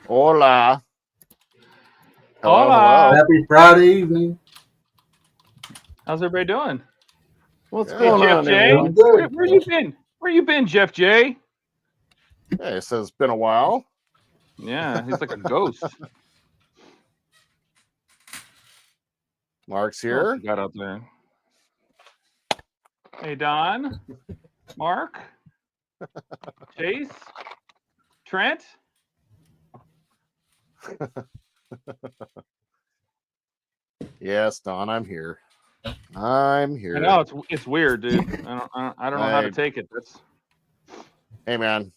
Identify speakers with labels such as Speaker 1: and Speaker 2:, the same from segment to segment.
Speaker 1: Hola. Hello,
Speaker 2: Hola.
Speaker 1: hello.
Speaker 3: Happy Friday evening.
Speaker 2: How's everybody doing?
Speaker 1: What's
Speaker 2: Hey,
Speaker 1: going
Speaker 2: Jeff
Speaker 1: on,
Speaker 2: J.
Speaker 1: everyone?
Speaker 2: Where you been? Where you been, Jeff J?
Speaker 1: Hey, it says it's been a while.
Speaker 2: Yeah, he's like a ghost.
Speaker 1: Mark's
Speaker 2: What else
Speaker 1: here.
Speaker 2: you got out there? Hey, Don, Mark, Chase, Trent.
Speaker 1: Yes, Don, I'm here. I'm here.
Speaker 2: I know it's weird, dude. I don't know how to take it. That's
Speaker 1: Hey, man.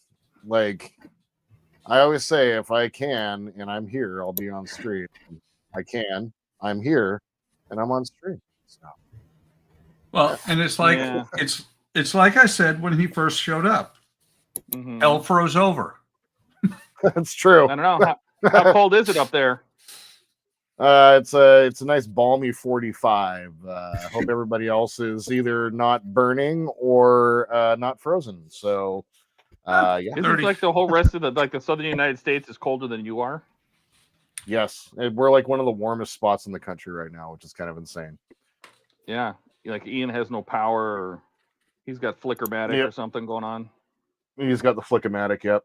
Speaker 1: Like I always say, if I can and I'm here, I'll be on stream. I can. I'm here, and I'm on stream. So.
Speaker 4: Well, and it's like it's like I said when he first showed up. Hell froze over.
Speaker 1: That's true.
Speaker 2: I don't know how cold is it up there.
Speaker 1: It's a nice balmy 45. Hope everybody else is either not burning or not frozen. So, yeah.
Speaker 2: Isn't it like the whole rest of the southern United States is colder than you are?
Speaker 1: Yes, we're like one of the warmest spots in the country right now, which is kind of insane.
Speaker 2: Yeah, like Ian has no power, or he's got Flickermatic or something going on.
Speaker 1: He's got the Flickermatic. Yep.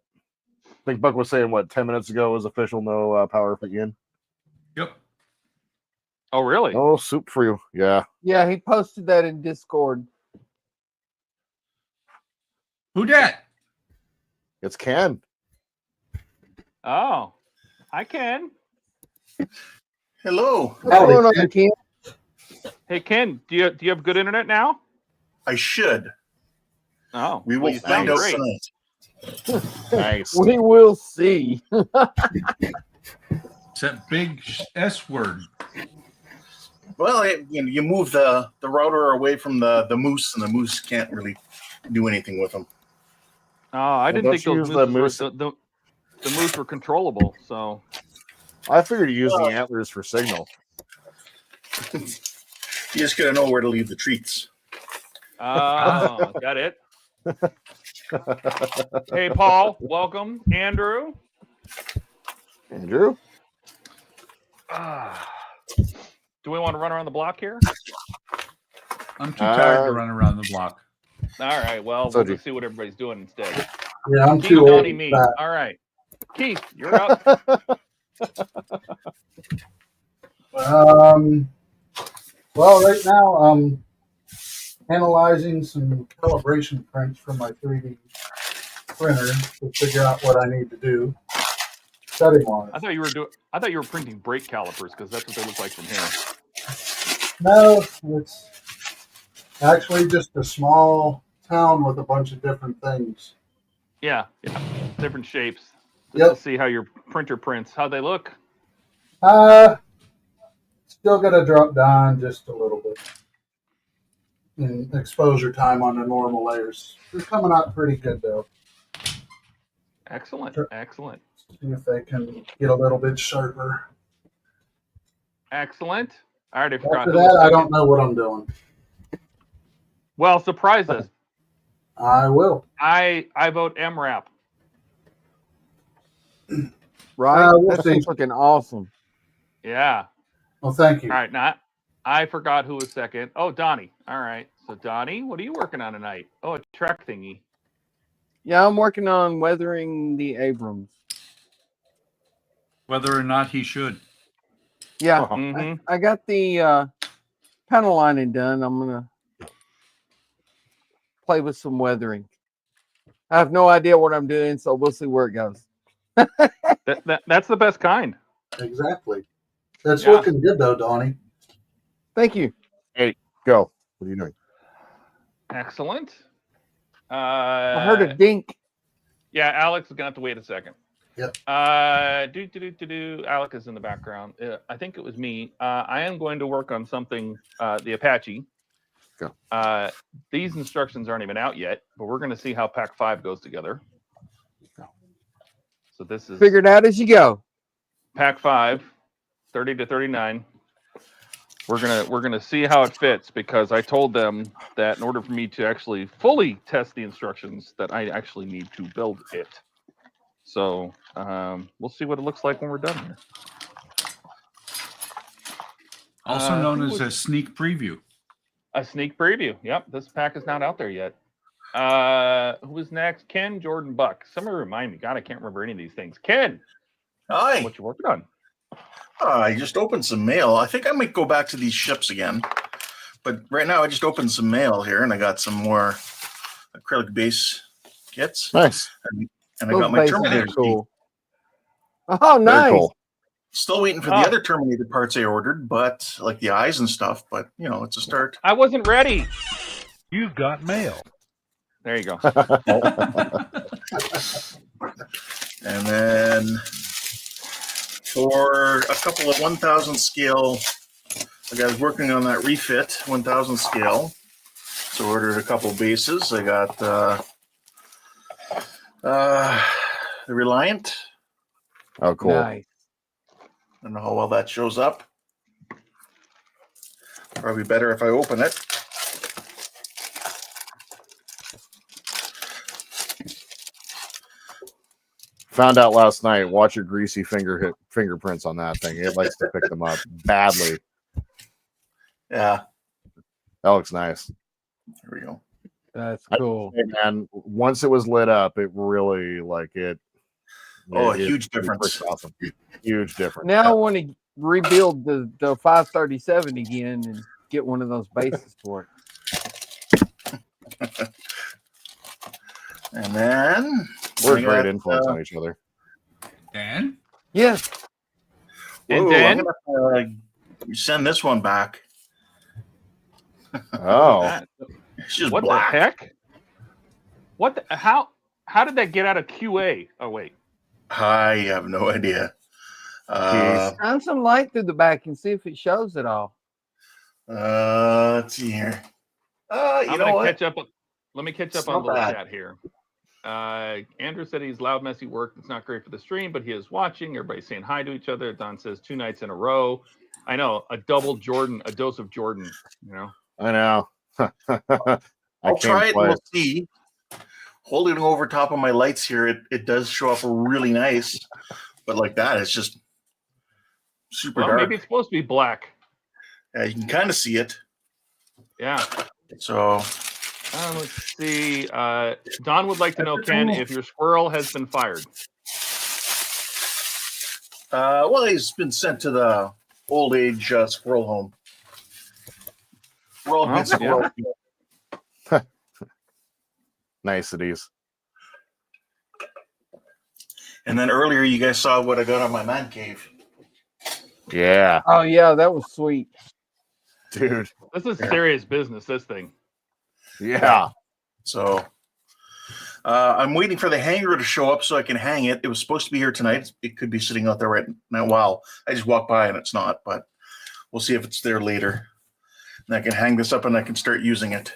Speaker 1: I think Buck was saying 10 minutes ago was official no power for Ian.
Speaker 4: Yep.
Speaker 2: Oh, really?
Speaker 1: Oh, soup for you. Yeah.
Speaker 5: Yeah, he posted that in Discord.
Speaker 4: Who dat?
Speaker 1: It's Ken.
Speaker 2: Oh, hi, Ken.
Speaker 6: Hello.
Speaker 5: What's going on, Ken?
Speaker 2: Hey, Ken, do you have good internet now?
Speaker 6: I should.
Speaker 2: Oh,
Speaker 6: we will find out tonight.
Speaker 1: Nice.
Speaker 5: We will see.
Speaker 4: It's that big S word.
Speaker 6: Well, you move the router away from the moose, and the moose can't really do anything with them.
Speaker 2: Oh, I didn't think those
Speaker 1: the
Speaker 2: moose were controllable. So
Speaker 1: I figured you use the antlers for signal.
Speaker 6: You just gotta know where to leave the treats.
Speaker 2: Oh, got it. Hey, Paul, welcome. Andrew.
Speaker 1: Andrew?
Speaker 2: Do we want to run around the block here?
Speaker 4: I'm too tired to run around the block.
Speaker 2: All right, well, we'll just see what everybody's doing instead.
Speaker 3: Yeah, I'm
Speaker 2: Keith,
Speaker 3: too old
Speaker 2: Donnie,
Speaker 3: for
Speaker 2: me.
Speaker 3: that.
Speaker 2: All right. Keith, you're up.
Speaker 3: Well, right now I'm analyzing some calibration prints from my 3D printer to figure out what I need to do. Setting on it.
Speaker 2: I thought you were printing brake calipers because that's what they look like from here.
Speaker 3: No, it's actually just a small town with a bunch of different things.
Speaker 2: Yeah, different shapes. Just to see how your printer prints. How they look.
Speaker 3: Still got to drop down just a little bit in exposure time on the normal layers. They're coming out pretty good though.
Speaker 2: Excellent, excellent.
Speaker 3: See if they can get a little bit sharper.
Speaker 2: Excellent. I already forgot.
Speaker 3: After that, I don't know what I'm doing.
Speaker 2: Well, surprise us.
Speaker 3: I will.
Speaker 2: I vote MRAP.
Speaker 5: Right?
Speaker 3: We'll
Speaker 5: That
Speaker 3: see.
Speaker 5: seems looking awesome.
Speaker 2: Yeah.
Speaker 3: Well, thank you.
Speaker 2: All right, now I forgot who was second. Oh, Donnie. All right. So Donnie, what are you working on tonight? Oh, a track thingy.
Speaker 5: Yeah, I'm working on weathering the Abrams.
Speaker 4: Whether or not he should.
Speaker 5: Yeah, I got the panel lining done. I'm gonna play with some weathering. I have no idea what I'm doing, so we'll see where it goes.
Speaker 2: That's the best kind.
Speaker 3: Exactly. That's looking good though, Donnie.
Speaker 5: Thank you.
Speaker 1: Hey, go. What are you doing?
Speaker 2: Excellent.
Speaker 5: I heard a dink.
Speaker 2: Yeah, Alex is gonna have to wait a second.
Speaker 3: Yep.
Speaker 2: Alec is in the background. I think it was me. I am going to work on something. The Apache.
Speaker 1: Go.
Speaker 2: These instructions aren't even out yet, but we're going to see how Pack 5 goes together.
Speaker 1: Go.
Speaker 2: So this is
Speaker 5: figured out as you go.
Speaker 2: Pack 5, 30 to 39. We're gonna see how it fits because I told them that in order for me to actually fully test the instructions, that I actually need to build it. So we'll see what it looks like when we're done here.
Speaker 4: Also known as a sneak preview.
Speaker 2: A sneak preview. Yep, this pack is not out there yet. Who is next? Ken, Jordan, Buck. Somebody remind me. God, I can't remember any of these things. Ken,
Speaker 6: Hi.
Speaker 2: what you working on?
Speaker 6: I just opened some mail. I think I might go back to these ships again. But right now, I just opened some mail here, and I got some more acrylic base kits.
Speaker 1: Nice.
Speaker 6: And I got my Terminator.
Speaker 5: Cool. Oh, nice.
Speaker 1: Very cool.
Speaker 6: Still waiting for the other Terminator parts I ordered, but like the eyes and stuff. But you know, it's a start.
Speaker 2: I wasn't ready.
Speaker 7: You've got mail.
Speaker 2: There you go.
Speaker 6: And then for a couple of 1,000 scale, I was working on that refit 1,000 scale. So ordered a couple bases. I got the Reliant.
Speaker 1: Oh, cool.
Speaker 5: Nice.
Speaker 6: I don't know how well that shows up. Probably better if I open it.
Speaker 1: Found out last night. Watch your greasy fingerprints on that thing. It likes to pick them up badly.
Speaker 6: Yeah.
Speaker 1: That looks nice.
Speaker 6: There we go.
Speaker 5: That's cool.
Speaker 1: And once it was lit up, it really like it.
Speaker 6: Oh, a huge difference.
Speaker 1: Awesome. Huge difference.
Speaker 5: Now I want to rebuild the 537 again and get one of those bases for it.
Speaker 6: And then
Speaker 1: we're a great influence on each other.
Speaker 4: Dan?
Speaker 5: Yes.
Speaker 2: And
Speaker 6: whoa,
Speaker 2: Dan?
Speaker 6: I'm gonna, send this one back.
Speaker 1: Oh.
Speaker 6: It's just
Speaker 2: what
Speaker 6: black.
Speaker 2: the heck? What? How did that get out of QA? Oh wait.
Speaker 6: I have no idea.
Speaker 5: Shine some light through the back and see if it shows at all.
Speaker 6: Let's see here. You know what?
Speaker 2: Let me catch up
Speaker 6: It's
Speaker 2: on
Speaker 6: not
Speaker 2: the
Speaker 6: bad.
Speaker 2: chat here. Andrew said he's loud, messy work. It's not great for the stream, but he is watching. Everybody's saying hi to each other. Don says 2 nights in a row. I know, a double Jordan, a dose of Jordan. You know.
Speaker 1: I know.
Speaker 6: I'll try it and we'll see. Holding it over top of my lights here, it does show up really nice, but like that, it's just super dark.
Speaker 2: Maybe it's supposed to be black.
Speaker 6: Yeah, you can kind of see it.
Speaker 2: Yeah.
Speaker 6: So
Speaker 2: let's see. Don would like to know, Ken, if your squirrel has been fired.
Speaker 6: Well, he's been sent to the old age squirrel home. We're all good squirrels.
Speaker 1: Niceties.
Speaker 6: And then earlier, you guys saw what I got on my man cave.
Speaker 1: Yeah.
Speaker 5: Oh yeah, that was sweet,
Speaker 1: dude.
Speaker 2: This is serious business. This thing.
Speaker 1: Yeah.
Speaker 6: So I'm waiting for the hanger to show up so I can hang it. It was supposed to be here tonight. It could be sitting out there right now. Wow. I just walked by and it's not, but we'll see if it's there later. And I can hang this up and I can start using it.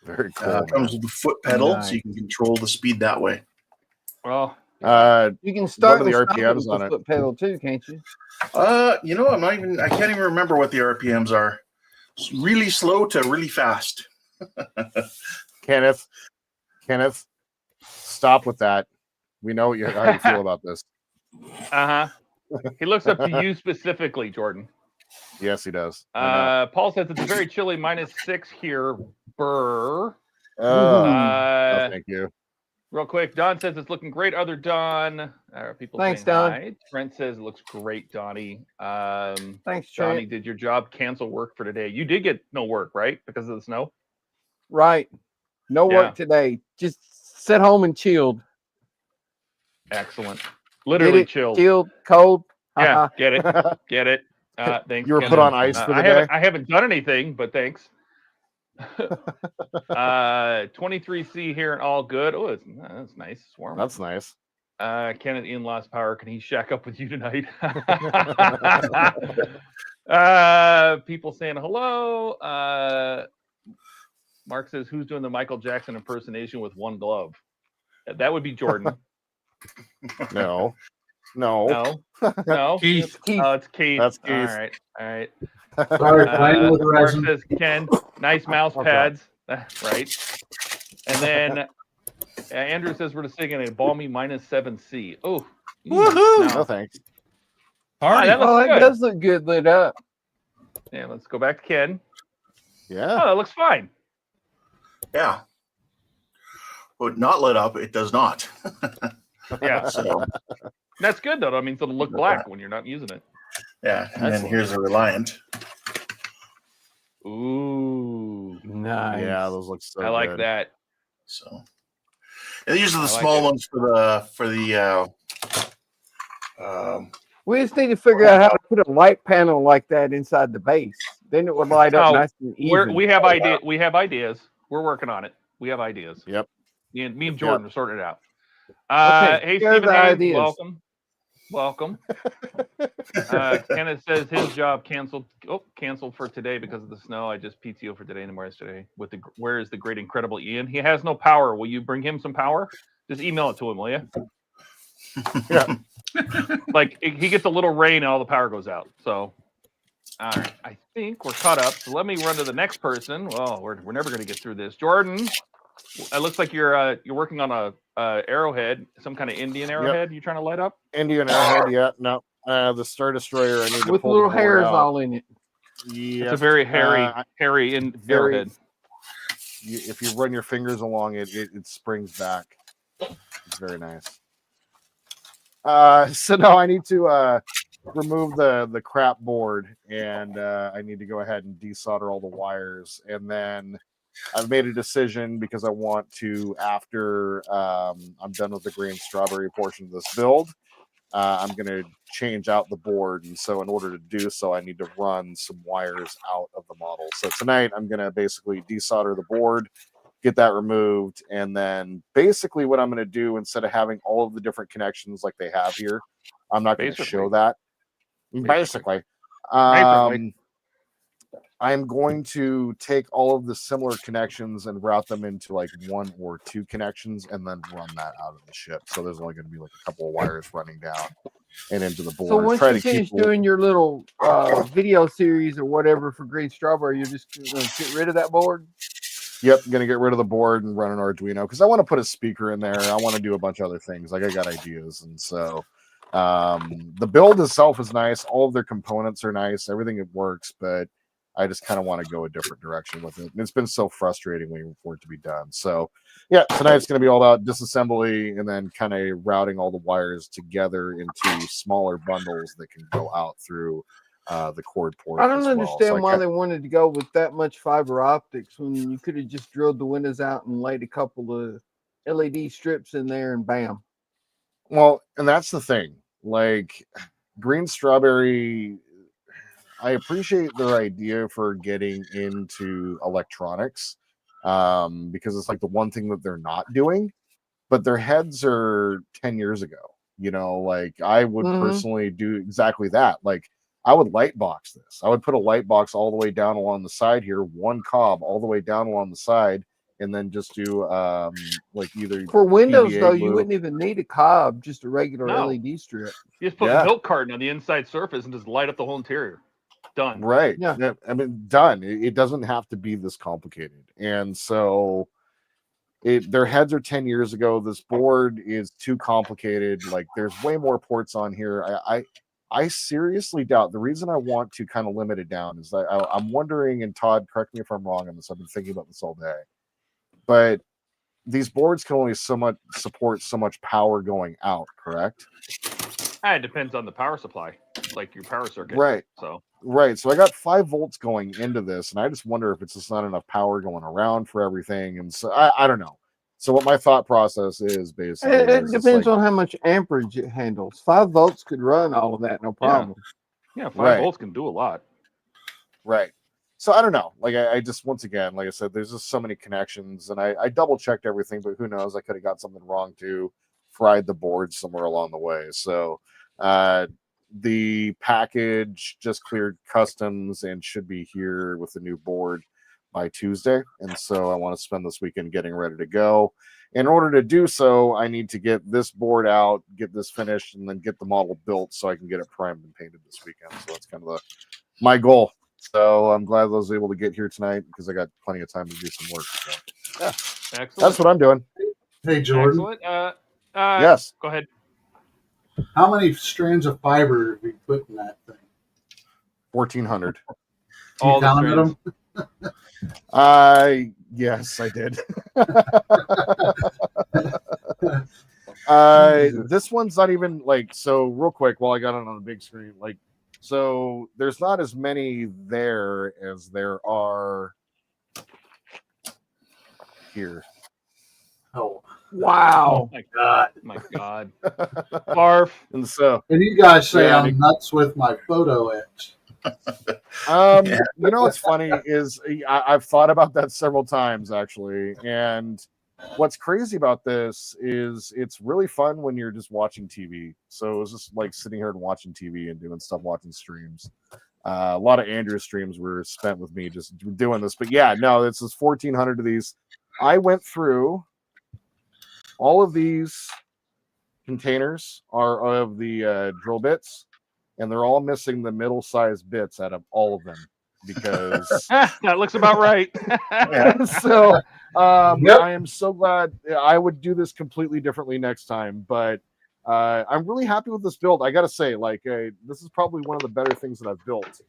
Speaker 1: Very cool.
Speaker 6: It comes with the foot pedal,
Speaker 5: Nice.
Speaker 6: so you can control the speed that way.
Speaker 2: Well,
Speaker 5: you can start
Speaker 1: what are the
Speaker 5: and stop
Speaker 1: RPMs
Speaker 5: with the
Speaker 1: on it?
Speaker 5: foot pedal too, can't you?
Speaker 6: You know, I can't even remember what the RPMs are. It's really slow to really fast.
Speaker 1: Kenneth, stop with that. We know how you feel about this.
Speaker 2: He looks up to you specifically, Jordan.
Speaker 1: Yes, he does.
Speaker 2: Paul says it's very chilly, -6 here. Burr.
Speaker 1: Oh, thank you.
Speaker 2: Real quick, Don says it's looking great. Other Don. People
Speaker 5: Thanks,
Speaker 2: saying
Speaker 5: Don.
Speaker 2: hi. Trent says it looks great, Donnie.
Speaker 5: Thanks, Trent.
Speaker 2: Donnie, did your job cancel work for today? You did get no work, right? Because of the snow?
Speaker 5: Right. No work today. Just sit home and chilled.
Speaker 2: Excellent. Literally chilled.
Speaker 5: Chilled, cold.
Speaker 2: Yeah, get it. Get it. Thanks.
Speaker 1: You were put on ice for the day?
Speaker 2: I haven't done anything, but thanks. 23C here and all good. Oh, that's nice. It's warm.
Speaker 1: That's nice.
Speaker 2: Kenneth Ian lost power. Can he shack up with you tonight? People saying hello. Mark says, who's doing the Michael Jackson impersonation with one glove? That would be Jordan.
Speaker 1: No.
Speaker 2: No.
Speaker 4: Keith.
Speaker 2: Oh, it's Keith.
Speaker 1: That's Keith.
Speaker 2: All right.
Speaker 3: Sorry, playing with
Speaker 2: Mark
Speaker 3: resin.
Speaker 2: says, Ken, nice mouse pads. Right. And then Andrew says we're sitting in a balmy -7C. Oh,
Speaker 4: Woohoo!
Speaker 1: No thanks.
Speaker 4: Party.
Speaker 2: that looks
Speaker 5: Oh, it
Speaker 2: good.
Speaker 5: does look good lit up.
Speaker 2: Yeah, let's go back to Ken.
Speaker 1: Yeah.
Speaker 2: Oh, that looks fine.
Speaker 6: Yeah. But not lit up, it does not.
Speaker 2: Yeah,
Speaker 6: So
Speaker 2: that's good though. That means it'll look black when you're not using it.
Speaker 6: yeah, and then
Speaker 1: Excellent.
Speaker 6: here's a Reliant.
Speaker 2: Ooh,
Speaker 5: Nice.
Speaker 1: Yeah, those look so
Speaker 2: I like
Speaker 1: good.
Speaker 2: that.
Speaker 6: So and these are the
Speaker 2: I like
Speaker 6: small
Speaker 2: it.
Speaker 6: ones for the
Speaker 5: We just need to figure out how to put a light panel like that inside the base. Then it would light up
Speaker 2: Oh,
Speaker 5: nice and even.
Speaker 2: We have idea. We have ideas. We're working on it. We have ideas.
Speaker 1: Yep.
Speaker 2: Me and Jordan are sorting it out.
Speaker 5: Okay,
Speaker 2: Hey,
Speaker 5: share
Speaker 2: Stephen
Speaker 5: the
Speaker 2: Hayes,
Speaker 5: ideas.
Speaker 2: welcome. Kenneth says his job canceled. Oh, canceled for today because of the snow. I just PTO for today and tomorrow yesterday. Where is the great incredible Ian? He has no power. Will you bring him some power? Just email it to him, will you?
Speaker 1: Yeah.
Speaker 2: Like he gets a little rain and all the power goes out. So, all right, I think we're caught up. So let me run to the next person. Well, we're never going to get through this. Jordan, it looks like you're working on a arrowhead, some kind of Indian arrowhead. You trying to light up?
Speaker 1: Indian arrowhead, yeah. No. The Star Destroyer, I need to
Speaker 5: With
Speaker 1: pull
Speaker 5: little
Speaker 1: the board
Speaker 5: hairs
Speaker 1: out.
Speaker 5: all in it.
Speaker 1: Yeah.
Speaker 2: It's a very hairy arrowhead.
Speaker 1: If you run your fingers along it, it springs back. It's very nice. So now I need to remove the crap board, and I need to go ahead and desolder all the wires. And then I've made a decision because I want to, after I'm done with the green strawberry portion of this build, I'm going to change out the board. And so in order to do so, I need to run some wires out of the model. So tonight I'm going to basically desolder the board, get that removed, and then basically what I'm going to do, instead of having all of the different connections like they have here, I'm not going to show that. Basically. I'm going to take all of the similar connections and route them into like 1 or 2 connections and then run that out of the ship. So there's only going to be like a couple of wires running down and into the board.
Speaker 5: So once
Speaker 1: Try
Speaker 5: you
Speaker 1: to
Speaker 5: finish
Speaker 1: keep
Speaker 5: doing your little video series or whatever for Green Strawberry, you're just going to get rid of that board?
Speaker 1: Yep, I'm going to get rid of the board and run an Arduino because I want to put a speaker in there. I want to do a bunch of other things. Like I got ideas. And so the build itself is nice. All of their components are nice. Everything it works, but I just kind of want to go a different direction with it. And it's been so frustrating waiting for it to be done. So yeah, tonight it's going to be all about disassembly and then kind of routing all the wires together into smaller bundles that can go out through the cord port.
Speaker 5: I don't understand
Speaker 1: So
Speaker 5: why they wanted to go with that much fiber optics when you could have just drilled the windows out and laid a couple of LED strips in there and bam.
Speaker 1: Well, and that's the thing. Like Green Strawberry, I appreciate their idea for getting into electronics because it's like the one thing that they're not doing, but their heads are 10 years ago. You know, like I would personally do exactly that. Like I would light box this. I would put a light box all the way down along the side here, one cob all the way down along the side, and then just do like either
Speaker 5: for Windows
Speaker 1: PVA
Speaker 5: though,
Speaker 1: glue.
Speaker 5: you wouldn't even need a cob, just a regular
Speaker 2: No.
Speaker 5: LED strip.
Speaker 2: You just put a milk carton on the inside surface and just light up the whole interior. Done.
Speaker 1: Right.
Speaker 5: Yeah.
Speaker 1: I mean, done. It doesn't have to be this complicated. And so their heads are 10 years ago. This board is too complicated. Like there's way more ports on here. I seriously doubt the reason I want to kind of limit it down is that I'm wondering, and Todd, correct me if I'm wrong on this. I've been thinking about this all day, but these boards can only support so much power going out, correct?
Speaker 2: It depends on the power supply, like your power circuit.
Speaker 1: Right.
Speaker 2: So
Speaker 1: I got 5 volts going into this, and I just wonder if it's just not enough power going around for everything. And so I don't know. So what my thought process is basically
Speaker 5: It depends on how much amperage it handles. 5 volts could run all of that, no problem.
Speaker 2: Yeah, 5 volts can do a lot.
Speaker 1: Right. So I don't know. Like I just, once again, like I said, there's just so many connections, and I double checked everything, but who knows? I could have got something wrong too, fried the board somewhere along the way. So the package just cleared customs and should be here with the new board by Tuesday. And so I want to spend this weekend getting ready to go. In order to do so, I need to get this board out, get this finished, and then get the model built so I can get it primed and painted this weekend. So that's kind of my goal. So I'm glad I was able to get here tonight because I got plenty of time to do some work. So, yeah,
Speaker 2: excellent.
Speaker 1: that's what I'm doing.
Speaker 3: Hey, Jordan.
Speaker 2: Excellent.
Speaker 1: Yes.
Speaker 2: Go ahead.
Speaker 3: How many strands of fiber have you put in that thing?
Speaker 1: 1,400.
Speaker 3: You
Speaker 2: All the
Speaker 3: counted
Speaker 2: strands.
Speaker 3: them?
Speaker 1: Yes, I did.
Speaker 3: Jesus.
Speaker 1: This one's not even like, so real quick while I got it on the big screen, like, so there's not as many there as there are here.
Speaker 3: Oh,
Speaker 5: Wow.
Speaker 2: My
Speaker 3: God.
Speaker 2: My God. Barf.
Speaker 1: And so,
Speaker 3: And you guys say
Speaker 1: Yeah,
Speaker 3: I'm nuts with my photo etch.
Speaker 1: you know what's funny is I've thought about that several times actually, and what's crazy about this is it's really fun when you're just watching TV. So it was just like sitting here and watching TV and doing stuff, watching streams. A lot of Andrew's streams were spent with me just doing this, but yeah, no, this is 1,400 of these. I went through all of these containers are of the drill bits, and they're all missing the middle-sized bits out of all of them because
Speaker 2: That looks about right.
Speaker 1: so
Speaker 3: Yep.
Speaker 1: I am so glad. I would do this completely differently next time, but I'm really happy with this build. I gotta say, like, this is probably one of the better things that I've built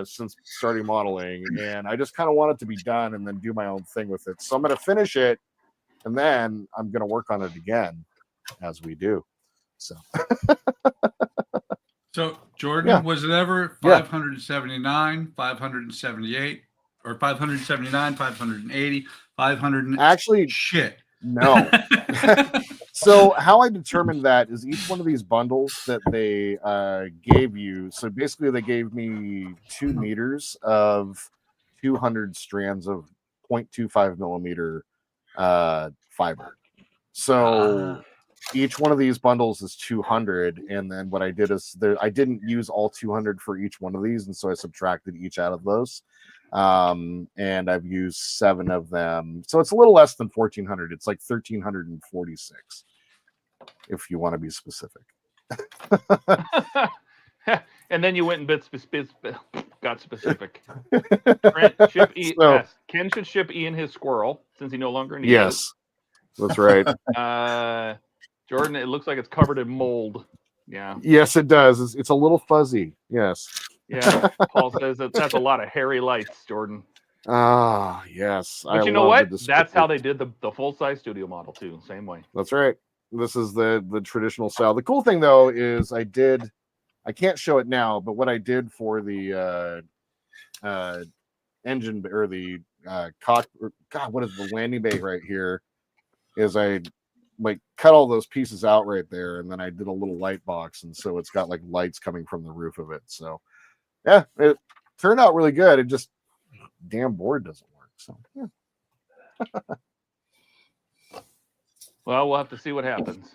Speaker 1: since starting modeling, and I just kind of want it to be done and then do my own thing with it. So I'm gonna finish it, and then I'm gonna work on it again as we do. So
Speaker 4: So, Jordan,
Speaker 1: Yeah.
Speaker 4: was it ever
Speaker 1: Yeah.
Speaker 4: 579, 578, or 579, 580, 500?
Speaker 1: actually,
Speaker 4: Shit.
Speaker 1: no. So how I determined that is each one of these bundles that they gave you. So basically, they gave me 2 meters of 200 strands of 0.25 millimeter fiber. So each one of these bundles is 200, and then what I did is I didn't use all 200 for each one of these, and so I subtracted each out of those. And I've used 7 of them, so it's a little less than 1,400. It's like 1,346 if you want to be specific.
Speaker 2: And then you went and got specific. Ship E.
Speaker 1: So-
Speaker 2: Yes. Ken should ship Ian his squirrel since he no longer needs
Speaker 1: Yes, that's right.
Speaker 2: it. Jordan, it looks like it's covered in mold. Yeah.
Speaker 1: Yes, it does. It's a little fuzzy. Yes.
Speaker 2: Yeah. Paul says that's a lot of hairy lights, Jordan.
Speaker 1: Ah, yes.
Speaker 2: But you know what? That's how they did the full-size studio model too. Same way.
Speaker 1: That's right. This is the traditional style. The cool thing though is I can't show it now, but what I did for the engine or the what is the landing bay right here is I like cut all those pieces out right there, and then I did a little light box, and so it's got like lights coming from the roof of it. So yeah, it turned out really good. It just damn board doesn't work. So yeah.
Speaker 2: Well, we'll have to see what happens.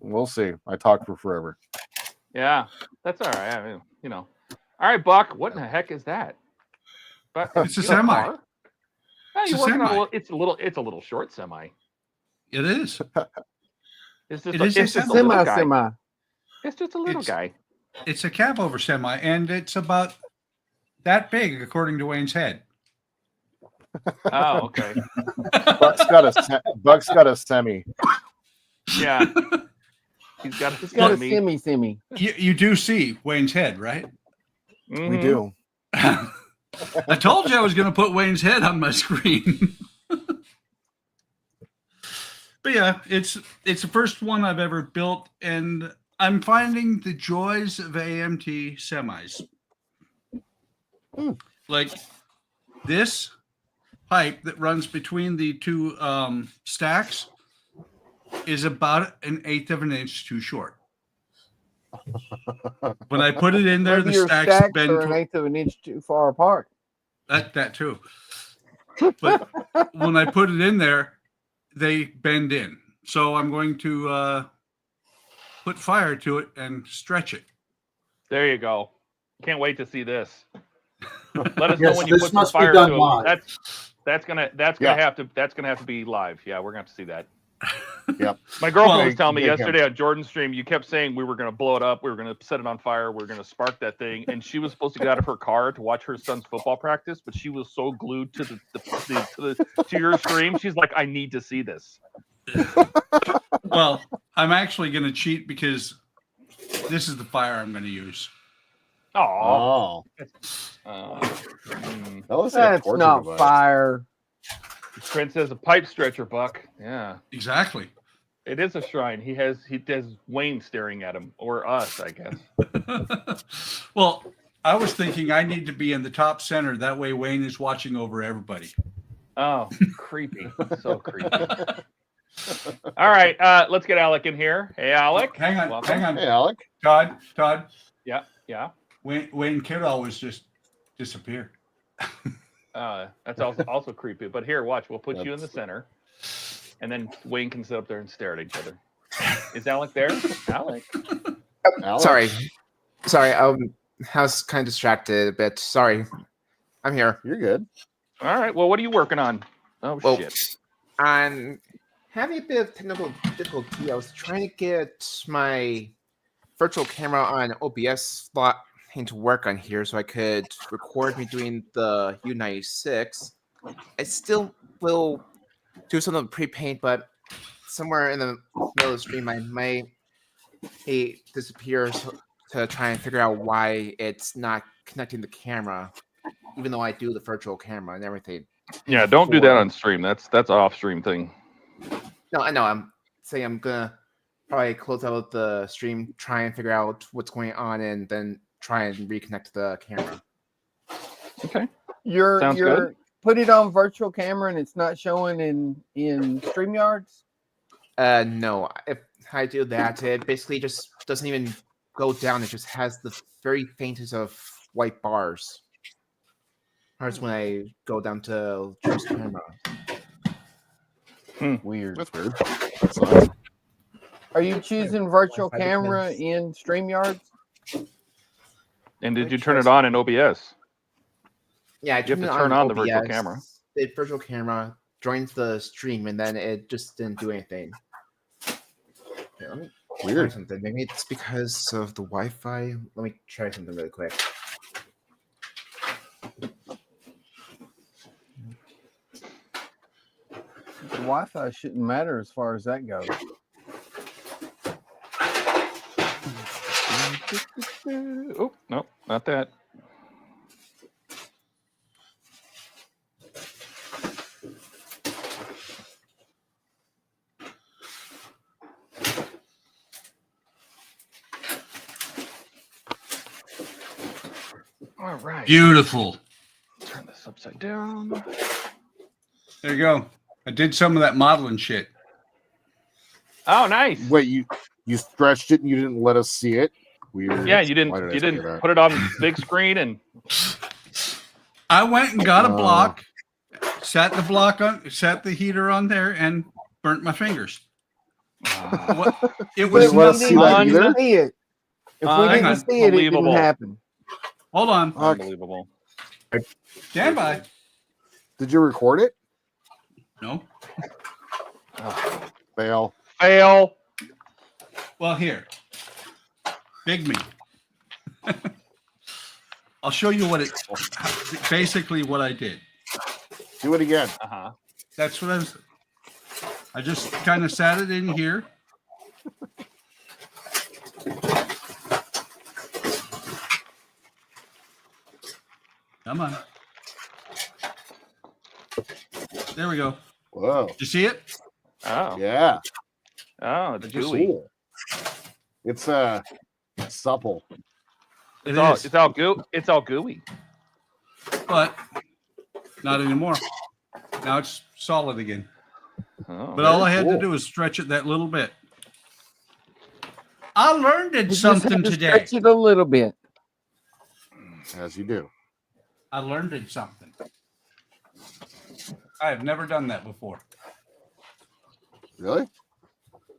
Speaker 1: We'll see. I talked for forever.
Speaker 2: Yeah, that's all right. I mean, you know. All right, Buck. What in the heck is that? But
Speaker 4: It's a
Speaker 2: you got
Speaker 4: semi.
Speaker 2: car? Yeah,
Speaker 4: It's
Speaker 2: you're
Speaker 4: a
Speaker 2: working on
Speaker 4: semi.
Speaker 2: it's a little short semi.
Speaker 4: It is.
Speaker 2: It's just
Speaker 4: It
Speaker 2: a,
Speaker 4: is a
Speaker 2: it's just a
Speaker 4: semi.
Speaker 2: little guy.
Speaker 5: Semi.
Speaker 2: It's just a little guy.
Speaker 4: It's a cab over semi, and it's about that big, according to Wayne's head.
Speaker 2: Oh, okay.
Speaker 1: Buck's got a semi.
Speaker 2: Yeah. He's got
Speaker 5: It's got a
Speaker 2: semi.
Speaker 5: semi.
Speaker 4: You do see Wayne's head, right?
Speaker 1: We
Speaker 2: Mhm.
Speaker 1: do.
Speaker 4: I told you I was going to put Wayne's head on my screen. But yeah, it's the first one I've ever built, and I'm finding the joys of AMT semis. Like this pipe that runs between the two stacks is about 1/8 of an inch too short. When I put it in there,
Speaker 5: Maybe
Speaker 4: the
Speaker 5: your
Speaker 4: stacks
Speaker 5: stacks
Speaker 4: bend.
Speaker 5: are 1/8 of an inch too far apart.
Speaker 4: That too. But when I put it in there, they bend in. So I'm going to put fire to it and stretch it.
Speaker 2: There you go. Can't wait to see this. Let us know
Speaker 3: Yes,
Speaker 2: when you
Speaker 3: this
Speaker 2: put some
Speaker 3: must be
Speaker 2: fire
Speaker 3: done
Speaker 2: to it.
Speaker 3: live.
Speaker 2: That's gonna
Speaker 1: Yeah.
Speaker 2: have to be live. Yeah, we're gonna have to see that.
Speaker 1: Yep.
Speaker 2: My girlfriend
Speaker 4: Well,
Speaker 2: was telling me
Speaker 1: big
Speaker 2: yesterday on Jordan's stream, you kept saying we were gonna blow it up, we were gonna set it on fire, we were gonna spark that thing, and she was supposed to get out of her car to watch her son's football practice, but she was so glued to to your stream, she's like, I need to see this.
Speaker 4: Well, I'm actually going to cheat because this is the fire I'm going to use.
Speaker 2: Oh,
Speaker 1: Oh,
Speaker 2: mm.
Speaker 1: that looks like a
Speaker 5: That's
Speaker 1: torture
Speaker 5: not
Speaker 1: device.
Speaker 5: fire.
Speaker 2: Prince has a pipe stretcher, Buck. Yeah,
Speaker 4: Exactly.
Speaker 2: it is a shrine. He has Wayne staring at him, or us, I guess.
Speaker 4: Well, I was thinking I need to be in the top center. That way Wayne is watching over everybody.
Speaker 2: Oh, creepy. So creepy. All right, let's get Alec in here. Hey, Alec.
Speaker 4: Hang on,
Speaker 2: Welcome.
Speaker 4: hang on.
Speaker 1: Hey, Alec.
Speaker 4: Todd,
Speaker 2: Yeah.
Speaker 4: Wayne could always just disappear.
Speaker 2: That's also creepy. But here, watch. We'll put you in the center, and then Wayne can sit up there and stare at each other. Is Alec there? Alec.
Speaker 1: Alec.
Speaker 8: Sorry. I was kind of distracted a bit. Sorry. I'm here.
Speaker 1: You're good.
Speaker 2: All right. Well, what are you working on? Oh
Speaker 8: Well,
Speaker 2: shit.
Speaker 8: I'm having a bit of technical difficulty. I was trying to get my virtual camera on OBS slot into work on here so I could record me doing the U96. I still will do some of the pre-paint, but somewhere in the middle of the stream, I might disappear to try and figure out why it's not connecting the camera, even though I do the virtual camera and everything.
Speaker 2: Yeah, don't do that on stream. That's an off-stream thing.
Speaker 8: No, I know. I'm saying I'm gonna probably close out the stream, try and figure out what's going on, and then try and reconnect the camera.
Speaker 2: Okay.
Speaker 5: You're
Speaker 2: good.
Speaker 5: put it on virtual camera and it's not showing in StreamYards.
Speaker 8: No. If I do that, it basically just doesn't even go down. It just has the very faintest of white bars. Hurts when I go down to choose camera.
Speaker 5: Weird.
Speaker 1: That's weird. That sucks.
Speaker 5: Are you choosing virtual
Speaker 8: Wi-Fi
Speaker 5: camera
Speaker 8: depends.
Speaker 5: in StreamYards?
Speaker 2: And did you turn it on in OBS?
Speaker 8: Yeah, I
Speaker 2: You have
Speaker 8: turned
Speaker 2: to
Speaker 8: it
Speaker 2: turn on the
Speaker 8: OBS.
Speaker 2: virtual camera.
Speaker 8: The virtual camera joins the stream, and then it just didn't do anything. Here, let me try
Speaker 1: Weird.
Speaker 8: something. Maybe it's because of the Wi-Fi. Let me try something really quick.
Speaker 5: The Wi-Fi shouldn't matter as far as that goes.
Speaker 2: Oh, no, not that. All right.
Speaker 4: Beautiful.
Speaker 2: Turn this upside down.
Speaker 4: There you go. I did some of that modeling shit.
Speaker 2: Oh, nice.
Speaker 1: Wait, you stretched it and you didn't let us see it? Weird.
Speaker 2: Yeah, you
Speaker 1: Why did I
Speaker 2: didn't
Speaker 1: say that?
Speaker 2: put it on big screen and
Speaker 4: I went and got a block, sat the heater on there, and burnt my fingers. What? It
Speaker 1: Wait,
Speaker 4: was
Speaker 1: let us see that
Speaker 5: We
Speaker 1: either?
Speaker 5: didn't see it. If we
Speaker 4: hang
Speaker 5: didn't
Speaker 4: on.
Speaker 5: see it, it didn't
Speaker 2: Unbelievable.
Speaker 5: happen.
Speaker 4: Hold on.
Speaker 2: unbelievable.
Speaker 4: Stand by.
Speaker 1: Did you record it?
Speaker 4: No.
Speaker 2: Oh.
Speaker 1: Fail.
Speaker 2: Fail.
Speaker 4: Well, here. Big me. I'll show you basically what I did.
Speaker 1: Do it again.
Speaker 2: Uh-huh.
Speaker 4: That's what I just kind of sat it in here. Come on. There we go.
Speaker 1: Whoa.
Speaker 4: You see it?
Speaker 2: Oh.
Speaker 1: Yeah.
Speaker 2: Oh, it's
Speaker 1: It's
Speaker 2: gooey.
Speaker 1: cool. It's supple.
Speaker 4: It is.
Speaker 2: It's all gooey.
Speaker 4: But not anymore. Now it's solid again.
Speaker 2: Oh,
Speaker 4: But all I had
Speaker 1: cool.
Speaker 4: to do was stretch it that little bit. I learned
Speaker 5: You just
Speaker 4: something
Speaker 5: had to
Speaker 4: today.
Speaker 5: stretch it a little bit.
Speaker 1: As you do.
Speaker 4: I learned something. I have never done that before.
Speaker 1: Really?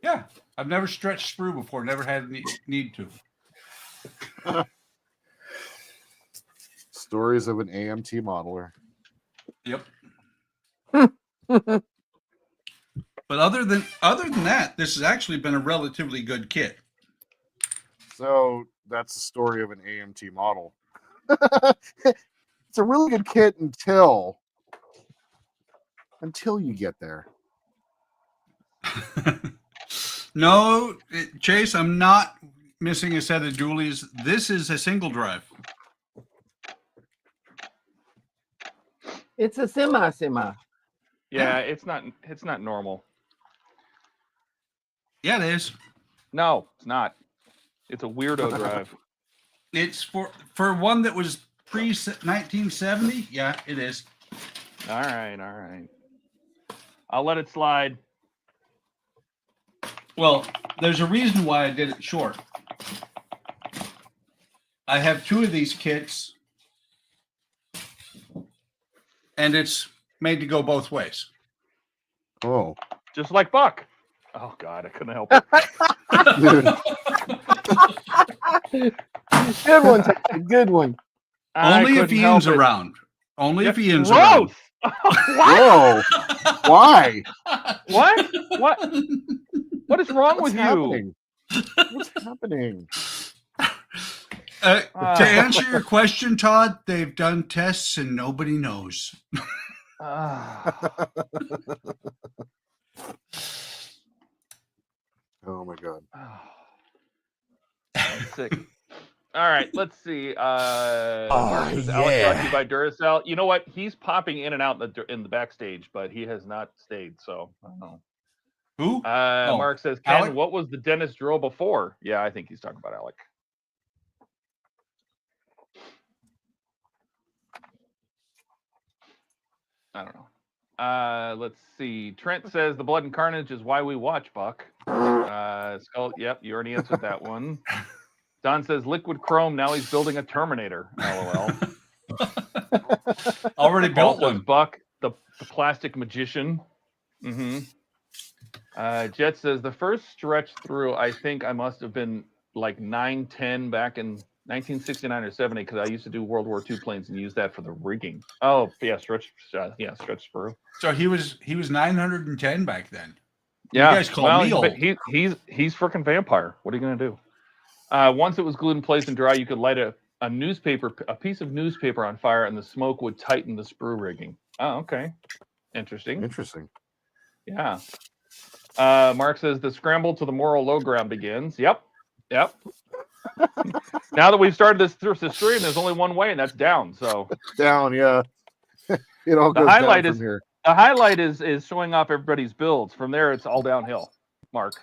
Speaker 4: Yeah, I've never stretched sprue before. Never had need to.
Speaker 1: Stories of an AMT modeler.
Speaker 4: Yep. But other than that, this has actually been a relatively good kit.
Speaker 1: So that's the story of an AMT model. It's a really good kit until you get there.
Speaker 4: No, Chase, I'm not missing a set of dualies. This is a single drive.
Speaker 5: It's a semi.
Speaker 2: Yeah, it's not normal.
Speaker 4: Yeah, it is.
Speaker 2: No, it's not. It's a weirdo drive.
Speaker 4: It's for one that was pre-1970. Yeah, it is.
Speaker 2: All right. I'll let it slide.
Speaker 4: Well, there's a reason why I did it short. I have 2 of these kits, and it's made to go both ways.
Speaker 1: Oh,
Speaker 2: Just like Buck. Oh God, I couldn't help it.
Speaker 5: Good one, Ted, good one.
Speaker 4: Only if
Speaker 2: couldn't
Speaker 4: Ian's
Speaker 2: help it.
Speaker 4: around. Only if Ian's
Speaker 2: Gross!
Speaker 1: whoa! Why?
Speaker 2: What? What is wrong with
Speaker 1: Happening? What's happening?
Speaker 4: To answer your question, Todd, they've done tests and nobody knows.
Speaker 1: Oh my god.
Speaker 2: I'm sick. All right, let's see. Mark says, Alex brought to you by Duracell. You know what? He's popping in and out in the backstage, but he has not stayed. So I don't know.
Speaker 4: Who?
Speaker 2: Mark says, Ken,
Speaker 4: Alec?
Speaker 2: what was the dentist drill before? Yeah, I think he's talking about Alec. I don't know. Let's see. Trent says the blood and carnage is why we watch, Buck. Skull, yep, you already answered that one. Don says liquid chrome. Now he's building a Terminator. LOL.
Speaker 4: Already built
Speaker 2: Paul says
Speaker 4: one.
Speaker 2: Buck, the plastic magician. Jet says the first stretch through, I think I must have been like 9-10 back in 1969 or 70 because I used to do World War II planes and use that for the rigging. Oh yeah, stretch sprue.
Speaker 4: So he was 910 back then.
Speaker 2: Yeah,
Speaker 4: You guys call me old.
Speaker 2: He's freaking vampire. What are you gonna do? Once it was glued in place and dry, you could light a piece of newspaper on fire, and the smoke would tighten the sprue rigging. Oh, okay, interesting. Yeah. Mark says the scramble to the moral low ground begins. Yep. Now that we've started this stream, there's only one way, and that's down. So
Speaker 1: down, yeah. It all goes down from here.
Speaker 2: The highlight is showing off everybody's builds. From there, it's all downhill. Mark.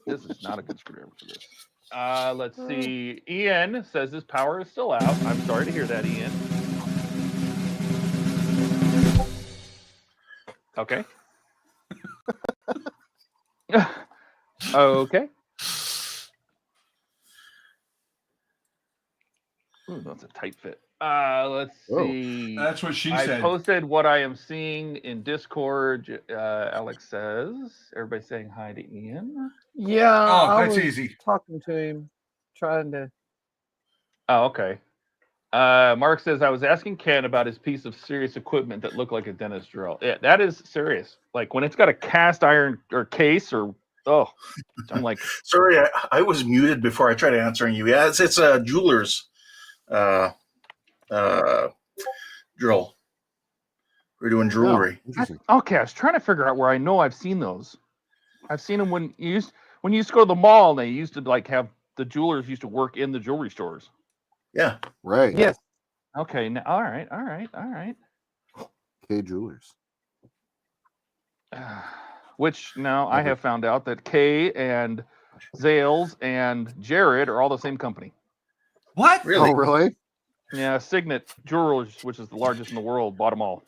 Speaker 2: This is not a good screwdriver for this. Let's see. Ian says his power is still out. I'm sorry to hear that, Ian. Okay. Okay. Ooh, that's a tight fit. Let's see.
Speaker 4: That's what she
Speaker 2: I
Speaker 4: said.
Speaker 2: posted what I am seeing in Discord. Alex says, everybody saying hi to Ian.
Speaker 5: Yeah.
Speaker 4: Oh, that's easy.
Speaker 5: Talking to him, trying to.
Speaker 2: Oh, okay. Mark says, I was asking Ken about his piece of serious equipment that looked like a dentist drill. Yeah, that is serious. Like when it's got a cast iron or case or, I'm like.
Speaker 6: Sorry, I was muted before I tried answering you. Yeah, it's a jeweler's drill. We're doing jewelry.
Speaker 2: Okay, I was trying to figure out where I know I've seen those. I've seen them when you used to go to the mall and they used to like have the jewelers used to work in the jewelry stores.
Speaker 6: Yeah.
Speaker 1: Right.
Speaker 5: Yes.
Speaker 2: Okay. Now, all right.
Speaker 1: K Jewelers.
Speaker 2: Which now I have found out that Kay and Zales and Jared are all the same company.
Speaker 4: What?
Speaker 6: Really?
Speaker 1: Oh, really?
Speaker 2: Yeah, Signet Jewelers, which is the largest in the world, bought them all.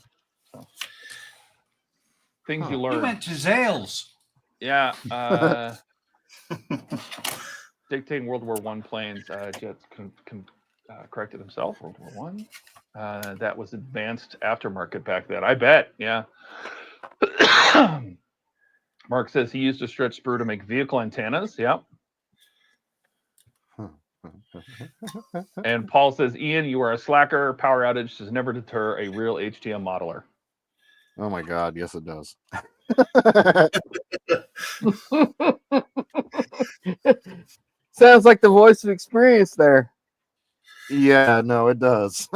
Speaker 2: So, things you learn.
Speaker 4: You went to Zales.
Speaker 2: Yeah. Dictating World War I planes. Jets corrected himself. World War I. That was advanced aftermarket back then. I bet. Yeah. Mark says he used a stretch sprue to make vehicle antennas. Yep. And Paul says, Ian, you are a slacker. Power outage does never deter a real HTM modeler.
Speaker 1: Oh my god, yes it does.
Speaker 5: Sounds like the voice of experience there.
Speaker 1: Yeah, no, it does.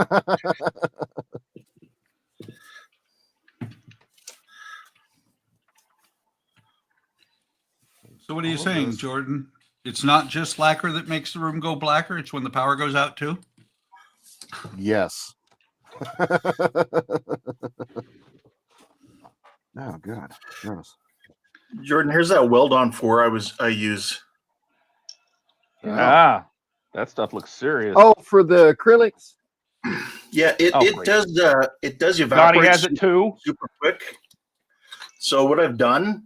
Speaker 4: So what are you
Speaker 1: All of
Speaker 4: saying,
Speaker 1: those.
Speaker 4: Jordan? It's not just lacquer that makes the room go blacker. It's when the power goes out too.
Speaker 1: Yes. Oh, God. Gross.
Speaker 6: Jordan, here's that weld on 4 I use.
Speaker 2: Ah, that stuff looks serious.
Speaker 5: Oh, for the acrylics?
Speaker 6: Yeah, it
Speaker 2: Great.
Speaker 6: does evaporate
Speaker 2: Donnie has it too.
Speaker 6: super quick. So what I've done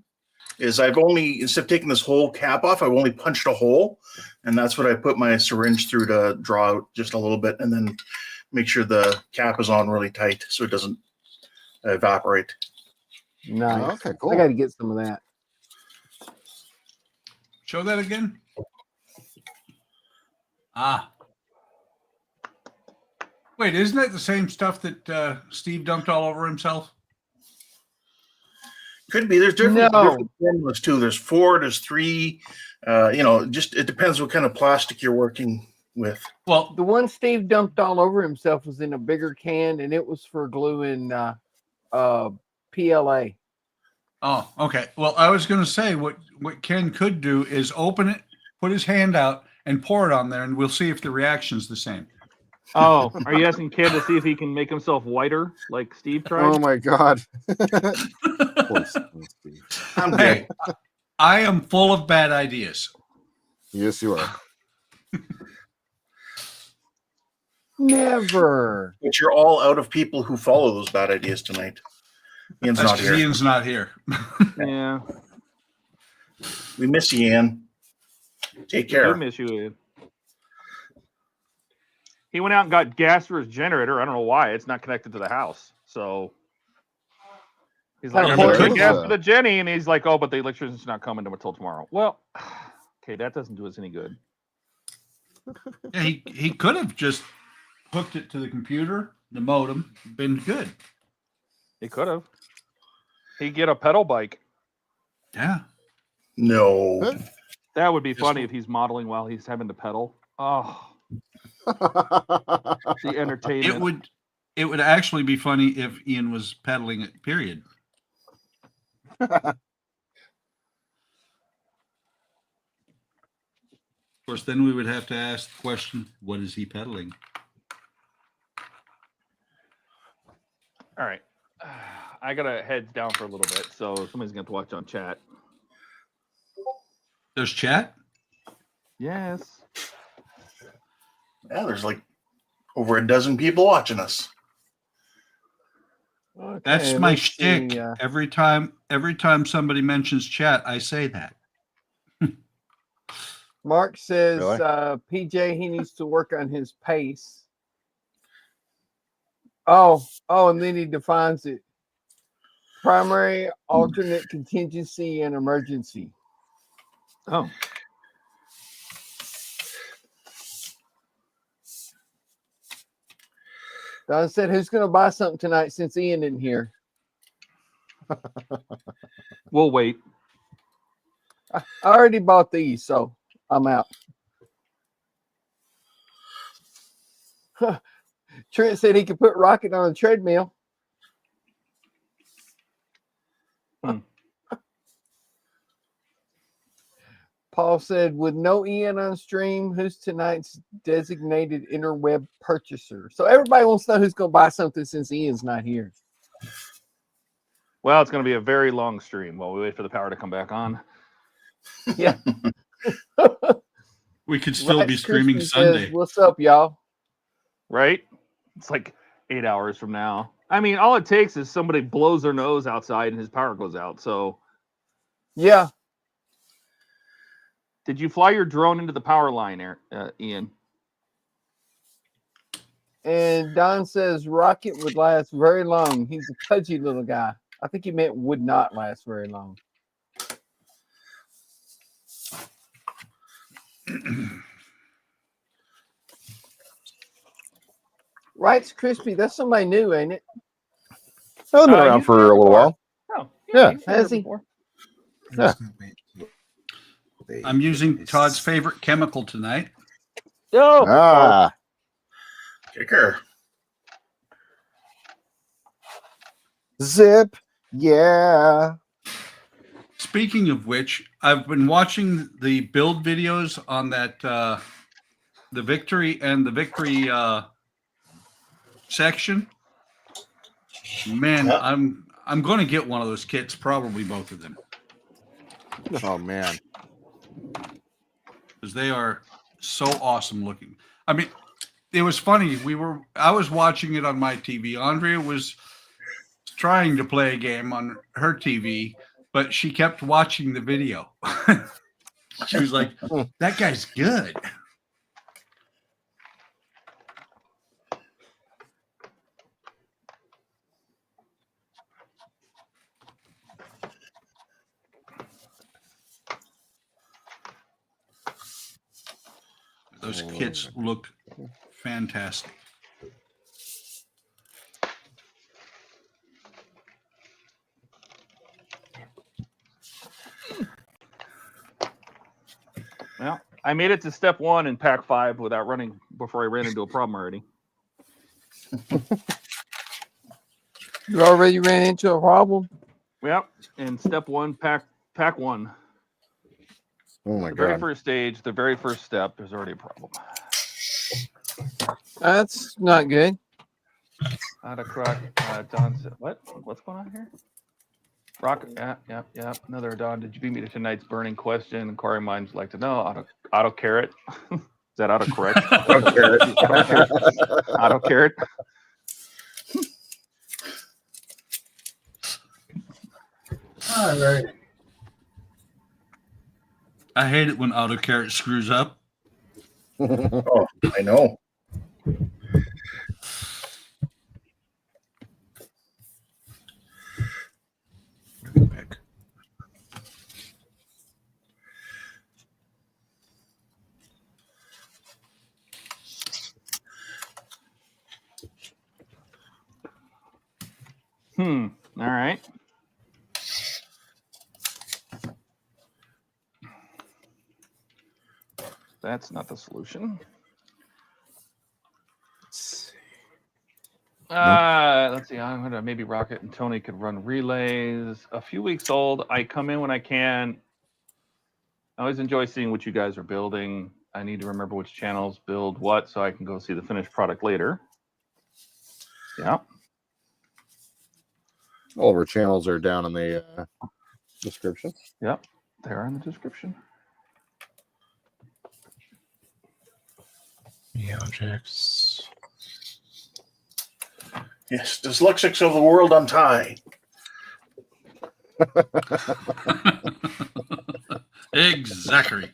Speaker 6: is I've only, instead of taking this whole cap off, I've only punched a hole, and that's what I put my syringe through to draw out just a little bit, and then make sure the cap is on really tight so it doesn't evaporate.
Speaker 5: Nice.
Speaker 1: Okay, cool.
Speaker 5: I got to get some of that.
Speaker 4: Show that again. Ah. Wait, isn't that the same stuff that Steve dumped all over himself?
Speaker 6: Could be. There's different
Speaker 5: No.
Speaker 6: formulas too. There's 4, there's 3. Just it depends what kind of plastic you're working with.
Speaker 4: Well,
Speaker 5: The one Steve dumped all over himself was in a bigger can, and it was for gluing PLA.
Speaker 4: oh, okay. Well, I was going to say what Ken could do is open it, put his hand out, and pour it on there, and we'll see if the reaction's the same.
Speaker 2: Oh, are you asking Ken to see if he can make himself whiter like Steve tried?
Speaker 1: Oh, my God. Poor Steve.
Speaker 6: I'm
Speaker 4: Hey,
Speaker 6: good.
Speaker 4: I am full of bad ideas.
Speaker 1: Yes, you are.
Speaker 5: Never.
Speaker 6: But you're all out of people who follow those bad ideas tonight. Ian's
Speaker 4: That's
Speaker 6: not
Speaker 4: 'cause
Speaker 6: here.
Speaker 4: Ian's not here.
Speaker 2: Yeah,
Speaker 6: We miss you, Ian. Take
Speaker 2: I do
Speaker 6: care.
Speaker 2: miss you, Ian. He went out and got gas for his generator. I don't know why. It's not connected to the house. So he's like,
Speaker 5: How
Speaker 2: I'm going to
Speaker 4: important
Speaker 2: get gas
Speaker 1: is
Speaker 2: for the Jenny. And he's like, oh, but the electrician's not coming until tomorrow. Well, okay, that doesn't do us any good.
Speaker 4: Yeah, he could have just hooked it to the computer, the modem, been good.
Speaker 2: He could have. He'd get a pedal bike.
Speaker 4: Yeah.
Speaker 6: No.
Speaker 2: That would be
Speaker 4: Just-
Speaker 2: funny if he's modeling while he's having to pedal. Oh, the entertainment.
Speaker 4: It would actually be funny if Ian was pedaling it, period. Of course, then we would have to ask the question, what is he pedaling?
Speaker 2: All right. I got to head down for a little bit. So somebody's going to watch on chat.
Speaker 4: There's chat?
Speaker 2: Yes.
Speaker 6: Yeah, there's like over a dozen people watching us.
Speaker 4: That's
Speaker 5: Okay,
Speaker 4: my
Speaker 5: let's
Speaker 4: shtick.
Speaker 5: see,
Speaker 4: Every time somebody mentions chat, I say that.
Speaker 5: Mark says
Speaker 1: Really?
Speaker 5: PJ, he needs to work on his pace. Oh, and then he defines it. Primary, alternate, contingency, and emergency.
Speaker 2: Oh.
Speaker 5: Don said, who's going to buy something tonight since Ian isn't here?
Speaker 2: We'll wait.
Speaker 5: I already bought these, so I'm out. Trent said he could put Rocket on a treadmill. Paul said, with no Ian on stream, who's tonight's designated interweb purchaser? So everybody wants to know who's going to buy something since Ian's not here.
Speaker 2: Well, it's going to be a very long stream while we wait for the power to come back on.
Speaker 5: Yeah.
Speaker 4: We could still be
Speaker 5: Rice
Speaker 4: streaming
Speaker 5: Krispy
Speaker 4: Sunday.
Speaker 5: says, what's up, y'all?
Speaker 2: Right? It's like 8 hours from now. I mean, all it takes is somebody blows their nose outside and his power goes out. So,
Speaker 5: Yeah.
Speaker 2: did you fly your drone into the power line, Ian?
Speaker 5: And Don says Rocket would last very long. He's a pudgy little guy. I think he meant would not last very long. Rice Krispy, that's somebody new, ain't it?
Speaker 1: I've been around
Speaker 2: he's
Speaker 1: for
Speaker 2: been
Speaker 1: a
Speaker 2: here
Speaker 1: little
Speaker 2: before.
Speaker 1: while.
Speaker 2: Oh,
Speaker 1: Yeah.
Speaker 2: he's been
Speaker 5: Has
Speaker 2: here
Speaker 5: he?
Speaker 2: before.
Speaker 1: Yeah.
Speaker 4: I'm using Todd's favorite chemical tonight.
Speaker 2: Oh,
Speaker 1: Ah,
Speaker 6: Kicker.
Speaker 1: zip. Yeah.
Speaker 4: speaking of which, I've been watching the build videos on that the Victory and the Victory section. Man,
Speaker 6: Yeah.
Speaker 4: I'm going to get one of those kits, probably both of them,
Speaker 5: Oh man.
Speaker 4: because they are so awesome looking. I mean, it was funny. I was watching it on my TV. Andrea was trying to play a game on her TV, but she kept watching the video. She was like, "That guy's good." Those kits look fantastic.
Speaker 2: Well, I made it to step 1 in pack 5 without running before I ran into a problem already.
Speaker 5: You already ran into a problem?
Speaker 2: Yep. In step 1, pack 1.
Speaker 9: Oh my
Speaker 2: The very
Speaker 9: god.
Speaker 2: first stage, the very first step, there's already a problem.
Speaker 5: That's not good.
Speaker 2: Don said, what's going on here? Rock, yeah. Another Don. Did you beat me to tonight's burning question? Inquiring minds like to know. Auto carrot. Is that autocorrect? Auto carrot.
Speaker 3: All right.
Speaker 4: I hate it when AutoCarrot screws up.
Speaker 6: Oh, I know.
Speaker 2: All right. That's not the solution. Let's see. I'm gonna maybe Rocket and Tony could run relays. A few weeks old. I come in when I can. I always enjoy seeing what you guys are building. I need to remember which channels build what so I can go see the finished product later. Yeah.
Speaker 9: All of our channels are down in the description.
Speaker 2: Yep. They're in the description.
Speaker 8: Yeah, objects.
Speaker 6: Yes, dyslexics of the world untie.
Speaker 4: Exactly.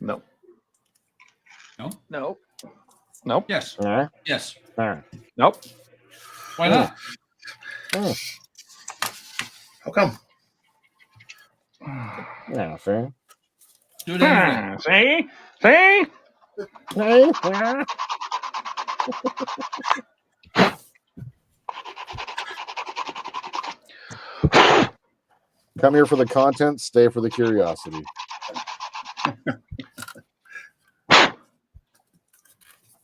Speaker 2: No.
Speaker 4: No?
Speaker 2: No. Nope.
Speaker 4: Yes.
Speaker 9: All right.
Speaker 4: Yes.
Speaker 9: All right.
Speaker 2: Nope.
Speaker 4: Why not?
Speaker 6: How come?
Speaker 9: Yeah, fair.
Speaker 4: Do it anyway.
Speaker 2: See? See?
Speaker 9: Come here for the content, stay for the curiosity.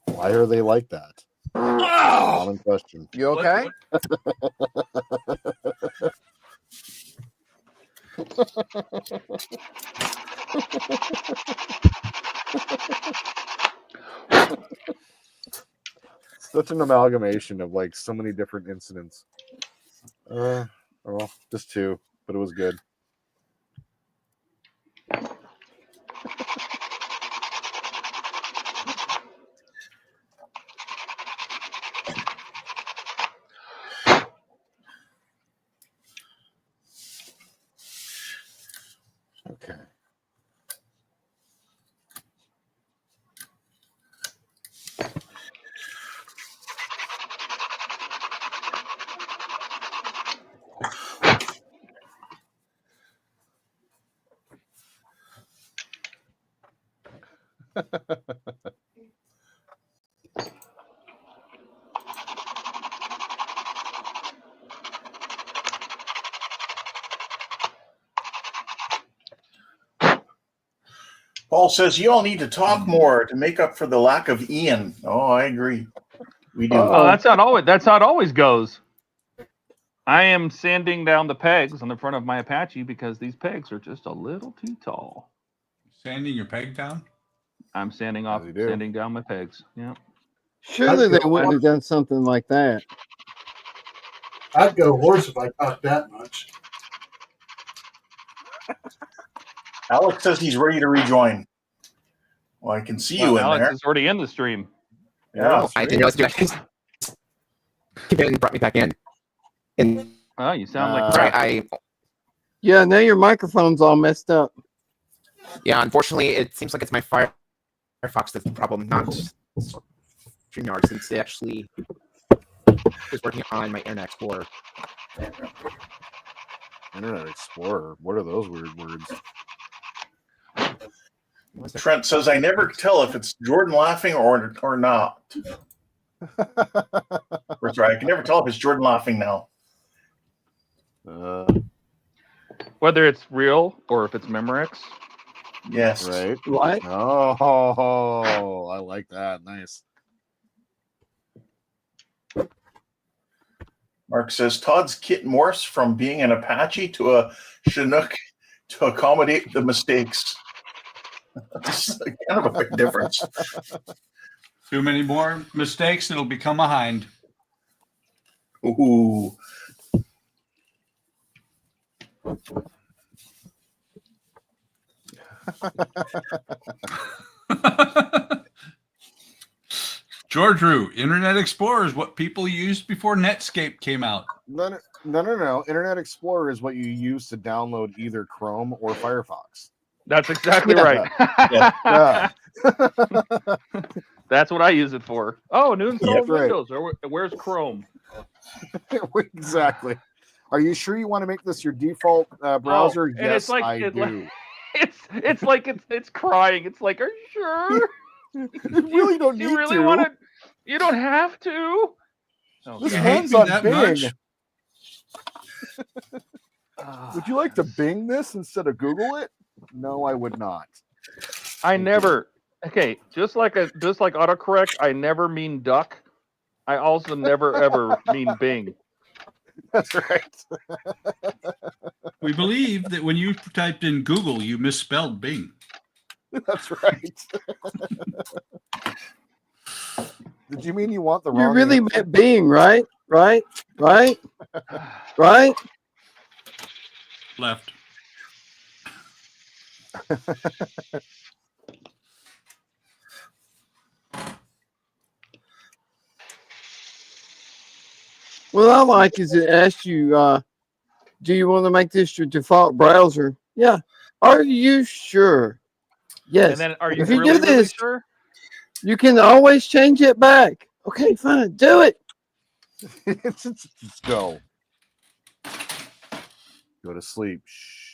Speaker 9: Why are they like that? Common question.
Speaker 5: You okay?
Speaker 9: Such an amalgamation of like so many different incidents. Well, just two, but it was good. Okay.
Speaker 6: Paul says you all need to talk more to make up for the lack of Ian. Oh, I agree. We do.
Speaker 2: Oh, that's how it always goes. I am sanding down the pegs on the front of my Apache because these pegs are just a little too tall.
Speaker 4: Sanding your peg down?
Speaker 2: I'm sanding down my pegs. Yeah.
Speaker 5: Surely they wouldn't have done something like that.
Speaker 3: I'd go horse if I talked that much.
Speaker 6: Alex says he's ready to rejoin. Well, I can see you in
Speaker 2: Alex
Speaker 6: there.
Speaker 2: is already in the stream.
Speaker 6: Yeah.
Speaker 8: I didn't realize you brought me back in. And
Speaker 2: Oh, you sound like
Speaker 8: sorry,
Speaker 2: crap.
Speaker 5: Yeah, now your microphone's all messed up.
Speaker 8: Yeah, unfortunately, it seems like it's my Firefox that's the problem, not StreamYard, since it actually is working on my Internet Explorer.
Speaker 9: Internet Explorer. What are those weird words?
Speaker 6: Trent says, I never tell if it's Jordan laughing or not. That's right. I can never tell if it's Jordan laughing now.
Speaker 2: Whether it's real or if it's Memorex.
Speaker 6: Yes.
Speaker 9: Right.
Speaker 5: What?
Speaker 9: Oh, I like that. Nice.
Speaker 6: Mark says, Todd's kit morphs from being an Apache to a Chinook to accommodate the mistakes. That's kind of a big difference.
Speaker 4: Too many more mistakes, it'll become a hind.
Speaker 6: Ooh.
Speaker 4: George Rue, Internet Explorer is what people used before Netscape came out.
Speaker 9: No. Internet Explorer is what you use to download either Chrome or Firefox.
Speaker 2: That's exactly right. That's what I use it for. Oh, new installed Windows. Where's Chrome?
Speaker 9: Exactly. Are you sure you want to make this your default browser?
Speaker 2: And
Speaker 9: Yes,
Speaker 2: it's like,
Speaker 9: I do.
Speaker 2: It's like it's crying. It's like, are you sure?
Speaker 9: You really don't need
Speaker 2: You really
Speaker 9: to.
Speaker 2: want to? You don't have to.
Speaker 9: This
Speaker 4: You
Speaker 9: runs
Speaker 4: hate me
Speaker 9: on
Speaker 4: that
Speaker 9: Bing.
Speaker 4: much?
Speaker 9: Would you like to Bing this instead of Google it? No, I would not.
Speaker 2: I never. Okay, just like autocorrect, I never mean duck. I also never ever mean Bing.
Speaker 9: That's right.
Speaker 4: We believe that when you typed in Google, you misspelled Bing.
Speaker 9: That's right. Did you mean you want the
Speaker 5: You
Speaker 9: wrong
Speaker 5: really
Speaker 9: answer?
Speaker 5: meant being, right? Right? Right? Right?
Speaker 4: Left.
Speaker 5: What I like is it asks you, do you want to make this your default browser? Yeah. Are you sure? Yes.
Speaker 2: And then, are you
Speaker 5: If you
Speaker 2: really,
Speaker 5: do
Speaker 2: really
Speaker 5: this,
Speaker 2: sure?
Speaker 5: you can always change it back. Okay, fine. Do it.
Speaker 9: Just go. Go to sleep. Shh.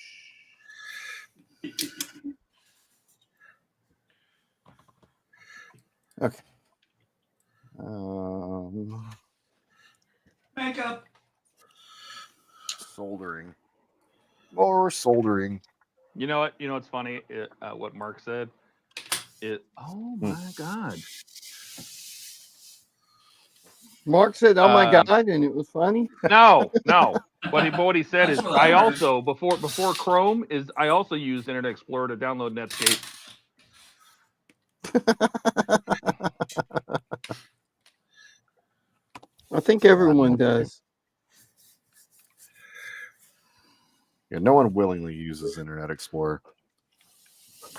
Speaker 9: Okay.
Speaker 4: Makeup.
Speaker 9: Soldering. More soldering.
Speaker 2: You know what? You know what's funny? What Mark said. Oh my God.
Speaker 5: Mark said, "Oh my God," and it was funny.
Speaker 2: No. What he said is,
Speaker 4: That's what
Speaker 2: I
Speaker 4: I heard.
Speaker 2: also before Chrome is I also use Internet Explorer to download Netscape.
Speaker 5: I think everyone does.
Speaker 9: Yeah, no one willingly uses Internet Explorer.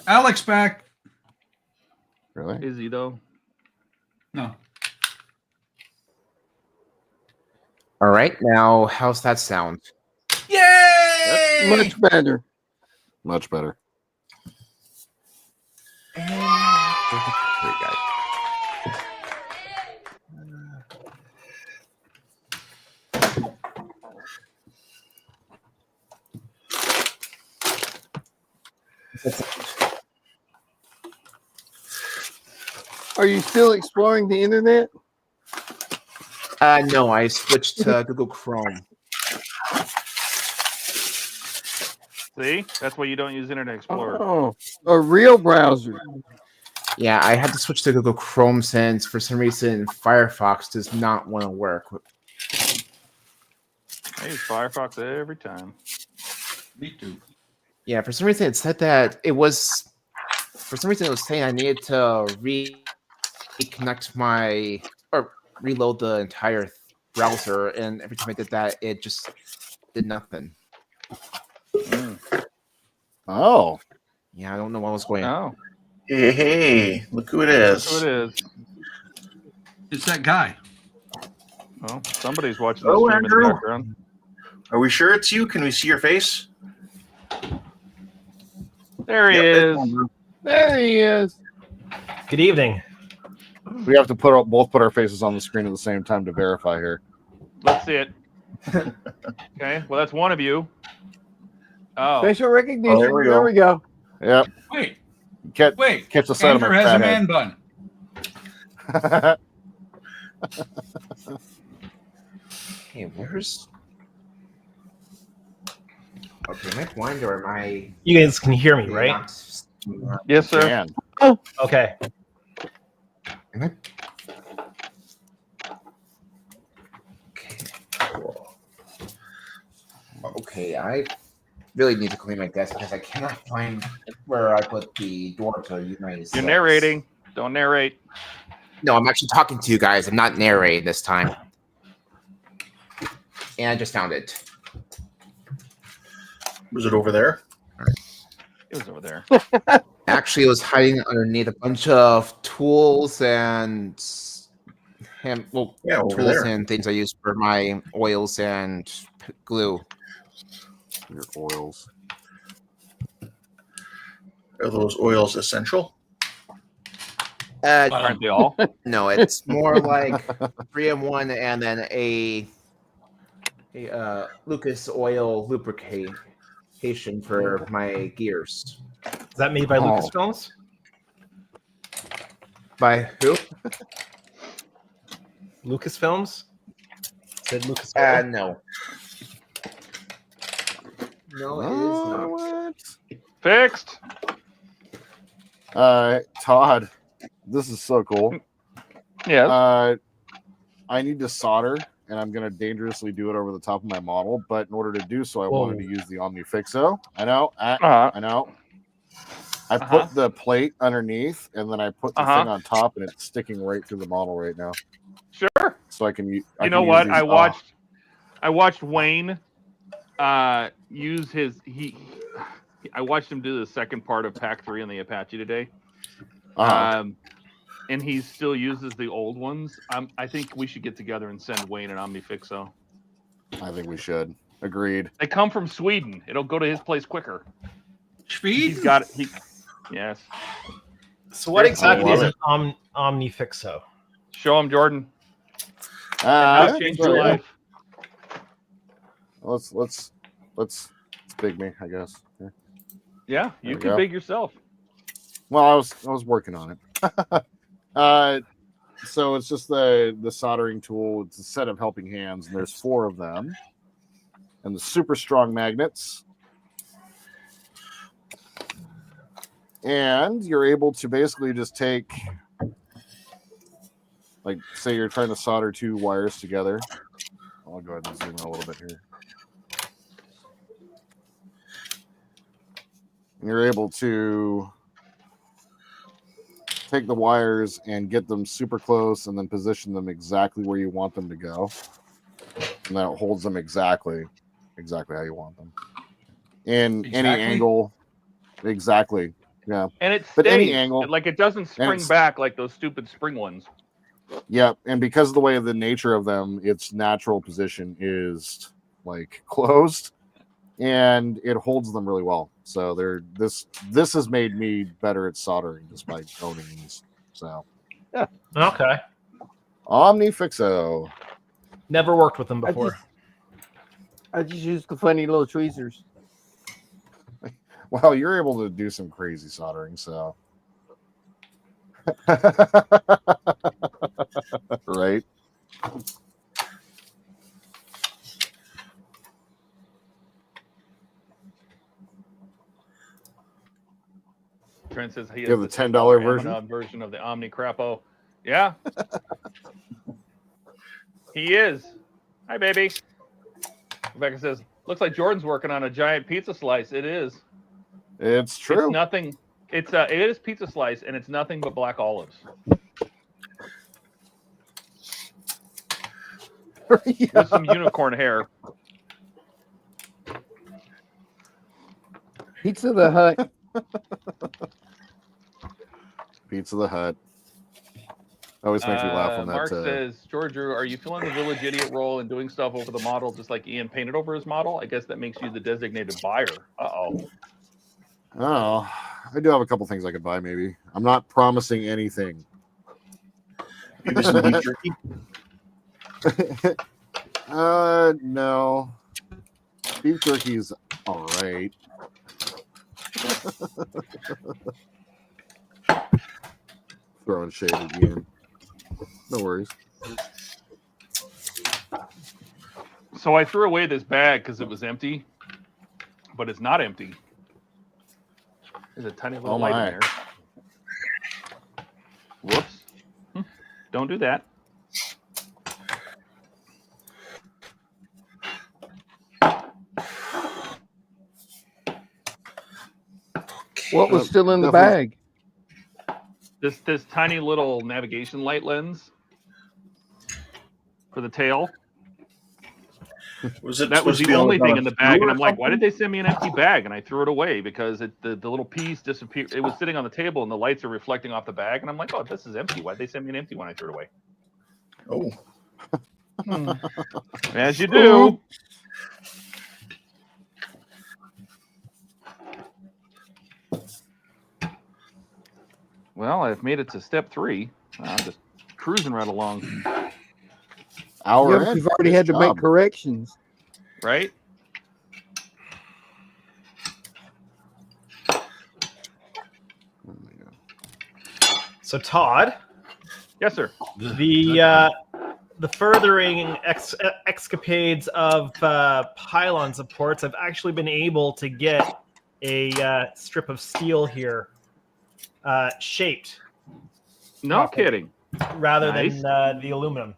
Speaker 4: Alex back.
Speaker 9: Really?
Speaker 2: Is he though?
Speaker 4: No.
Speaker 8: All right, now how's that sound?
Speaker 4: Yay!
Speaker 5: Much better.
Speaker 9: Much better.
Speaker 8: There you go.
Speaker 5: Are you still exploring the internet?
Speaker 8: No, I switched to Google Chrome.
Speaker 2: See, that's why you don't use Internet Explorer.
Speaker 5: Oh, a real browser.
Speaker 8: Yeah, I had to switch to Google Chrome since for some reason Firefox does not want to work.
Speaker 2: I use Firefox every time.
Speaker 4: Me too.
Speaker 8: Yeah, for some reason it said that it was. For some reason it was saying I needed to reconnect my or reload the entire browser, and every time I did that, it just did nothing.
Speaker 1: Oh,
Speaker 8: Yeah, I don't know what was going on.
Speaker 2: Oh,
Speaker 6: Hey, look who it is.
Speaker 2: that's what it is.
Speaker 4: It's that guy.
Speaker 2: Well, somebody's watching the
Speaker 6: Oh,
Speaker 2: stream in the
Speaker 6: Andrew.
Speaker 2: background.
Speaker 6: Are we sure it's you? Can we see your face?
Speaker 2: There he
Speaker 6: Yep,
Speaker 2: is.
Speaker 6: that's Andrew.
Speaker 5: There he is.
Speaker 10: Good evening.
Speaker 1: we have to both put our faces on the screen at the same time to verify here.
Speaker 2: Let's see it. Okay, well, that's one of you. Oh,
Speaker 5: Facial recognition.
Speaker 6: Oh, there we
Speaker 5: there
Speaker 6: go.
Speaker 5: we go.
Speaker 1: Yep.
Speaker 4: Wait,
Speaker 1: Catch
Speaker 4: wait.
Speaker 1: the side of
Speaker 4: Andrew
Speaker 1: my
Speaker 4: has a
Speaker 1: fat
Speaker 4: man bun.
Speaker 1: head.
Speaker 8: Hey, where's? Okay, am I blind or am I?
Speaker 10: You guys can hear me, right?
Speaker 2: yes, sir.
Speaker 1: Man.
Speaker 10: Okay.
Speaker 8: Am I? Okay. Cool. Okay, I really need to clean my desk because I cannot find where I put the door to United
Speaker 2: You're
Speaker 8: States.
Speaker 2: narrating. Don't narrate.
Speaker 8: No, I'm actually talking to you guys. I'm not narrating this time. And I just found it.
Speaker 6: Was it over there?
Speaker 2: It was over there.
Speaker 8: Actually, it was hiding underneath a bunch of tools and
Speaker 6: Yeah, over
Speaker 8: tools
Speaker 6: there.
Speaker 8: and things I use for my oils and glue.
Speaker 1: Your oils.
Speaker 6: Are those oils essential?
Speaker 2: Aren't they all?
Speaker 8: No, it's more like 3-in-1 and then a Lucas oil lubrication for my gears.
Speaker 10: Is that made by Lucasfilms?
Speaker 8: By who?
Speaker 10: Lucasfilms? Said Lucasfilms?
Speaker 8: No. No, it is not.
Speaker 1: What?
Speaker 2: Fixed.
Speaker 1: Todd, this is so cool.
Speaker 2: Yeah.
Speaker 1: I need to solder, and I'm going to dangerously do it over the top of my model. But in order to do so, I wanted to use the OmniFixo. I know. I know. I put the plate underneath, and then I put the thing on top, and it's sticking right through the model right now.
Speaker 2: Sure.
Speaker 1: So I can.
Speaker 2: You know what? I watched Wayne use his I watched him do the second part of Pack 3 on the Apache today. And he still uses the old ones. I think we should get together and send Wayne an OmniFixo.
Speaker 1: I think we should. Agreed.
Speaker 2: They come from Sweden. It'll go to his place quicker.
Speaker 4: Sweden?
Speaker 2: He's got it. Yes.
Speaker 10: So what exactly is
Speaker 1: it.
Speaker 10: an OmniFixo?
Speaker 2: Show him, Jordan. How changed your life?
Speaker 1: Let's big me, I guess.
Speaker 2: Yeah, you
Speaker 1: There we
Speaker 2: can
Speaker 1: go.
Speaker 2: big yourself.
Speaker 1: Well, I was working on it. So it's just the soldering tool. It's a set of helping hands, and there's 4 of them, and the super strong magnets. And you're able to basically just take, like, say you're trying to solder 2 wires together. I'll go ahead and zoom in a little bit here. And you're able to take the wires and get them super close and then position them exactly where you want them to go. And then it holds them exactly how you want them. In any angle. Exactly. Yeah.
Speaker 2: And it stays.
Speaker 1: But any angle.
Speaker 2: Like it doesn't spring back like those stupid spring ones.
Speaker 1: Yeah. And because of the way of the nature of them, its natural position is like closed. And it holds them really well. So this has made me better at soldering just by owning these. So yeah.
Speaker 10: Okay.
Speaker 1: OmniFixo.
Speaker 10: Never worked with them before.
Speaker 5: I just used the funny little tweezers.
Speaker 1: Well, you're able to do some crazy soldering, so right.
Speaker 2: Trent says he
Speaker 1: You have
Speaker 2: is
Speaker 1: the $10 version?
Speaker 2: Amazon version of the Omni Crapo. Yeah. He is. Hi, baby. Rebecca says, looks like Jordan's working on a giant pizza slice. It is.
Speaker 1: It's true.
Speaker 2: It's nothing. It is pizza slice, and it's nothing but black olives.
Speaker 5: Yeah.
Speaker 2: With some unicorn hair.
Speaker 5: Pizza the Hut.
Speaker 1: Pizza the Hut. Always makes me laugh when
Speaker 2: Mark
Speaker 1: that.
Speaker 2: says, George Drew, are you filling the village idiot role and doing stuff over the model just like Ian painted over his model? I guess that makes you the designated buyer. Uh-oh.
Speaker 1: Oh, I do have a couple things I could buy, maybe. I'm not promising anything.
Speaker 6: Maybe some beef jerky.
Speaker 1: No. Beef jerky's all right. Throwing shade again. No worries.
Speaker 2: So I threw away this bag because it was empty, but it's not empty. There's a tiny little light in there. Whoops. Don't do that.
Speaker 5: What was still in the bag?
Speaker 2: This tiny little navigation light lens for the tail.
Speaker 6: Was it
Speaker 2: That was
Speaker 6: supposed to
Speaker 2: the
Speaker 6: be on
Speaker 2: only
Speaker 6: a
Speaker 2: thing in the bag, and
Speaker 6: screw or
Speaker 2: I'm like, why did
Speaker 6: something?
Speaker 2: they send me an empty bag? And I threw it away because the little piece disappeared. It was sitting on the table, and the lights are reflecting off the bag, and I'm like, oh, this is empty. Why did they send me an empty one? I threw it away.
Speaker 6: Oh.
Speaker 2: As you do. Well, I've made it to step 3. I'm just cruising right along.
Speaker 1: Hour
Speaker 5: Yeah,
Speaker 1: in.
Speaker 5: you've already
Speaker 1: Good
Speaker 5: had to make
Speaker 1: job.
Speaker 5: corrections.
Speaker 2: Right?
Speaker 10: So Todd,
Speaker 2: Yes, sir.
Speaker 10: the furthering escapades of pylon supports, I've actually been able to get a strip of steel here shaped
Speaker 2: No
Speaker 10: properly,
Speaker 2: kidding.
Speaker 10: rather
Speaker 2: Nice.
Speaker 10: than the aluminum.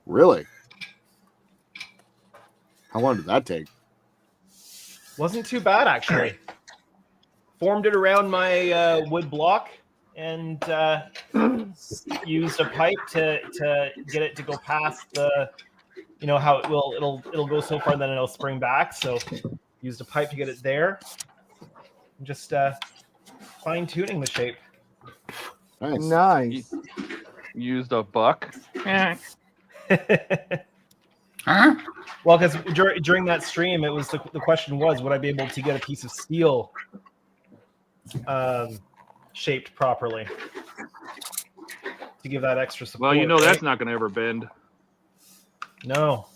Speaker 1: Really? How long did that take?
Speaker 10: Wasn't too bad, actually. Formed it around my wood block and used a pipe to get it to go past the, you know, how it'll go so far, then it'll spring back. So used a pipe to get it there. Just fine tuning the shape.
Speaker 1: Nice.
Speaker 5: Nice.
Speaker 2: Used a buck.
Speaker 4: Huh?
Speaker 10: Well, because during that stream, it was the question was, would I be able to get a piece of steel shaped properly to give that extra support?
Speaker 2: Well, you know that's
Speaker 10: right?
Speaker 2: not going to ever bend.
Speaker 10: No.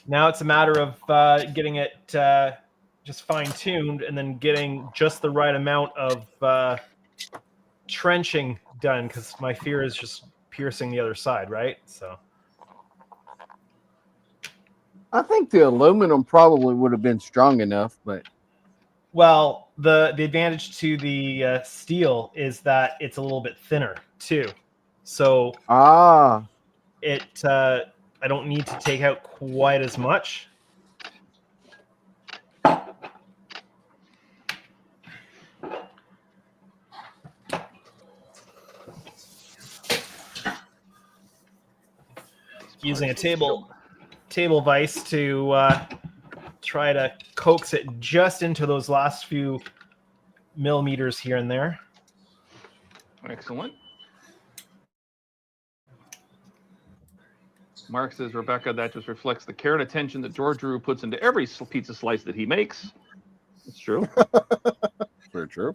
Speaker 10: Now it's a matter of getting it just fine-tuned and then getting just the right amount of trenching done, because my fear is just piercing the other side, right? So
Speaker 5: I think the aluminum probably would have been strong enough, but
Speaker 10: well, the advantage to the steel is that it's a little bit thinner too. So it I don't need to take out quite as much. Using a table vise to try to coax it just into those last few millimeters here and there.
Speaker 2: Excellent. Mark says, Rebecca, that just reflects the care and attention that George Drew puts into every pizza slice that he makes. It's true.
Speaker 1: Very true.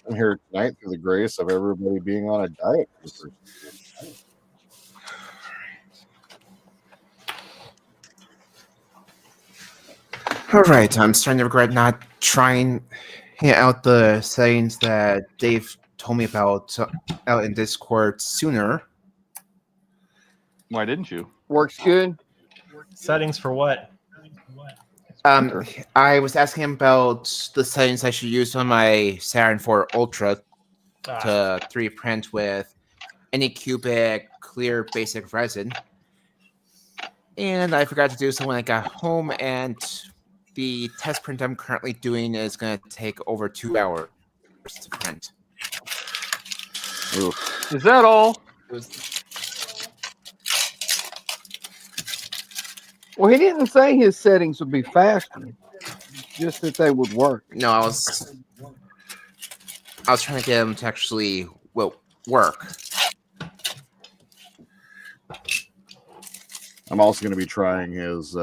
Speaker 1: I'm here tonight through the grace of everybody being on a diet.
Speaker 8: All right, I'm starting to regret not trying out the settings that Dave told me about out in Discord sooner.
Speaker 2: Why didn't you?
Speaker 5: Works good.
Speaker 10: Settings for what?
Speaker 8: I was asking him about the settings I should use on my Saturn 4 Ultra to 3D print with any cubic clear basic resin. And I forgot to do so when I got home, and the test print I'm currently doing is going to take over 2 hours to print.
Speaker 9: Oof.
Speaker 2: Is that all?
Speaker 5: Well, he didn't say his settings would be faster, just that they would work.
Speaker 8: No, I was trying to get them to actually work.
Speaker 9: I'm also going to be trying his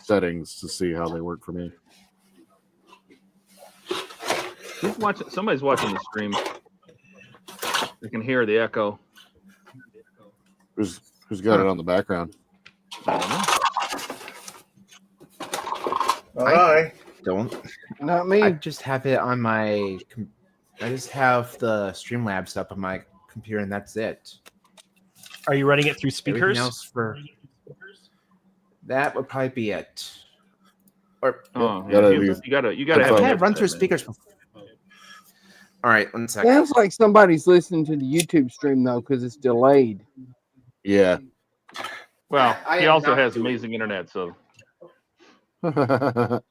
Speaker 9: settings to see how they work for me.
Speaker 2: Who's watching? Somebody's watching the stream. They can hear the echo.
Speaker 9: Who's got it on the background?
Speaker 6: Hi.
Speaker 8: Don't.
Speaker 5: Not me.
Speaker 8: I just have it on my. I just have the Streamlabs up on my computer, and that's it.
Speaker 10: Are you running it through
Speaker 8: Everything
Speaker 10: speakers?
Speaker 8: else for that would probably be it. Or
Speaker 2: Oh,
Speaker 9: You gotta
Speaker 2: you
Speaker 9: use-
Speaker 2: gotta
Speaker 8: I've
Speaker 2: have
Speaker 8: had
Speaker 2: it
Speaker 8: run through
Speaker 2: set, man.
Speaker 8: speakers before. All right, 1 second.
Speaker 5: Sounds like somebody's listening to the YouTube stream though, because it's delayed.
Speaker 9: Yeah.
Speaker 2: Well,
Speaker 8: I
Speaker 2: he
Speaker 8: am
Speaker 2: also
Speaker 8: not
Speaker 2: has
Speaker 8: doing-
Speaker 2: amazing internet, so. Don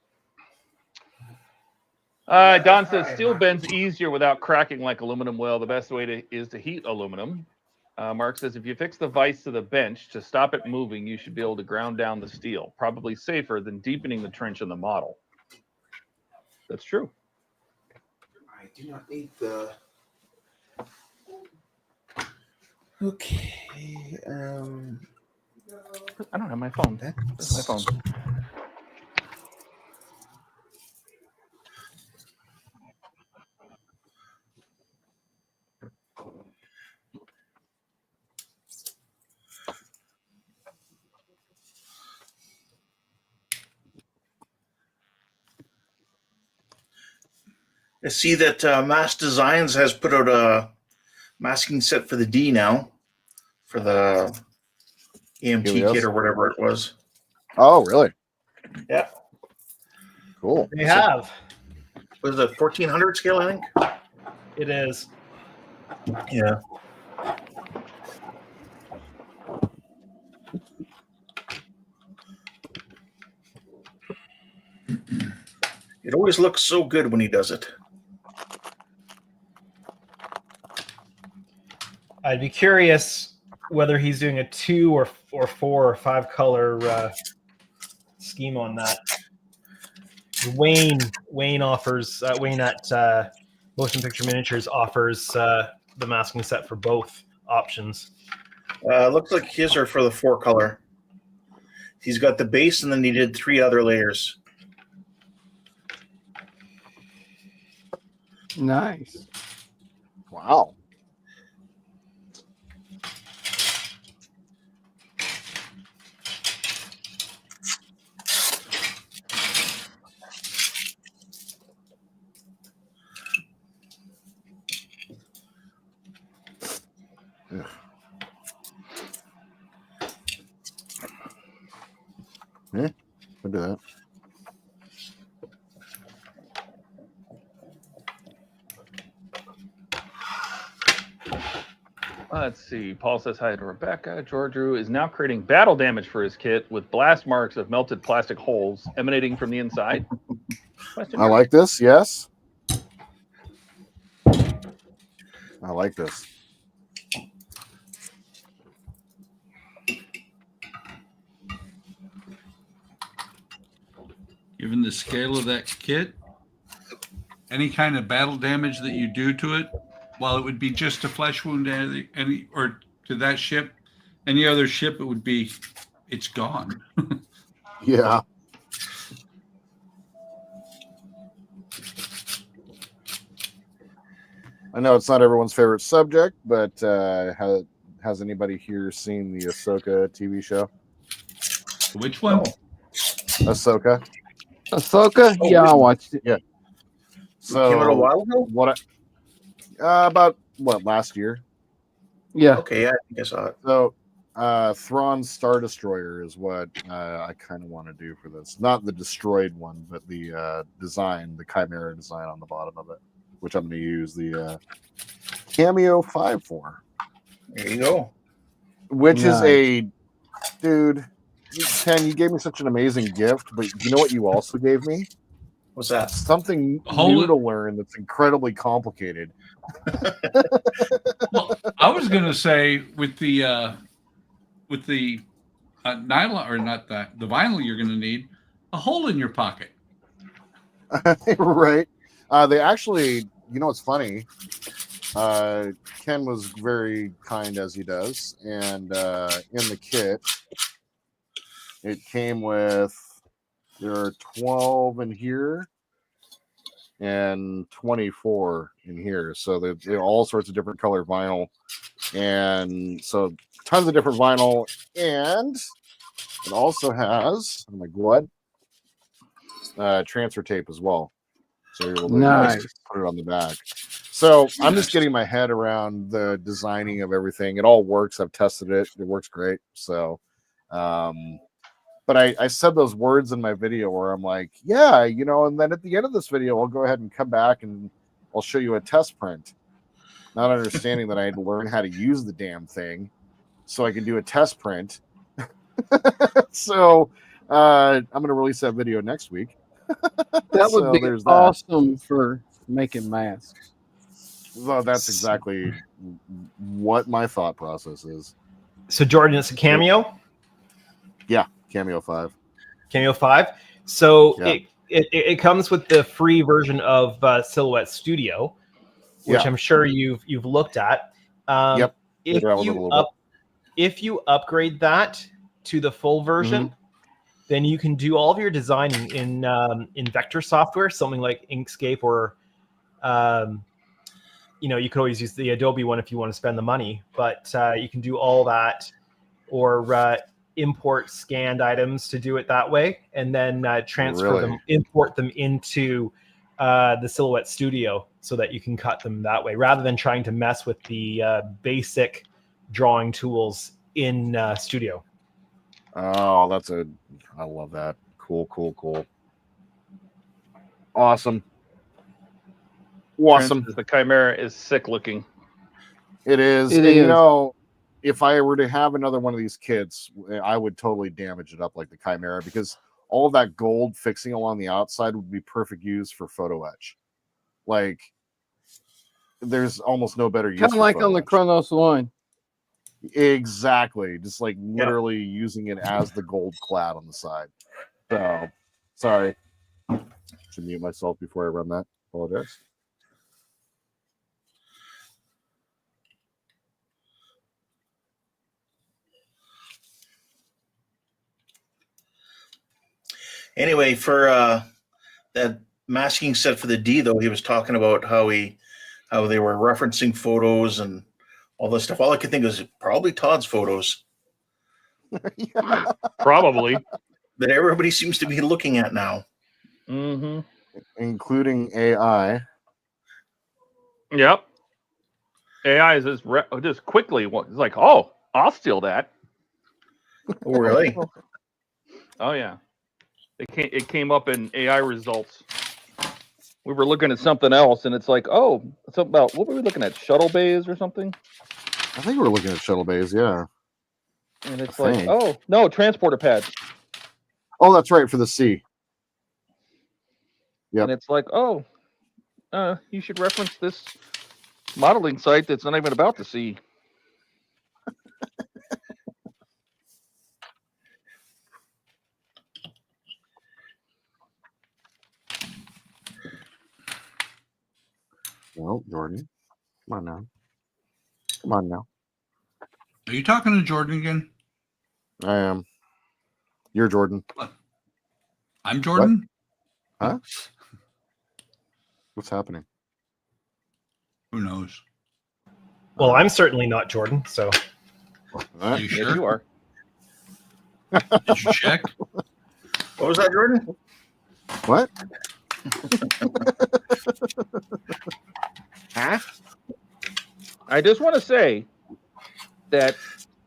Speaker 2: says steel bends easier without cracking like aluminum will. The best way is to heat aluminum. Mark says if you fix the vise to the bench to stop it moving, you should be able to ground down the steel. Probably safer than deepening the trench in the model. That's true.
Speaker 8: I do not need the. Okay.
Speaker 2: I don't have my phone. That's my phone.
Speaker 6: I see that Mass Designs has put out a masking set for the D now, for the EMT
Speaker 9: Helios?
Speaker 6: kit or whatever it was.
Speaker 9: Oh, really?
Speaker 6: Yeah.
Speaker 9: Cool.
Speaker 10: They have.
Speaker 6: Was it 1400 scale, I think?
Speaker 10: It is.
Speaker 6: Yeah. It always looks so good when he does it.
Speaker 10: I'd be curious whether he's doing a 2 or 4 or 5 color scheme on that. Wayne offers Wayne at Motion Picture Miniatures offers the masking set for both options.
Speaker 6: Looks like his are for the 4 color. He's got the base and then he did 3 other layers.
Speaker 5: Nice.
Speaker 9: Wow. Yeah, I'll do that.
Speaker 2: Let's see. Paul says hi to Rebecca. Georgiou is now creating battle damage for his kit with blast marks of melted plastic holes emanating from the inside. Question
Speaker 9: I
Speaker 2: mark.
Speaker 9: like this. Yes. I like this.
Speaker 4: Given the scale of that kit, any kind of battle damage that you do to it, while it would be just a flesh wound or to that ship, any other ship, it would be, it's gone.
Speaker 9: Yeah. I know it's not everyone's favorite subject, but has anybody here seen the Ahsoka TV show?
Speaker 4: Which one?
Speaker 9: Ahsoka.
Speaker 5: Ahsoka?
Speaker 6: Oh,
Speaker 5: Yeah, I
Speaker 6: really?
Speaker 5: watched it.
Speaker 9: Yeah. So
Speaker 6: Came out a while ago?
Speaker 1: About what, last year?
Speaker 5: Yeah.
Speaker 6: Okay, yeah, I think I saw it.
Speaker 1: So, Thrawn's Star Destroyer is what I kind of want to do for this. Not the destroyed one, but the design, the Chimera design on the bottom of it, which I'm going to use the Cameo 5 for.
Speaker 6: There you go.
Speaker 1: Which is
Speaker 5: Nice.
Speaker 1: a dude. Ken, you gave me such an amazing gift, but you know what you also gave me?
Speaker 6: What's that?
Speaker 1: Something
Speaker 4: Hold
Speaker 1: new
Speaker 4: it.
Speaker 1: to learn that's incredibly complicated.
Speaker 4: Well, I was gonna say with the nylon, or not that, the vinyl you're gonna need a hole in your pocket.
Speaker 1: Right. They actually, you know, it's funny. Ken was very kind, as he does, and in the kit, it came with, there are 12 in here and 24 in here, so they're all sorts of different color vinyl, and so tons of different vinyl, and it also has, oh my god, transfer tape as well, so you're able to
Speaker 5: Nice.
Speaker 1: put it on the back. So I'm just getting my head around the designing of everything. It all works. I've tested it. It works great. So, but I said those words in my video where I'm like, yeah, you know, and then at the end of this video, I'll go ahead and come back and I'll show you a test print. Not understanding that I had to learn how to use the damn thing so I can do a test print. So I'm going to release that video next week.
Speaker 5: That would
Speaker 1: So
Speaker 5: be
Speaker 1: there's that.
Speaker 5: awesome for making masks.
Speaker 1: Well, that's exactly what my thought process is.
Speaker 10: So Jordan, it's a Cameo.
Speaker 1: Yeah, Cameo 5.
Speaker 10: Cameo 5. So
Speaker 1: Yeah.
Speaker 10: it comes with the free version of Silhouette Studio, which
Speaker 1: Yeah.
Speaker 10: I'm sure you've looked at.
Speaker 1: Yep.
Speaker 10: If
Speaker 1: Later on in a little bit.
Speaker 10: if you upgrade that to the full version, then you can do all of your designing in vector software, something like Inkscape, or you know, you could always use the Adobe one if you want to spend the money, but you can do all that, or import scanned items to do it that way, and then transfer them, import them into the Silhouette Studio so that you can cut them that way, rather than trying to mess with the basic drawing tools in Studio.
Speaker 1: Oh, I love that. Cool. Awesome.
Speaker 2: The Chimera is sick looking.
Speaker 1: It is.
Speaker 5: It
Speaker 1: And, you
Speaker 5: is.
Speaker 1: know, if I were to have another one of these kits, I would totally damage it up like the Chimera, because all of that gold fixing along the outside would be perfect use for photo etch. Like, there's almost no better use.
Speaker 5: Kind of
Speaker 1: for
Speaker 5: like
Speaker 1: photo
Speaker 5: on the
Speaker 1: etch.
Speaker 5: Chronos One.
Speaker 1: Exactly. Just like literally using it as the gold clad on the side. So, sorry. Should mute myself before I run that. Apologize.
Speaker 6: Anyway, for that masking set for the D, though, he was talking about how they were referencing photos and all this stuff. All I could think was probably Todd's photos
Speaker 2: Probably.
Speaker 6: that everybody seems to be looking at now.
Speaker 2: Mm-hmm.
Speaker 1: Including AI.
Speaker 2: Yep. AI is just quickly. It's like, oh, I'll steal that.
Speaker 6: Oh, really?
Speaker 2: Oh yeah. It came up in AI results. We were looking at something else, and it's like, oh, it's about, what were we looking at? Shuttle bays or something?
Speaker 1: I think we're looking at shuttle bays, yeah.
Speaker 2: And it's
Speaker 1: I
Speaker 2: like,
Speaker 1: think.
Speaker 2: oh no, transporter pads.
Speaker 1: Oh, that's right, for the sea. Yep.
Speaker 2: And it's like, oh, you should reference this modeling site that's not even about the sea.
Speaker 1: Well, Jordan, come on now. Come on now.
Speaker 4: Are you talking to Jordan again?
Speaker 1: I am. You're Jordan.
Speaker 4: I'm Jordan?
Speaker 1: Huh? What's happening?
Speaker 4: Who knows?
Speaker 10: Well, I'm certainly not Jordan, so.
Speaker 4: Are you
Speaker 2: Yes,
Speaker 4: sure?
Speaker 2: you are.
Speaker 4: Did you check?
Speaker 6: What was that, Jordan?
Speaker 1: What?
Speaker 8: Huh?
Speaker 2: I just want to say that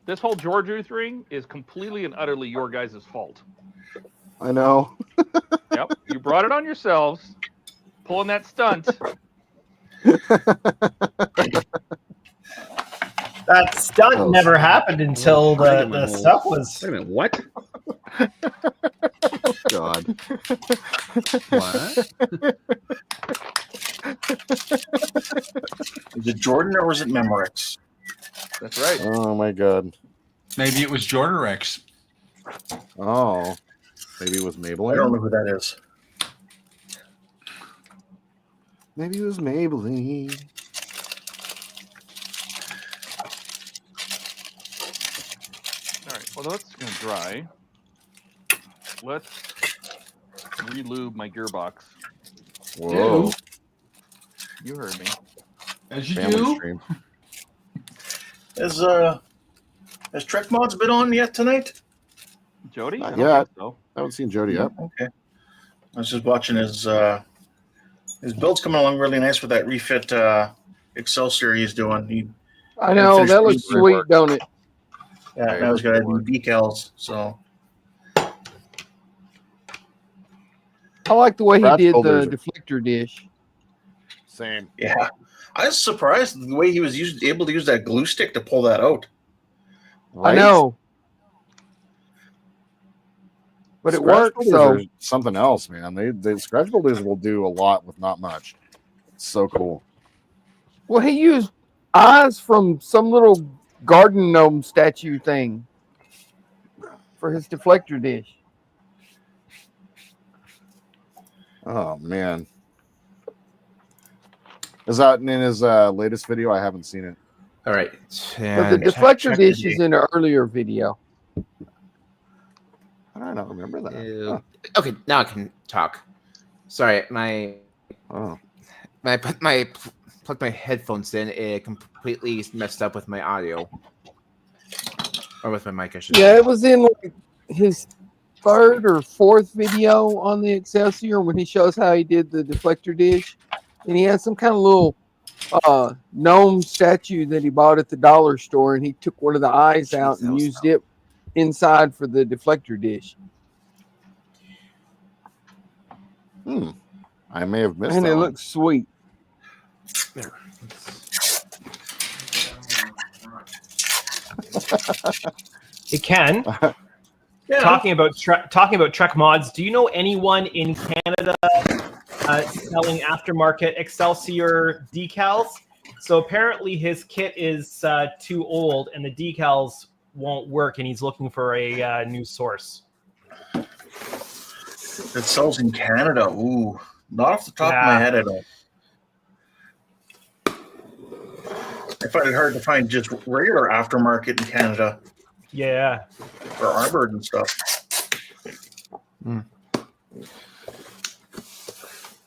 Speaker 2: this whole George Ruth ring is completely and utterly your guys' fault.
Speaker 9: I know.
Speaker 2: Yep, you brought it on yourselves, pulling that stunt.
Speaker 10: That stunt
Speaker 9: Oh,
Speaker 10: never
Speaker 9: shit.
Speaker 10: happened until
Speaker 11: Hiding
Speaker 10: the
Speaker 11: my holes.
Speaker 10: stuff was.
Speaker 11: Wait a minute, what?
Speaker 9: God.
Speaker 4: What?
Speaker 6: Is it Jordan or was it Memorex?
Speaker 2: That's right.
Speaker 9: Oh my God.
Speaker 4: Maybe it was Jordarex.
Speaker 9: Oh, maybe it was
Speaker 6: I don't
Speaker 9: Maybelline.
Speaker 6: know who that is.
Speaker 9: Maybe it was Maybelline.
Speaker 2: All right. Well, that's gonna dry. Let's re-lube my gearbox.
Speaker 9: Whoa.
Speaker 2: You heard me.
Speaker 4: As you
Speaker 9: Family
Speaker 4: do.
Speaker 9: stream.
Speaker 6: Has Trek Mods been on yet tonight?
Speaker 2: Jody?
Speaker 9: Not
Speaker 2: I don't
Speaker 9: yet.
Speaker 2: think so.
Speaker 9: I haven't seen Jody yet.
Speaker 6: Okay. I was just watching his build's coming along really nice with that refit Excelsior he's doing.
Speaker 5: I know
Speaker 6: finished
Speaker 5: that looks
Speaker 6: the
Speaker 5: sweet,
Speaker 6: work.
Speaker 5: don't it?
Speaker 6: Yeah, now he's got to do decals. So
Speaker 5: I like the way he
Speaker 9: Scratch
Speaker 5: did the
Speaker 9: builders are-
Speaker 5: deflector dish.
Speaker 1: Same.
Speaker 6: yeah, I was surprised the way he was able to use that glue stick to pull that out.
Speaker 5: I know, but it
Speaker 9: Scratch
Speaker 5: works.
Speaker 9: builders
Speaker 5: So
Speaker 9: are something else, man. They scratch builders will do a lot with not much. It's so cool.
Speaker 5: well, he used eyes from some little garden gnome statue thing for his deflector dish.
Speaker 9: Oh man. Is that in his latest video? I haven't seen it.
Speaker 8: All right.
Speaker 5: But the deflector dish is in an earlier video.
Speaker 9: I don't know. Remember that?
Speaker 8: Huh. Okay, now I can talk. Sorry,
Speaker 9: Oh.
Speaker 8: my plugged my headphones in. It completely messed up with my audio, or with my mic, I should
Speaker 5: Yeah,
Speaker 8: say.
Speaker 5: it was in like his third or fourth video on the Excelsior when he shows how he did the deflector dish, and he had some kind of little gnome statue that he bought at the dollar store, and he took one of the eyes out and used it inside for the deflector dish.
Speaker 9: I may have missed
Speaker 5: And
Speaker 9: that
Speaker 5: it
Speaker 9: one.
Speaker 5: looks sweet.
Speaker 8: There.
Speaker 10: It can.
Speaker 6: Yeah.
Speaker 10: Talking about Trek mods, do you know anyone in Canada selling aftermarket Excelsior decals? So apparently his kit is too old and the decals won't work, and he's looking for a new source.
Speaker 6: It sells in Canada. Ooh, not off the top of my head, I don't. I find it hard to find just regular aftermarket in Canada
Speaker 10: Yeah.
Speaker 6: for armored and stuff.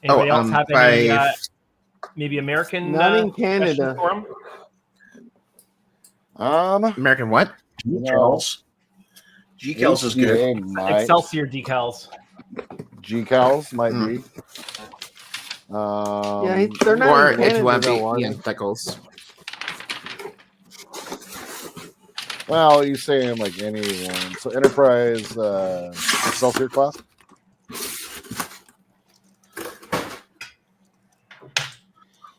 Speaker 10: Anybody else have any maybe American
Speaker 5: Not in
Speaker 10: questions
Speaker 5: Canada.
Speaker 10: for him?
Speaker 8: American what?
Speaker 6: Decals. Decals is good.
Speaker 9: HTA might-
Speaker 10: Excelsior decals.
Speaker 9: G-Cals might be.
Speaker 5: Yeah, they're not
Speaker 8: Or
Speaker 5: in
Speaker 8: if
Speaker 5: Canada,
Speaker 8: you want to
Speaker 5: though, are
Speaker 8: be
Speaker 5: they?
Speaker 8: Ian Pickles.
Speaker 9: Well, you saying like anyone. So Enterprise Excelsior class?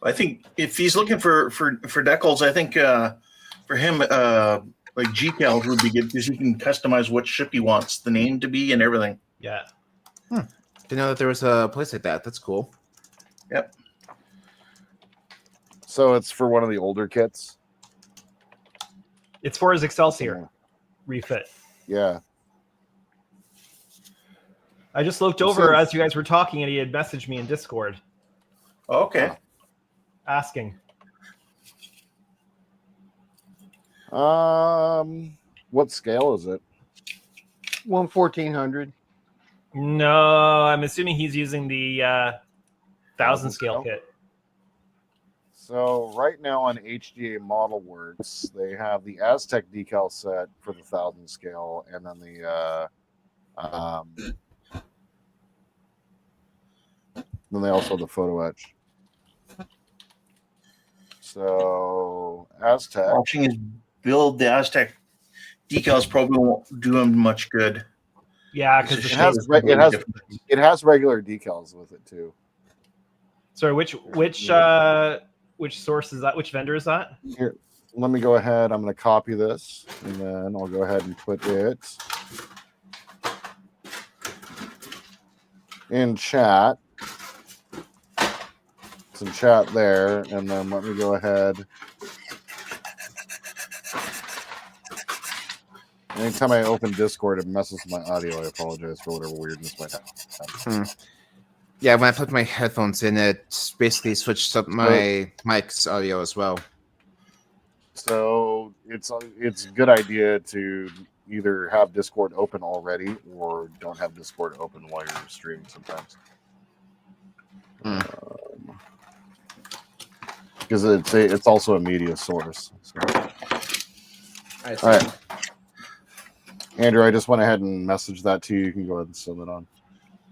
Speaker 6: I think if he's looking for decals, I think for him, like G-Cals would be good because he can customize what ship he wants the name to be and everything.
Speaker 10: Yeah.
Speaker 8: Didn't know that there was a place like that. That's cool.
Speaker 6: Yep.
Speaker 9: So it's for one of the older kits?
Speaker 10: It's for his Excelsior refit.
Speaker 9: Yeah.
Speaker 10: I just looked over as you guys were talking, and he had messaged me in Discord
Speaker 6: Okay.
Speaker 10: asking.
Speaker 9: What scale is it?
Speaker 5: 1/1400.
Speaker 10: No, I'm assuming he's using the 1000 scale kit.
Speaker 9: So right now on HDA Model Works, they have the Aztec decal set for the 1000 scale, and then then they also have the photo etch.
Speaker 1: So Aztec.
Speaker 6: Watching his build, the Aztec decals probably won't do him much good.
Speaker 10: Yeah,
Speaker 6: It's a
Speaker 10: because
Speaker 1: It
Speaker 6: shame
Speaker 1: has
Speaker 6: it's completely different.
Speaker 1: it has regular decals with it too.
Speaker 10: sorry, which source is that? Which vendor is that?
Speaker 1: Here, let me go ahead. I'm going to copy this, and then I'll go ahead and put it in chat. It's in chat there, and then let me go ahead. Anytime I open Discord, it messes with my audio. I apologize for whatever weirdness might happen.
Speaker 8: Yeah, when I put my headphones in, it basically switched up my mic's audio as well.
Speaker 1: So it's a good idea to either have Discord open already or don't have Discord open while you're streaming sometimes. Because it's also a media source. So. All right. Andrew, I just went ahead and messaged that to you. You can go ahead and send it on.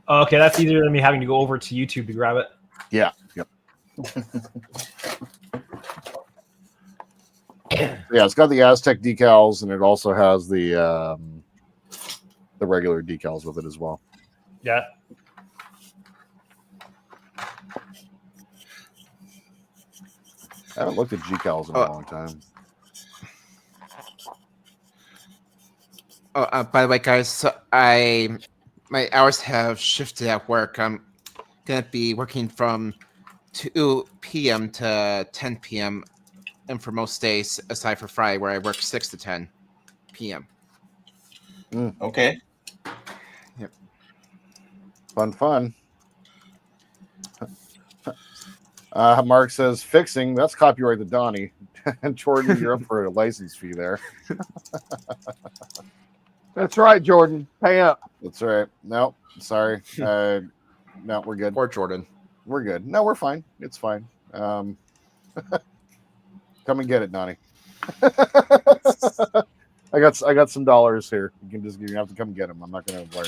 Speaker 10: Okay, that's easier than me having to go over to YouTube to grab it.
Speaker 1: Yeah. Yep. Yeah, it's got the Aztec decals, and it also has the regular decals with it as well.
Speaker 10: Yeah.
Speaker 1: I haven't looked at decals in a long time.
Speaker 8: Oh, by the way, guys, so my hours have shifted at work. I'm gonna be working from 2 p.m. to 10 p.m. and for most days, aside for Friday, where I work 6 to 10 p.m.
Speaker 6: Okay.
Speaker 8: Yep.
Speaker 1: Fun. Mark says fixing. That's copyright to Donnie. And Jordan, you're up for a license fee there.
Speaker 5: That's right, Jordan. Pay up.
Speaker 1: That's right. No, sorry. No, we're good.
Speaker 8: Or Jordan.
Speaker 1: We're good. No, we're fine. It's fine. Come and get it, Donnie. I got some dollars here. You have to come get them. I'm not going to wire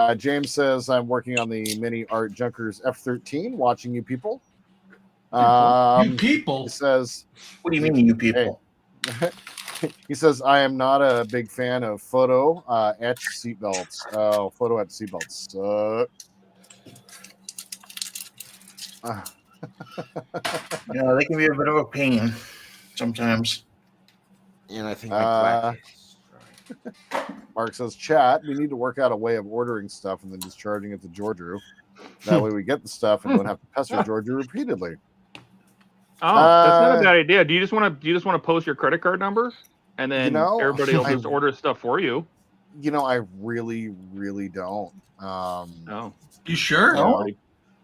Speaker 1: it. James says I'm working on the Mini Art Junkers F13. Watching you people.
Speaker 4: You people.
Speaker 1: He says,
Speaker 6: "What do you mean, you people?"
Speaker 1: Hey. He says, I am not a big fan of photo etch seatbelts. Oh, photo etch seatbelts.
Speaker 6: Yeah, they can be a bit of a pain sometimes.
Speaker 8: And I think my
Speaker 1: Mark says, chat, we need to work out a way of ordering stuff and then discharging it to Georgiou. That way we get the stuff and don't have to pester Georgiou repeatedly.
Speaker 2: Oh, that's not a bad idea. Do you just want to post your credit card number, and then everybody will just order stuff for you?
Speaker 1: You know, I really don't.
Speaker 2: No.
Speaker 4: You sure?
Speaker 1: No.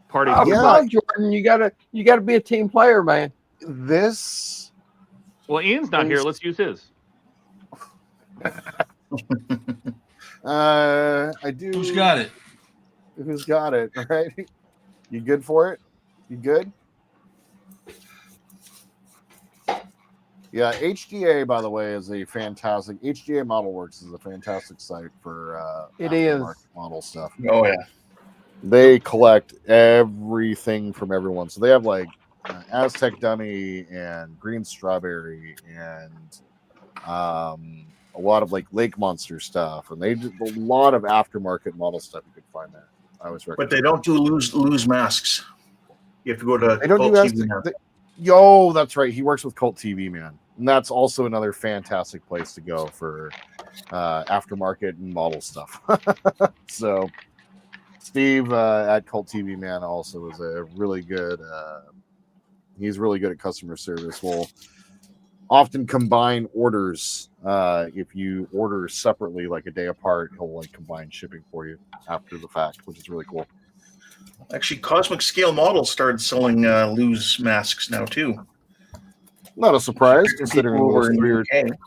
Speaker 2: Party.
Speaker 5: Oh, come on, Jordan. You gotta be a team player, man.
Speaker 1: This.
Speaker 2: Well, Ian's not here. Let's use his.
Speaker 1: I do.
Speaker 4: Who's got it?
Speaker 1: Who's got it? Right? You good for it? You good? Yeah, HDA, by the way, is a fantastic. HDA ModelWorks is a fantastic site for model stuff.
Speaker 6: Oh yeah,
Speaker 1: they collect everything from everyone. So they have like Aztec Dummy and Green Strawberry and a lot of like Lake Monster stuff, and they do a lot of aftermarket model stuff you could find there. I always recommend.
Speaker 6: But they don't do lose masks. You have to go to.
Speaker 1: They don't do Aztec. Yo, that's right. He works with Cult TV Man. And that's also another fantastic place to go for aftermarket and model stuff. So Steve at Cult TV Man also is a really good, he's really good at customer service. We'll often combine orders. If you order separately, like a day apart, he'll like combine shipping for you after the fact, which is really cool.
Speaker 6: Actually, Cosmic Scale Models started selling loose masks now too.
Speaker 1: Not a surprise, considering those three are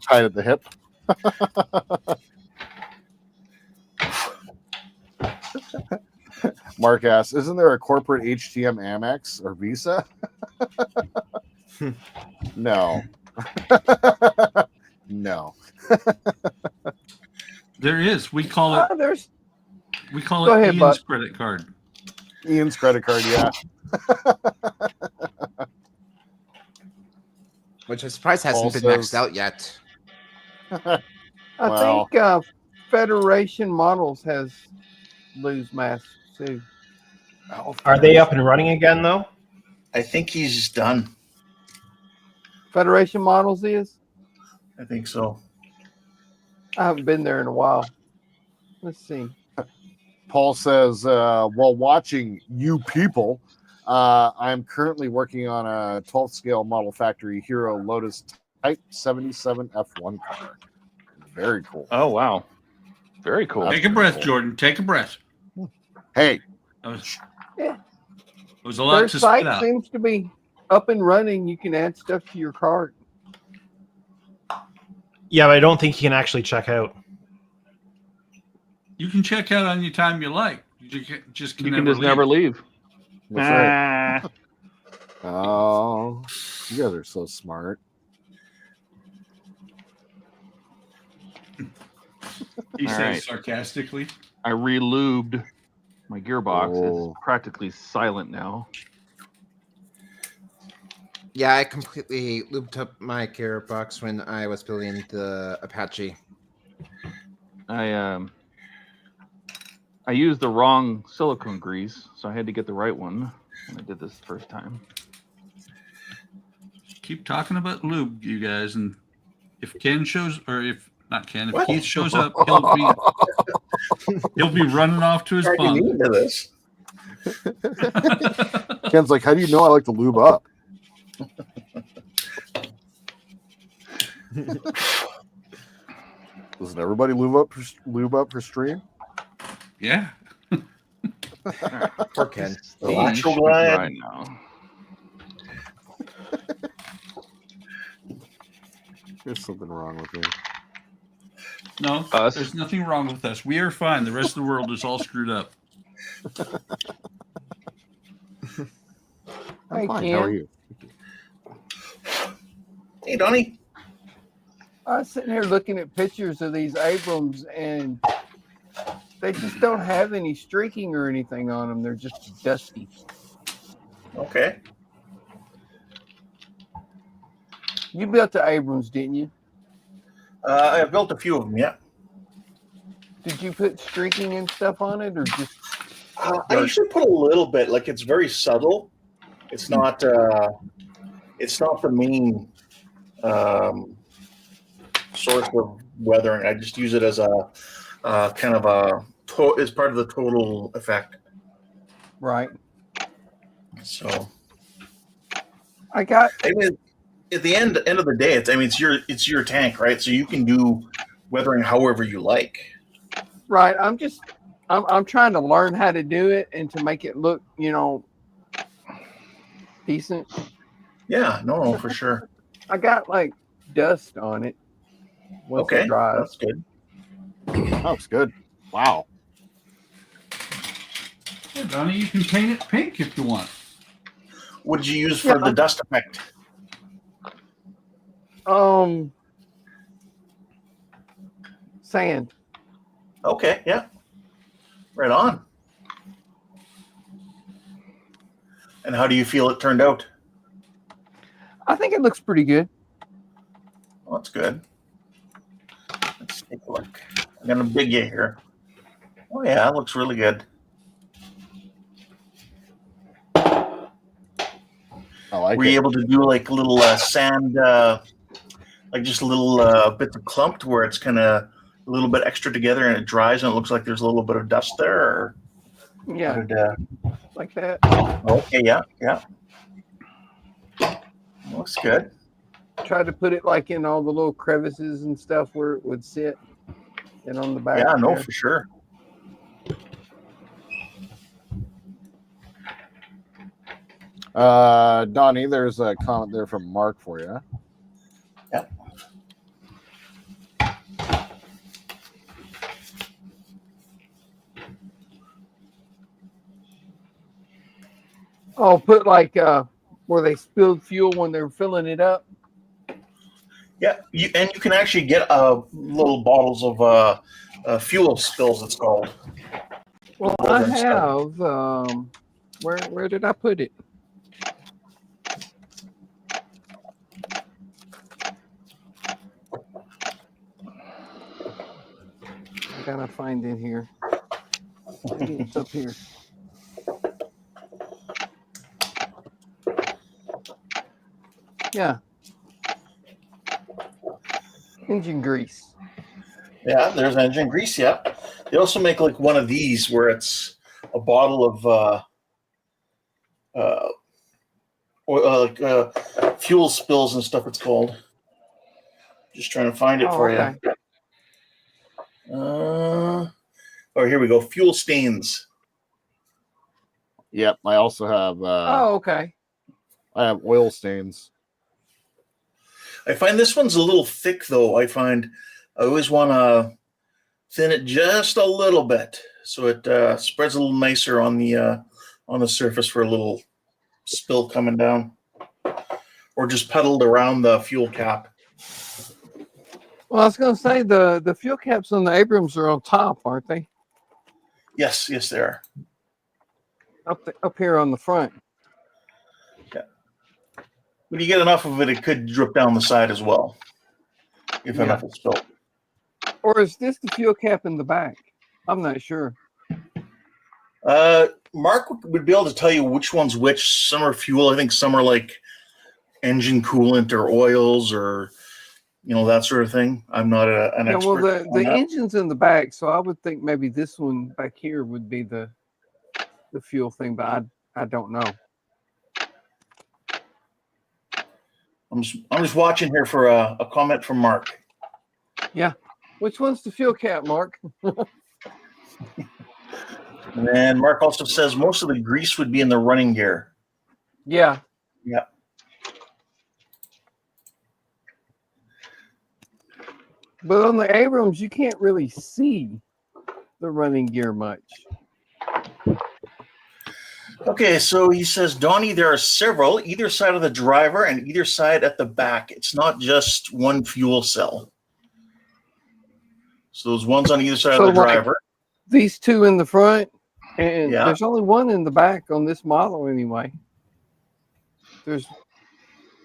Speaker 1: tied at the hip. Mark asks, isn't there a corporate HTM Amex or Visa? No. No.
Speaker 4: There is. We call it.
Speaker 5: Go
Speaker 4: Ian's
Speaker 5: ahead,
Speaker 4: credit card.
Speaker 1: Ian's credit card, yeah.
Speaker 8: Which I'm surprised hasn't
Speaker 1: Paul
Speaker 8: been maxed
Speaker 1: says-
Speaker 8: out yet.
Speaker 5: I
Speaker 1: Well-
Speaker 5: think Federation Models has lose masks too.
Speaker 10: Are they up and running again though?
Speaker 6: I think he's done.
Speaker 5: Federation Models is?
Speaker 6: I think so.
Speaker 5: I haven't been there in a while. Let's see.
Speaker 1: Paul says, while watching you people, I'm currently working on a 12th scale model factory Hero Lotus Type 77 F1 car. Very cool.
Speaker 2: Oh wow, very cool.
Speaker 4: Take a breath, Jordan. Take a breath.
Speaker 1: Hey,
Speaker 5: Yeah.
Speaker 4: It was a lot
Speaker 5: Their
Speaker 4: to
Speaker 5: site
Speaker 4: spit out.
Speaker 5: seems to be up and running. You can add stuff to your cart.
Speaker 10: Yeah, but I don't think you can actually check out.
Speaker 4: You can check out on your time you like. You just
Speaker 2: You can just never leave.
Speaker 1: that's right. Oh, you guys are so smart.
Speaker 4: He
Speaker 2: All
Speaker 4: says
Speaker 2: right.
Speaker 4: sarcastically.
Speaker 2: I re-lubed my gearbox.
Speaker 1: Oh.
Speaker 2: It's practically silent now.
Speaker 8: Yeah, I completely looped up my gearbox when I was building the Apache.
Speaker 2: I used the wrong silicone grease, so I had to get the right one when I did this the first time.
Speaker 4: Keep talking about lube, you guys, and if Ken shows, or if not Ken, if
Speaker 6: What?
Speaker 4: Keith shows up, he'll be running off to his
Speaker 6: Dragging me
Speaker 4: bunk.
Speaker 6: into this.
Speaker 1: Ken's like, how do you know I like to lube up? Doesn't everybody lube up for stream?
Speaker 4: Yeah.
Speaker 8: Poor Ken.
Speaker 6: The
Speaker 2: These
Speaker 6: lateral
Speaker 2: should be
Speaker 6: glide.
Speaker 2: dry now.
Speaker 1: There's something wrong with me.
Speaker 4: No,
Speaker 2: Us.
Speaker 4: there's nothing wrong with us. We are fine. The rest of the world is all screwed up.
Speaker 1: I'm
Speaker 5: Hey,
Speaker 1: fine.
Speaker 5: Ken.
Speaker 1: How are you?
Speaker 6: Hey, Donnie.
Speaker 5: I was sitting here looking at pictures of these Abrams, and they just don't have any streaking or anything on them. They're just dusty.
Speaker 6: Okay.
Speaker 5: You built the Abrams, didn't you?
Speaker 6: I built a few of them, yeah.
Speaker 5: Did you put streaking and stuff on it, or just?
Speaker 6: I usually put a little bit, like it's very subtle. It's not the main source of weathering. I just use it as a kind of as part of the total effect.
Speaker 5: Right.
Speaker 6: So
Speaker 5: I got.
Speaker 6: I mean, at the end of the day, it's your tank, right? So you can do weathering however you like.
Speaker 5: Right. I'm trying to learn how to do it and to make it look, decent.
Speaker 6: Yeah, no, for sure.
Speaker 5: I got like dust on it. Once
Speaker 6: Okay,
Speaker 5: it dries.
Speaker 6: that's good.
Speaker 1: That looks good. Wow.
Speaker 4: Yeah, Donnie, you can paint it pink if you want.
Speaker 6: What did you use for the dust effect?
Speaker 5: Sand.
Speaker 6: Okay, yeah. Right on. And how do you feel it turned out?
Speaker 5: I think it looks pretty good.
Speaker 6: Well, that's good. Let's take a look. I'm gonna big you here. Oh yeah, it looks really good.
Speaker 1: I like
Speaker 6: Were
Speaker 1: it.
Speaker 6: you able to do like little sand, like just little bits of clumped where it's kind of a little bit extra together and it dries and it looks like there's a little bit of dust there? Or
Speaker 5: Yeah,
Speaker 6: did,
Speaker 5: like that.
Speaker 6: okay, yeah. Looks good.
Speaker 5: Try to put it like in all the little crevices and stuff where it would sit, and on the back.
Speaker 6: Yeah, no,
Speaker 5: there.
Speaker 6: for sure.
Speaker 1: Donnie, there's a comment there from Mark for you.
Speaker 6: Yep.
Speaker 5: Oh, put like where they spilled fuel when they're filling it up.
Speaker 6: Yeah, and you can actually get little bottles of fuel spills. It's called.
Speaker 5: Well,
Speaker 6: Well,
Speaker 5: I
Speaker 6: that's
Speaker 5: have Where did I put it? I gotta find it here. Maybe it's up here. Yeah. Engine grease.
Speaker 6: Yeah, there's engine grease. Yeah, they also make like one of these where it's a bottle of fuel spills and stuff. It's called. Just trying to find it for
Speaker 5: okay.
Speaker 6: you. Oh, here we go. Fuel stains.
Speaker 1: Yep, I also have.
Speaker 5: Okay.
Speaker 1: I have oil stains.
Speaker 6: I find this one's a little thick, though. I find I always want to thin it just a little bit so it spreads a little nicer on the surface for a little spill coming down, or just pedaled around the fuel cap.
Speaker 5: Well, I was going to say the fuel caps on the Abrams are on top, aren't they?
Speaker 6: Yes, they are.
Speaker 5: Up here on the front.
Speaker 6: Yeah. When you get enough of it, it could drip down the side as well, if enough is spilled.
Speaker 5: Or is this the fuel cap in the back? I'm not sure.
Speaker 6: Mark would be able to tell you which one's which. Some are fuel. I think some are like engine coolant or oils or that sort of thing. I'm not an expert.
Speaker 5: Well, the engine's in the back, so I would think maybe this one back here would be the fuel thing, but I don't know.
Speaker 6: I'm just watching here for a comment from Mark.
Speaker 5: Yeah. Which one's the fuel cap, Mark?
Speaker 6: And Mark also says most of the grease would be in the running gear.
Speaker 5: Yeah.
Speaker 6: Yeah.
Speaker 5: But on the Abrams, you can't really see the running gear much.
Speaker 6: Okay, so he says, Donnie, there are several, either side of the driver and either side at the back. It's not just one fuel cell. So those ones on either side of the driver.
Speaker 5: These two in the front, and there's only one in the back on this model anyway. There's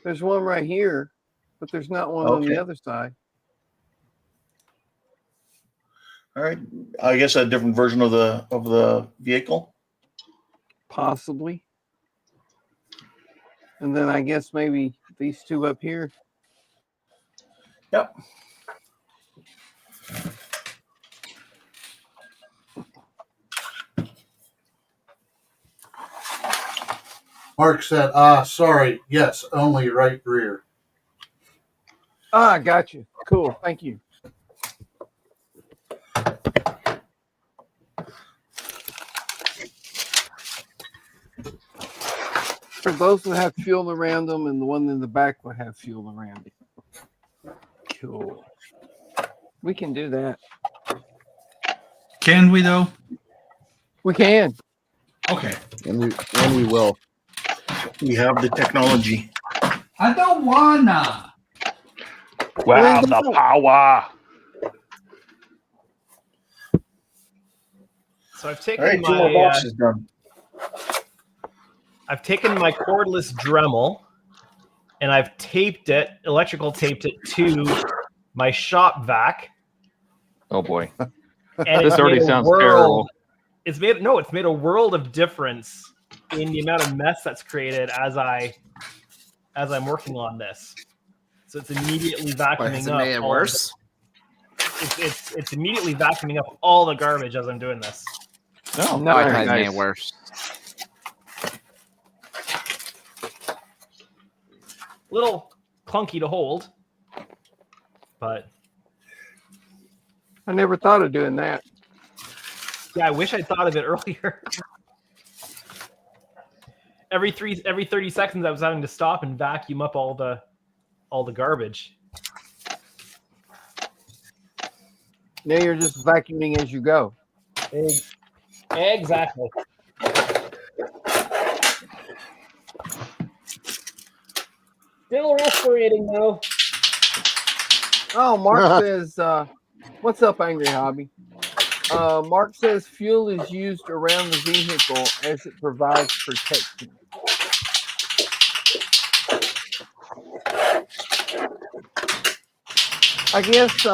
Speaker 5: one right here, but there's not one on the other side.
Speaker 6: All right. I guess a different version of the vehicle.
Speaker 5: Possibly. And then I guess maybe these two up here.
Speaker 6: Yep.
Speaker 3: Mark said, sorry. Yes, only right rear.
Speaker 5: Ah, got you. Cool. Thank you. For those that have fuel around them, and the one in the back will have fuel around it. Cool. We can do that.
Speaker 4: Can we, though?
Speaker 5: We can.
Speaker 4: Okay.
Speaker 1: And we will.
Speaker 6: We have the technology.
Speaker 4: I don't wanna.
Speaker 2: Wow, the power.
Speaker 10: So I've taken
Speaker 6: All right, 2 more boxes done.
Speaker 10: I've taken my cordless Dremel and I've electrical taped it to my shop vac.
Speaker 2: Oh boy.
Speaker 10: And
Speaker 2: This already sounds terrible.
Speaker 10: It's made a world of difference in the amount of mess that's created as I'm working on this. So it's immediately vacuuming up.
Speaker 8: Made it worse?
Speaker 10: It's immediately vacuuming up all the garbage as I'm doing this.
Speaker 2: No,
Speaker 8: No, it
Speaker 2: very
Speaker 8: has made
Speaker 2: nice.
Speaker 8: it worse.
Speaker 10: Little clunky to hold, but
Speaker 5: I never thought of doing that.
Speaker 10: yeah, I wish I'd thought of it earlier. Every 30 seconds, I was having to stop and vacuum up all the garbage.
Speaker 5: Now you're just vacuuming as you go.
Speaker 10: Exactly. Still respirating though.
Speaker 5: Oh, Mark says, "What's up, Angry Hobby?" Mark says fuel is used around the vehicle as it provides protection. I guess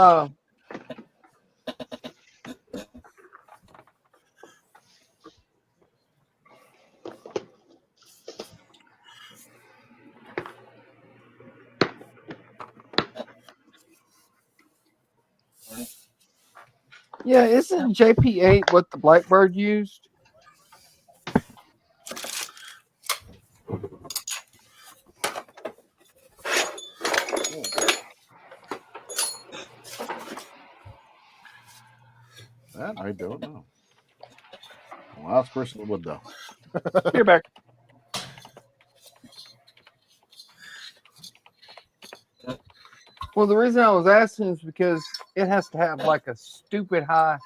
Speaker 5: yeah, isn't JP8 what the Blackbird used?
Speaker 1: That I don't know. The last person would know.
Speaker 5: You're back. Well, the reason I was asking is because it has to have like a stupid high.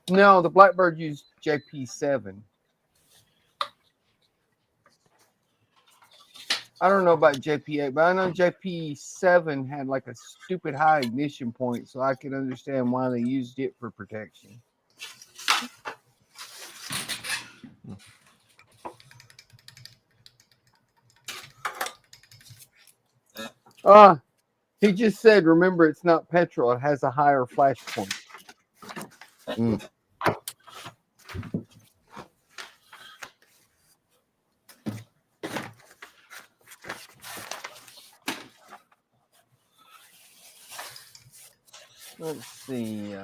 Speaker 5: No, the Blackbird used JP7. I don't know about JP8, but I know JP7 had like a stupid high ignition point, so I can understand why they used it for protection. He just said, remember, it's not petrol. It has a higher flash point. Let's see.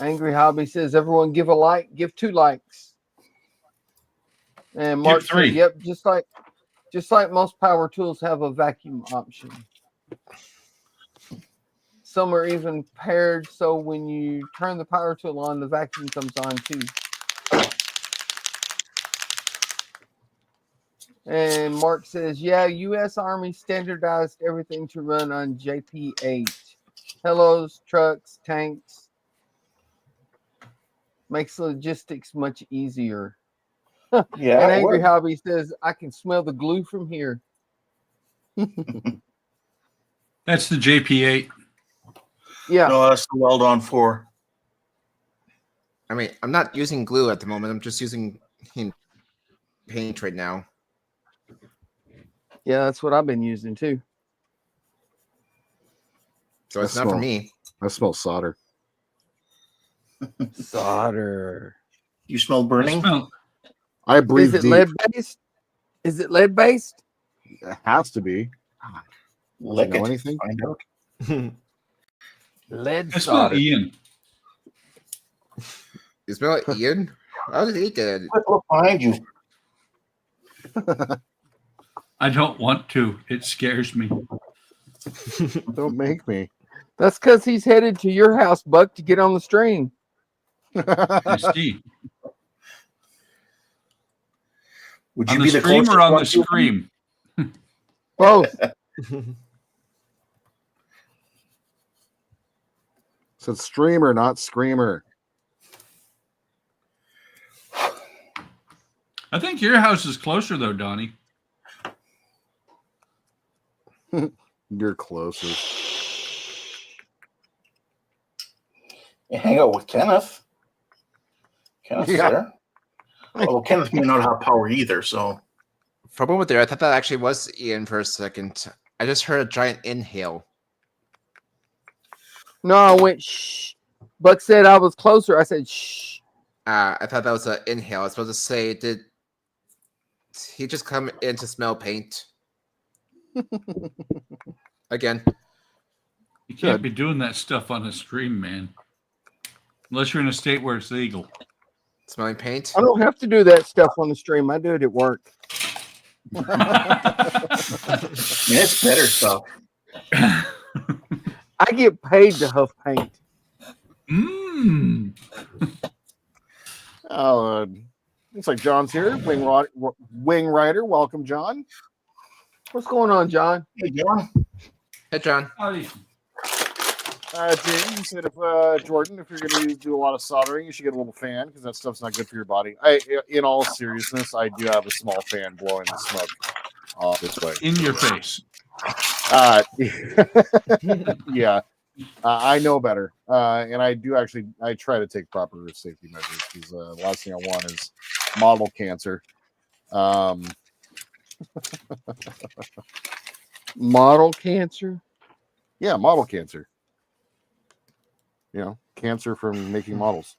Speaker 5: Angry Hobby says, everyone give a like, give 2 likes. And Mark
Speaker 4: Give 3.
Speaker 5: said, yep, just like most power tools have a vacuum option. Some are even paired, so when you turn the power tool on, the vacuum comes on too. And Mark says, yeah, U.S. Army standardized everything to run on JP8. Hellos, trucks, tanks. Makes logistics much easier.
Speaker 6: Yeah,
Speaker 5: And
Speaker 6: it
Speaker 5: Angry
Speaker 6: would.
Speaker 5: Hobby says, I can smell the glue from here.
Speaker 4: That's the JP8.
Speaker 5: Yeah.
Speaker 6: No, that's the weld on 4.
Speaker 8: I mean, I'm not using glue at the moment. I'm just using paint right now.
Speaker 5: Yeah, that's what I've been using too.
Speaker 8: So it's not for me.
Speaker 1: I smell solder.
Speaker 5: Solder.
Speaker 6: You smell burning?
Speaker 1: I breathe
Speaker 5: Is it
Speaker 1: deep.
Speaker 5: lead based? Is it lead based?
Speaker 1: It has to be.
Speaker 6: Lick
Speaker 1: know
Speaker 6: it.
Speaker 1: anything?
Speaker 6: Find out.
Speaker 5: Lead
Speaker 4: I smell
Speaker 5: solder.
Speaker 4: Ian.
Speaker 8: You smell it, Ian? How did he get it?
Speaker 6: Look behind you.
Speaker 4: I don't want to. It scares me.
Speaker 1: Don't make me.
Speaker 5: That's because he's headed to your house, Buck, to get on the stream.
Speaker 4: I see.
Speaker 6: Would
Speaker 4: On
Speaker 6: you
Speaker 4: the
Speaker 6: be the
Speaker 4: stream
Speaker 6: closest
Speaker 4: or on
Speaker 6: one
Speaker 4: the
Speaker 6: to him?
Speaker 4: scream?
Speaker 5: Both.
Speaker 1: Said streamer, not screamer.
Speaker 4: I think your house is closer though, Donnie.
Speaker 1: You're closest.
Speaker 6: You hang out with Kenneth. Kenneth's
Speaker 5: Yeah.
Speaker 6: there. Although Kenneth may not have power either, so.
Speaker 8: For a moment there, I thought that actually was Ian for a second. I just heard a giant inhale.
Speaker 5: No, I went shh. Buck said I was closer. I said shh.
Speaker 8: I thought that was an inhale. I was supposed to say, did he just come in to smell paint? Again.
Speaker 4: You can't be doing that stuff on a stream, man. Unless you're in a state where it's legal.
Speaker 8: Smelling paint?
Speaker 5: I don't have to do that stuff on the stream. I do it at work.
Speaker 6: It's better stuff.
Speaker 5: I get paid to huff paint.
Speaker 4: Mmm.
Speaker 1: Looks like John's here. Wing Rider. Welcome, John.
Speaker 5: What's going on, John?
Speaker 6: Hey, John.
Speaker 8: Hey, John.
Speaker 4: Howdy.
Speaker 1: James, you said Jordan, if you're going to do a lot of soldering, you should get a little fan because that stuff's not good for your body. In all seriousness, I do have a small fan blowing the smoke off this way.
Speaker 4: In your face.
Speaker 1: Yeah, I know better, and I do actually. I try to take proper safety measures because the last thing I want is model cancer.
Speaker 5: Model cancer.
Speaker 1: Yeah, model cancer. You know, cancer from making models.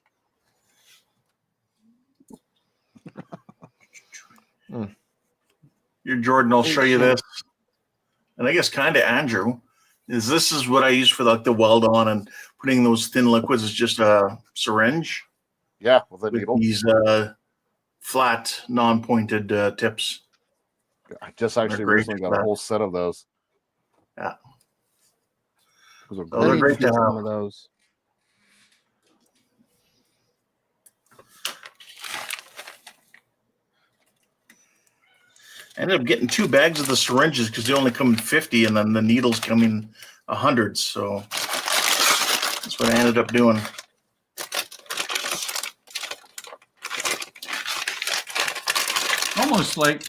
Speaker 6: Your Jordan, I'll show you this. And I guess kind of Andrew, this is what I use for like the weld on and putting those thin liquids is just a syringe.
Speaker 1: Yeah, with a
Speaker 6: with
Speaker 1: needle.
Speaker 6: These flat, non-pointed tips.
Speaker 1: I just actually
Speaker 6: great
Speaker 1: recently
Speaker 6: for
Speaker 1: got a
Speaker 6: that.
Speaker 1: whole set of those.
Speaker 6: Yeah.
Speaker 1: Those are
Speaker 6: Oh,
Speaker 5: I
Speaker 6: they're
Speaker 5: need
Speaker 6: great
Speaker 5: to get
Speaker 6: to
Speaker 5: some
Speaker 6: have.
Speaker 5: of those.
Speaker 6: I ended up getting 2 bags of the syringes because they only come in 50, and then the needles come in 100. So that's what I ended up doing.
Speaker 4: Almost like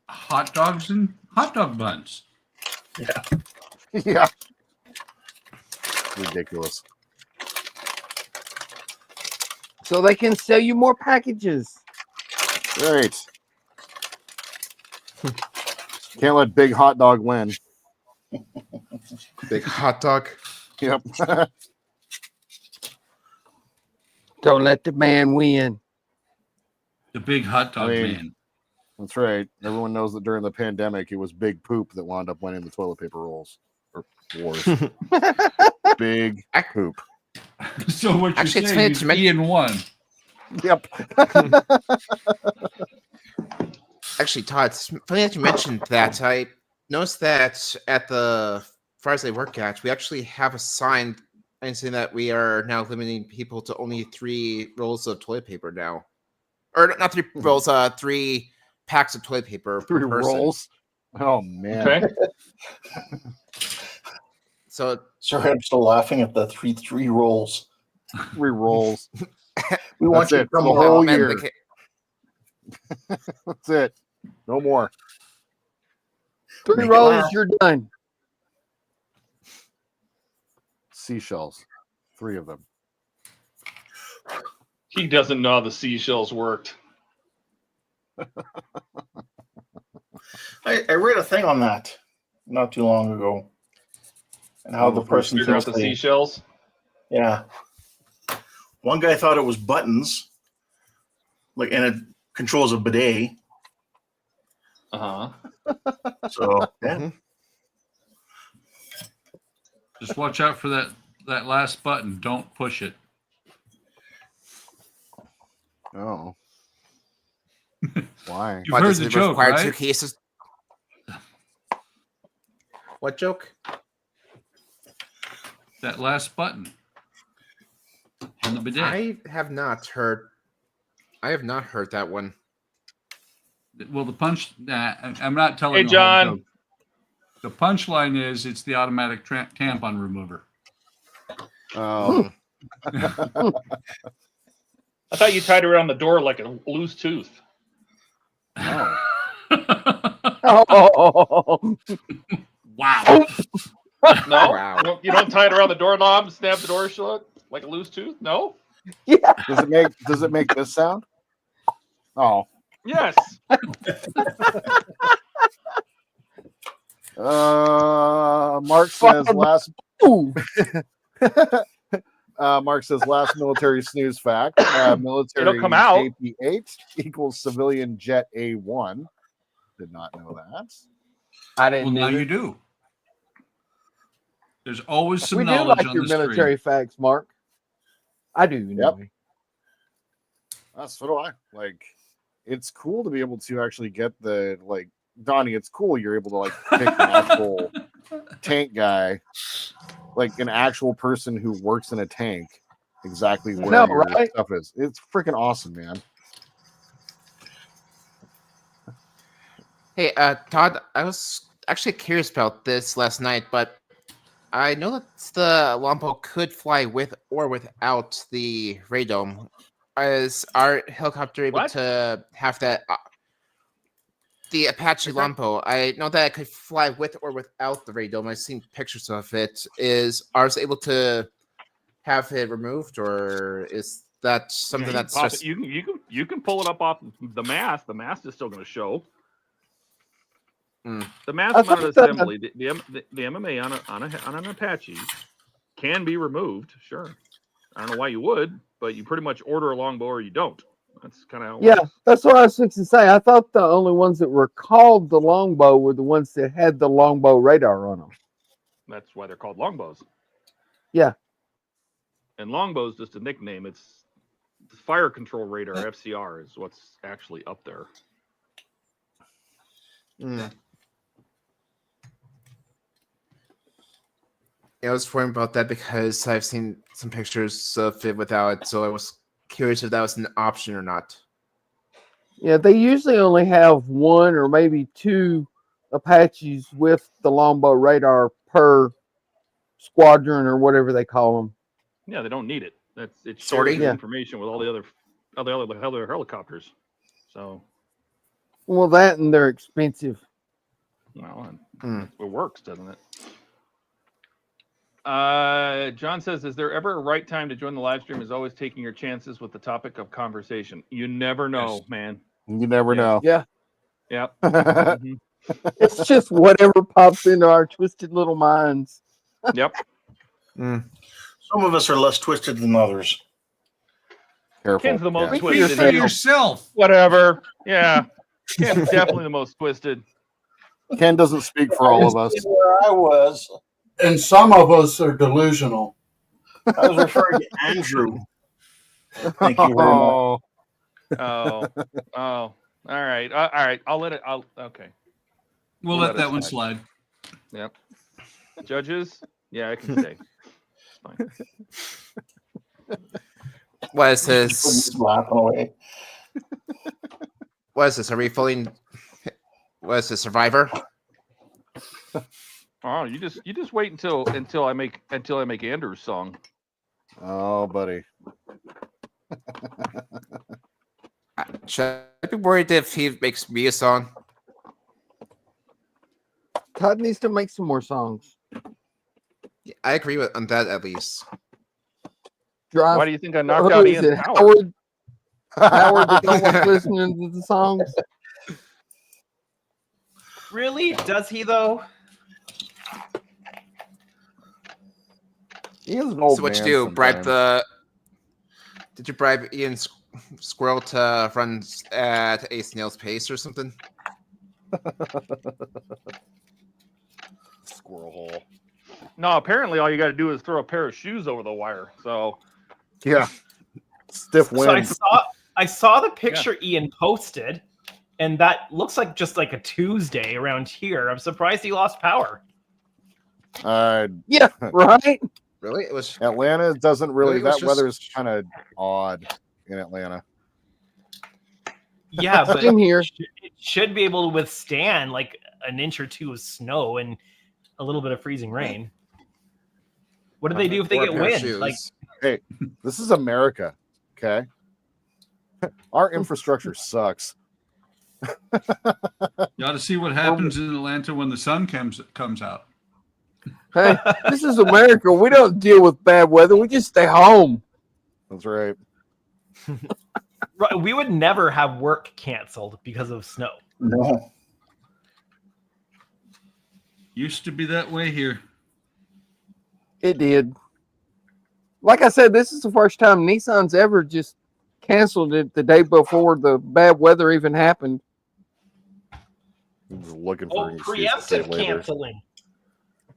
Speaker 4: hot dogs and hot dog buns.
Speaker 6: Yeah.
Speaker 1: Yeah. Ridiculous.
Speaker 5: So they can sell you more packages.
Speaker 1: Right. Can't let Big Hot Dog win.
Speaker 8: Big hot dog.
Speaker 1: Yep.
Speaker 5: Don't let the man win.
Speaker 4: The big hot dog
Speaker 1: I mean,
Speaker 4: man.
Speaker 1: That's right. Everyone knows that during the pandemic, it was Big Poop that wound up winning the toilet paper rolls or wars. Big Poop.
Speaker 4: So what you're
Speaker 8: Actually, it's
Speaker 4: saying is
Speaker 8: funny to
Speaker 4: Ian won.
Speaker 1: Yep.
Speaker 8: Actually, Todd, it's funny that you mentioned that. I noticed that at the Friday work at, we actually have a sign saying that we are now limiting people to only 3 rolls of toilet paper now. Or not 3 rolls, 3 packs of toilet paper per
Speaker 1: 3
Speaker 8: person.
Speaker 1: rolls. Oh man.
Speaker 2: Okay.
Speaker 8: So
Speaker 6: Sorry, I'm still laughing at the 3 rolls.
Speaker 1: 3 rolls.
Speaker 6: We want
Speaker 1: That's
Speaker 6: you
Speaker 1: it
Speaker 6: to
Speaker 1: for
Speaker 6: come
Speaker 1: the
Speaker 6: over.
Speaker 1: whole
Speaker 8: man,
Speaker 1: year.
Speaker 8: like,
Speaker 1: That's it. No more.
Speaker 5: 3
Speaker 6: Make it
Speaker 5: rolls,
Speaker 6: last.
Speaker 5: you're done.
Speaker 1: Seashells. 3 of them.
Speaker 2: He doesn't know how the seashells worked.
Speaker 6: I read a thing on that not too long ago. And how the person
Speaker 2: Figure out
Speaker 6: thinks
Speaker 2: the
Speaker 6: they,
Speaker 2: seashells.
Speaker 6: yeah. One guy thought it was buttons, like, and it controls a bidet.
Speaker 2: Uh huh.
Speaker 6: So yeah.
Speaker 4: Just watch out for that last button. Don't push it.
Speaker 1: Oh. Why?
Speaker 4: You've heard the joke,
Speaker 8: required
Speaker 4: right?
Speaker 8: 2 cases. What joke?
Speaker 4: That last button on the bidet.
Speaker 8: I have not heard that one.
Speaker 4: Well, the punch. I'm not telling.
Speaker 2: Hey,
Speaker 4: the whole
Speaker 2: John.
Speaker 4: joke. The punchline is it's the automatic tampon remover.
Speaker 1: Oh.
Speaker 2: I thought you tied it around the door like a loose tooth.
Speaker 1: No.
Speaker 5: Oh,
Speaker 4: Wow.
Speaker 2: No,
Speaker 8: Wow.
Speaker 2: you don't tie it around the doorknob, snap the door shut like a loose tooth. No.
Speaker 5: yeah.
Speaker 1: Does it make this sound? Oh.
Speaker 2: Yes.
Speaker 1: Mark says last
Speaker 5: Ooh.
Speaker 1: Mark says last military snooze fact. Military
Speaker 2: It'll come out.
Speaker 1: JP8 equals civilian jet A1. Did not know that.
Speaker 5: I
Speaker 4: Well,
Speaker 5: didn't
Speaker 4: now
Speaker 5: know.
Speaker 4: you do. There's always some
Speaker 5: We do
Speaker 4: knowledge
Speaker 5: like
Speaker 4: on
Speaker 5: your
Speaker 4: the
Speaker 5: military facts, Mark. I do.
Speaker 1: Yep.
Speaker 5: Anyway.
Speaker 1: So do I. Like, it's cool to be able to actually get the, like, Donnie, it's cool you're able to, like, pick an actual tank guy, like an actual person who works in a tank, exactly where
Speaker 5: know,
Speaker 1: your
Speaker 5: right?
Speaker 1: stuff is. It's freaking awesome, man.
Speaker 8: Hey, Todd, I was actually curious about this last night, but I know that the Lompo could fly with or without the radome. Is our helicopter able
Speaker 2: What?
Speaker 8: to have that? the Apache longbow. I know that I could fly with or without the radome. I've seen pictures of it. Is ours able to have it removed, or is that something
Speaker 2: Yeah,
Speaker 8: that's just
Speaker 2: you can pull it up off the mast. The mast is still going to show. The mast mounted assembly, the MMA on an Apache can be removed. Sure, I don't know why you would, but you pretty much order a longbow or you don't. That's kind of how it works.
Speaker 5: That's what I was fixing to say. I thought the only ones that were called the longbow were the ones that had the longbow radar on them.
Speaker 2: That's why they're called longbows.
Speaker 5: Yeah.
Speaker 2: And longbow is just a nickname. It's the fire control radar, FCR, is what's actually up there.
Speaker 8: I was wondering about that because I've seen some pictures of it without it, so I was curious if that was an option or not.
Speaker 5: Yeah, they usually only have one or maybe two Apaches with the longbow radar per squadron or whatever they call them.
Speaker 2: Yeah, they don't need it. It's
Speaker 8: Sorting
Speaker 2: information with all the other helicopters. So,
Speaker 5: well, that and they're expensive.
Speaker 2: Well, it works, doesn't it? John says, "Is there ever a right time to join the live stream? Is always taking your chances with the topic of conversation. You never know, man.
Speaker 1: You never know.
Speaker 5: Yeah.
Speaker 2: Yep.
Speaker 5: It's just whatever pops into our twisted little minds.
Speaker 2: Yep.
Speaker 6: Some of us are less twisted than others.
Speaker 1: Careful.
Speaker 2: Ken's the most
Speaker 4: Speak
Speaker 2: twisted.
Speaker 4: for yourself.
Speaker 2: Whatever. Yeah. Ken's definitely the most twisted.
Speaker 1: Ken doesn't speak for all of us.
Speaker 6: Where I was.
Speaker 3: And some of us are delusional.
Speaker 6: I was referring to Andrew. Thank you very much.
Speaker 2: Oh. All right. All right. I'll let it. Okay.
Speaker 4: We'll let that one slide.
Speaker 2: Yep. Judges? Yeah, I can stay. Fine.
Speaker 8: What is this?
Speaker 6: Laughing away.
Speaker 8: What is this? Are we fully? What is this? Survivor?
Speaker 2: Oh, you just wait until I make Andrew's song.
Speaker 1: Oh, buddy.
Speaker 8: Should I be worried if he makes me a song?
Speaker 5: Todd needs to make some more songs.
Speaker 8: Yeah, I agree with on that at least.
Speaker 5: Drive.
Speaker 2: Why do you think I knocked out
Speaker 5: Is
Speaker 2: Ian
Speaker 5: it
Speaker 2: Howard?
Speaker 5: Howard that don't like listening to the songs?
Speaker 10: Really? Does he though?
Speaker 1: Ian's an old
Speaker 8: So what you
Speaker 1: man
Speaker 8: do? Bribe
Speaker 1: sometimes.
Speaker 8: the? Did you bribe Ian Squirrel to run at a snail's pace or something?
Speaker 1: Squirrel hole.
Speaker 2: No, apparently all you got to do is throw a pair of shoes over the wire. So
Speaker 1: Yeah. Stiff
Speaker 10: So
Speaker 1: wind.
Speaker 10: I saw the picture Ian posted, and that looks like just like a Tuesday around here. I'm surprised he lost power.
Speaker 5: Yeah, right?
Speaker 8: Really? It was
Speaker 1: Atlanta doesn't really.
Speaker 8: Really, it was
Speaker 1: That
Speaker 8: just-
Speaker 1: weather's kind of odd in Atlanta.
Speaker 10: Yeah, but
Speaker 5: Same here.
Speaker 10: it should be able to withstand like an inch or two of snow and a little bit of freezing rain. What do they do if they
Speaker 8: Or a
Speaker 10: get
Speaker 8: pair of
Speaker 10: wind?
Speaker 8: shoes.
Speaker 10: Like,
Speaker 1: Hey, this is America. Okay. Our infrastructure sucks.
Speaker 4: You ought to see what happens in Atlanta when the sun comes out.
Speaker 5: Hey, this is America. We don't deal with bad weather. We just stay home.
Speaker 1: That's right.
Speaker 10: right, we would never have work canceled because of snow.
Speaker 6: No.
Speaker 4: Used to be that way here.
Speaker 5: It did. Like I said, this is the first time Nissan's ever just canceled it the day before the bad weather even happened.
Speaker 1: I'm just looking for
Speaker 10: Oh,
Speaker 1: an excuse to say
Speaker 10: preemptive
Speaker 1: later.
Speaker 10: canceling.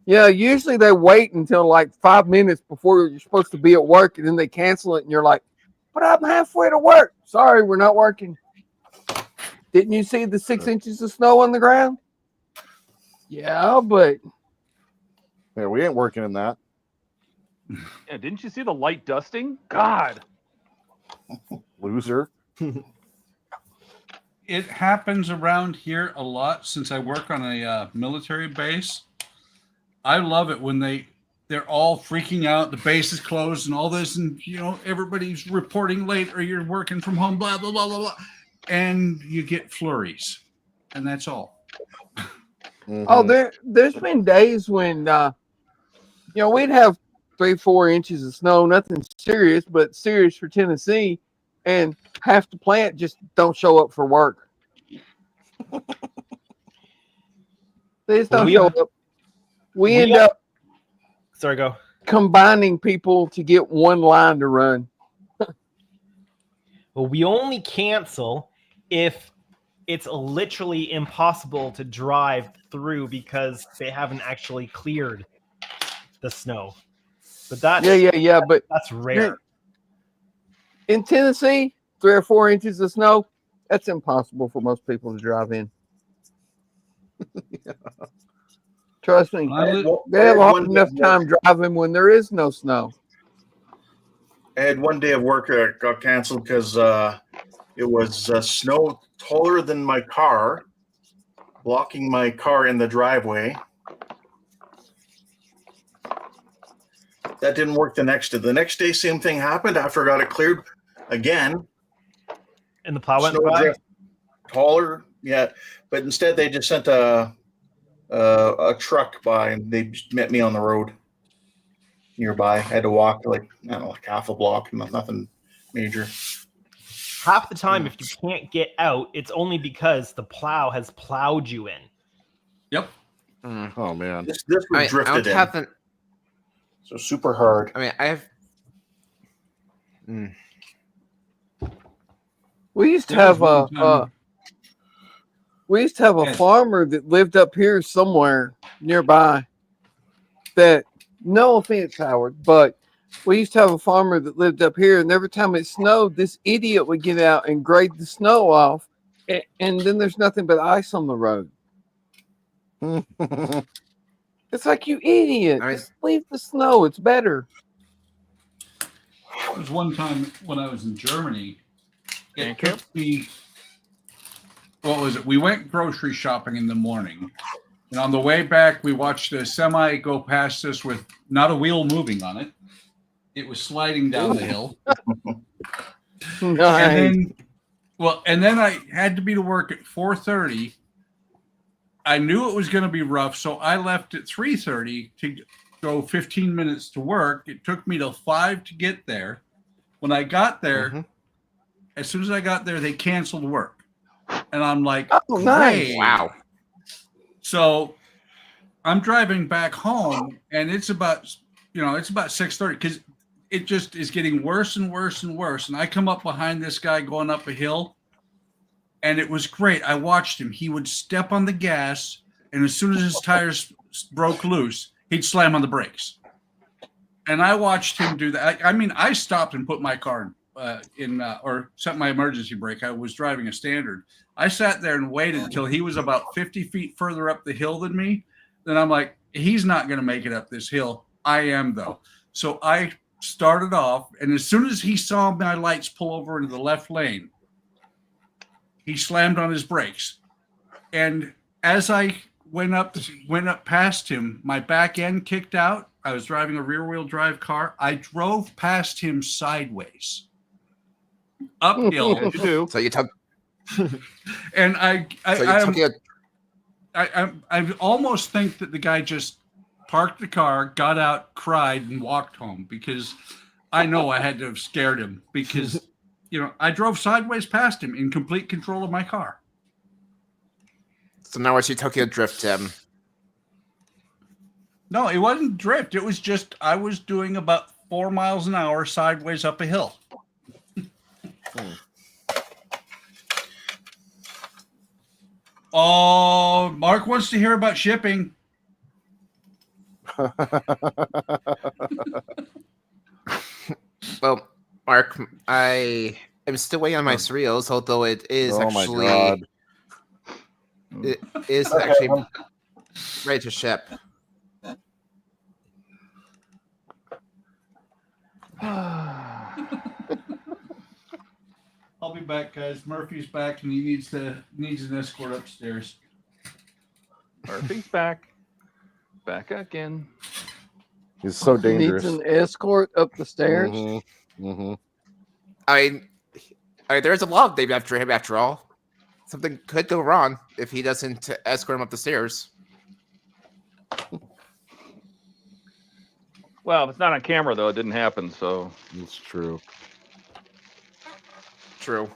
Speaker 5: Yeah, usually they wait until like 5 minutes before you're supposed to be at work, and then they cancel it, and you're like, but I'm halfway to work. Sorry, we're not working. Didn't you see the 6 inches of snow on the ground? Yeah, but
Speaker 1: Yeah, we ain't working in that.
Speaker 2: yeah, didn't you see the light dusting? God.
Speaker 1: Loser.
Speaker 4: It happens around here a lot since I work on a military base. I love it when they're all freaking out. The base is closed and all this, and everybody's reporting late, or you're working from home. Blah blah blah blah blah, and you get flurries. and that's all.
Speaker 5: Oh, there's been days when we'd have 3-4 inches of snow, nothing serious, but serious for Tennessee, and half the plant just don't show up for work. They just don't show up. We end up combining people to get one line to run.
Speaker 10: Well, we only cancel if it's literally impossible to drive through because they haven't actually cleared the snow. But that's
Speaker 5: but
Speaker 10: that's rare.
Speaker 5: In Tennessee, 3 or 4 inches of snow, that's impossible for most people to drive in. Trust me, they have enough time driving when there is no snow.
Speaker 6: I had one day of work that got canceled because it was snow taller than my car, blocking my car in the driveway. That didn't work the next day. The next day, same thing happened. After I got it cleared again.
Speaker 10: And the plow went by?
Speaker 6: Taller, yeah. But instead, they just sent a truck by, and they just met me on the road nearby. I had to walk like half a block, nothing major.
Speaker 10: Half the time, if you can't get out, it's only because the plow has plowed you in.
Speaker 4: Yep.
Speaker 1: Oh man,
Speaker 6: This was drifted in. So super hard.
Speaker 8: I mean, I have.
Speaker 5: We used to have a farmer that lived up here somewhere nearby. That, no offense, Howard, but we used to have a farmer that lived up here, and every time it snowed, this idiot would get out and grade the snow off, and then there's nothing but ice on the road. It's like, you idiot! Just leave the snow; it's better.
Speaker 4: There was one time when I was in Germany. It took me. What was it? We went grocery shopping in the morning, and on the way back, we watched a semi go past us with not a wheel moving on it. It was sliding down the hill.
Speaker 5: Nice.
Speaker 4: And then I had to be to work at 4:30. I knew it was going to be rough, so I left at 3:30 to go 15 minutes to work. It took me till 5 to get there. When I got there, as soon as I got there, they canceled work. And I'm like,
Speaker 5: oh, nice.
Speaker 8: Wow.
Speaker 4: So I'm driving back home, and it's about 6:30 because it just is getting worse and worse and worse. And I come up behind this guy going up a hill, and it was great. I watched him. He would step on the gas, and as soon as his tires broke loose, he'd slam on the brakes. And I watched him do that. I mean, I stopped and put my car or set my emergency brake. I was driving a standard. I sat there and waited until he was about 50 feet further up the hill than me. Then I'm like, he's not going to make it up this hill. I am, though. So I started off, and as soon as he saw my lights pull over into the left lane, he slammed on his brakes. And as I went up past him, my back end kicked out. I was driving a rear-wheel drive car. I drove past him sideways, uphill.
Speaker 1: Yes, you do.
Speaker 8: So you took.
Speaker 4: And I almost think that the guy just parked the car, got out, cried, and walked home, because I know I had to have scared him, because I drove sideways past him in complete control of my car.
Speaker 8: So now it's your Tokyo Drift,
Speaker 4: No, it wasn't drift. It was just I was doing about 4 miles an hour sideways up a hill. Oh, Mark wants to hear about shipping.
Speaker 8: Well, Mark, I am still waiting on my cereals, although it is
Speaker 1: Oh my
Speaker 8: actually
Speaker 1: God.
Speaker 8: it is actually ready to ship.
Speaker 4: I'll be back, guys. Murphy's back, and he needs an escort upstairs.
Speaker 2: Murphy's back. Back again.
Speaker 1: He's so
Speaker 5: He
Speaker 1: dangerous.
Speaker 5: needs an escort up the stairs.
Speaker 1: Mm-hmm. Mm-hmm.
Speaker 8: I mean, there's a lot of Dave after him, after all. something could go wrong if he doesn't escort him up the stairs.
Speaker 2: Well, if it's not on camera, though, it didn't happen. So
Speaker 1: It's true.
Speaker 8: True.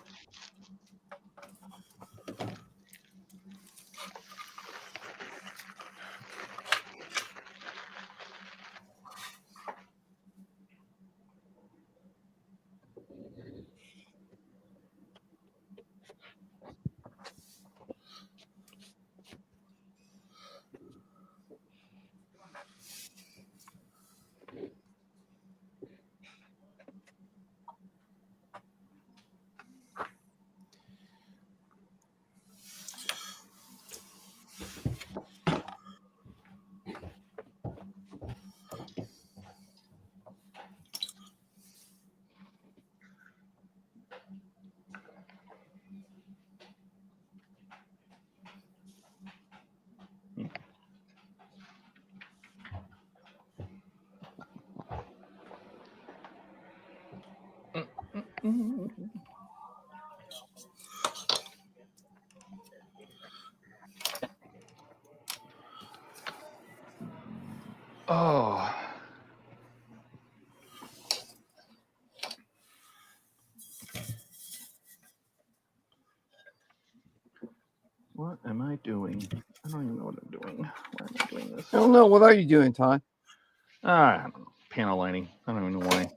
Speaker 2: Oh. What am I doing? I don't even know what I'm doing. Why am I doing this?
Speaker 5: I don't know. What are you doing, Todd?
Speaker 2: I don't know. Panel lining. I don't even know why.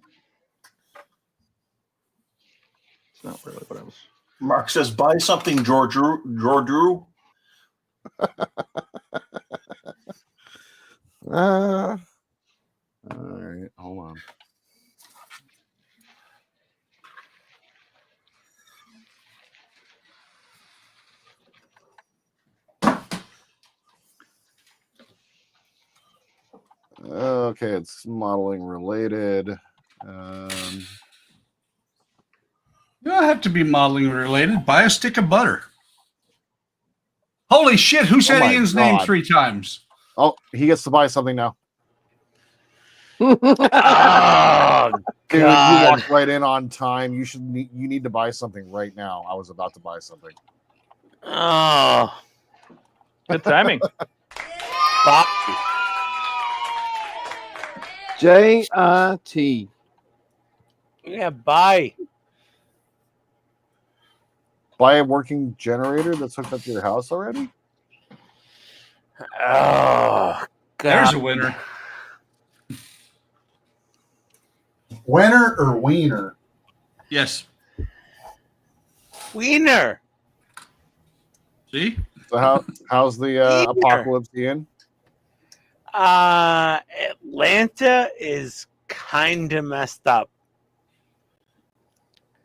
Speaker 2: It's not really what I was.
Speaker 6: Mark says, buy something, George Drew.
Speaker 1: All right, hold on. Okay, it's modeling related.
Speaker 4: You don't have to be modeling related. Buy a stick of butter. Holy shit! Who said
Speaker 1: my
Speaker 4: Ian's name
Speaker 1: God.
Speaker 4: 3 times?
Speaker 1: Oh, he gets to buy something now.
Speaker 11: Oh,
Speaker 1: Dude, you
Speaker 11: God.
Speaker 1: walked right in on time. You need to buy something right now. I was about to buy something.
Speaker 11: Oh.
Speaker 2: Good timing.
Speaker 11: Fuck.
Speaker 5: JIT.
Speaker 11: Yeah, bye.
Speaker 1: Buy a working generator that's hooked up to your house already?
Speaker 11: Oh, God.
Speaker 4: There's a winner.
Speaker 3: Winner or wiener?
Speaker 4: Yes.
Speaker 11: Wiener.
Speaker 4: See?
Speaker 1: So how's the
Speaker 11: Here.
Speaker 1: apocalypse, Ian?
Speaker 11: Atlanta is kind of messed up.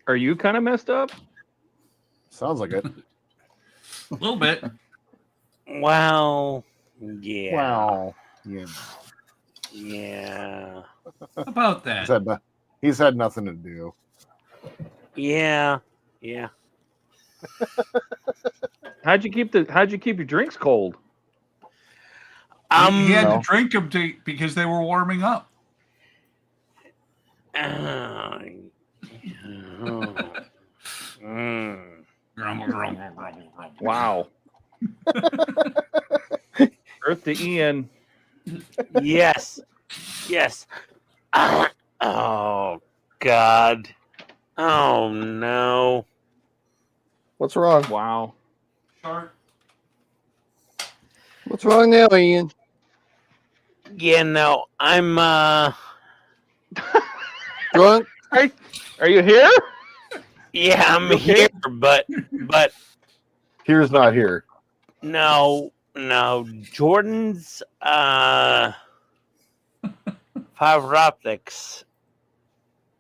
Speaker 2: Are you kind of messed up?
Speaker 1: Sounds like it.
Speaker 4: A little bit.
Speaker 11: Well, yeah.
Speaker 1: Wow. Yeah.
Speaker 11: Yeah.
Speaker 4: How about that?
Speaker 1: He's had nothing to do.
Speaker 11: Yeah. Yeah.
Speaker 2: How'd you keep your drinks cold?
Speaker 4: He had
Speaker 1: No.
Speaker 4: to drink them because they were warming up. Grumble, grumble, grumble, grumble.
Speaker 2: Wow. Earth to Ian.
Speaker 11: Yes. Yes. Oh, God. Oh, no.
Speaker 5: What's wrong?
Speaker 2: Wow.
Speaker 5: What's wrong now, Ian?
Speaker 11: Yeah, no, I'm,
Speaker 5: Drunk?
Speaker 2: Are you here?
Speaker 11: yeah, I'm
Speaker 2: You okay?
Speaker 11: here, but
Speaker 1: Here's not here.
Speaker 11: no, Jordan's, fiber optics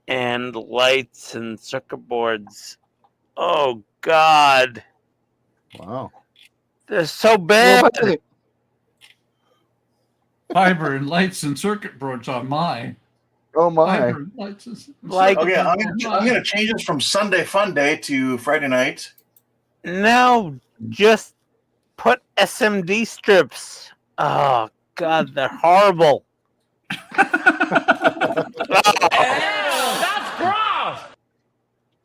Speaker 11: and lights and circuit boards. Oh, God.
Speaker 1: Wow.
Speaker 11: They're so
Speaker 5: Well,
Speaker 11: bad.
Speaker 5: wait a minute.
Speaker 4: Fiber and lights and circuit boards on mine.
Speaker 1: Oh my.
Speaker 4: Fiber and lights and
Speaker 11: Like-
Speaker 4: circuit
Speaker 6: Okay, I'm
Speaker 4: boards on
Speaker 6: gonna
Speaker 4: mine.
Speaker 6: change this from Sunday Fun Day to Friday night.
Speaker 11: No, just put SMD strips. Oh, God, they're horrible.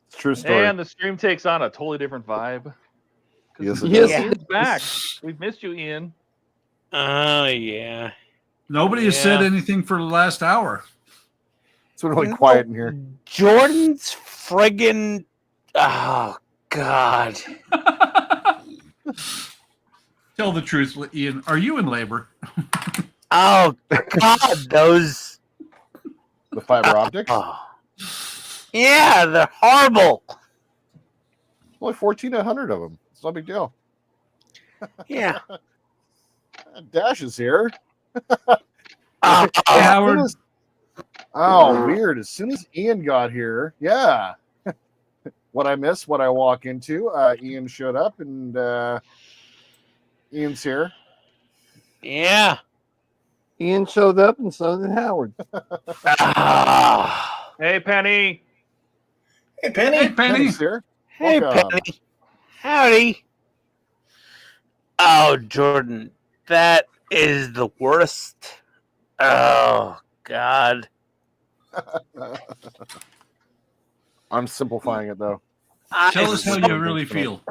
Speaker 1: It's a true story.
Speaker 2: And the stream takes on a totally different vibe.
Speaker 1: Yes, it
Speaker 5: Yes.
Speaker 1: does.
Speaker 2: Ian's back. We've missed you, Ian.
Speaker 11: Oh yeah.
Speaker 4: Nobody has said anything for the last hour.
Speaker 1: It's been really
Speaker 11: You know,
Speaker 1: quiet in here.
Speaker 11: Jordan's friggin' oh god.
Speaker 4: Tell the truth, Ian. Are you in labor?
Speaker 11: Oh god, those
Speaker 1: The fiber optics.
Speaker 11: oh. Yeah, they're horrible.
Speaker 1: Only 1,400 of them. It's not a big deal.
Speaker 11: Yeah.
Speaker 1: Dash is here.
Speaker 11: Oh,
Speaker 4: Hey, Howard.
Speaker 1: Oh, weird. As soon as Ian got here, yeah. What I missed, what I walk into, Ian showed up, and Ian's here.
Speaker 11: yeah.
Speaker 5: Ian showed up, and so did Howard.
Speaker 11: Ah.
Speaker 2: Hey, Penny.
Speaker 6: Hey, Penny.
Speaker 4: Hey, Penny.
Speaker 1: Penny's here.
Speaker 11: Hey,
Speaker 1: Welcome.
Speaker 11: Penny. Howdy. Oh, Jordan, that is the worst. Oh, God.
Speaker 1: I'm simplifying it though.
Speaker 4: Tell us how you really feel.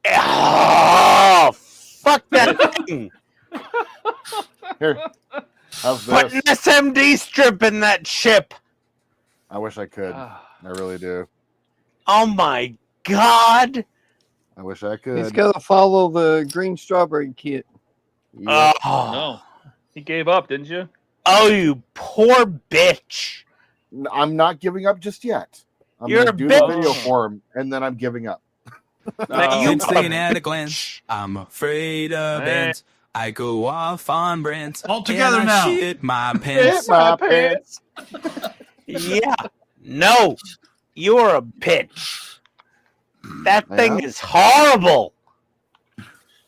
Speaker 11: Oh, fuck that thing.
Speaker 1: Here, how's
Speaker 11: Put an
Speaker 1: this?
Speaker 11: SMD strip in that ship.
Speaker 1: I wish I could.
Speaker 2: Ah.
Speaker 1: I really do.
Speaker 11: Oh, my God.
Speaker 1: I wish I
Speaker 5: He's
Speaker 1: could.
Speaker 5: got to follow the green strawberry kit.
Speaker 1: Yep.
Speaker 11: Oh,
Speaker 2: No. He gave up, didn't you?
Speaker 11: oh, you poor bitch.
Speaker 1: I'm not giving up just yet. I'm
Speaker 11: You're
Speaker 1: gonna
Speaker 11: a
Speaker 1: do the
Speaker 11: bitch.
Speaker 1: video for him, and then I'm giving up.
Speaker 2: No.
Speaker 11: You
Speaker 12: Insane
Speaker 11: are-
Speaker 12: at a glance. I'm afraid of
Speaker 2: Hey.
Speaker 12: it. I go off on Brent.
Speaker 4: All together
Speaker 12: and
Speaker 4: now.
Speaker 12: I shit my pants.
Speaker 1: My pants.
Speaker 11: Yeah. No, you're a bitch. That thing
Speaker 1: Yeah.
Speaker 11: is horrible.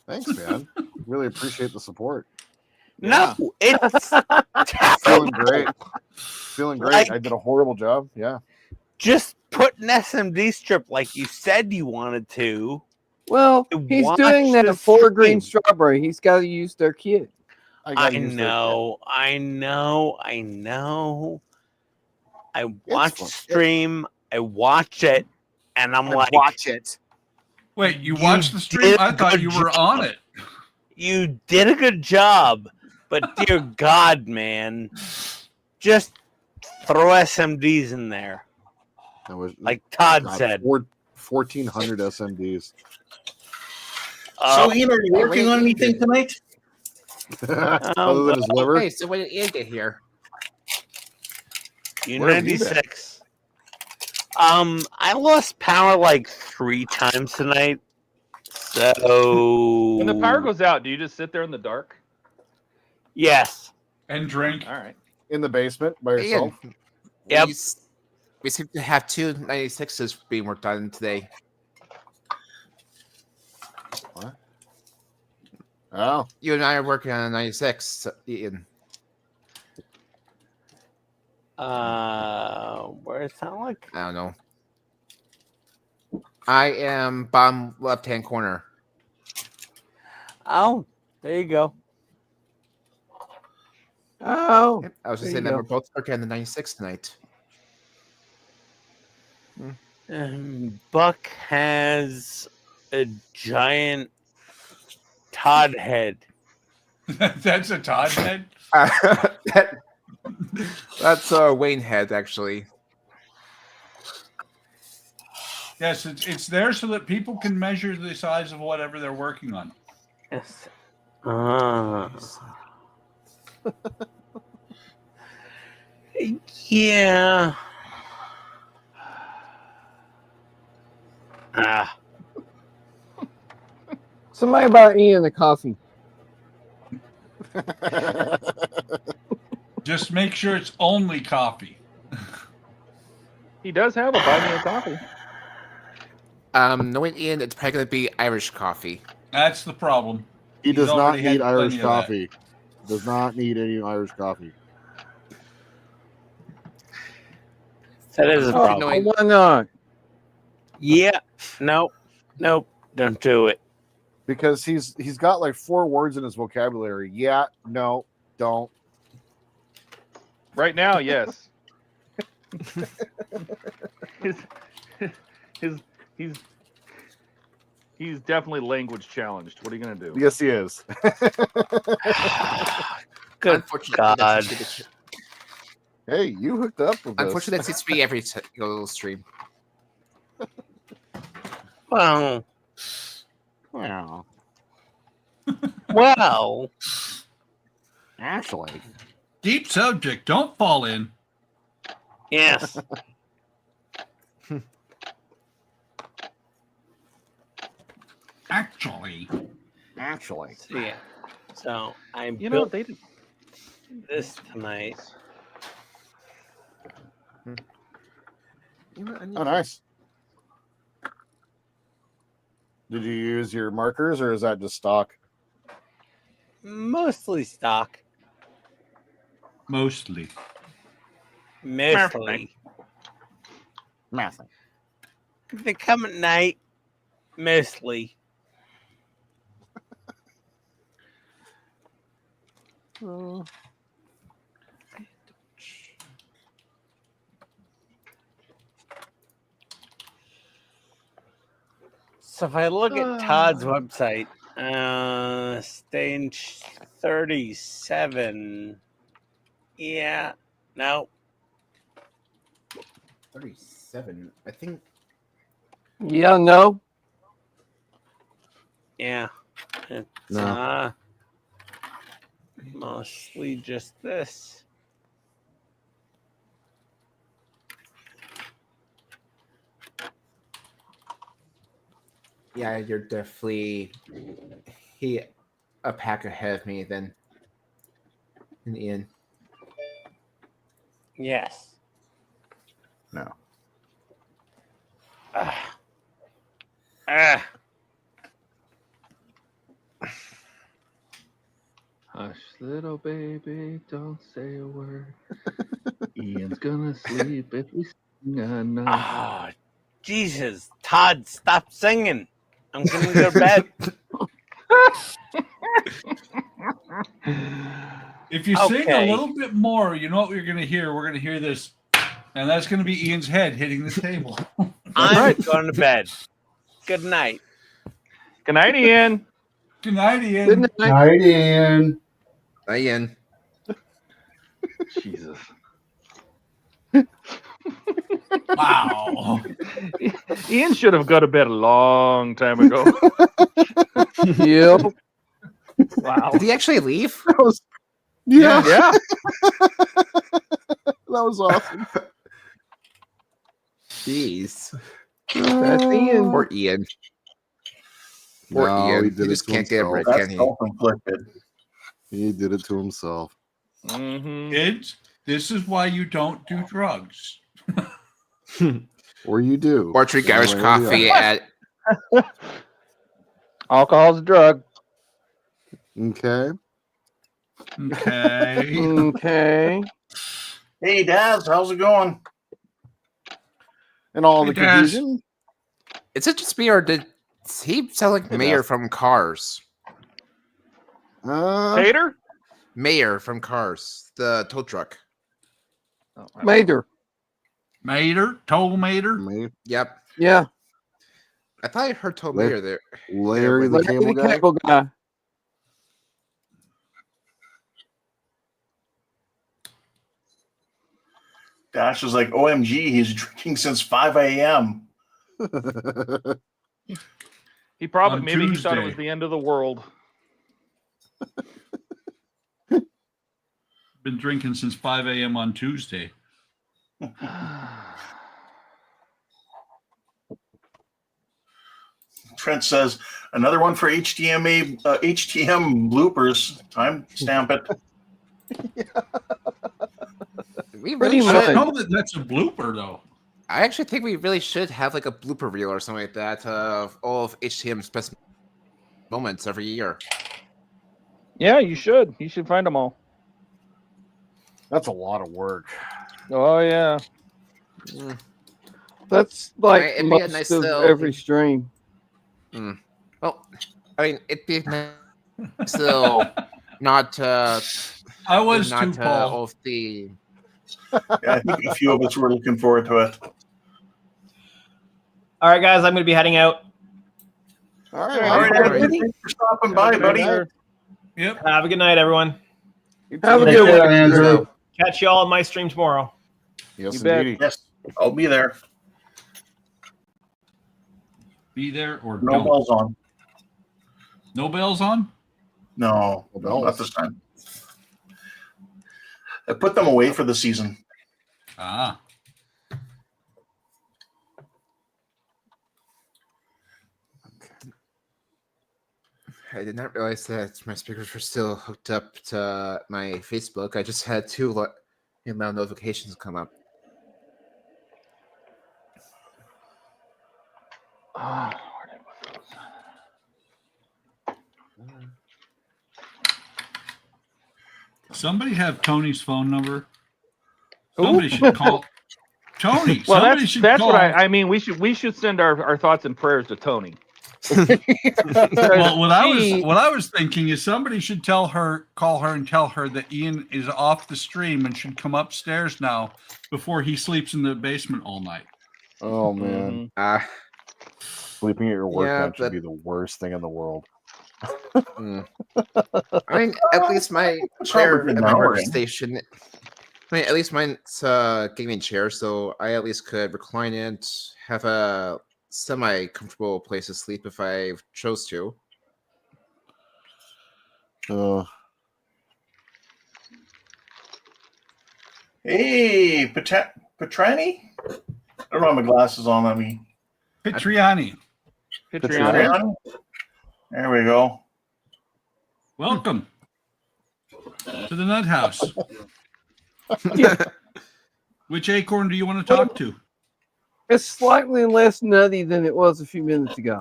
Speaker 1: Thanks, man. Really appreciate the support.
Speaker 11: No, it's
Speaker 1: Feeling
Speaker 11: terrible.
Speaker 1: great. Feeling great.
Speaker 11: Like-
Speaker 1: I did a horrible job. Yeah.
Speaker 11: Just put an SMD strip like you said you wanted to.
Speaker 5: Well,
Speaker 11: To
Speaker 5: he's
Speaker 11: watch
Speaker 5: doing
Speaker 11: the
Speaker 5: that for green
Speaker 11: stream.
Speaker 5: strawberry. He's got to use their kit.
Speaker 11: I
Speaker 1: gotta use that
Speaker 11: know. I watch
Speaker 1: fun.
Speaker 11: stream. I watch it, and I'm
Speaker 1: shit.
Speaker 11: like,
Speaker 1: Watch it.
Speaker 4: Wait, you
Speaker 11: You
Speaker 4: watched the stream?
Speaker 11: did
Speaker 4: I thought
Speaker 11: good
Speaker 4: you were
Speaker 11: job.
Speaker 4: on it.
Speaker 11: you did a good job, but dear God, man, just throw SMDs in there,
Speaker 1: That was
Speaker 11: like Todd
Speaker 1: God,
Speaker 11: said.
Speaker 1: 1,400 SMDs.
Speaker 6: So, Ian, are you working on anything tonight?
Speaker 1: Other than his liver.
Speaker 8: Okay, so when did Ian get here?
Speaker 1: Where have you been?
Speaker 11: U96. I lost power like 3 times tonight. So
Speaker 2: When the power goes out, do you just sit there in the dark?
Speaker 11: yes.
Speaker 4: And drink.
Speaker 2: All right.
Speaker 1: In the basement by yourself.
Speaker 8: Ian,
Speaker 11: Yep.
Speaker 8: we seem to have 2 96s being worked on today.
Speaker 1: Oh,
Speaker 8: You and I are working on a 96, Ian.
Speaker 11: Where it sound like?
Speaker 8: I don't know. I am bottom left-hand corner.
Speaker 11: Oh, there you go.
Speaker 5: Oh,
Speaker 8: Yep, I was just
Speaker 5: there
Speaker 8: saying
Speaker 5: you
Speaker 8: that
Speaker 5: go.
Speaker 8: we're both working on the 96 tonight.
Speaker 11: Buck has a giant Todd head.
Speaker 4: That's a Todd head.
Speaker 8: That's Wayne head, actually.
Speaker 4: Yes, it's there so that people can measure the size of whatever they're working on.
Speaker 11: Yes. Yeah. Ah.
Speaker 5: somebody bought Ian a coffee.
Speaker 4: Just make sure it's only coffee.
Speaker 2: He does have a buy me a coffee.
Speaker 8: Knowing Ian, it's probably going to be Irish coffee.
Speaker 4: That's the problem.
Speaker 1: he
Speaker 4: He's
Speaker 1: does not
Speaker 4: already had
Speaker 1: need Irish
Speaker 4: plenty of that.
Speaker 1: coffee. Does not need any Irish coffee.
Speaker 11: That is a
Speaker 5: Oh,
Speaker 11: problem.
Speaker 5: why not?
Speaker 11: Yeah. Nope. Nope. Don't do it.
Speaker 1: Because he's got like 4 words in his vocabulary. Yeah, no, don't.
Speaker 2: Right now, yes. he's He's definitely language challenged. What are you gonna do?
Speaker 1: Yes, he is.
Speaker 11: Good
Speaker 8: Unfortunately,
Speaker 11: God.
Speaker 8: that seems to be
Speaker 1: Hey, you hooked up with this.
Speaker 8: unfortunately, that seems to be every little stream.
Speaker 11: Well. Well. Well.
Speaker 13: Actually,
Speaker 4: Deep subject. Don't fall in.
Speaker 11: Yes.
Speaker 4: Actually.
Speaker 11: So, yeah. So I
Speaker 2: You know,
Speaker 11: built
Speaker 2: they did.
Speaker 11: this tonight.
Speaker 8: You know, I need-
Speaker 1: Oh, nice. Did you use your markers, or is that just stock?
Speaker 11: Mostly stock.
Speaker 4: Mostly.
Speaker 11: Mostly.
Speaker 13: nothing.
Speaker 11: If they come at night, mostly. So if I look at Todd's website, stage 37. Yeah. No.
Speaker 8: 37. I think.
Speaker 5: Yeah, no.
Speaker 11: Yeah. It's
Speaker 13: No.
Speaker 11: mostly just this.
Speaker 8: Yeah, you're definitely a pack ahead of me then. In the end.
Speaker 11: Yes.
Speaker 13: No.
Speaker 11: Ah. Ah.
Speaker 2: Hush, little baby, don't say a word. Ian's gonna sleep if we sing a note.
Speaker 11: Oh, Jesus. Todd, stop singing. I'm going to go to bed.
Speaker 4: If you sing a
Speaker 11: Okay.
Speaker 4: little bit more, you know what we're going to hear? We're going to hear this. And that's going to be Ian's head hitting the table.
Speaker 11: I'm going to bed. Good night.
Speaker 2: Good night, Ian.
Speaker 4: Good night, Ian.
Speaker 5: Good night.
Speaker 3: Night in.
Speaker 8: Ian.
Speaker 2: Jesus.
Speaker 4: Wow.
Speaker 2: Ian should have got to bed a long time ago.
Speaker 5: Yep.
Speaker 2: Wow.
Speaker 8: Did he actually leave?
Speaker 1: Yeah,
Speaker 2: Yeah.
Speaker 1: that was awesome.
Speaker 8: Jeez.
Speaker 5: That's Ian.
Speaker 8: Poor Ian. Poor
Speaker 13: No,
Speaker 8: Ian.
Speaker 13: he did it
Speaker 8: just
Speaker 13: to
Speaker 8: can't get a
Speaker 13: himself.
Speaker 8: break,
Speaker 6: That's
Speaker 8: can he?
Speaker 6: self-inflicted.
Speaker 13: He did it to himself.
Speaker 2: Mm-hmm.
Speaker 4: Kids, this is why you don't do drugs.
Speaker 13: Or you do.
Speaker 8: Or drink Irish
Speaker 13: One way or the
Speaker 8: coffee
Speaker 13: other.
Speaker 8: at
Speaker 2: Alcohol's a drug.
Speaker 13: Okay.
Speaker 4: Okay.
Speaker 5: Okay.
Speaker 6: Hey, Daz, how's it going?
Speaker 1: And all
Speaker 4: Hey,
Speaker 1: the
Speaker 4: Daz.
Speaker 1: confusion.
Speaker 8: Is it just me or did he sound like
Speaker 1: Hey,
Speaker 8: Mayor
Speaker 1: Daz.
Speaker 8: from Cars?
Speaker 2: Tater?
Speaker 8: Mayor from Cars, the tow truck.
Speaker 2: Oh,
Speaker 5: Mater.
Speaker 4: Mater? Toll Mater?
Speaker 8: Yep.
Speaker 5: Yeah.
Speaker 8: I thought I heard tow
Speaker 13: La-
Speaker 8: Mayor there.
Speaker 13: Larry the
Speaker 5: Larry
Speaker 13: cable
Speaker 5: the
Speaker 13: guy.
Speaker 5: cable guy.
Speaker 6: Dash is like, OMG, he's drinking since 5 a.m.
Speaker 2: He probably
Speaker 4: On
Speaker 2: maybe he thought it was
Speaker 4: Tuesday.
Speaker 2: the end of the world.
Speaker 4: Been drinking since 5 a.m. on Tuesday.
Speaker 6: Trent says, another one for HTM bloopers. Time stamp it.
Speaker 8: We
Speaker 5: Pretty
Speaker 8: really
Speaker 4: I don't
Speaker 8: should.
Speaker 4: know that that's a blooper, though.
Speaker 8: I actually think we really should have like a blooper reel or something like that of all of HTM's best moments every year.
Speaker 2: Yeah, you should. You should find them all.
Speaker 1: That's a lot of work.
Speaker 2: Oh yeah.
Speaker 5: That's like
Speaker 8: Right, it'd be a
Speaker 5: most
Speaker 8: nice
Speaker 5: of
Speaker 8: little-
Speaker 5: every stream.
Speaker 8: Well, I mean, it'd be nice still not
Speaker 4: I was
Speaker 8: not
Speaker 4: too, Paul.
Speaker 8: all of the
Speaker 6: Yeah, I think a few of us were looking forward to it.
Speaker 10: All right, guys, I'm going to be heading out.
Speaker 9: All right.
Speaker 6: All right,
Speaker 9: man.
Speaker 6: Andrew. Thanks for stopping by, buddy.
Speaker 4: Yep.
Speaker 10: Have a good night, everyone.
Speaker 5: Have a
Speaker 3: Take
Speaker 5: good
Speaker 3: care,
Speaker 5: one.
Speaker 3: Andrew.
Speaker 10: Catch y'all on my stream tomorrow.
Speaker 9: Yes,
Speaker 5: You bet.
Speaker 9: indeed.
Speaker 6: Yes, I'll be there.
Speaker 4: Be there or
Speaker 6: No
Speaker 4: don't.
Speaker 6: bells on.
Speaker 4: No bells on?
Speaker 6: No,
Speaker 9: No
Speaker 6: no, not
Speaker 9: bells.
Speaker 6: this time. I put them away for the season.
Speaker 4: Ah.
Speaker 8: I did not realize that my speakers were still hooked up to my Facebook. I just had two email notifications come up.
Speaker 2: Ah, where did I put those?
Speaker 4: Somebody have Tony's phone number. Somebody should call Tony.
Speaker 2: Well,
Speaker 4: Somebody should
Speaker 2: that's
Speaker 4: call.
Speaker 2: what I mean. We should send our thoughts and prayers to Tony.
Speaker 4: Well, what I was thinking is somebody should call her and tell her that Ian is off the stream and should come upstairs now before he sleeps in the basement all night.
Speaker 9: Oh man, sleeping at your work bench would be the worst thing in the world.
Speaker 8: I mean, at least my chair at my workstation. I mean, at least mine's a gaming chair, so I at least could recline it, have a semi-comfortable place to sleep if I chose to.
Speaker 6: Hey, Petrani? I don't have my glasses on. Let me.
Speaker 4: Pitriani.
Speaker 6: Pitriani. There we go.
Speaker 4: Welcome to the Nut House. Which acorn do you want to talk to?
Speaker 5: It's slightly less nutty than it was a few minutes ago.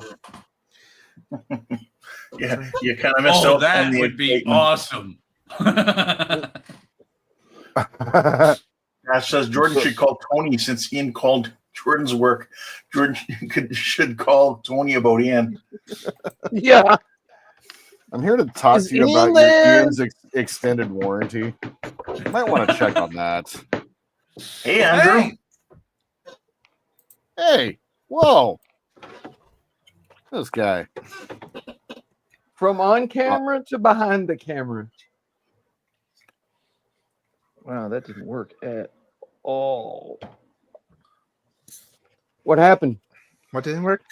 Speaker 6: Yeah, you kind of missed out.
Speaker 4: That
Speaker 6: on the
Speaker 4: would be
Speaker 6: excitement.
Speaker 4: awesome.
Speaker 6: That says Jordan should call Tony since Ian called Jordan's work. Jordan should call Tony about Ian.
Speaker 5: Yeah.
Speaker 9: I'm here to talk
Speaker 5: Is
Speaker 9: to you
Speaker 5: Ian
Speaker 9: about
Speaker 5: there?
Speaker 9: Ian's extended warranty. You might want to check on that.
Speaker 6: Hey, Andrew.
Speaker 9: Hey, whoa. This guy.
Speaker 5: From on camera to behind the camera.
Speaker 2: Wow, that didn't work at all.
Speaker 5: What happened?
Speaker 8: What didn't work?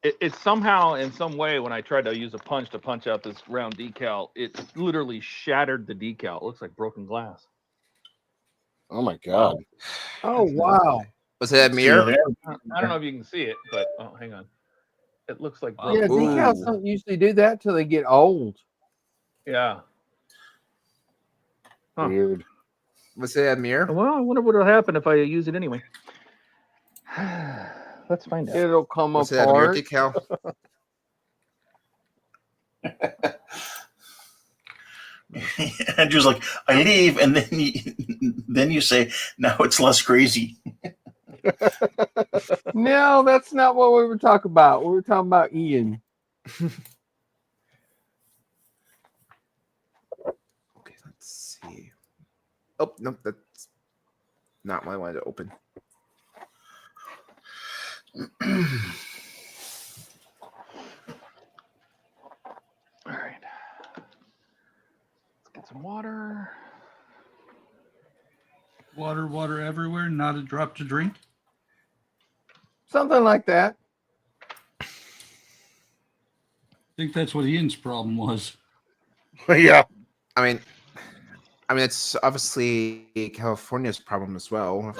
Speaker 2: It somehow, in some way, when I tried to use a punch to punch out this round decal, it literally shattered the decal. It looks like broken glass.
Speaker 9: Oh my god.
Speaker 5: Oh wow.
Speaker 8: Was it a mirror?
Speaker 2: I don't know if you can see it, but oh, hang on. It looks like
Speaker 5: Yeah, decals don't usually do that till they get old.
Speaker 2: Yeah. Huh.
Speaker 9: Weird.
Speaker 8: Was it a mirror?
Speaker 2: Well, I wonder what will happen if I use it anyway. Let's find out.
Speaker 5: It'll come
Speaker 8: Was it a mirror
Speaker 5: apart.
Speaker 8: decal?
Speaker 6: Andrew's like, I leave, and then you say, now it's less crazy.
Speaker 5: No, that's not what we were talking about. We were talking about Ian.
Speaker 8: Okay, let's see. Oh, no, that's not what I wanted to open.
Speaker 2: All right. Let's get some water.
Speaker 4: Water everywhere, not a drop to drink.
Speaker 5: Something like that.
Speaker 4: I think that's what Ian's problem was.
Speaker 9: Yeah.
Speaker 8: I mean, it's obviously California's problem as well.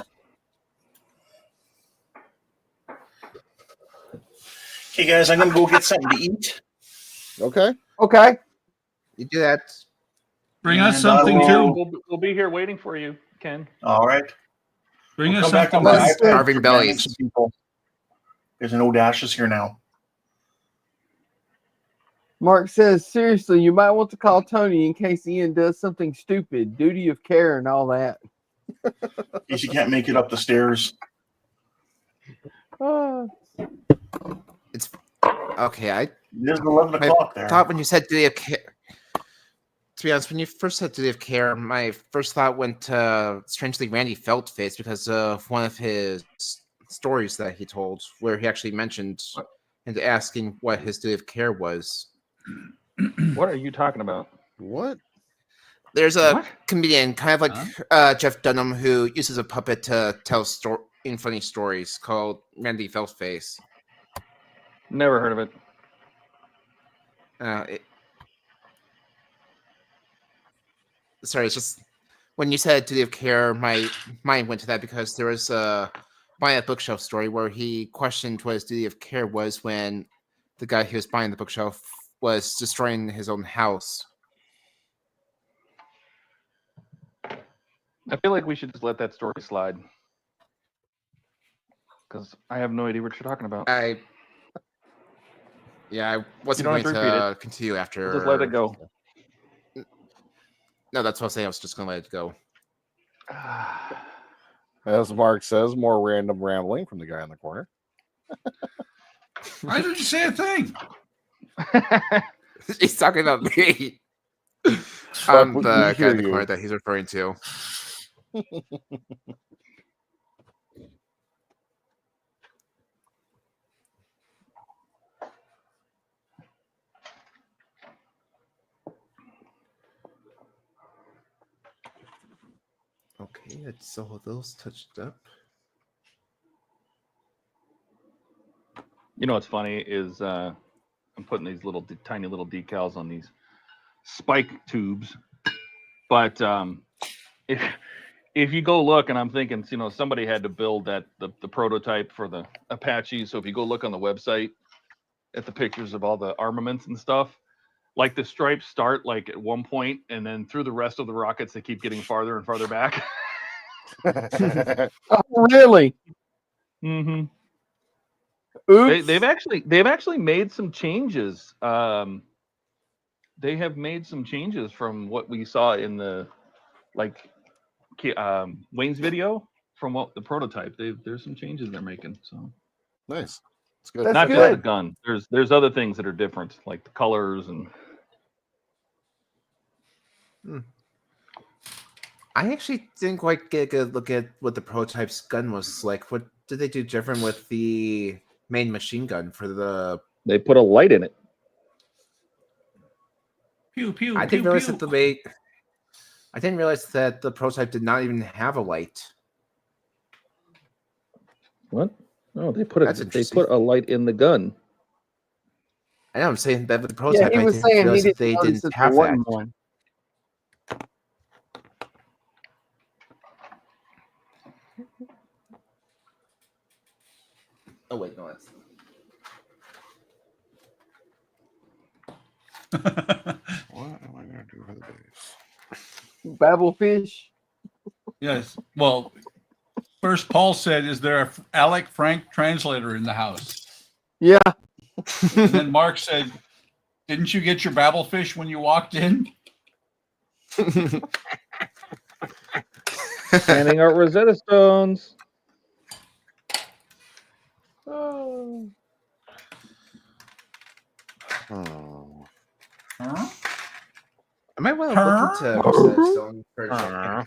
Speaker 6: Okay, guys, I'm gonna go get something to eat.
Speaker 9: Okay.
Speaker 5: Okay.
Speaker 8: You do that.
Speaker 4: Bring us
Speaker 6: And,
Speaker 4: something too.
Speaker 2: We'll be here waiting for you, Ken.
Speaker 6: All right.
Speaker 4: Bring
Speaker 6: We'll
Speaker 4: us
Speaker 6: come back
Speaker 4: something.
Speaker 6: on my
Speaker 8: Let's
Speaker 6: iPad
Speaker 8: carving
Speaker 6: for
Speaker 8: bellies.
Speaker 6: some people. There's no dashes here now.
Speaker 5: Mark says, seriously, you might want to call Tony in case Ian does something stupid. Duty of care and all that.
Speaker 6: In case you can't make it up the stairs.
Speaker 8: It's okay.
Speaker 6: It is 11 o'clock there.
Speaker 8: Thought when you said duty of care. To be honest, when you first said duty of care, my first thought went to strangely Randy Feltface because of one of his stories that he told, where he actually mentioned and asking what his duty of care was.
Speaker 2: What are you talking about?
Speaker 13: What?
Speaker 8: There's a
Speaker 2: What?
Speaker 8: comedian, kind of like Jeff Dunham, who uses a puppet to tell funny stories called Randy Feltface.
Speaker 2: Never heard of it.
Speaker 8: Sorry, it's just when you said duty of care, my mind went to that because there was a buying a bookshelf story where he questioned what his duty of care was when the guy who was buying the bookshelf was destroying his own house.
Speaker 2: I feel like we should just let that story slide. Because I have no idea what you're talking about.
Speaker 8: I wasn't
Speaker 2: You don't
Speaker 8: going
Speaker 2: have to repeat
Speaker 8: to continue after.
Speaker 2: Just let it go.
Speaker 8: No, that's what I was saying. I was just going to let it go.
Speaker 1: As Mark says, more random rambling from the guy in the corner.
Speaker 4: I didn't say a thing.
Speaker 8: He's talking about me.
Speaker 1: But
Speaker 8: I'm
Speaker 1: we
Speaker 8: the guy
Speaker 1: hear
Speaker 8: in the
Speaker 1: you.
Speaker 8: corner that he's referring to. Okay, it's all those touched up.
Speaker 2: You know what's funny is I'm putting these tiny little decals on these spike tubes, but if you go look, and I'm thinking, you know, somebody had to build the prototype for the Apache. So if you go look on the website at the pictures of all the armaments and stuff, like the stripes start like at one point, and then through the rest of the rockets, they keep getting farther and farther back.
Speaker 5: Oh, really?
Speaker 2: Mm-hmm.
Speaker 5: Oops.
Speaker 2: They've actually made some changes. They have made some changes from what we saw in the Wayne's video from what the prototype. There's some changes they're making. So
Speaker 13: Nice. It's good.
Speaker 5: That's
Speaker 2: not
Speaker 5: good.
Speaker 2: just the gun. There's other things that are different, like the colors and.
Speaker 8: I actually didn't quite get a good look at what the prototype's gun was like. What did they do different with the main machine gun for the?
Speaker 2: They put a light in it.
Speaker 4: Pew pew.
Speaker 8: I didn't realize that I didn't realize that the prototype did not even have a light.
Speaker 2: What? No, they put
Speaker 8: That's
Speaker 2: they
Speaker 8: interesting.
Speaker 2: put a light in the gun.
Speaker 8: I know I'm saying that with the
Speaker 5: Yeah,
Speaker 8: prototype,
Speaker 5: he
Speaker 8: I
Speaker 5: was
Speaker 8: didn't
Speaker 5: saying he
Speaker 8: realize that
Speaker 5: didn't
Speaker 8: they
Speaker 5: notice
Speaker 8: didn't
Speaker 5: that there
Speaker 8: have that.
Speaker 5: wasn't one.
Speaker 8: Oh wait, no, that's.
Speaker 13: What am I going to do for the base?
Speaker 5: Babblefish.
Speaker 4: Yes. Well, first Paul said, "Is there a Alec Frank translator in the house?"
Speaker 5: Yeah.
Speaker 4: And then Mark said, "Didn't you get your Babblefish when you walked in?"
Speaker 2: Handing out Rosetta Stones.
Speaker 13: Oh.
Speaker 4: Huh?
Speaker 8: I might want to look into Rosetta Stone for a second.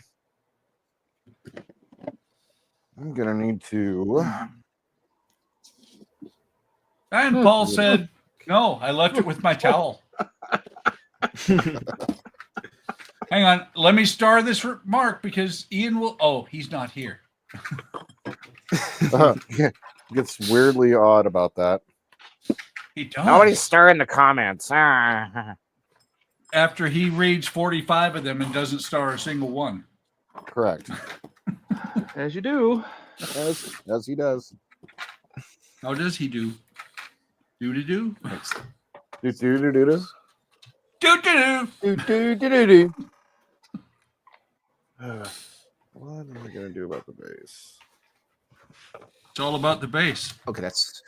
Speaker 13: I'm going to need to.
Speaker 4: And Paul said, "No, I left it with my towel." Hang on, let me star this Mark because Ian will. Oh, he's not here.
Speaker 1: Gets weirdly odd about that.
Speaker 4: He does.
Speaker 14: Nobody's stirring the comments. Ah.
Speaker 4: After he reads 45 of them and doesn't star a single one.
Speaker 1: Correct.
Speaker 2: As you do.
Speaker 1: As he does.
Speaker 4: How does he do? Do-do-do?
Speaker 1: Do-do-do-do-do.
Speaker 4: Do-do-do.
Speaker 5: Do-do-do-do-do.
Speaker 13: What am I going to do about the base?
Speaker 4: It's all about the base.
Speaker 8: Okay, that's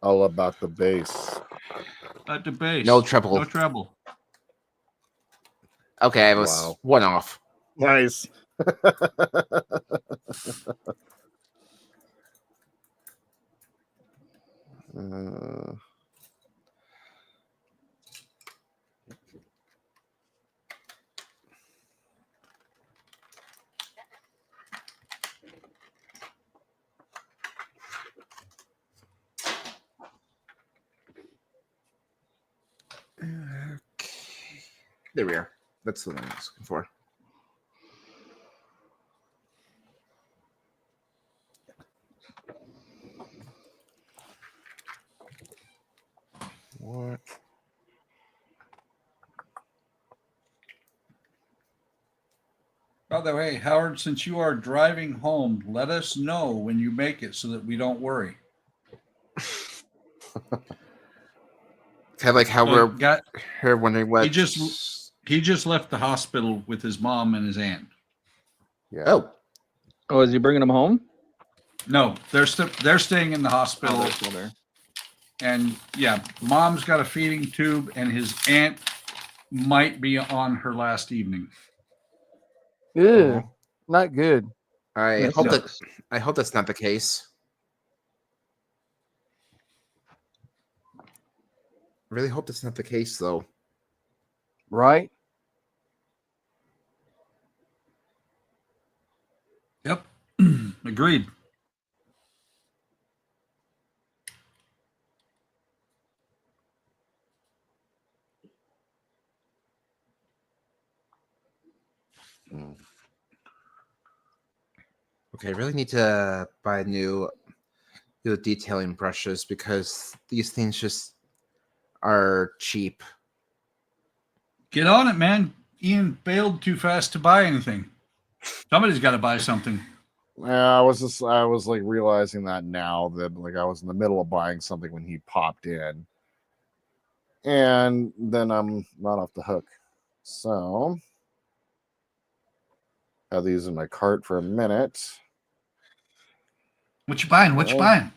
Speaker 1: All about the base.
Speaker 4: At the base.
Speaker 8: no trouble.
Speaker 4: No trouble.
Speaker 8: Okay, I was
Speaker 1: Wow.
Speaker 8: one off.
Speaker 1: Nice.
Speaker 8: There we are. That's the one I was looking for.
Speaker 13: What?
Speaker 4: By the way, Howard, since you are driving home, let us know when you make it so that we don't worry.
Speaker 8: Kind of like how we're wondering what
Speaker 4: he just left the hospital with his mom and his aunt.
Speaker 13: Yeah.
Speaker 2: Oh, is he bringing them home?
Speaker 4: No, they're staying in the hospital.
Speaker 2: Oh, they're still there.
Speaker 4: And yeah, mom's got a feeding tube, and his aunt might be on her last evening.
Speaker 5: Ew, not good.
Speaker 8: I
Speaker 4: That
Speaker 8: hope
Speaker 4: sucks.
Speaker 8: I hope that's not the case. I really hope that's not the case, though.
Speaker 5: Right?
Speaker 4: Yep. Agreed.
Speaker 8: Okay, I really need to buy new detailing brushes because these things just are cheap.
Speaker 4: Get on it, man. Ian bailed too fast to buy anything. Somebody's got to buy something.
Speaker 1: Yeah, I was like realizing that now that like I was in the middle of buying something when he popped in, and then I'm not off the hook. So have these in my cart for a minute.
Speaker 4: What you buying? What you buying?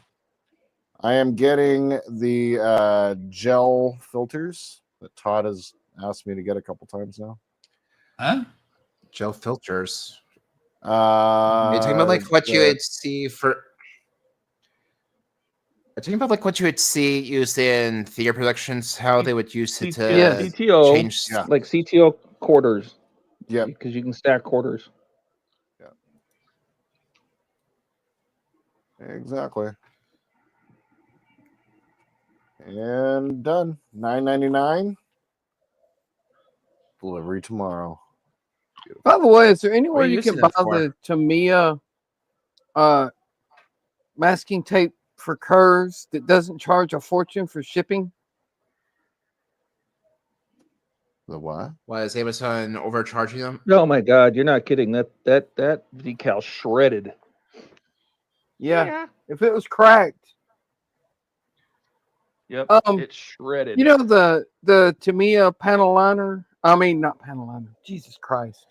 Speaker 1: I am getting the gel filters that Todd has asked me to get a couple times now.
Speaker 4: Huh?
Speaker 8: Gel filters.
Speaker 1: Are
Speaker 8: you talking about like what you would see for? Are you talking about like what you would see used in theater productions? How they would use it to
Speaker 2: CTO,
Speaker 8: change?
Speaker 2: like CTO quarters.
Speaker 1: Yeah,
Speaker 2: because you can stack quarters.
Speaker 1: Exactly. And done. $9.99. Delivery tomorrow.
Speaker 5: By the way, is there anywhere
Speaker 8: are you
Speaker 5: you can
Speaker 8: using
Speaker 5: buy
Speaker 8: that for?
Speaker 5: the Tamiya masking tape for curves that doesn't charge a fortune for shipping?
Speaker 1: The what?
Speaker 8: Why is Amazon overcharging them?
Speaker 2: Oh my God, you're not kidding. That decal shredded.
Speaker 5: Yeah. If it was cracked.
Speaker 2: Yep. It's shredded.
Speaker 5: You know the Tamiya panel liner? I mean, not panel liner. Jesus Christ.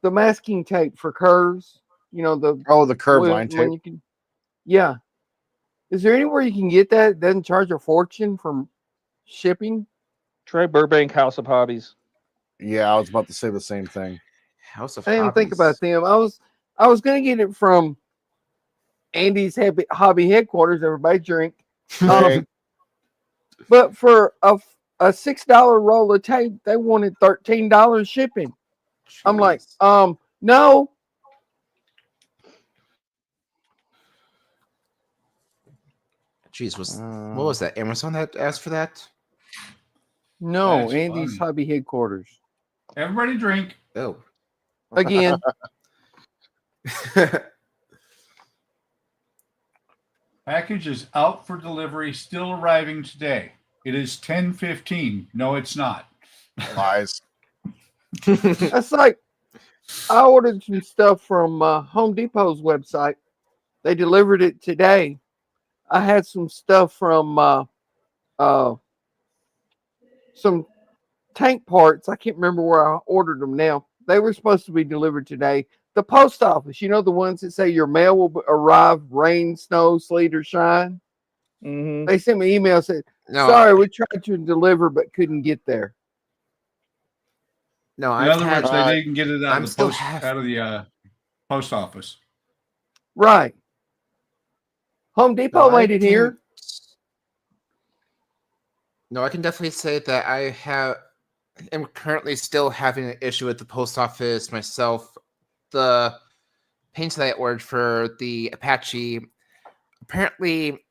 Speaker 5: The masking tape for curves. You know
Speaker 1: the curved line tape.
Speaker 5: You can, yeah. Is there anywhere you can get that? It doesn't charge a fortune for shipping?
Speaker 2: Try Burbank House of Hobbies.
Speaker 1: Yeah, I was about to say the same thing.
Speaker 8: House of
Speaker 5: I didn't think about them. I was gonna get it from Andy's hobby headquarters. Everybody drink. But for a $6 roll of tape, they wanted $13 shipping. I'm like, no.
Speaker 8: Jeez, what was that? Amazon that asked for that?
Speaker 5: No,
Speaker 4: That's
Speaker 5: Andy's
Speaker 4: funny.
Speaker 5: hobby headquarters.
Speaker 4: Everybody drink.
Speaker 8: Oh.
Speaker 5: Again.
Speaker 4: Package is out for delivery, still arriving today. It is 10:15. No, it's not.
Speaker 1: Lies.
Speaker 5: That's like I ordered some stuff from Home Depot's website. They delivered it today. I had some stuff from some tank parts. I can't remember where I ordered them now. They were supposed to be delivered today. The post office, you know, the ones that say your mail will arrive, rain, snow, sleet, or shine.
Speaker 2: Mm-hmm.
Speaker 5: They sent me an email said,
Speaker 8: No,
Speaker 5: sorry, we tried to deliver but couldn't get there.
Speaker 8: No,
Speaker 4: In other words, they didn't get it out
Speaker 8: I'm
Speaker 4: of the
Speaker 8: still
Speaker 4: post office.
Speaker 5: Right. Home Depot
Speaker 8: No, I
Speaker 5: made it here.
Speaker 8: No, I can definitely say that I am currently still having an issue with the post office myself. The paints that I ordered for the Apache, apparently,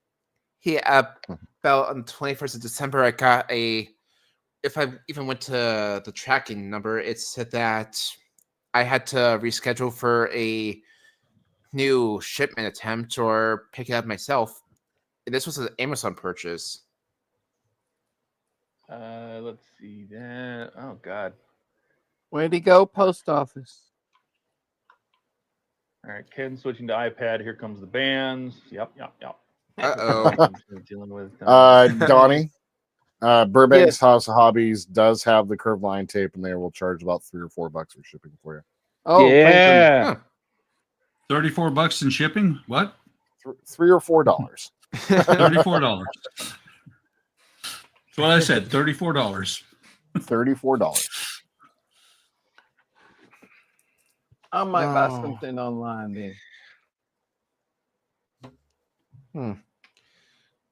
Speaker 8: about on the 21st of December, I got a if I even went to the tracking number, it said that I had to reschedule for a new shipment attempt or pick it up myself. And this was an Amazon purchase.
Speaker 2: Let's see that. Oh God.
Speaker 5: Where'd he go? Post office.
Speaker 2: All right, Ken switching to iPad. Here comes the bands. Yep.
Speaker 8: Uh-oh.
Speaker 2: Dealing with
Speaker 1: Donnie, Burbank's
Speaker 5: Yes.
Speaker 1: House of Hobbies does have the curved line tape, and they will charge about $3 or $4 for shipping for you.
Speaker 5: Oh,
Speaker 11: Yeah.
Speaker 4: $34 in shipping. What?
Speaker 1: $3 or $4.
Speaker 4: $34. That's what I said. $34.
Speaker 1: $34.
Speaker 5: I might buy
Speaker 13: No.
Speaker 5: something online then.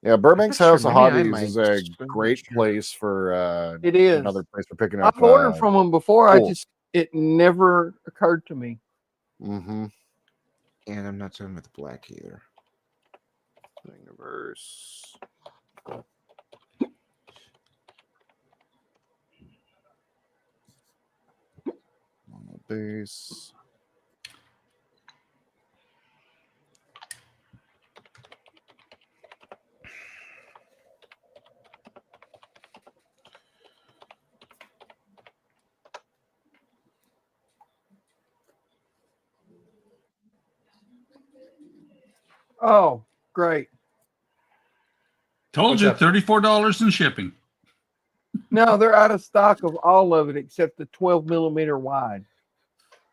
Speaker 1: Yeah, Burbank's
Speaker 8: Sure,
Speaker 1: House of
Speaker 8: maybe I
Speaker 1: Hobbies
Speaker 8: might
Speaker 1: is a
Speaker 8: spend
Speaker 1: great
Speaker 8: extra.
Speaker 1: place for
Speaker 5: It is.
Speaker 1: another place for picking up.
Speaker 5: I've ordered from them before.
Speaker 1: cool.
Speaker 5: It never occurred to me.
Speaker 1: Mm-hmm.
Speaker 8: And I'm not done with black either.
Speaker 1: Universe. Base.
Speaker 5: Oh, great.
Speaker 4: Told
Speaker 3: What's
Speaker 4: you,
Speaker 3: up?
Speaker 4: $34 in shipping.
Speaker 5: No, they're out of stock of all of it except the 12mm wide.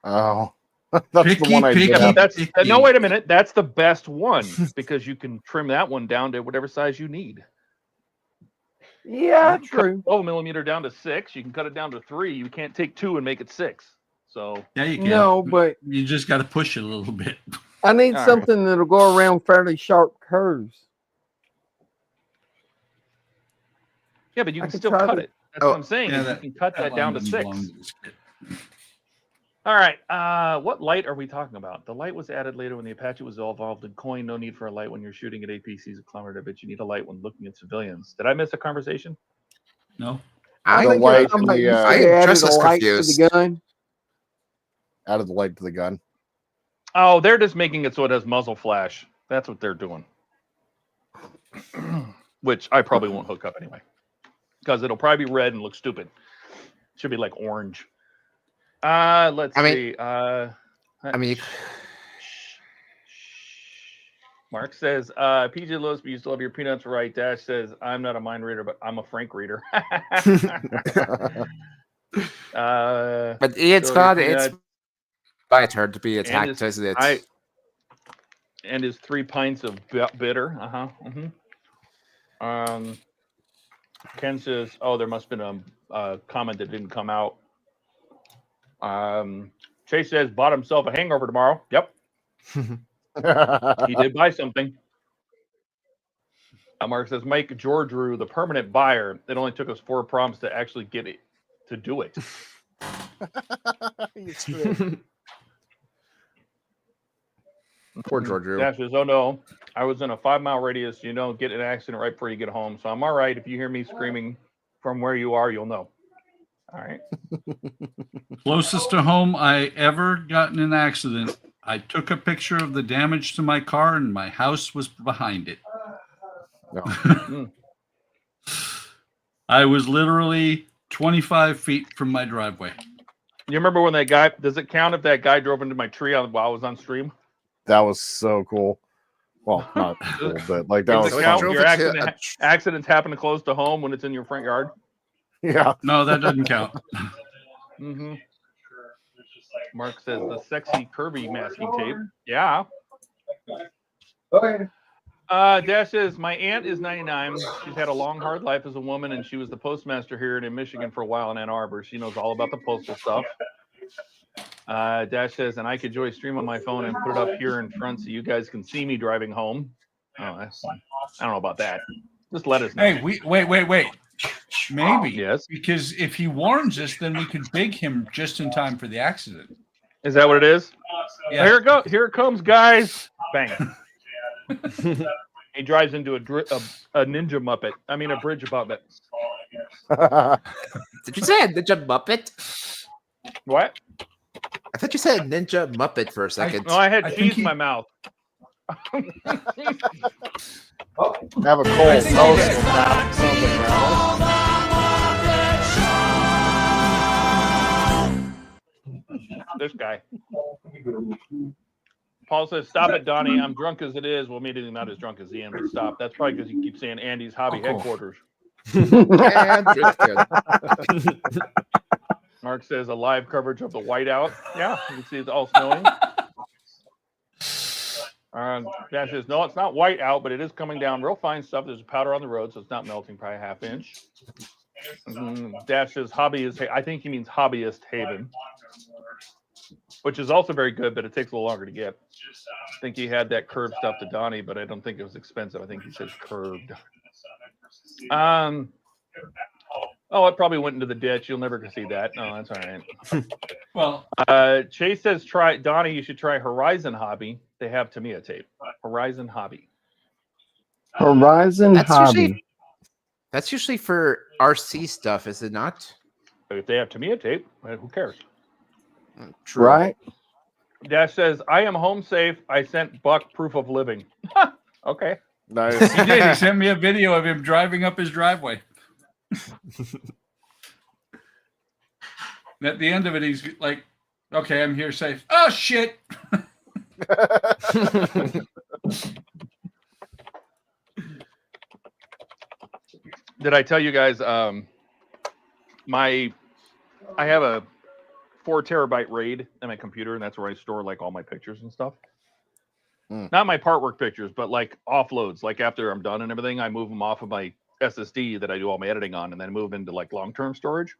Speaker 1: Oh, that's the
Speaker 4: Picky,
Speaker 1: one I did
Speaker 4: picky.
Speaker 2: Yeah,
Speaker 1: have.
Speaker 2: but that's
Speaker 4: Picky.
Speaker 2: no. Wait a minute. That's the best one because you can trim that one down to whatever size you need.
Speaker 5: Yeah,
Speaker 2: You can cut
Speaker 5: true.
Speaker 2: 12mm down to 6. You can cut it down to 3. You can't take 2 and make it 6. So
Speaker 4: Yeah, you can.
Speaker 5: No, but
Speaker 4: You just got to push it a little bit.
Speaker 5: I need
Speaker 2: All right.
Speaker 5: something that'll go around fairly sharp curves.
Speaker 2: yeah, but you
Speaker 5: I
Speaker 2: can
Speaker 5: could
Speaker 2: still
Speaker 5: try
Speaker 2: cut
Speaker 5: to-
Speaker 2: it. That's what I'm saying.
Speaker 4: Yeah,
Speaker 2: is you can cut that down to
Speaker 4: line
Speaker 2: 6.
Speaker 4: belongs to this kit.
Speaker 2: All right. What light are we talking about? The light was added later when the Apache was evolved in coin. No need for a light when you're shooting at APCs of kilometer, but you need a light when looking at civilians. Did I miss a conversation?
Speaker 4: No.
Speaker 5: I
Speaker 1: The
Speaker 5: think you're
Speaker 1: light
Speaker 5: talking
Speaker 1: in
Speaker 5: about
Speaker 1: the,
Speaker 5: you
Speaker 1: I
Speaker 5: said
Speaker 8: am
Speaker 5: they added
Speaker 8: just
Speaker 5: a
Speaker 8: as
Speaker 5: light to the
Speaker 8: confused.
Speaker 5: gun.
Speaker 1: Added the light to the gun.
Speaker 2: Oh, they're just making it so it has muzzle flash. That's what they're doing. Which I probably won't hook up anyway. Because it'll probably be red and look stupid. Should be like orange. Let's see.
Speaker 8: I mean, you-
Speaker 2: Mark says, PJ Lewis, but you still have your peanuts right. Dash says, I'm not a mind reader, but I'm a Frank reader.
Speaker 8: but it's
Speaker 2: so
Speaker 8: not.
Speaker 2: there's
Speaker 8: It's my turn to be
Speaker 2: and
Speaker 8: attacked,
Speaker 2: his-
Speaker 8: isn't it?
Speaker 2: and his 3 pints of bitter. Ken says, "Oh, there must have been a comment that didn't come out." Chase says, "Bought himself a hangover tomorrow." Yep, he did buy something. Mark says, "Mike George Drew, the permanent buyer. It only took us 4 prompts to actually get it to do it."
Speaker 8: Poor Georgiou.
Speaker 2: Dash says, "Oh no, I was in a 5-mile radius. You don't get an accident right before you get home, so I'm all right. If you hear me screaming from where you are, you'll know." All right.
Speaker 4: Closest to home I ever got in an accident. I took a picture of the damage to my car and my house was behind it. I was literally 25 feet from my driveway.
Speaker 2: You remember when that guy, does it count if that guy drove into my tree while I was on stream?
Speaker 1: That was so cool. Well, not cool, but like that was
Speaker 2: Does it count?
Speaker 1: fun.
Speaker 2: Your accidents happen close to home when it's in your front yard?
Speaker 1: Yeah.
Speaker 4: No, that doesn't count.
Speaker 2: Mark says the sexy Kirby masking tape. Yeah.
Speaker 3: Okay.
Speaker 2: Dash says, my aunt is 99. She's had a long, hard life as a woman, and she was the postmaster here in Michigan for a while in Ann Arbor. She knows all about the postal stuff. Dash says, and I could join stream on my phone and put it up here in front so you guys can see me driving home. Oh, that's fun. I don't know about that. Just let us know.
Speaker 4: Hey, wait. Maybe.
Speaker 2: Yes.
Speaker 4: Because if he warns us, then we could big him just in time for the accident.
Speaker 2: Is that what it is?
Speaker 4: Yeah.
Speaker 2: Here it goes. Here it comes, guys. Bang. He drives into a ninja muppet. I mean, a bridge muppet.
Speaker 8: Did you say a Ninja Muppet?
Speaker 2: What?
Speaker 8: I thought you said Ninja Muppet for a second.
Speaker 2: No, I had cheese in my mouth.
Speaker 1: Have a cold.
Speaker 2: This guy. Paul says, "Stop it, Donnie. I'm drunk as it is." Well, maybe not as drunk as Ian, but stop. That's probably because you keep saying Andy's hobby headquarters. Mark says, "A live coverage of the whiteout." Yeah, you can see it's all snowing. Dash says, "No, it's not white out, but it is coming down real fine stuff. There's powder on the road, so it's not melting, probably a half inch." Dash says, "Hobby is." I think he means hobbyist haven, which is also very good, but it takes a little longer to get. I think he had that curved stuff to Donnie, but I don't think it was expensive. I think he says curved. Oh, it probably went into the ditch. You'll never see that. No, that's all right.
Speaker 4: Well,
Speaker 2: Chase says, "Try Donnie. You should try Horizon Hobby. They have Tamiya tape. Horizon Hobby.
Speaker 5: Horizon Hobby.
Speaker 8: That's usually for RC stuff, is it not?
Speaker 2: If they have Tamiya tape, who cares?"
Speaker 8: True.
Speaker 5: Right?
Speaker 2: Dash says, "I am home safe. I sent Buck proof of living." Okay.
Speaker 1: Nice.
Speaker 4: He did. He sent me a video of him driving up his driveway. And at the end of it, he's like, "Okay, I'm here safe." Oh shit!
Speaker 2: Did I tell you guys? I have a 4 terabyte RAID in my computer, and that's where I store like all my pictures and stuff. Not my part work pictures, but like offloads. Like after I'm done and everything, I move them off of my SSD that I do all my editing on, and then move into like long-term storage.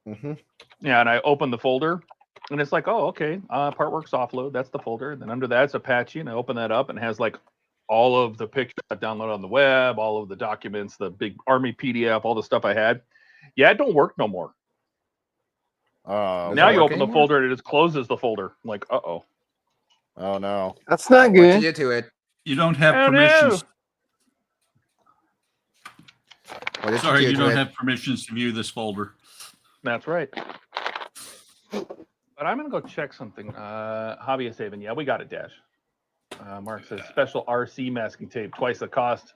Speaker 2: Yeah, and I open the folder, and it's like, oh, okay, part works offload. That's the folder. And then under that, it's Apache, and I open that up, and it has like all of the pictures I downloaded on the web, all of the documents, the big Army PDF, all the stuff I had. Yeah, it don't work no more. Now you open the folder, and it just closes the folder. I'm like, uh-oh.
Speaker 1: Oh, no.
Speaker 5: That's not
Speaker 8: What
Speaker 5: good.
Speaker 8: you did to it?
Speaker 4: You don't have
Speaker 2: Oh,
Speaker 4: permissions.
Speaker 8: What did
Speaker 4: Sorry,
Speaker 8: you do
Speaker 4: you
Speaker 8: to
Speaker 4: don't
Speaker 8: it?
Speaker 4: have permissions to view this folder.
Speaker 2: That's right. But I'm going to go check something. Hobbyist Haven. Yeah, we got it, Dash. Mark says special RC masking tape, twice the cost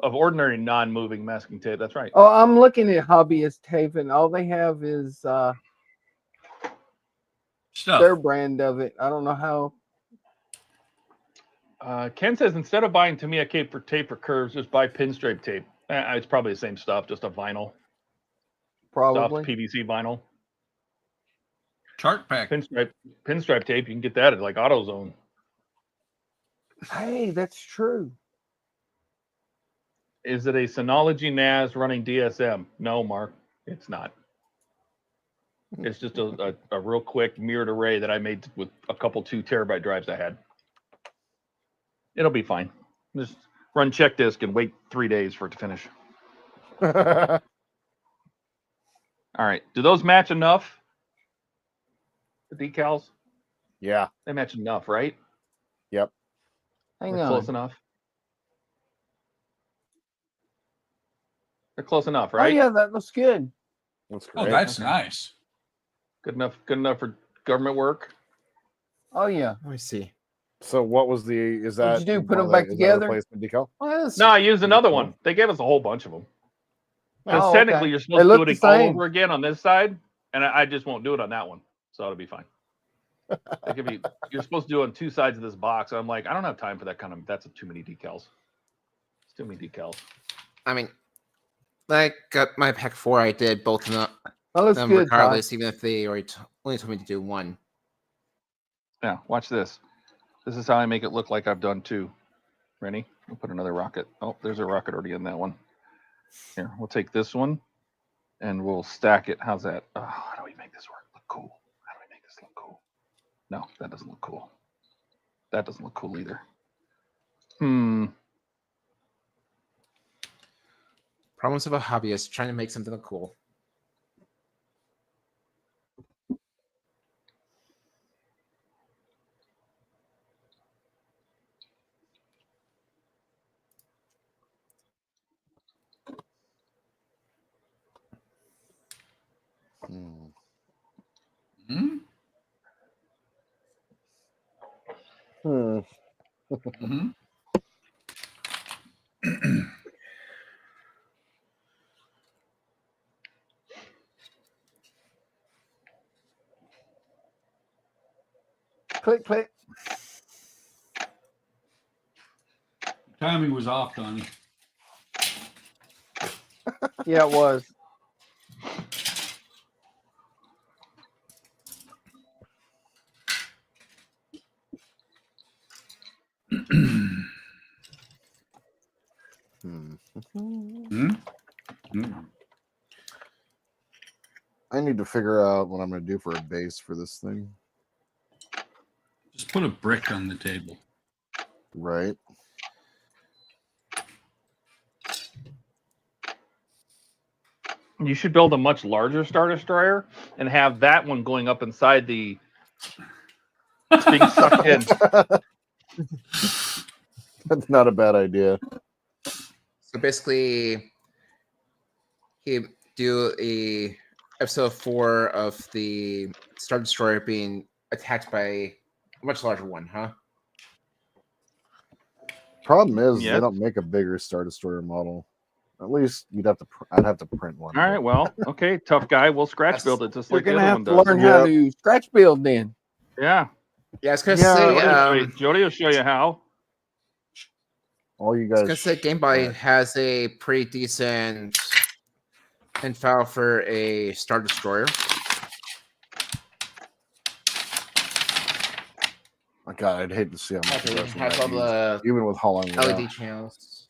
Speaker 2: of ordinary non-moving masking tape. That's right.
Speaker 5: Oh, I'm looking at Hobbyist Haven. All they have is
Speaker 4: Stuff.
Speaker 5: their brand of it. I don't know how.
Speaker 2: Ken says instead of buying Tamiya tape for curves, just buy pinstripe tape. It's probably the same stuff, just a vinyl.
Speaker 5: Probably.
Speaker 2: Soft PVC vinyl.
Speaker 4: Chart pack.
Speaker 2: Pinstripe tape. You can get that at like AutoZone.
Speaker 5: Hey, that's true.
Speaker 2: Is it a Synology NAS running DSM? No, Mark, it's not. It's just a real quick mirrored array that I made with a couple 2 terabyte drives I had. It'll be fine. Just run check disk and wait 3 days for it to finish. All right. Do those match enough? The decals?
Speaker 1: Yeah.
Speaker 2: They match enough, right?
Speaker 1: Yep.
Speaker 5: Hang
Speaker 2: They're
Speaker 5: on.
Speaker 2: close enough. They're close enough, right?
Speaker 5: Oh yeah, that looks good.
Speaker 1: That's
Speaker 4: Oh,
Speaker 1: great.
Speaker 4: that's nice.
Speaker 2: Good enough for government work.
Speaker 5: Oh yeah.
Speaker 8: Let me see.
Speaker 1: So what was the, is that?
Speaker 5: What'd you do, put
Speaker 1: one
Speaker 5: them
Speaker 1: of
Speaker 5: back
Speaker 1: the- is that a
Speaker 5: together?
Speaker 1: replacement decal?
Speaker 2: No, I used another one. They gave us a whole bunch of them. Because
Speaker 5: Oh,
Speaker 2: technically,
Speaker 5: okay.
Speaker 2: you're
Speaker 5: They
Speaker 2: supposed to
Speaker 5: look
Speaker 2: do
Speaker 5: the
Speaker 2: it all
Speaker 5: same.
Speaker 2: over again on this side, and I just won't do it on that one. So it'll be fine. It could be, you're supposed to do it on 2 sides of this box. I'm like, I don't have time for that kind of. That's too many decals. It's too many decals.
Speaker 8: I mean, like my pack 4, I did both of them,
Speaker 5: That looks good,
Speaker 8: regardless, even if they only told me to do one.
Speaker 2: Now, watch this. This is how I make it look like I've done 2. Ready? We'll put another rocket. Oh, there's a rocket already in that one. Here, we'll take this one and we'll stack it. How's that? Oh, how do we make this work? Look cool. How do we make this look cool? No, that doesn't look cool. That doesn't look cool either.
Speaker 8: Problems of a hobbyist trying to make something look cool.
Speaker 13: Hmm.
Speaker 4: Hmm?
Speaker 13: Hmm.
Speaker 4: Mhm.
Speaker 5: Click, click.
Speaker 4: Timing was off, Donnie.
Speaker 5: Yeah, it was.
Speaker 13: Hmm.
Speaker 4: Hmm? Hmm.
Speaker 13: I need to figure out what I'm going to do for a base for this thing.
Speaker 4: Just put a brick on the table.
Speaker 13: Right.
Speaker 2: You should build a much larger Star Destroyer and have that one going up inside the. It's being sucked in.
Speaker 13: That's not a bad idea.
Speaker 8: So basically, he do a episode 4 of the Star Destroyer being attacked by a much larger one, huh?
Speaker 13: Problem is,
Speaker 2: Yes.
Speaker 13: they don't make a bigger Star Destroyer model. At least you'd have to. I'd have to print one.
Speaker 2: All right, well, okay, tough guy. We'll scratch build it just
Speaker 5: You're
Speaker 2: like the
Speaker 5: gonna
Speaker 2: other
Speaker 5: have
Speaker 2: one
Speaker 5: to
Speaker 2: does.
Speaker 5: learn how to scratch build then.
Speaker 2: Yeah.
Speaker 8: Yeah, I was gonna
Speaker 13: Yeah,
Speaker 8: say.
Speaker 2: Jody will show you how.
Speaker 13: All you
Speaker 8: I was
Speaker 13: guys.
Speaker 8: gonna say Game Boy has a pretty decent end file for a Star Destroyer.
Speaker 13: Oh, God, I'd hate to see how much
Speaker 8: Okay,
Speaker 13: of
Speaker 8: has
Speaker 13: that
Speaker 8: all the
Speaker 13: even with how long.
Speaker 8: LED channels.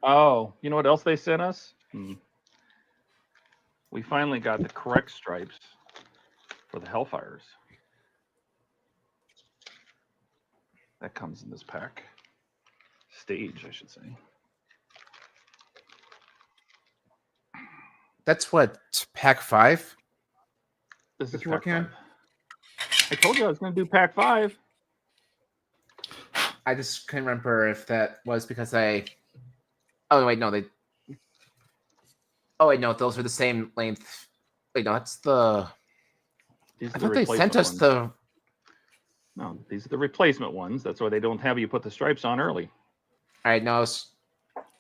Speaker 2: Oh, you know what else they sent us? We finally got the correct stripes for the Hellfires. That comes in this pack. Stage, I should say.
Speaker 8: That's what, pack 5?
Speaker 2: This is
Speaker 8: What you're working on?
Speaker 2: I told you I was going to do pack 5.
Speaker 8: I just couldn't remember if that was because I. Oh wait, no, they. Oh wait, no, those are the same length. Wait, no, that's the.
Speaker 2: These
Speaker 8: I
Speaker 2: are the
Speaker 8: thought they sent
Speaker 2: replacement
Speaker 8: us
Speaker 2: ones.
Speaker 8: the.
Speaker 2: No, these are the replacement ones. That's why they don't have you put the stripes on early.
Speaker 8: All right, now I was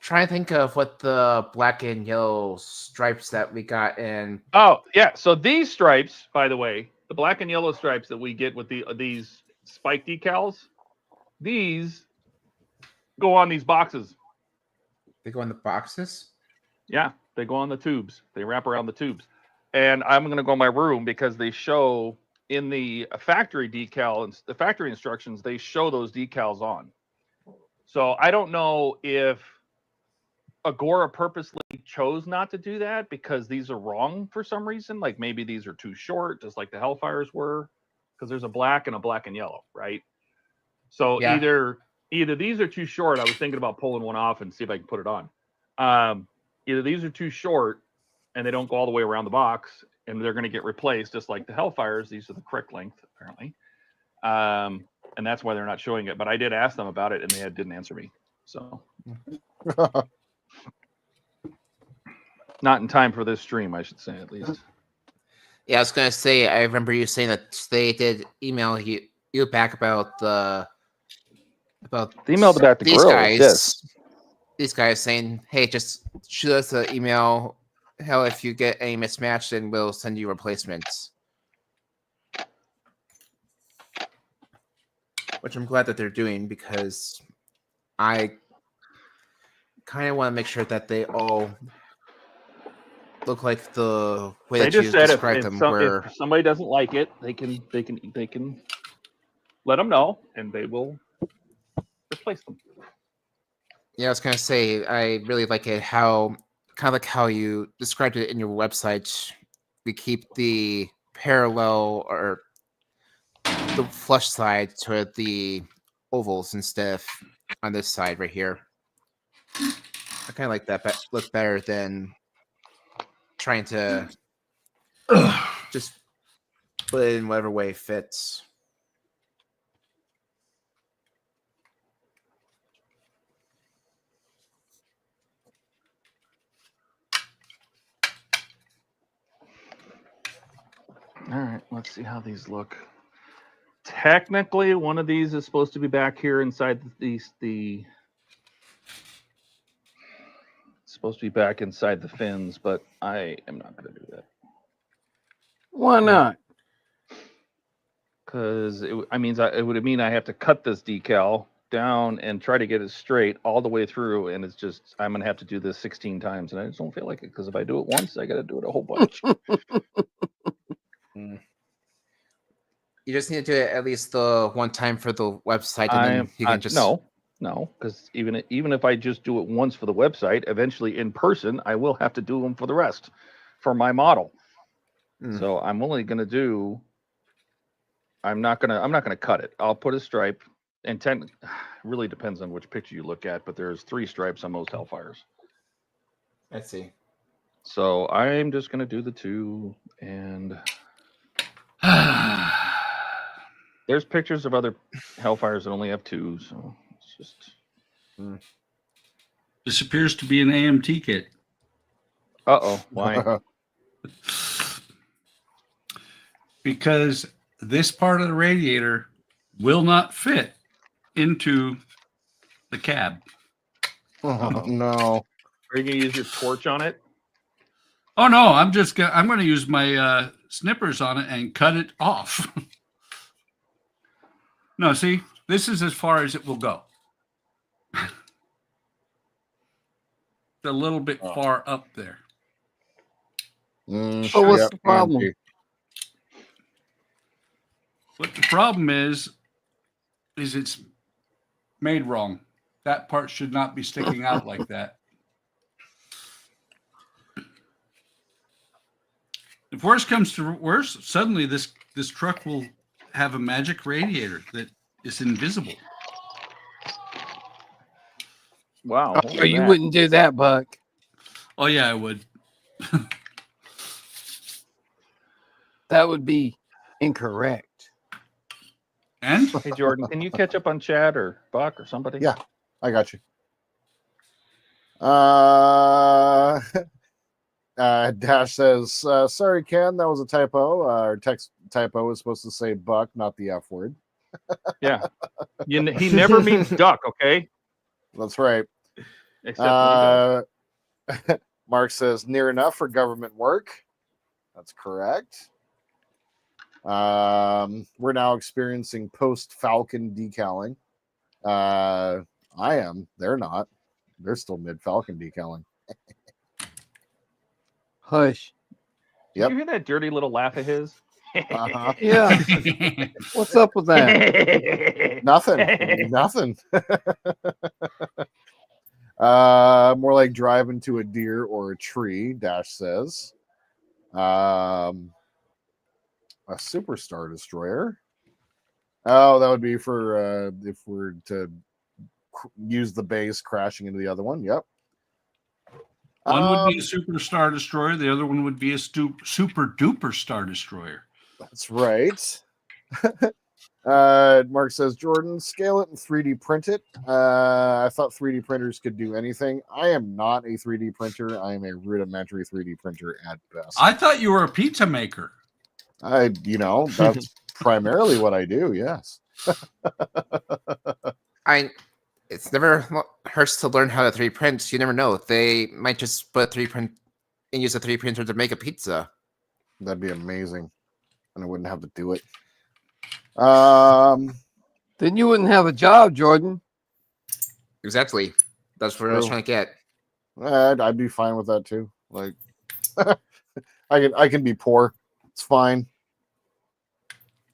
Speaker 8: trying to think of what the black and yellow stripes that we got in.
Speaker 2: Oh, yeah. So these stripes, by the way, the black and yellow stripes that we get with these spike decals, these go on these boxes.
Speaker 8: They go in the boxes?
Speaker 2: Yeah, they go on the tubes. They wrap around the tubes. And I'm going to go in my room because they show in the factory decal and the factory instructions, they show those decals on. So I don't know if Agora purposely chose not to do that because these are wrong for some reason. Like maybe these are too short, just like the Hellfires were, because there's a black and yellow, right? So
Speaker 8: Yeah.
Speaker 2: either these are too short. I was thinking about pulling one off and see if I can put it on. Either these are too short and they don't go all the way around the box and they're going to get replaced just like the Hellfires. These are the correct length apparently. And that's why they're not showing it. But I did ask them about it and they didn't answer me. So not in time for this stream, I should say, at least.
Speaker 8: Yeah, I was gonna say. I remember you saying that they did email you back about the
Speaker 2: They emailed about the
Speaker 8: these
Speaker 2: grill,
Speaker 8: guys.
Speaker 2: yes.
Speaker 8: These guys saying, "Hey, just shoot us an email. Hell, if you get any mismatch, then we'll send you replacements." Which I'm glad that they're doing because I kind of want to make sure that they all look like the way
Speaker 2: They
Speaker 8: that you
Speaker 2: just said
Speaker 8: described them. Where
Speaker 2: if somebody doesn't like it, they can let them know and they will replace them.
Speaker 8: yeah, I was gonna say I really like it how kind of like how you described it in your website. We keep the parallel or the flush side to the ovals instead of on this side right here. I kind of like that look better than trying to just put it in whatever way it fits.
Speaker 2: All right, let's see how these look. Technically, one of these is supposed to be back here inside the supposed to be back inside the fins, but I am not going to do that.
Speaker 5: Why not?
Speaker 2: Because it would mean I have to cut this decal down and try to get it straight all the way through, and it's just I'm going to have to do this 16 times, and I just don't feel like it because if I do it once, I got to do it a whole bunch.
Speaker 8: You just need to do it at least the one time for the website, and then you can just
Speaker 2: no, because even if I just do it once for the website, eventually in person, I will have to do them for the rest for my model. So I'm only going to do. I'm not gonna cut it. I'll put a stripe, and really depends on which picture you look at, but there's 3 stripes on most Hellfires.
Speaker 8: I see.
Speaker 2: So I'm just gonna do the 2, and there's pictures of other Hellfires that only have 2, so it's just.
Speaker 4: This appears to be an AMT kit.
Speaker 2: Uh-oh, why?
Speaker 4: Because this part of the radiator will not fit into the cab.
Speaker 13: Oh, no.
Speaker 2: Are you gonna use your torch on it?
Speaker 4: Oh no, I'm gonna use my snippers on it and cut it off. No, see, this is as far as it will go. It's a little bit far up there.
Speaker 5: So what's the problem?
Speaker 4: What the problem is it's made wrong. That part should not be sticking out like that. If worse comes to worse, suddenly this truck will have a magic radiator that is invisible.
Speaker 2: Wow.
Speaker 5: Oh, you wouldn't do that, Buck.
Speaker 4: Oh yeah, I would.
Speaker 5: That would be incorrect.
Speaker 4: And
Speaker 2: hey Jordan, can you catch up on Chad or Buck or somebody?
Speaker 13: Yeah, I got you. Dash says, sorry, Ken, that was a typo. Our text typo is supposed to say Buck, not the F word.
Speaker 2: Yeah. He never means duck, okay?
Speaker 13: That's right.
Speaker 2: Except
Speaker 13: Mark says, near enough for government work. That's correct. We're now experiencing post-Falcon decaling. I am. They're not. They're still mid-Falcon decaling.
Speaker 5: Hush.
Speaker 2: Did you hear that dirty little laugh of his?
Speaker 13: Uh-huh.
Speaker 5: Yeah. What's up with that?
Speaker 13: Nothing. Nothing. More like driving to a deer or a tree, Dash says. A superstar destroyer. Oh, that would be for if we're to use the base crashing into the other one. Yep.
Speaker 4: One would be a superstar destroyer. The other one would be a super duper star destroyer.
Speaker 13: That's right. Mark says, Jordan, scale it and 3D print it. I thought 3D printers could do anything. I am not a 3D printer. I am a rudimentary 3D printer at best.
Speaker 4: I thought you were a pizza maker.
Speaker 13: That's primarily what I do. Yes.
Speaker 8: It's never hurts to learn how to 3D print. You never know. They might just put 3D print and use a 3D printer to make a pizza.
Speaker 13: That'd be amazing. And I wouldn't have to do it.
Speaker 5: Then you wouldn't have a job, Jordan.
Speaker 8: Exactly. That's what I was trying to get.
Speaker 13: I'd be fine with that too. Like, I can be poor. It's fine.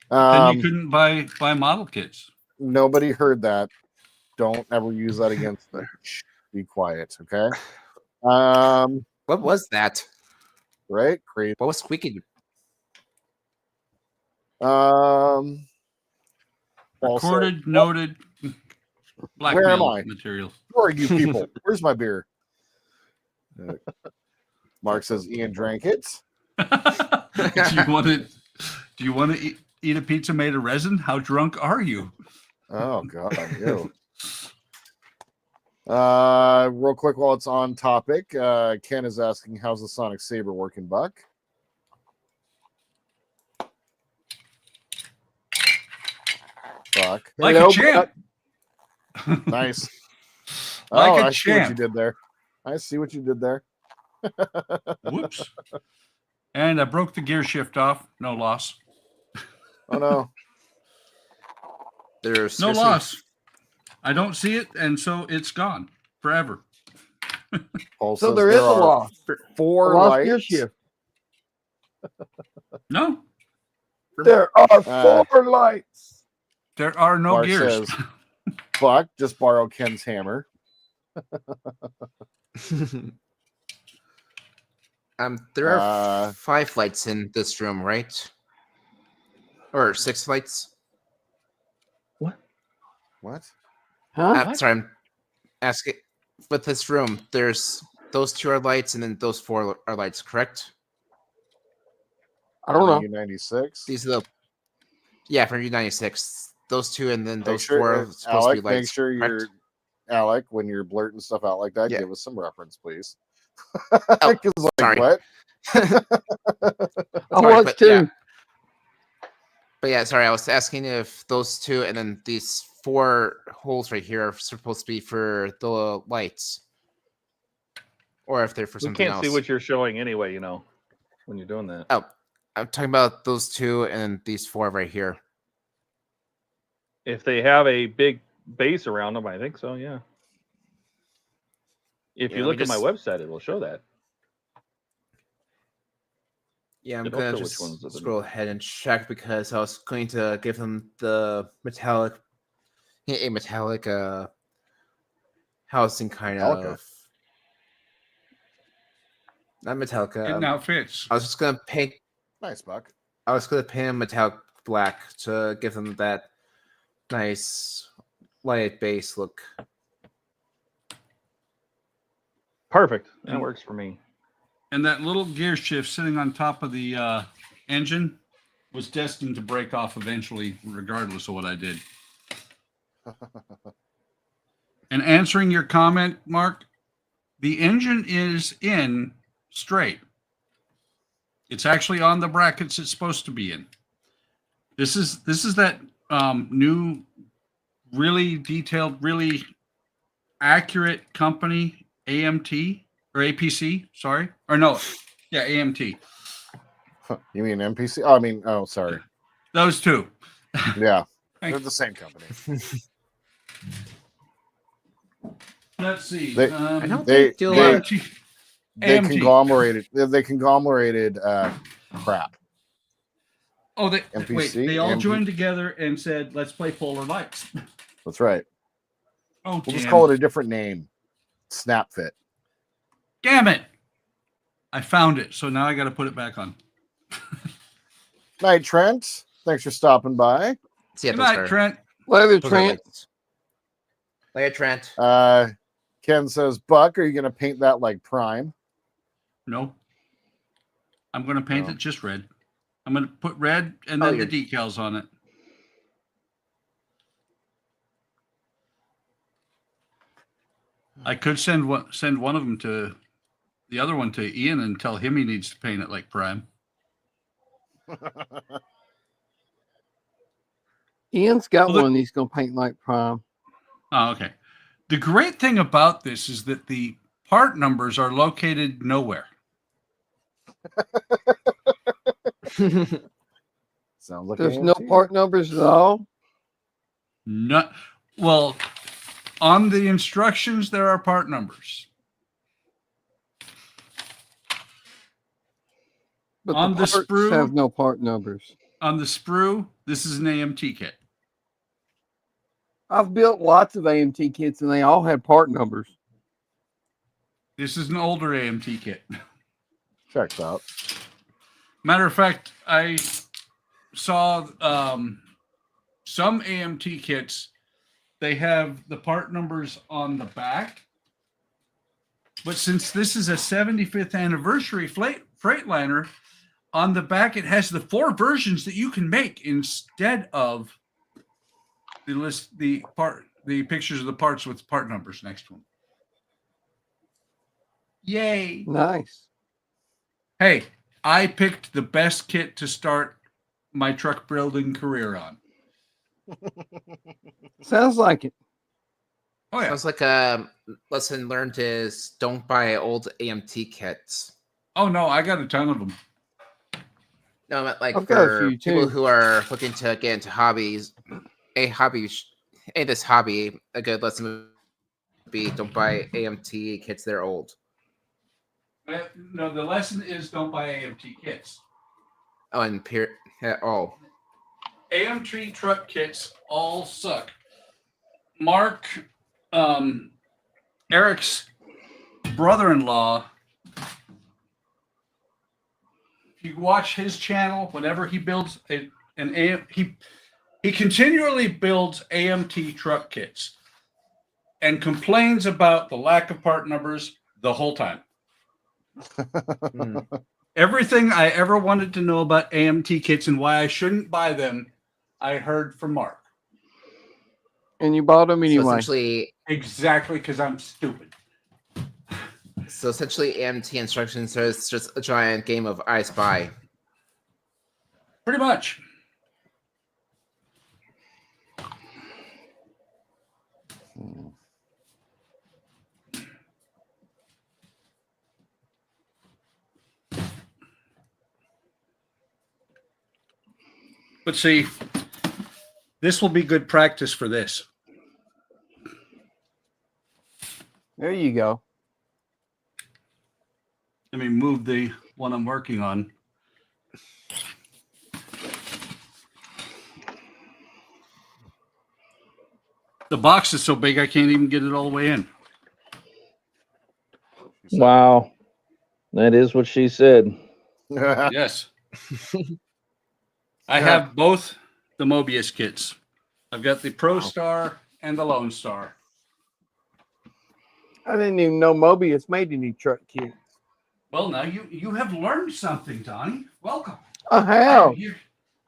Speaker 4: Then you couldn't buy model kits.
Speaker 13: Nobody heard that. Don't ever use that against them. Shh, be quiet, okay?
Speaker 8: What was that?
Speaker 13: Right? Crazy.
Speaker 8: What was squeaking?
Speaker 4: Recorded, noted,
Speaker 13: Where am I?
Speaker 4: material.
Speaker 13: Where are you people? Where's my beer? Mark says Ian drank it.
Speaker 4: Do you want to eat a pizza made of resin? How drunk are you?
Speaker 13: Oh God, ew. Real quick while it's on topic, Ken is asking, how's the Sonic Saber working, Buck?
Speaker 1: Buck.
Speaker 4: Like
Speaker 5: Hello,
Speaker 4: a champ.
Speaker 1: Nice.
Speaker 4: Like
Speaker 1: oh,
Speaker 4: a
Speaker 1: I see what you
Speaker 4: champ.
Speaker 1: did there. I see what you did there.
Speaker 4: Whoops. And I broke the gear shift off. No loss.
Speaker 1: Oh no.
Speaker 8: There's
Speaker 4: No
Speaker 8: seriously-
Speaker 4: loss. I don't see it, and so it's gone forever.
Speaker 1: Paul
Speaker 5: So
Speaker 1: says
Speaker 5: there is a
Speaker 1: are
Speaker 5: loss.
Speaker 1: 4
Speaker 5: Lost gear
Speaker 1: lights.
Speaker 5: shift.
Speaker 4: No,
Speaker 5: There are 4 lights.
Speaker 4: there are no
Speaker 1: Bart
Speaker 4: gears.
Speaker 1: says, Buck, just borrow Ken's hammer.
Speaker 8: there are 5 lights in this room, right? Or 6 lights?
Speaker 1: What?
Speaker 5: Huh?
Speaker 8: Sorry, I'm asking. With this room, there's those 2 are lights, and then those 4 are lights, correct?
Speaker 5: I don't know.
Speaker 1: U96.
Speaker 8: These are the for U96. Those 2, and then
Speaker 1: Make
Speaker 8: those
Speaker 1: sure,
Speaker 8: 4 are supposed
Speaker 1: Alec,
Speaker 8: to be lights.
Speaker 1: make sure
Speaker 8: correct?
Speaker 1: you're Alec when you're blurting stuff out like that.
Speaker 8: Yeah.
Speaker 1: Give us some reference, please.
Speaker 8: Oh,
Speaker 1: 'Cause, like,
Speaker 8: sorry.
Speaker 1: what?
Speaker 5: I
Speaker 8: Sorry,
Speaker 5: was
Speaker 8: but
Speaker 5: too.
Speaker 8: yeah. But yeah, sorry, I was asking if those 2 and then these 4 holes right here are supposed to be for the lights, or if they're for
Speaker 2: We
Speaker 8: something
Speaker 2: can't
Speaker 8: else.
Speaker 2: see what you're showing anyway, when you're doing that.
Speaker 8: Oh, I'm talking about those 2 and these 4 right here.
Speaker 2: If they have a big base around them, I think so, yeah. If
Speaker 8: Yeah,
Speaker 2: you
Speaker 8: let me
Speaker 2: look at my
Speaker 8: just-
Speaker 2: website, it will show that.
Speaker 8: Yeah, I'm
Speaker 2: It'll
Speaker 8: gonna
Speaker 2: show
Speaker 8: just
Speaker 2: which ones are the-
Speaker 8: scroll ahead and check because I was going to give them the metallic, a metallic housing kind
Speaker 1: Metallica.
Speaker 8: of. Not Metallica.
Speaker 4: It now fits.
Speaker 8: I was just gonna paint.
Speaker 1: Nice, Buck.
Speaker 8: I was gonna paint them metallic black to give them that nice light base look.
Speaker 2: Perfect. That works for me.
Speaker 4: And that little gear shift sitting on top of the engine was destined to break off eventually, regardless of what I did. And answering your comment, Mark, the engine is in straight. It's actually on the brackets it's supposed to be in. This is that new, really detailed, really accurate company, AMT or APC. Sorry, or no, yeah, AMT.
Speaker 1: You mean NPC? Oh, I mean, oh, sorry.
Speaker 4: Those two.
Speaker 1: Yeah,
Speaker 4: Thank
Speaker 1: they're
Speaker 4: you.
Speaker 1: the same company.
Speaker 4: Let's see.
Speaker 1: They-
Speaker 8: I don't
Speaker 1: They
Speaker 8: think you'll.
Speaker 4: AMT.
Speaker 1: they
Speaker 4: AMT.
Speaker 1: conglomerated. They conglomerated crap.
Speaker 4: Oh, wait,
Speaker 1: NPC,
Speaker 4: they all
Speaker 1: AMT.
Speaker 4: joined together and said, let's play Polar Lights.
Speaker 1: That's right.
Speaker 4: Oh,
Speaker 1: We'll just
Speaker 4: damn.
Speaker 1: call it a different name. Snapfit.
Speaker 4: Damn it. I found it. So now I got to put it back on.
Speaker 1: Night, Trent. Thanks for stopping by.
Speaker 8: See ya,
Speaker 4: Good night,
Speaker 8: those are-
Speaker 4: Trent.
Speaker 5: Later,
Speaker 8: those are
Speaker 5: Trent.
Speaker 8: lights. Later, Trent.
Speaker 1: Ken says, Buck, are you going to paint that like Prime?
Speaker 4: No. I'm going to paint
Speaker 1: Oh.
Speaker 4: it just red. I'm going to put red and
Speaker 8: Oh,
Speaker 4: then the decals on it. I could send one of them to the other one to Ian and tell him he needs to paint it like Prime.
Speaker 5: Ian's got
Speaker 4: Well, look-
Speaker 5: one he's going to paint like Prime.
Speaker 4: Oh, okay. The great thing about this is that the part numbers are located nowhere.
Speaker 1: Sounds like
Speaker 5: There's no
Speaker 1: AMT.
Speaker 5: part numbers at all.
Speaker 4: Not well. On the instructions, there are part numbers.
Speaker 5: But
Speaker 4: On
Speaker 5: the
Speaker 4: the
Speaker 5: parts
Speaker 4: sprue-
Speaker 5: have no part numbers.
Speaker 4: On the sprue, this is an AMT kit.
Speaker 5: I've built lots of AMT kits and they all had part numbers.
Speaker 4: This is an older AMT kit.
Speaker 1: Checks out.
Speaker 4: Matter of fact, I saw some AMT kits. They have the part numbers on the back. But since this is a 75th anniversary Freightliner, on the back it has the 4 versions that you can make instead of the pictures of the parts with part numbers next to them. Yay.
Speaker 5: Nice.
Speaker 4: Hey, I picked the best kit to start my truck building career on.
Speaker 5: Sounds like it.
Speaker 4: Oh yeah.
Speaker 8: Sounds like a lesson learned is don't buy old AMT kits.
Speaker 4: Oh no, I got a ton of them.
Speaker 8: No, I meant like
Speaker 5: I've got a
Speaker 8: for
Speaker 5: few,
Speaker 8: people
Speaker 5: too.
Speaker 8: who are looking to get into hobbies, this hobby, a good lesson would be don't buy AMT kits. They're old.
Speaker 4: No, the lesson is don't buy AMT kits.
Speaker 8: Oh, and
Speaker 4: AMT truck kits all suck. Mark, Eric's brother-in-law, if you watch his channel, whenever he builds an AM, he continually builds AMT truck kits and complains about the lack of part numbers the whole time. Everything I ever wanted to know about AMT kits and why I shouldn't buy them, I heard from Mark.
Speaker 5: And you bought them anyway.
Speaker 8: essentially,
Speaker 4: Exactly, because I'm stupid.
Speaker 8: so essentially, AMT instructions is just a giant game of I Spy.
Speaker 4: Pretty much. But see, this will be good practice for this.
Speaker 5: There you go.
Speaker 4: Let me move the one I'm working on. The box is so big I can't even get it all the way in.
Speaker 15: Wow. That is what she said.
Speaker 4: Yes. I have both the Mobius kits. I've got the Pro Star and the Lone Star.
Speaker 5: I didn't even know Mobius made any truck kits.
Speaker 4: Well, now you have learned something, Donnie. Welcome.
Speaker 5: I have.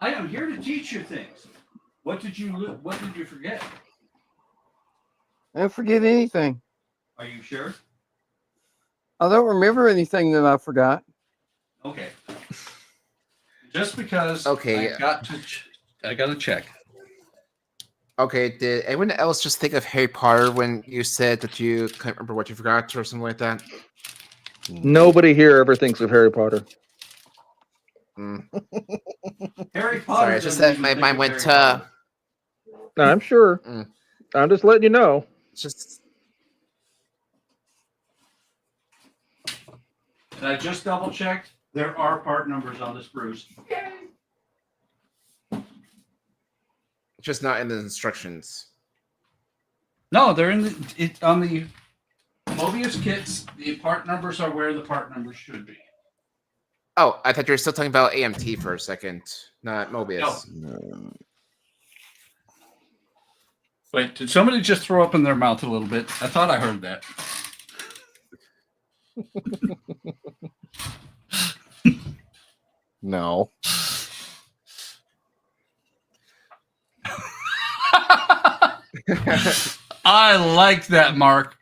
Speaker 4: I am here to teach you things. What did you forget?
Speaker 5: I don't forget anything.
Speaker 4: Are you sure?
Speaker 5: I don't remember anything that I forgot.
Speaker 4: Okay. Just because
Speaker 8: Okay.
Speaker 4: I got to check.
Speaker 8: Okay, did anyone else just think of Harry Potter when you said that you couldn't remember what you forgot or something like that?
Speaker 15: Nobody here ever thinks of Harry Potter.
Speaker 4: Harry Potter.
Speaker 8: Sorry, it's just that my mind went to.
Speaker 15: I'm sure. I'm just letting you know.
Speaker 8: Just.
Speaker 4: And I just double checked. There are part numbers on this Bruce.
Speaker 8: Just not in the instructions.
Speaker 4: No, they're in on the Mobius kits. The part numbers are where the part numbers should be.
Speaker 8: Oh, I thought you were still talking about AMT for a second, not Mobius.
Speaker 4: No. Wait, did somebody just throw up in their mouth a little bit? I thought I heard that.
Speaker 13: No.
Speaker 4: I like that, Mark.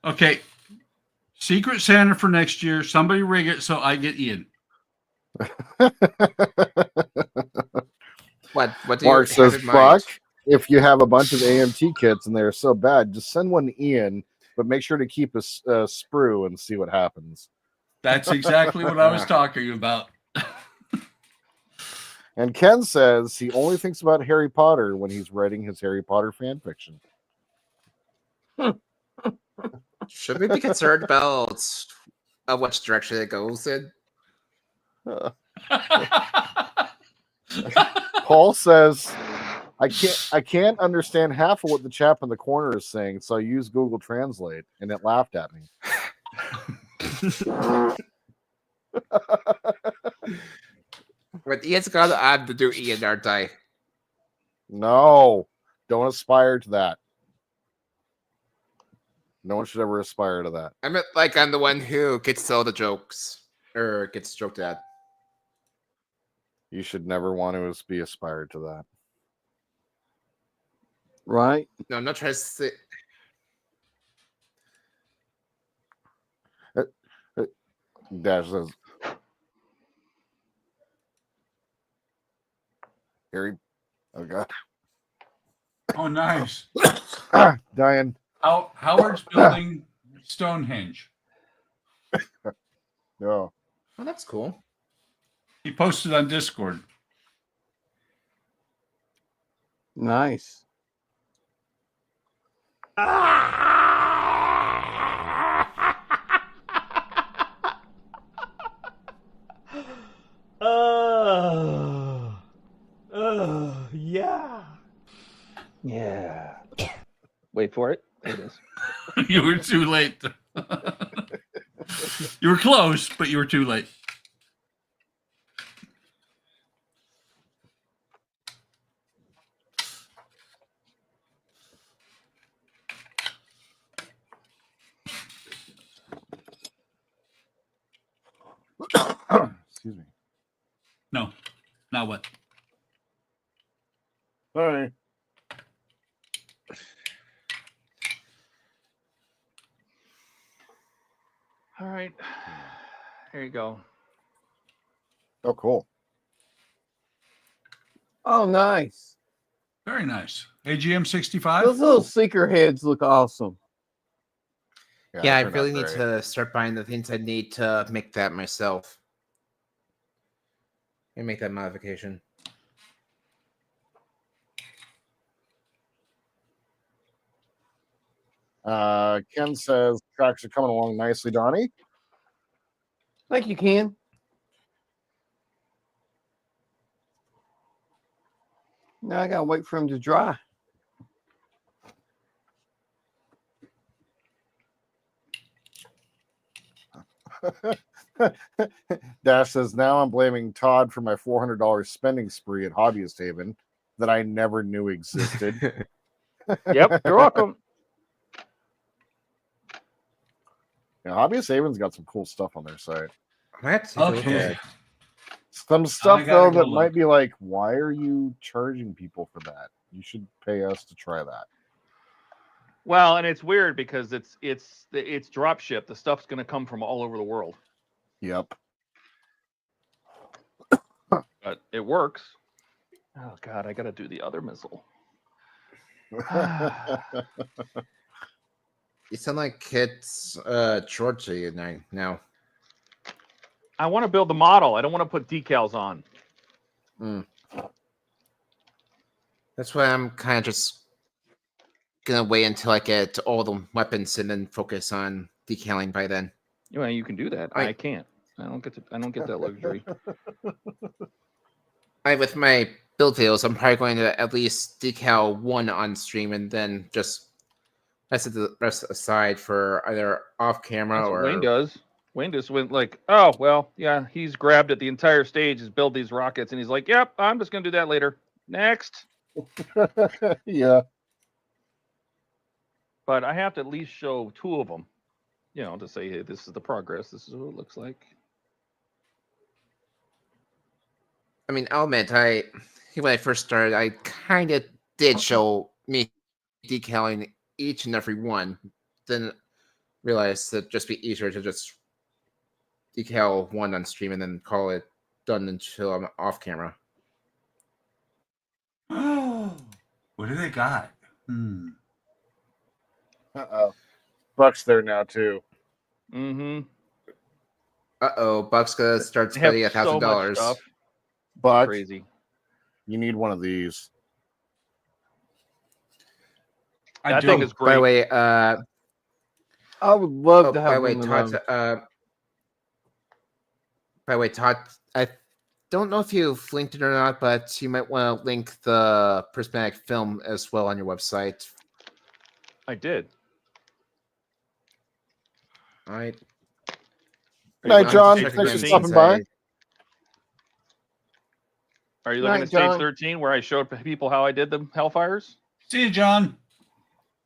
Speaker 4: Okay. Secret Santa for next year. Somebody rig it so I get Ian.
Speaker 8: What do
Speaker 13: Mark
Speaker 8: you
Speaker 13: says,
Speaker 8: have in mind?
Speaker 13: Buck, if you have a bunch of AMT kits and they're so bad, just send one to Ian, but make sure to keep a sprue and see what happens.
Speaker 4: That's exactly what I was talking about.
Speaker 13: And Ken says he only thinks about Harry Potter when he's writing his Harry Potter fan fiction.
Speaker 8: Should we be concerned about which direction it goes in?
Speaker 13: Paul says, I can't understand half of what the chap in the corner is saying, so I use Google Translate, and it laughed at me.
Speaker 8: But Ian's got to add to do Ian, aren't I?
Speaker 13: No, don't aspire to that. No one should ever aspire to that.
Speaker 8: I meant like I'm the one who gets to all the jokes or gets joked at.
Speaker 13: You should never want to be aspired to that.
Speaker 5: Right?
Speaker 8: No, I'm not trying to say.
Speaker 13: Dash says, Harry. Oh God.
Speaker 4: Oh, nice.
Speaker 13: Dying.
Speaker 4: Howard's building Stonehenge.
Speaker 13: No.
Speaker 8: Oh, that's cool.
Speaker 4: He posted on Discord.
Speaker 5: Nice.
Speaker 10: Yeah.
Speaker 2: Yeah. Wait for it. There it is.
Speaker 4: You were too late. You were close, but you were too late.
Speaker 13: Excuse me.
Speaker 4: No. Now what?
Speaker 13: Sorry.
Speaker 2: All right. Here you go.
Speaker 13: Oh, cool.
Speaker 5: Oh, nice.
Speaker 4: Very nice. AGM 65.
Speaker 5: Those little seeker heads look awesome.
Speaker 8: Yeah, I really need to start buying the things I need to make that myself. And make that modification.
Speaker 13: Ken says tracks are coming along nicely, Donnie.
Speaker 5: Thank you, Ken. Now I gotta wait for them to dry.
Speaker 13: Dash says, now I'm blaming Todd for my $400 spending spree at Hobbyist Haven that I never knew existed.
Speaker 5: Yep, you're welcome.
Speaker 13: Yeah, Hobbyist Haven's got some cool stuff on their site.
Speaker 4: Okay.
Speaker 13: Some stuff,
Speaker 4: I gotta
Speaker 13: though,
Speaker 4: go
Speaker 13: that might
Speaker 4: look.
Speaker 13: be like, why are you charging people for that? You should pay us to try that.
Speaker 2: Well, and it's weird because it's drop ship. The stuff's going to come from all over the world.
Speaker 13: Yep.
Speaker 2: But it works. Oh God, I got to do the other missile.
Speaker 8: You sound like it's Georgia now.
Speaker 2: I want to build the model. I don't want to put decals on.
Speaker 8: That's why I'm kind of just gonna wait until I get all the weapons and then focus on decaling by then.
Speaker 2: Well, you can do that. I can't. I don't get that luxury.
Speaker 8: With my build videos, I'm probably going to at least decal one on stream and then just set the rest aside for either off camera
Speaker 2: That's
Speaker 8: or
Speaker 2: what Wayne does. Wayne just went like, oh well, yeah, he's grabbed at the entire stage, has built these rockets, and he's like, yep, I'm just gonna do that later. Next.
Speaker 13: Yeah.
Speaker 2: But I have to at least show two of them, to say, hey, this is the progress. This is what it looks like.
Speaker 8: I mean, I'll admit, when I first started, I kind of did show me decaling each and every one. Then realized that it'd just be easier to just decal one on stream and then call it done until I'm off camera.
Speaker 4: Oh, what do they got?
Speaker 13: Uh-oh. Buck's there now, too.
Speaker 2: Mm-hmm.
Speaker 8: Uh-oh, Buck's gonna start spending $1,000.
Speaker 13: Buck,
Speaker 2: crazy.
Speaker 13: You need one of these.
Speaker 2: That thing is great.
Speaker 8: By the way,
Speaker 5: I would love to have
Speaker 8: by the way,
Speaker 5: one
Speaker 8: Todd,
Speaker 5: of those.
Speaker 8: by the way, Todd, I don't know if you've linked it or not, but you might want to link the prismatic film as well on your website.
Speaker 2: I did.
Speaker 8: All right.
Speaker 13: Night, John. Thanks for stopping by.
Speaker 2: Are you looking at stage 13 where I showed people how I did the Hellfires?
Speaker 4: See you, John.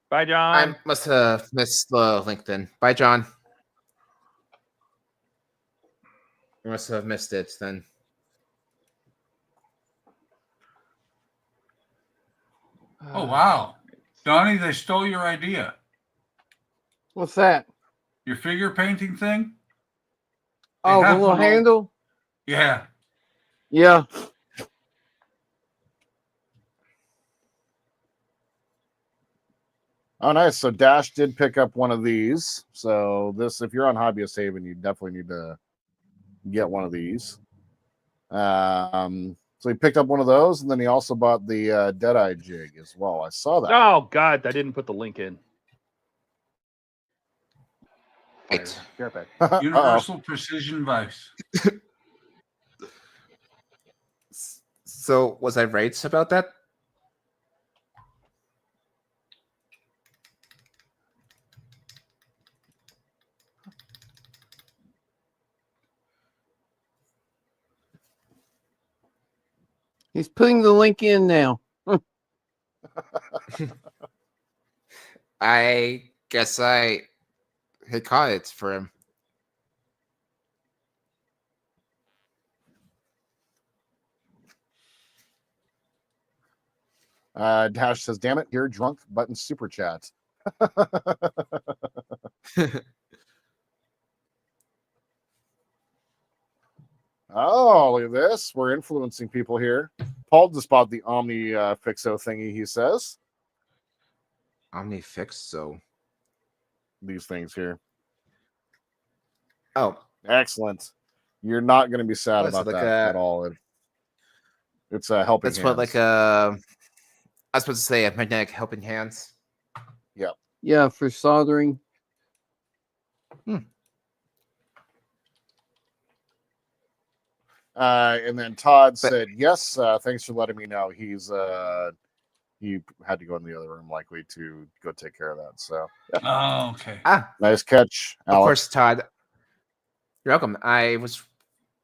Speaker 2: Bye, John.
Speaker 8: I must have missed the link then. Bye, John. You must have missed it then.
Speaker 4: Oh, wow. Donnie, they stole your idea.
Speaker 5: What's that?
Speaker 4: Your figure painting thing?
Speaker 5: Oh, the little handle?
Speaker 4: Yeah.
Speaker 5: Yeah.
Speaker 1: Oh, nice. So Dash did pick up one of these. So this, if you're on Hobbyist Haven, you definitely need to get one of these. So he picked up one of those, and then he also bought the Deadeye jig as well. I saw that.
Speaker 2: Oh God, I didn't put the link in.
Speaker 8: Right.
Speaker 4: Universal Precision Vice.
Speaker 8: So was I right about that?
Speaker 5: He's putting the link in now.
Speaker 8: I guess I caught it for him.
Speaker 1: Dash says, "Damn it, you're drunk." Button super chat. Oh, look at this. We're influencing people here. Paul just bought the Omni Fixo thingy, he says.
Speaker 8: Omni Fixo.
Speaker 1: These things here.
Speaker 8: Oh.
Speaker 1: Excellent. You're not going to be sad
Speaker 8: What's it,
Speaker 1: about
Speaker 8: like
Speaker 1: that at all. It's a helping
Speaker 8: That's
Speaker 1: hands.
Speaker 8: what, like I was supposed to say, a magnetic helping hands.
Speaker 1: Yep.
Speaker 5: Yeah, for soldering.
Speaker 1: And then Todd said, "Yes, thanks for letting me know." He had to go in the other room, likely to go take care of that. So, yeah.
Speaker 4: Oh, okay.
Speaker 1: Nice catch, Alex.
Speaker 8: Of course, Todd. You're welcome. I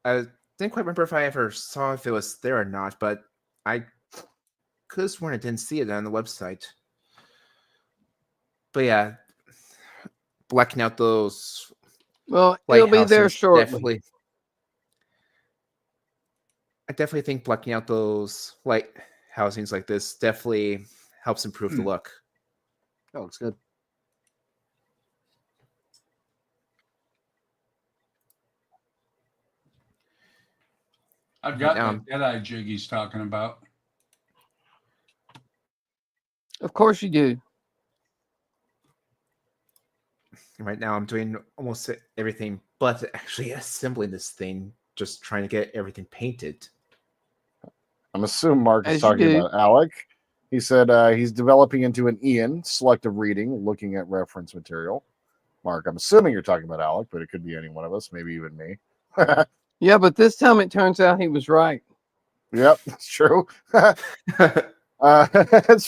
Speaker 8: didn't quite remember if I ever saw if it was there or not, but I could have sworn I didn't see it on the website. But yeah, blacking out those.
Speaker 5: Well, it'll be there
Speaker 8: lighthouses
Speaker 5: shortly.
Speaker 8: I definitely think blacking out those light housings like this definitely helps improve the look.
Speaker 1: That looks good.
Speaker 4: I've got
Speaker 8: Now-
Speaker 4: that Deadeye jig he's talking about.
Speaker 5: Of course you do.
Speaker 8: Right now, I'm doing almost everything but actually assembling this thing, just trying to get everything painted.
Speaker 1: I'm assuming Mark is
Speaker 5: As you
Speaker 1: talking
Speaker 5: do.
Speaker 1: about Alec. He said he's developing into an Ian, selective reading, looking at reference material. Mark, I'm assuming you're talking about Alec, but it could be any one of us, maybe even me.
Speaker 5: Yeah, but this time it turns out he was right.
Speaker 1: Yep, that's true. That's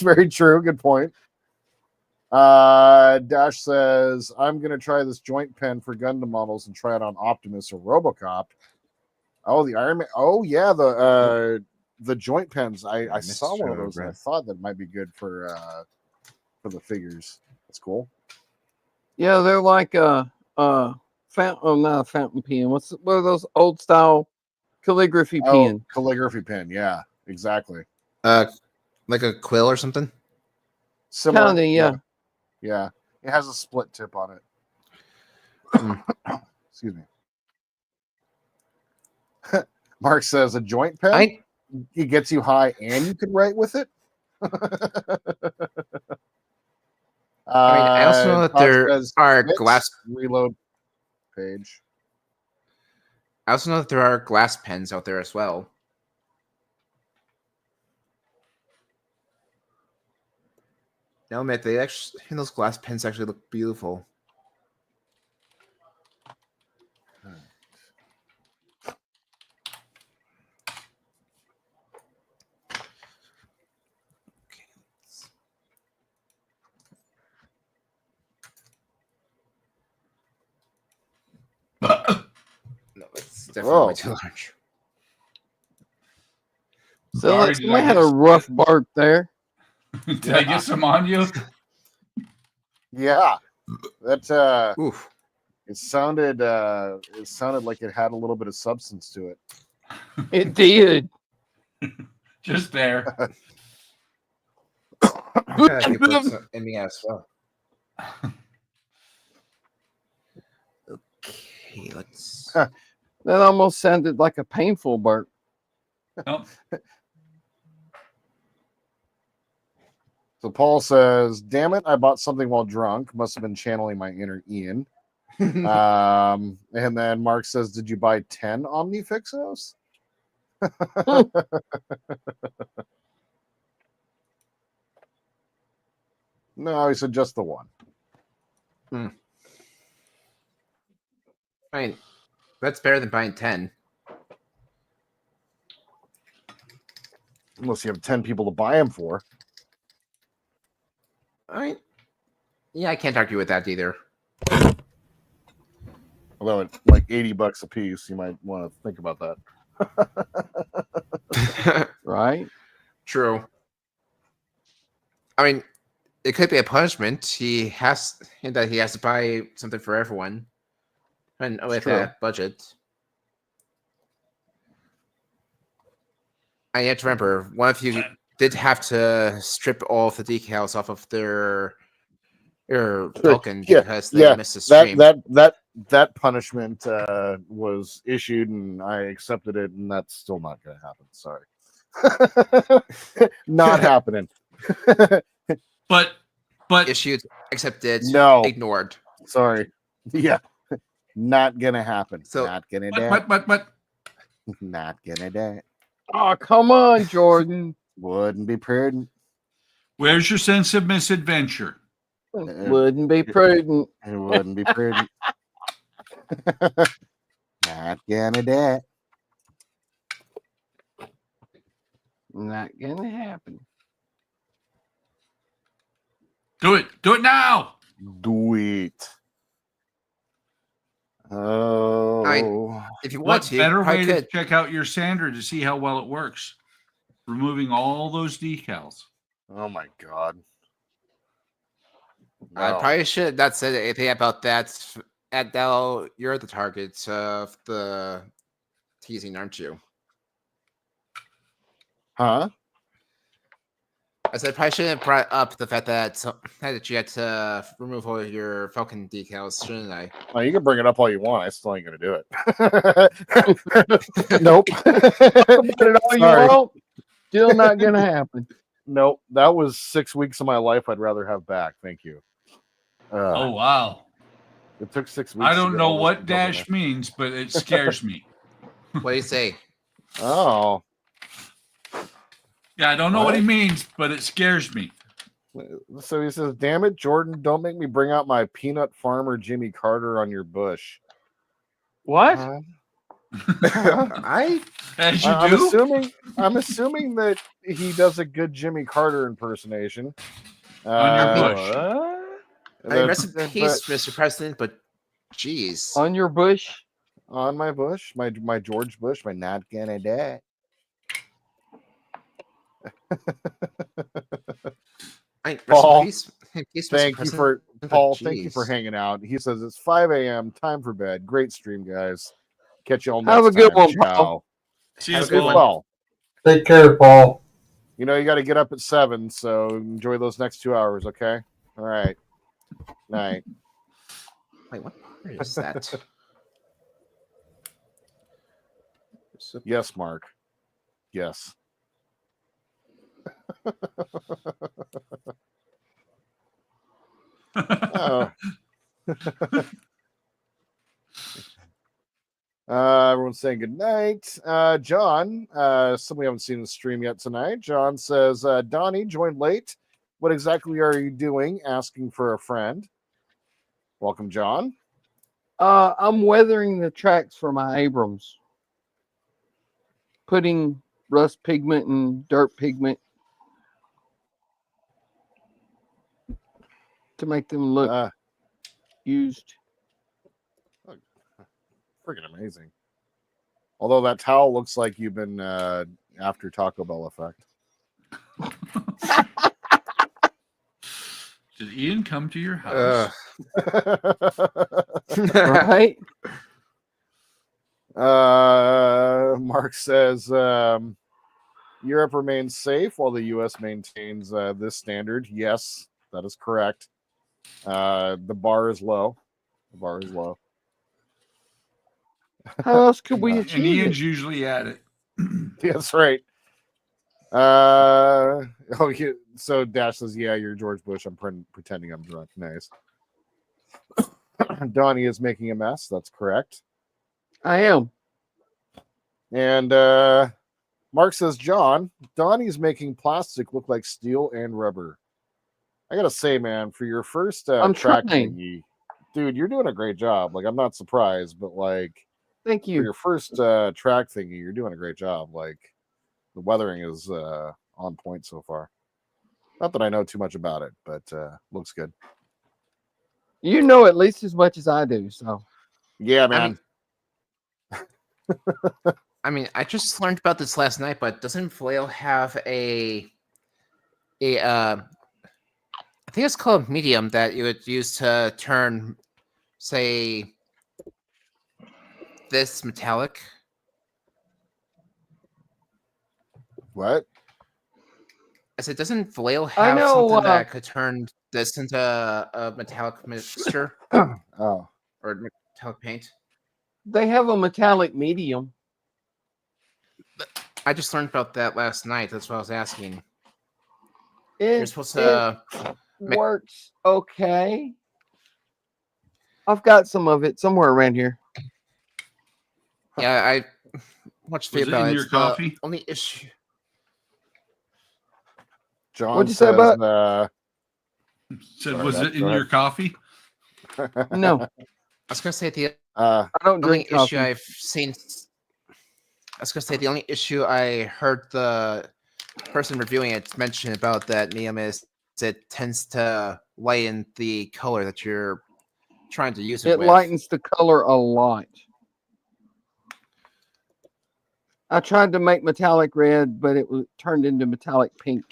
Speaker 1: very true. Good point. Dash says, "I'm going to try this joint pen for Gundam models and try it on Optimus or RoboCop." Oh, the Iron Man. Oh, yeah, the joint pens. I saw one of those and I thought that might be good for the figures. That's cool.
Speaker 5: Yeah, they're like not a fountain pen. What are those old style calligraphy pen?
Speaker 1: Calligraphy pen. Yeah, exactly.
Speaker 8: Like a quill or something.
Speaker 1: Similar.
Speaker 5: Kinda, yeah.
Speaker 1: Yeah. It has a split tip on it. Excuse me. Mark says a joint pen. It gets you high and you can write with it.
Speaker 8: I also know that there are glass
Speaker 1: reload page.
Speaker 8: I also know that there are glass pens out there as well. Now, admit they actually, those glass pens actually look beautiful. No, it's definitely way too large.
Speaker 5: So
Speaker 4: Sorry,
Speaker 5: let's
Speaker 4: did I
Speaker 5: had
Speaker 4: get
Speaker 5: a rough bark there.
Speaker 4: Did I get some on you?
Speaker 1: Yeah, that it sounded like it had a little bit of substance to it.
Speaker 5: It did.
Speaker 4: Just there.
Speaker 8: You put some in me as well. Okay, let's.
Speaker 5: That almost sounded like a painful burp.
Speaker 4: Oh.
Speaker 1: So Paul says, "Damn it! I bought something while drunk. Must have been channeling my inner Ian." And then Mark says, "Did you buy 10 Omnifixos?" No, he said just the one.
Speaker 8: I mean, that's better than buying 10.
Speaker 1: Unless you have 10 people to buy them for.
Speaker 8: Yeah, I can't argue with that either.
Speaker 1: Although it's like $80 a piece, you might want to think about that.
Speaker 5: Right?
Speaker 8: True. I mean, it could be a punishment. He has to buy something for everyone, and with that budget. I have to remember, one of you did have to strip all of the decals off of their token because they missed the stream.
Speaker 1: That punishment was issued, and I accepted it, and that's still not going to happen. Sorry, not happening.
Speaker 4: But
Speaker 8: issued, accepted,
Speaker 1: no,
Speaker 8: ignored.
Speaker 1: Sorry, yeah, not gonna happen.
Speaker 8: So
Speaker 1: not gonna
Speaker 4: but
Speaker 1: not gonna do.
Speaker 5: Oh, come on, Jordan.
Speaker 1: Wouldn't be prudent.
Speaker 4: Where's your sense of misadventure?
Speaker 5: Wouldn't be prudent.
Speaker 1: It wouldn't be prudent. Not gonna do.
Speaker 5: Not gonna happen.
Speaker 4: Do it. Do it now.
Speaker 1: Do it. Oh.
Speaker 8: If you want
Speaker 4: What
Speaker 8: to,
Speaker 4: better
Speaker 8: I
Speaker 4: way to
Speaker 8: could.
Speaker 4: check out your sander to see how well it works? Removing all those decals.
Speaker 1: Oh my god.
Speaker 8: I
Speaker 1: No.
Speaker 8: probably should not said anything about that. Adele, you're the target of the teasing, aren't you?
Speaker 1: Huh?
Speaker 8: I said I probably shouldn't have brought up the fact that you had to remove all your Falcon decals, shouldn't I?
Speaker 1: Well, you can bring it up all you want. I still ain't gonna do it. Nope.
Speaker 5: Put it all you
Speaker 1: Sorry.
Speaker 5: want. Still not gonna happen.
Speaker 1: Nope. That was 6 weeks of my life I'd rather have back. Thank you.
Speaker 4: Oh wow.
Speaker 1: It took 6 weeks.
Speaker 4: I
Speaker 1: to
Speaker 4: don't
Speaker 1: get
Speaker 4: know
Speaker 1: all this
Speaker 4: what
Speaker 1: stuff
Speaker 4: dash
Speaker 1: in
Speaker 4: means, but it scares me.
Speaker 8: What do you say?
Speaker 1: there. Oh.
Speaker 4: Yeah, I don't know what he
Speaker 1: What?
Speaker 4: means, but it scares me.
Speaker 1: So he says, "Damn it, Jordan! Don't make me bring out my peanut farmer Jimmy Carter on your bush."
Speaker 5: What?
Speaker 4: As you
Speaker 1: I'm
Speaker 4: do
Speaker 1: assuming that he does a good Jimmy Carter impersonation.
Speaker 4: on your bush.
Speaker 8: I mean, rest in peace, Mr. President, but jeez.
Speaker 5: On your bush?
Speaker 1: On my bush, my George Bush, my not gonna die. Paul, thank you for hanging out. He says it's 5 a.m. Time for bed. Great stream, guys. Catch you all next
Speaker 5: Have a good
Speaker 1: time.
Speaker 5: one,
Speaker 1: Ciao.
Speaker 5: Paul.
Speaker 4: See you,
Speaker 1: Have a good
Speaker 4: Paul.
Speaker 1: one.
Speaker 3: Take care, Paul.
Speaker 1: You know you got to get up at 7, so enjoy those next 2 hours. Okay. All right. Night.
Speaker 8: Wait, what? Where is that?
Speaker 1: Yes, Mark. Yes. Oh. Everyone's saying good night. John, some we haven't seen the stream yet tonight. John says, Donnie joined late. What exactly are you doing? Asking for a friend. Welcome, John.
Speaker 5: I'm weathering the tracks for my Abrams. Putting rust pigment and dirt pigment to make them look used.
Speaker 1: Freaking amazing. Although that towel looks like you've been after Taco Bell effect.
Speaker 4: Did Ian come to your house?
Speaker 5: Right?
Speaker 1: Mark says Europe remains safe while the U.S. maintains this standard. Yes, that is correct. The bar is low. The bar is low.
Speaker 5: How else could we
Speaker 4: And
Speaker 5: achieve
Speaker 4: Ian's
Speaker 5: it?
Speaker 4: usually at it.
Speaker 1: That's right. Oh, yeah. So Dash says, "Yeah, you're George Bush. I'm pretending I'm drunk." Nice. Donnie is making a mess. That's correct.
Speaker 5: I am.
Speaker 1: And Mark says, "John, Donnie's making plastic look like steel and rubber." I gotta say, man, for your first
Speaker 5: I'm
Speaker 1: track
Speaker 5: trying.
Speaker 1: thingy, dude, you're doing a great job. Like, I'm not surprised, but like,
Speaker 5: Thank
Speaker 1: for
Speaker 5: you.
Speaker 1: your first track thingy, you're doing a great job. Like, the weathering is on point so far. Not that I know too much about it, but looks good.
Speaker 5: You know at least as much as I do, so.
Speaker 1: Yeah, man.
Speaker 8: I just learned about this last night, but doesn't Flail have a I think it's called medium that you would use to turn, say, this metallic?
Speaker 1: What?
Speaker 8: I said, doesn't Flail
Speaker 5: I
Speaker 8: have
Speaker 5: know,
Speaker 8: something that could turn this into a metallic mixture
Speaker 1: Oh,
Speaker 8: or metallic paint?
Speaker 5: They have a metallic medium.
Speaker 8: I just learned about that last night. That's what I was asking.
Speaker 5: It,
Speaker 8: You're supposed to
Speaker 5: works okay. I've got some of it somewhere around here.
Speaker 8: Yeah, I watched
Speaker 4: Was
Speaker 8: video
Speaker 4: it
Speaker 8: about
Speaker 4: in
Speaker 8: it.
Speaker 4: your
Speaker 8: It's the
Speaker 4: coffee?
Speaker 8: only issue.
Speaker 1: John
Speaker 5: What'd you say
Speaker 1: says,
Speaker 5: about-
Speaker 4: Said,
Speaker 1: Sorry,
Speaker 4: was
Speaker 1: Dad,
Speaker 4: it in
Speaker 1: go
Speaker 4: your
Speaker 1: ahead.
Speaker 4: coffee?
Speaker 5: No,
Speaker 8: I was gonna say the
Speaker 5: I don't
Speaker 8: only
Speaker 5: drink
Speaker 8: issue
Speaker 5: coffee.
Speaker 8: I've seen. I was gonna say the only issue I heard the person reviewing it mention about that medium is it tends to lighten the color that you're trying to use it
Speaker 5: It
Speaker 8: with.
Speaker 5: lightens the color a lot. I tried to make metallic red, but it was turned into metallic pink.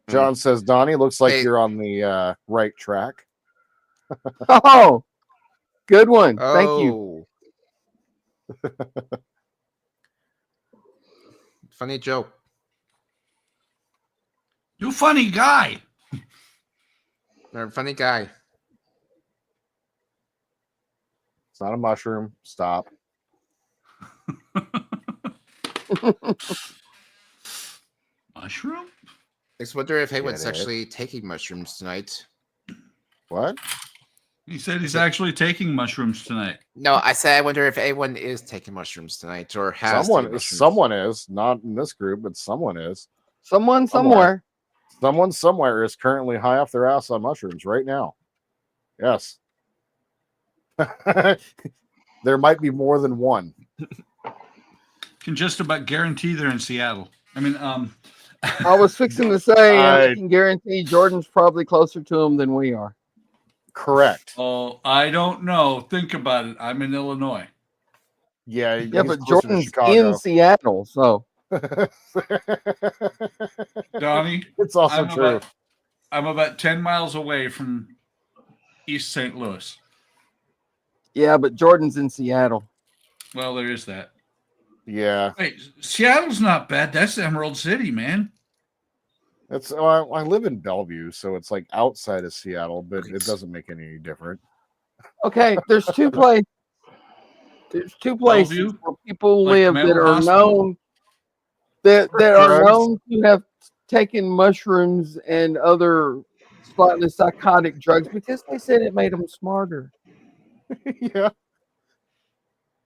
Speaker 1: John says, "Donnie, looks like
Speaker 8: Hey.
Speaker 1: you're on the right track."
Speaker 5: Oh, good one. Thank you.
Speaker 8: Funny joke.
Speaker 4: You funny guy.
Speaker 8: Or funny guy.
Speaker 1: It's not a mushroom. Stop.
Speaker 4: Mushroom?
Speaker 8: I just wonder if anyone's
Speaker 1: Get it.
Speaker 8: actually taking mushrooms tonight.
Speaker 1: What?
Speaker 4: He said he's actually taking mushrooms tonight.
Speaker 8: No, I said I wonder if anyone is taking mushrooms tonight or has taken mushrooms.
Speaker 1: Someone is, not in this group, but someone is.
Speaker 5: Someone somewhere.
Speaker 1: Someone somewhere is currently high off their ass on mushrooms right now. Yes. There might be more than one.
Speaker 4: Can just about guarantee they're in Seattle. I mean,
Speaker 5: I was fixing to say, I can guarantee Jordan's probably closer to him than we are.
Speaker 1: Correct.
Speaker 4: Oh, I don't know. Think about it. I'm in Illinois.
Speaker 1: Yeah,
Speaker 5: Yeah, but Jordan's in Seattle, so.
Speaker 4: Donnie,
Speaker 1: it's also true.
Speaker 4: I'm about 10 miles away from East St. Louis.
Speaker 5: Yeah, but Jordan's in Seattle.
Speaker 4: Well, there is that.
Speaker 1: Yeah.
Speaker 4: Wait, Seattle's not bad. That's Emerald City, man.
Speaker 1: It's I live in Bellevue, so it's like outside of Seattle, but it doesn't make any difference.
Speaker 5: Okay, there's two places. There's two places
Speaker 4: Bellevue?
Speaker 5: where people
Speaker 4: Like
Speaker 5: live
Speaker 4: mental
Speaker 5: that are
Speaker 4: hospital?
Speaker 5: known that are
Speaker 1: Drugs?
Speaker 5: known to have taken mushrooms and other slightly psychotic drugs because they said it made them smarter.
Speaker 1: Yeah.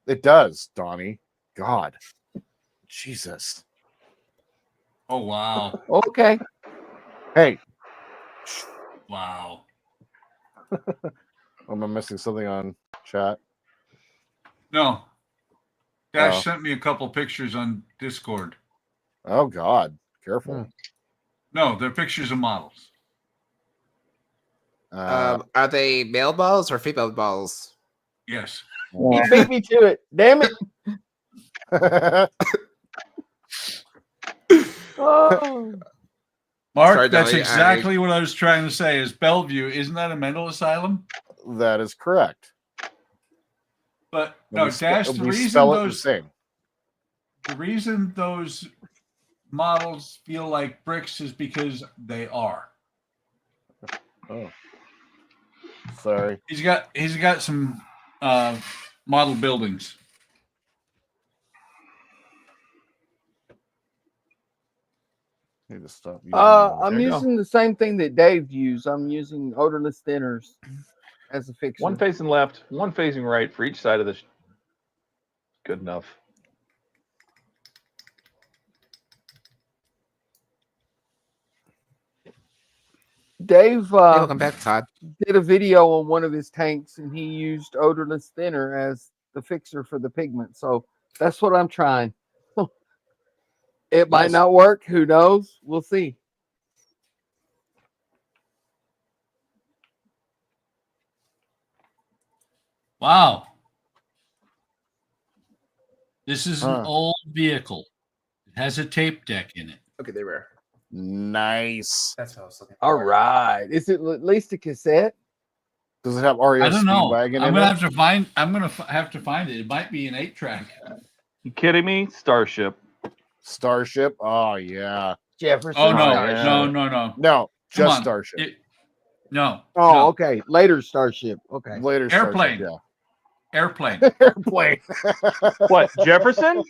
Speaker 1: It does, Donnie. God. Jesus.
Speaker 4: Oh, wow.
Speaker 5: Okay.
Speaker 1: Hey.
Speaker 4: Wow.
Speaker 1: Am I missing something on chat?
Speaker 4: No. Dash
Speaker 1: Oh.
Speaker 4: sent me a couple pictures on Discord.
Speaker 1: Oh, God. Careful.
Speaker 4: No, they're pictures of models.
Speaker 8: Are they male balls or female balls?
Speaker 4: Yes.
Speaker 5: He beat me to it. Damn it. Oh.
Speaker 4: Mark,
Speaker 8: Sorry,
Speaker 4: that's
Speaker 8: Donnie,
Speaker 4: exactly what I was trying to say. Is Bellevue, isn't that a mental asylum?
Speaker 1: That is correct.
Speaker 4: But no, Dash, the
Speaker 1: we
Speaker 4: reason
Speaker 1: spell it the
Speaker 4: those
Speaker 1: same.
Speaker 4: the reason those models feel like bricks is because they are.
Speaker 1: Oh. Sorry.
Speaker 4: He's got some model buildings.
Speaker 1: need to stop.
Speaker 5: I'm
Speaker 2: There you go.
Speaker 5: using the same thing that Dave used. I'm using odorless thinners as a fixer.
Speaker 2: One facing left, one facing right for each side of the. Good enough.
Speaker 5: Dave
Speaker 8: Hey, welcome back, Todd.
Speaker 5: did a video on one of his tanks, and he used odorless thinner as the fixer for the pigment. So that's what I'm trying. It might
Speaker 1: Nice.
Speaker 5: not work. Who knows? We'll see.
Speaker 4: Wow. This is an
Speaker 1: Huh.
Speaker 4: old vehicle. It has a tape deck in it.
Speaker 8: Okay, they were.
Speaker 1: Nice.
Speaker 8: That's what I was looking
Speaker 5: All right. Is it at least a cassette?
Speaker 1: Does it have REO
Speaker 4: I don't know.
Speaker 1: Speedwagon
Speaker 4: I'm
Speaker 1: in
Speaker 4: gonna
Speaker 1: it?
Speaker 4: have to find. I'm gonna have to find it. It might be an 8-track.
Speaker 2: You kidding me? Starship.
Speaker 1: Starship? Oh yeah.
Speaker 5: Jefferson?
Speaker 4: Oh no,
Speaker 1: yeah.
Speaker 4: no.
Speaker 1: No,
Speaker 4: Come
Speaker 1: just
Speaker 4: on.
Speaker 1: Starship.
Speaker 4: No.
Speaker 5: Oh,
Speaker 4: no.
Speaker 5: okay. Later Starship. Okay.
Speaker 1: Later
Speaker 4: Airplane.
Speaker 1: Starship,
Speaker 4: Airplane.
Speaker 1: yeah. Airplane.
Speaker 2: What? Jefferson?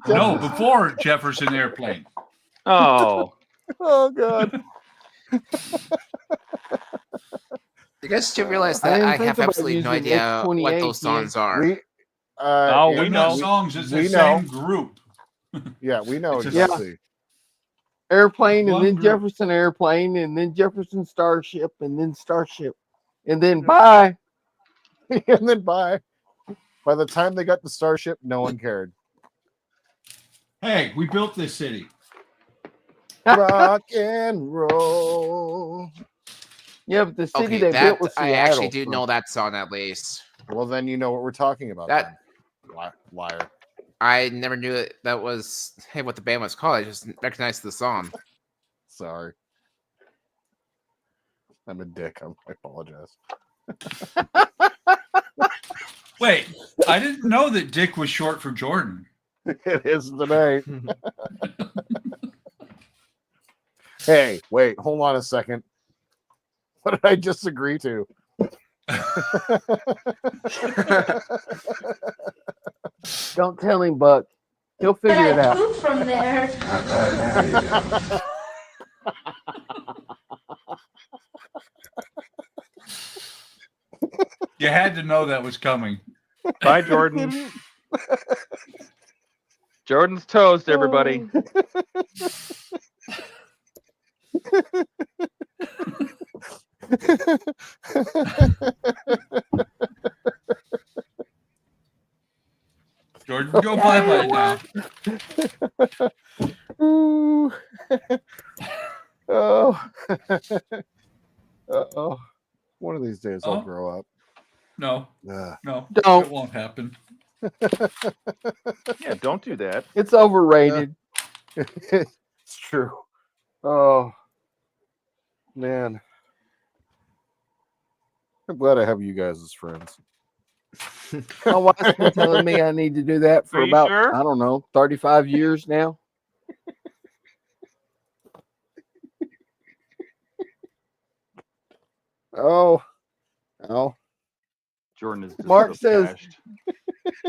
Speaker 4: No, before Jefferson Airplane.
Speaker 2: Oh.
Speaker 1: Oh god.
Speaker 8: You guys do realize
Speaker 5: I
Speaker 8: that
Speaker 5: didn't
Speaker 8: I
Speaker 5: think
Speaker 8: have
Speaker 5: about
Speaker 8: absolutely no
Speaker 5: using
Speaker 8: idea what
Speaker 5: X28
Speaker 8: those songs are.
Speaker 1: We
Speaker 2: Oh,
Speaker 1: yeah,
Speaker 2: we
Speaker 4: They're not
Speaker 2: know.
Speaker 4: songs. It's the
Speaker 1: we
Speaker 4: same
Speaker 1: know.
Speaker 4: group.
Speaker 1: Yeah, we know
Speaker 4: It's a-
Speaker 1: exactly.
Speaker 5: Airplane, and
Speaker 4: One
Speaker 5: then
Speaker 4: group.
Speaker 5: Jefferson Airplane, and then Jefferson Starship, and then Starship. And then bye.
Speaker 1: And then by the time they got to Starship, no one cared.
Speaker 4: Hey, we built this city.
Speaker 1: Rock and roll.
Speaker 5: Yeah, but the city
Speaker 8: Okay,
Speaker 5: they
Speaker 8: that
Speaker 5: built was
Speaker 8: I
Speaker 5: Seattle.
Speaker 8: actually do
Speaker 5: so-
Speaker 8: know that song at least.
Speaker 1: Well, then you know what we're talking about.
Speaker 8: That-
Speaker 1: then. Liar.
Speaker 8: I never knew that was what the band was called. I just recognized the song.
Speaker 1: Sorry. I'm a dick. I apologize.
Speaker 4: Wait, I didn't know that Dick was short for Jordan.
Speaker 1: It is tonight. Hey, wait, hold on a second. What did I just agree to?
Speaker 5: Don't tell him, Buck. He'll figure it out.
Speaker 16: Poop from there.
Speaker 4: You had to know that was coming.
Speaker 2: Bye, Jordan. Jordan's toast, everybody.
Speaker 4: Jordan, go bye-bye now.
Speaker 1: Ooh. Oh. Uh-oh. One of these days I'll
Speaker 4: Oh.
Speaker 1: grow up.
Speaker 4: No,
Speaker 1: Ugh.
Speaker 4: no,
Speaker 5: Don't.
Speaker 4: it won't happen.
Speaker 2: Yeah, don't do that.
Speaker 5: It's overrated.
Speaker 1: It's true. Oh, man. I'm glad I have you guys as friends.
Speaker 5: My wife's been telling me I need to do that for
Speaker 2: Are you
Speaker 5: about,
Speaker 2: sure?
Speaker 5: I don't know, 35 years now.
Speaker 1: Oh. Oh.
Speaker 2: Jordan is just
Speaker 5: Mark
Speaker 2: so
Speaker 5: says-
Speaker 2: pashed.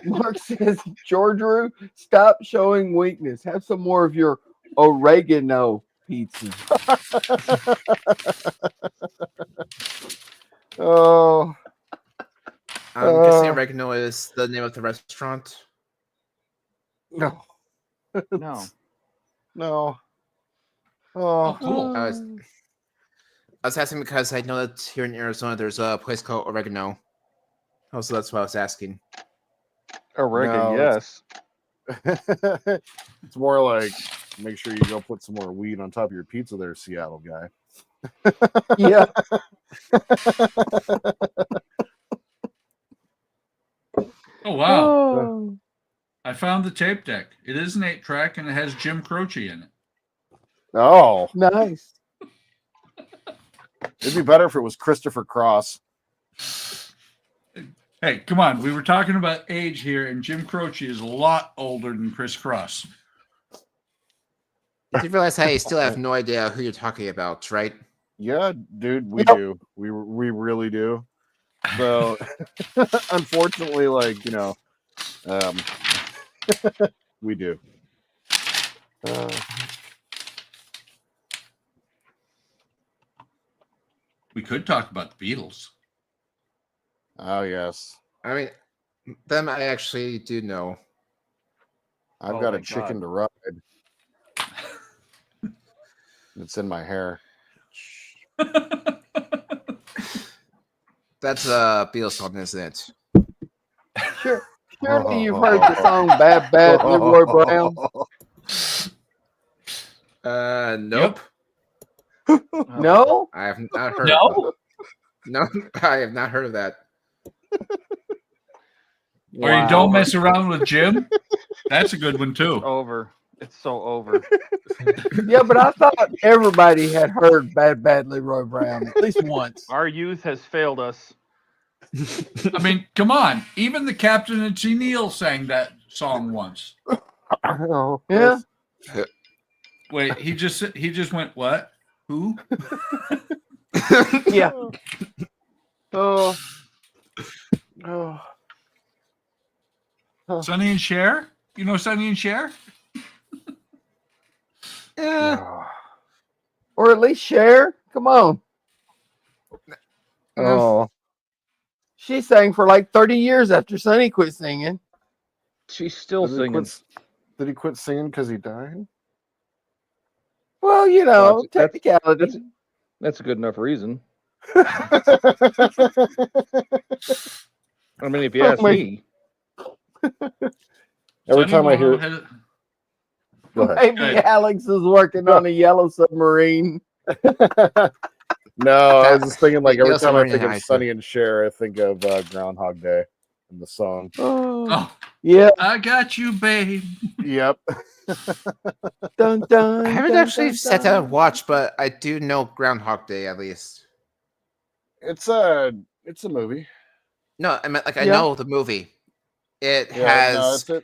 Speaker 5: Mark says, George Rue, stop showing weakness. Have some more of your oregano pizza.
Speaker 1: Oh.
Speaker 8: I'm guessing oregano is the name of the restaurant.
Speaker 1: No.
Speaker 2: No.
Speaker 1: No.
Speaker 4: Oh,
Speaker 1: Oh.
Speaker 4: cool.
Speaker 8: I was asking because I know that here in Arizona there's a place called Oregano. Oh, so that's why I was asking.
Speaker 2: Oregano,
Speaker 1: No,
Speaker 2: yes.
Speaker 1: It's more like make sure you go put some more weed on top of your pizza there, Seattle guy.
Speaker 5: Yeah.
Speaker 4: Oh, wow.
Speaker 5: Oh.
Speaker 4: I found the tape deck. It is an 8-track, and it has Jim Croce in it.
Speaker 1: Oh,
Speaker 5: Nice.
Speaker 1: it'd be better if it was Christopher Cross.
Speaker 4: Hey, come on. We were talking about age here, and Jim Croce is a lot older than Chris Cross.
Speaker 8: You do realize I still have no idea who you're talking about, right?
Speaker 1: Yeah, dude, we
Speaker 5: Yep.
Speaker 1: do. We really do. So, unfortunately, like we do.
Speaker 4: We could talk about the Beatles.
Speaker 1: Oh yes,
Speaker 8: I mean, them I actually do know.
Speaker 1: I've
Speaker 10: Oh
Speaker 1: got
Speaker 10: my
Speaker 1: a chicken
Speaker 10: God.
Speaker 1: to ride. It's in my hair.
Speaker 8: That's a Beatles song, isn't it?
Speaker 5: Sure. Surely you've heard the song "Bad Bad Leroy Brown."
Speaker 8: Nope.
Speaker 5: No,
Speaker 8: I have not heard.
Speaker 10: No.
Speaker 8: No, I have not heard of that.
Speaker 4: Or you don't mess around with Jim. That's a good one too.
Speaker 2: Over. It's so over.
Speaker 5: yeah, but I thought everybody had heard "Bad Bad Leroy Brown" at least once.
Speaker 2: Our youth has failed us.
Speaker 4: I mean, come on. Even the Captain and T. Neal sang that song once.
Speaker 5: Oh, yeah.
Speaker 4: Wait, he just went what? Who?
Speaker 5: Yeah. Oh.
Speaker 4: Sonny and Cher? You know Sonny and Cher?
Speaker 5: Yeah. Or at least Cher. Come on.
Speaker 15: Oh,
Speaker 5: She sang for like 30 years after Sonny quit singing.
Speaker 15: she's still singing.
Speaker 1: Did he quit singing because he died?
Speaker 5: Well, you know,
Speaker 15: That's-
Speaker 5: technicality.
Speaker 15: That's a good enough reason. I mean, if you
Speaker 5: Oh
Speaker 15: ask
Speaker 5: my-
Speaker 15: me.
Speaker 1: Every
Speaker 4: Sonny
Speaker 1: time I
Speaker 4: Bono
Speaker 1: hear,
Speaker 4: had-
Speaker 1: go ahead.
Speaker 5: Maybe
Speaker 4: Go ahead.
Speaker 5: Alex is working on a yellow submarine.
Speaker 1: No, I was just thinking like every
Speaker 8: Yes,
Speaker 1: time I
Speaker 8: I'm
Speaker 1: think
Speaker 8: right,
Speaker 1: of Sonny and Cher, I think of Groundhog Day in the song.
Speaker 4: Oh,
Speaker 5: Yeah.
Speaker 4: I got you, babe.
Speaker 1: Yep.
Speaker 5: Dun, dun,
Speaker 8: I haven't
Speaker 5: dun,
Speaker 8: actually
Speaker 5: dun,
Speaker 8: sat down
Speaker 5: dun.
Speaker 8: and watched, but I do know Groundhog Day at least.
Speaker 1: It's a movie.
Speaker 8: No, I meant like I
Speaker 5: Yeah.
Speaker 8: know the movie. It
Speaker 1: Yeah, no,
Speaker 8: has it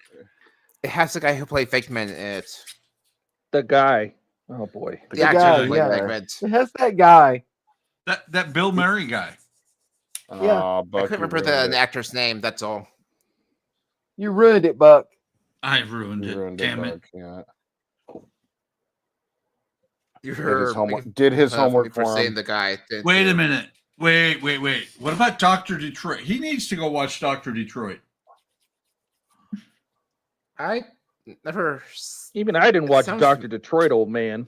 Speaker 8: has the guy who played Figment in it.
Speaker 15: The guy. Oh boy.
Speaker 8: The actor
Speaker 5: guy,
Speaker 8: who played
Speaker 5: yeah.
Speaker 8: Figment.
Speaker 5: It has that guy.
Speaker 4: That Bill Murray guy.
Speaker 5: Yeah.
Speaker 1: Aw,
Speaker 8: I
Speaker 1: Buck,
Speaker 8: couldn't
Speaker 1: you
Speaker 8: remember
Speaker 1: ruined
Speaker 8: the
Speaker 1: it.
Speaker 8: actor's name. That's all.
Speaker 5: You ruined it, Buck.
Speaker 4: I ruined
Speaker 1: You
Speaker 4: it.
Speaker 1: ruined it,
Speaker 4: Damn it.
Speaker 1: Buck. Yeah.
Speaker 8: You
Speaker 1: Did his
Speaker 8: heard
Speaker 1: homework, did his homework
Speaker 8: for
Speaker 1: for
Speaker 8: saying
Speaker 1: him.
Speaker 8: the guy. didn't
Speaker 4: Wait
Speaker 8: you?
Speaker 4: a minute. Wait. What about Dr. Detroit? He needs to go watch Dr. Detroit.
Speaker 8: I never.
Speaker 15: Even I didn't watch
Speaker 8: sounds-
Speaker 15: Dr. Detroit, old man,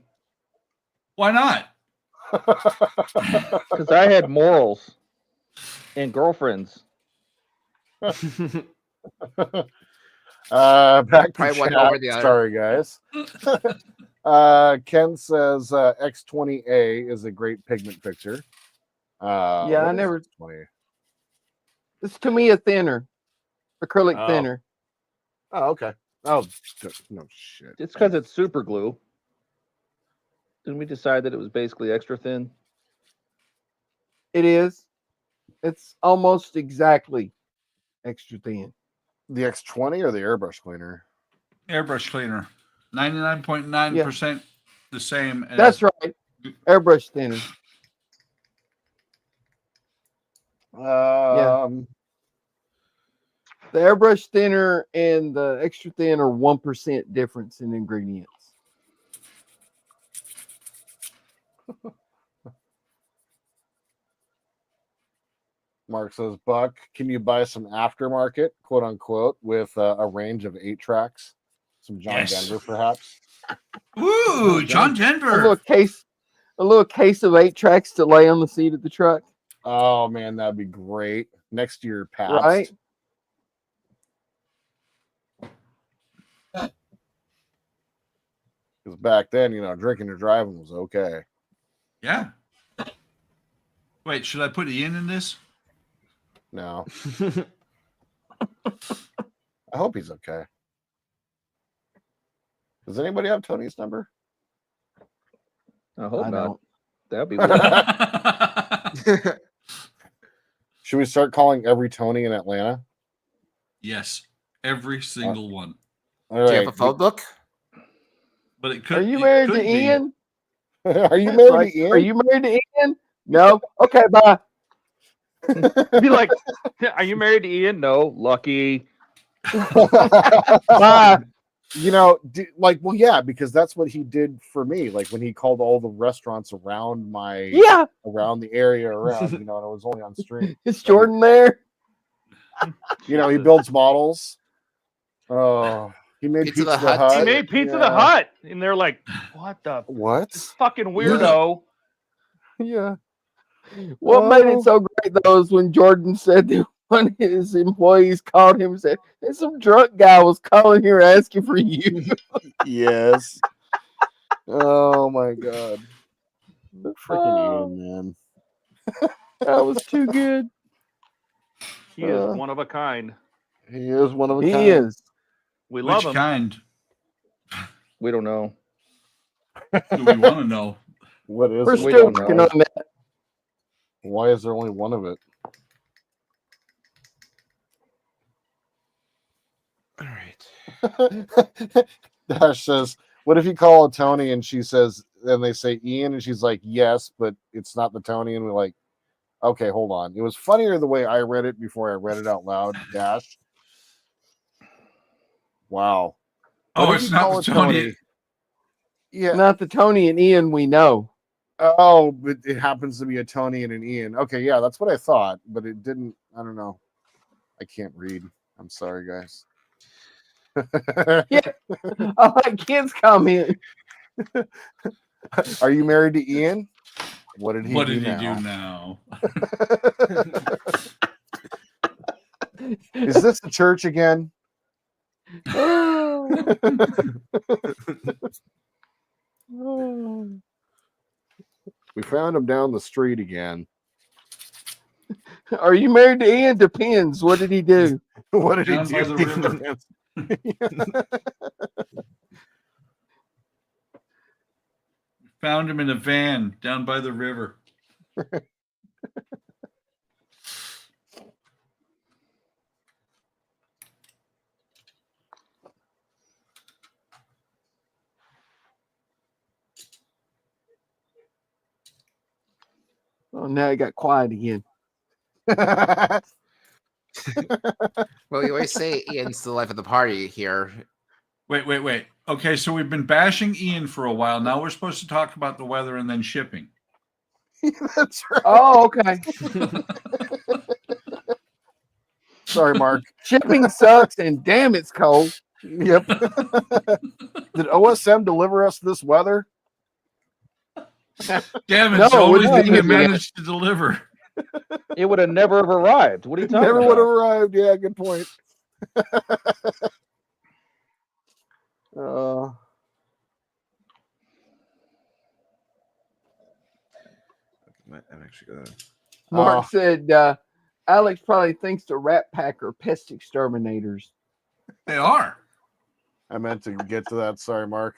Speaker 4: Why not?
Speaker 15: because I had morals and girlfriends.
Speaker 1: Back to
Speaker 8: Probably one
Speaker 1: chat.
Speaker 8: over the other.
Speaker 1: Sorry, guys. Ken says X20A is a great pigment picture.
Speaker 5: Yeah,
Speaker 1: what
Speaker 5: I
Speaker 1: is
Speaker 5: never.
Speaker 1: X20A?
Speaker 5: It's to me a thinner, acrylic
Speaker 1: Oh.
Speaker 5: thinner.
Speaker 1: Oh, okay. Oh, no shit.
Speaker 15: It's because it's super glue. Didn't we decide that it was basically extra thin?
Speaker 5: It is. It's almost exactly extra thin.
Speaker 1: The X20 or the airbrush cleaner?
Speaker 4: Airbrush cleaner. 99.9% the same as
Speaker 5: That's right. Airbrush thinner. The airbrush thinner and the extra thin are 1% difference in ingredients.
Speaker 1: Mark says, Buck, can you buy some aftermarket, quote unquote, with a range of 8 tracks? Some John
Speaker 4: Yes.
Speaker 1: Denver, perhaps?
Speaker 4: Ooh, John
Speaker 5: A
Speaker 4: Denver.
Speaker 5: little case of 8 tracks to lay on the seat of the truck.
Speaker 1: Oh, man, that'd be great. Next to your Pabst.
Speaker 5: Right?
Speaker 1: Because back then, drinking and driving was okay.
Speaker 4: Yeah. Wait, should I put Ian in this?
Speaker 1: No. I hope he's okay. Does anybody have Tony's number?
Speaker 15: I hope
Speaker 5: I
Speaker 15: not.
Speaker 5: don't.
Speaker 15: That'd be weird.
Speaker 1: Should we start calling every Tony in Atlanta?
Speaker 4: Yes. Every single one.
Speaker 1: All
Speaker 8: Do you have
Speaker 1: right.
Speaker 8: a phone book?
Speaker 4: But it could
Speaker 5: Are you
Speaker 4: it
Speaker 5: married
Speaker 4: could
Speaker 5: to
Speaker 4: be.
Speaker 5: Ian?
Speaker 1: Are you
Speaker 5: That's
Speaker 1: married
Speaker 5: right.
Speaker 1: to Ian?
Speaker 5: Are you married to Ian? No. Okay, bye.
Speaker 15: Be like, are you married to Ian? No, lucky.
Speaker 5: Bye.
Speaker 1: You know, well, yeah, because that's what he did for me. Like when he called all the restaurants around around the area around, you know, and it was only on stream.
Speaker 5: Is Jordan there?
Speaker 1: You know, he builds models. Oh, he made Pizza the Hut.
Speaker 2: He made Pizza the Hut, and they're like, "What the?
Speaker 1: What?
Speaker 2: This fucking weirdo."
Speaker 5: Yeah. What made it so great though is when Jordan said that one of his employees called him and said, "There's some drunk guy was calling here asking for you."
Speaker 1: Yes. Oh my god. Freaking Ian, man.
Speaker 5: That was too good.
Speaker 2: He is one of a kind.
Speaker 1: He is one of a kind.
Speaker 5: He is.
Speaker 2: We love
Speaker 4: Which
Speaker 2: him.
Speaker 4: kind?
Speaker 15: We don't know.
Speaker 4: Do we want to know?
Speaker 1: What is
Speaker 5: We're
Speaker 1: it?
Speaker 5: still working on that.
Speaker 1: Why is there only one of it?
Speaker 8: All right.
Speaker 1: Dash says, what if you call a Tony and she says, and they say Ian, and she's like, yes, but it's not the Tony, and we're like, okay, hold on. It was funnier the way I read it before I read it out loud. Dash. Wow.
Speaker 4: Oh,
Speaker 1: What if
Speaker 4: it's
Speaker 1: you
Speaker 4: not
Speaker 1: call
Speaker 4: the
Speaker 1: a
Speaker 4: Tony.
Speaker 1: Yeah.
Speaker 5: Not the Tony and Ian we know.
Speaker 1: Oh, but it happens to be a Tony and an Ian. Okay, yeah, that's what I thought, but it didn't. I don't know. I can't read. I'm sorry, guys.
Speaker 5: Yeah. I like kids comment.
Speaker 1: Are you married to Ian? What did he
Speaker 4: What
Speaker 1: do
Speaker 4: did he
Speaker 1: now?
Speaker 4: do now?
Speaker 1: Is this the church again? We found him down the street again.
Speaker 5: Are you married to Ian? Depends. What did he do?
Speaker 1: What did
Speaker 4: Down
Speaker 1: he
Speaker 4: by
Speaker 1: do?
Speaker 4: the river. Found him in a van down by the river.
Speaker 5: Oh, now it got quiet again.
Speaker 8: Well, you always say Ian's the life of the party here.
Speaker 4: Wait. Okay, so we've been bashing Ian for a while. Now we're supposed to talk about the weather and then shipping.
Speaker 1: That's right.
Speaker 5: Oh, okay.
Speaker 1: Sorry, Mark.
Speaker 5: Shipping sucks, and damn, it's cold.
Speaker 1: Yep. Did OSM deliver us this weather?
Speaker 4: Damn it,
Speaker 5: No,
Speaker 4: it's the only
Speaker 5: it
Speaker 4: thing they
Speaker 5: didn't.
Speaker 4: managed to deliver.
Speaker 15: It would have never have arrived. What are you talking
Speaker 1: Never
Speaker 15: about?
Speaker 1: would have arrived. Yeah, good point.
Speaker 8: I'm actually gonna.
Speaker 5: Mark said, Alex probably thinks the Rat Pack are pest exterminators.
Speaker 4: They are.
Speaker 1: I meant to get to that. Sorry, Mark.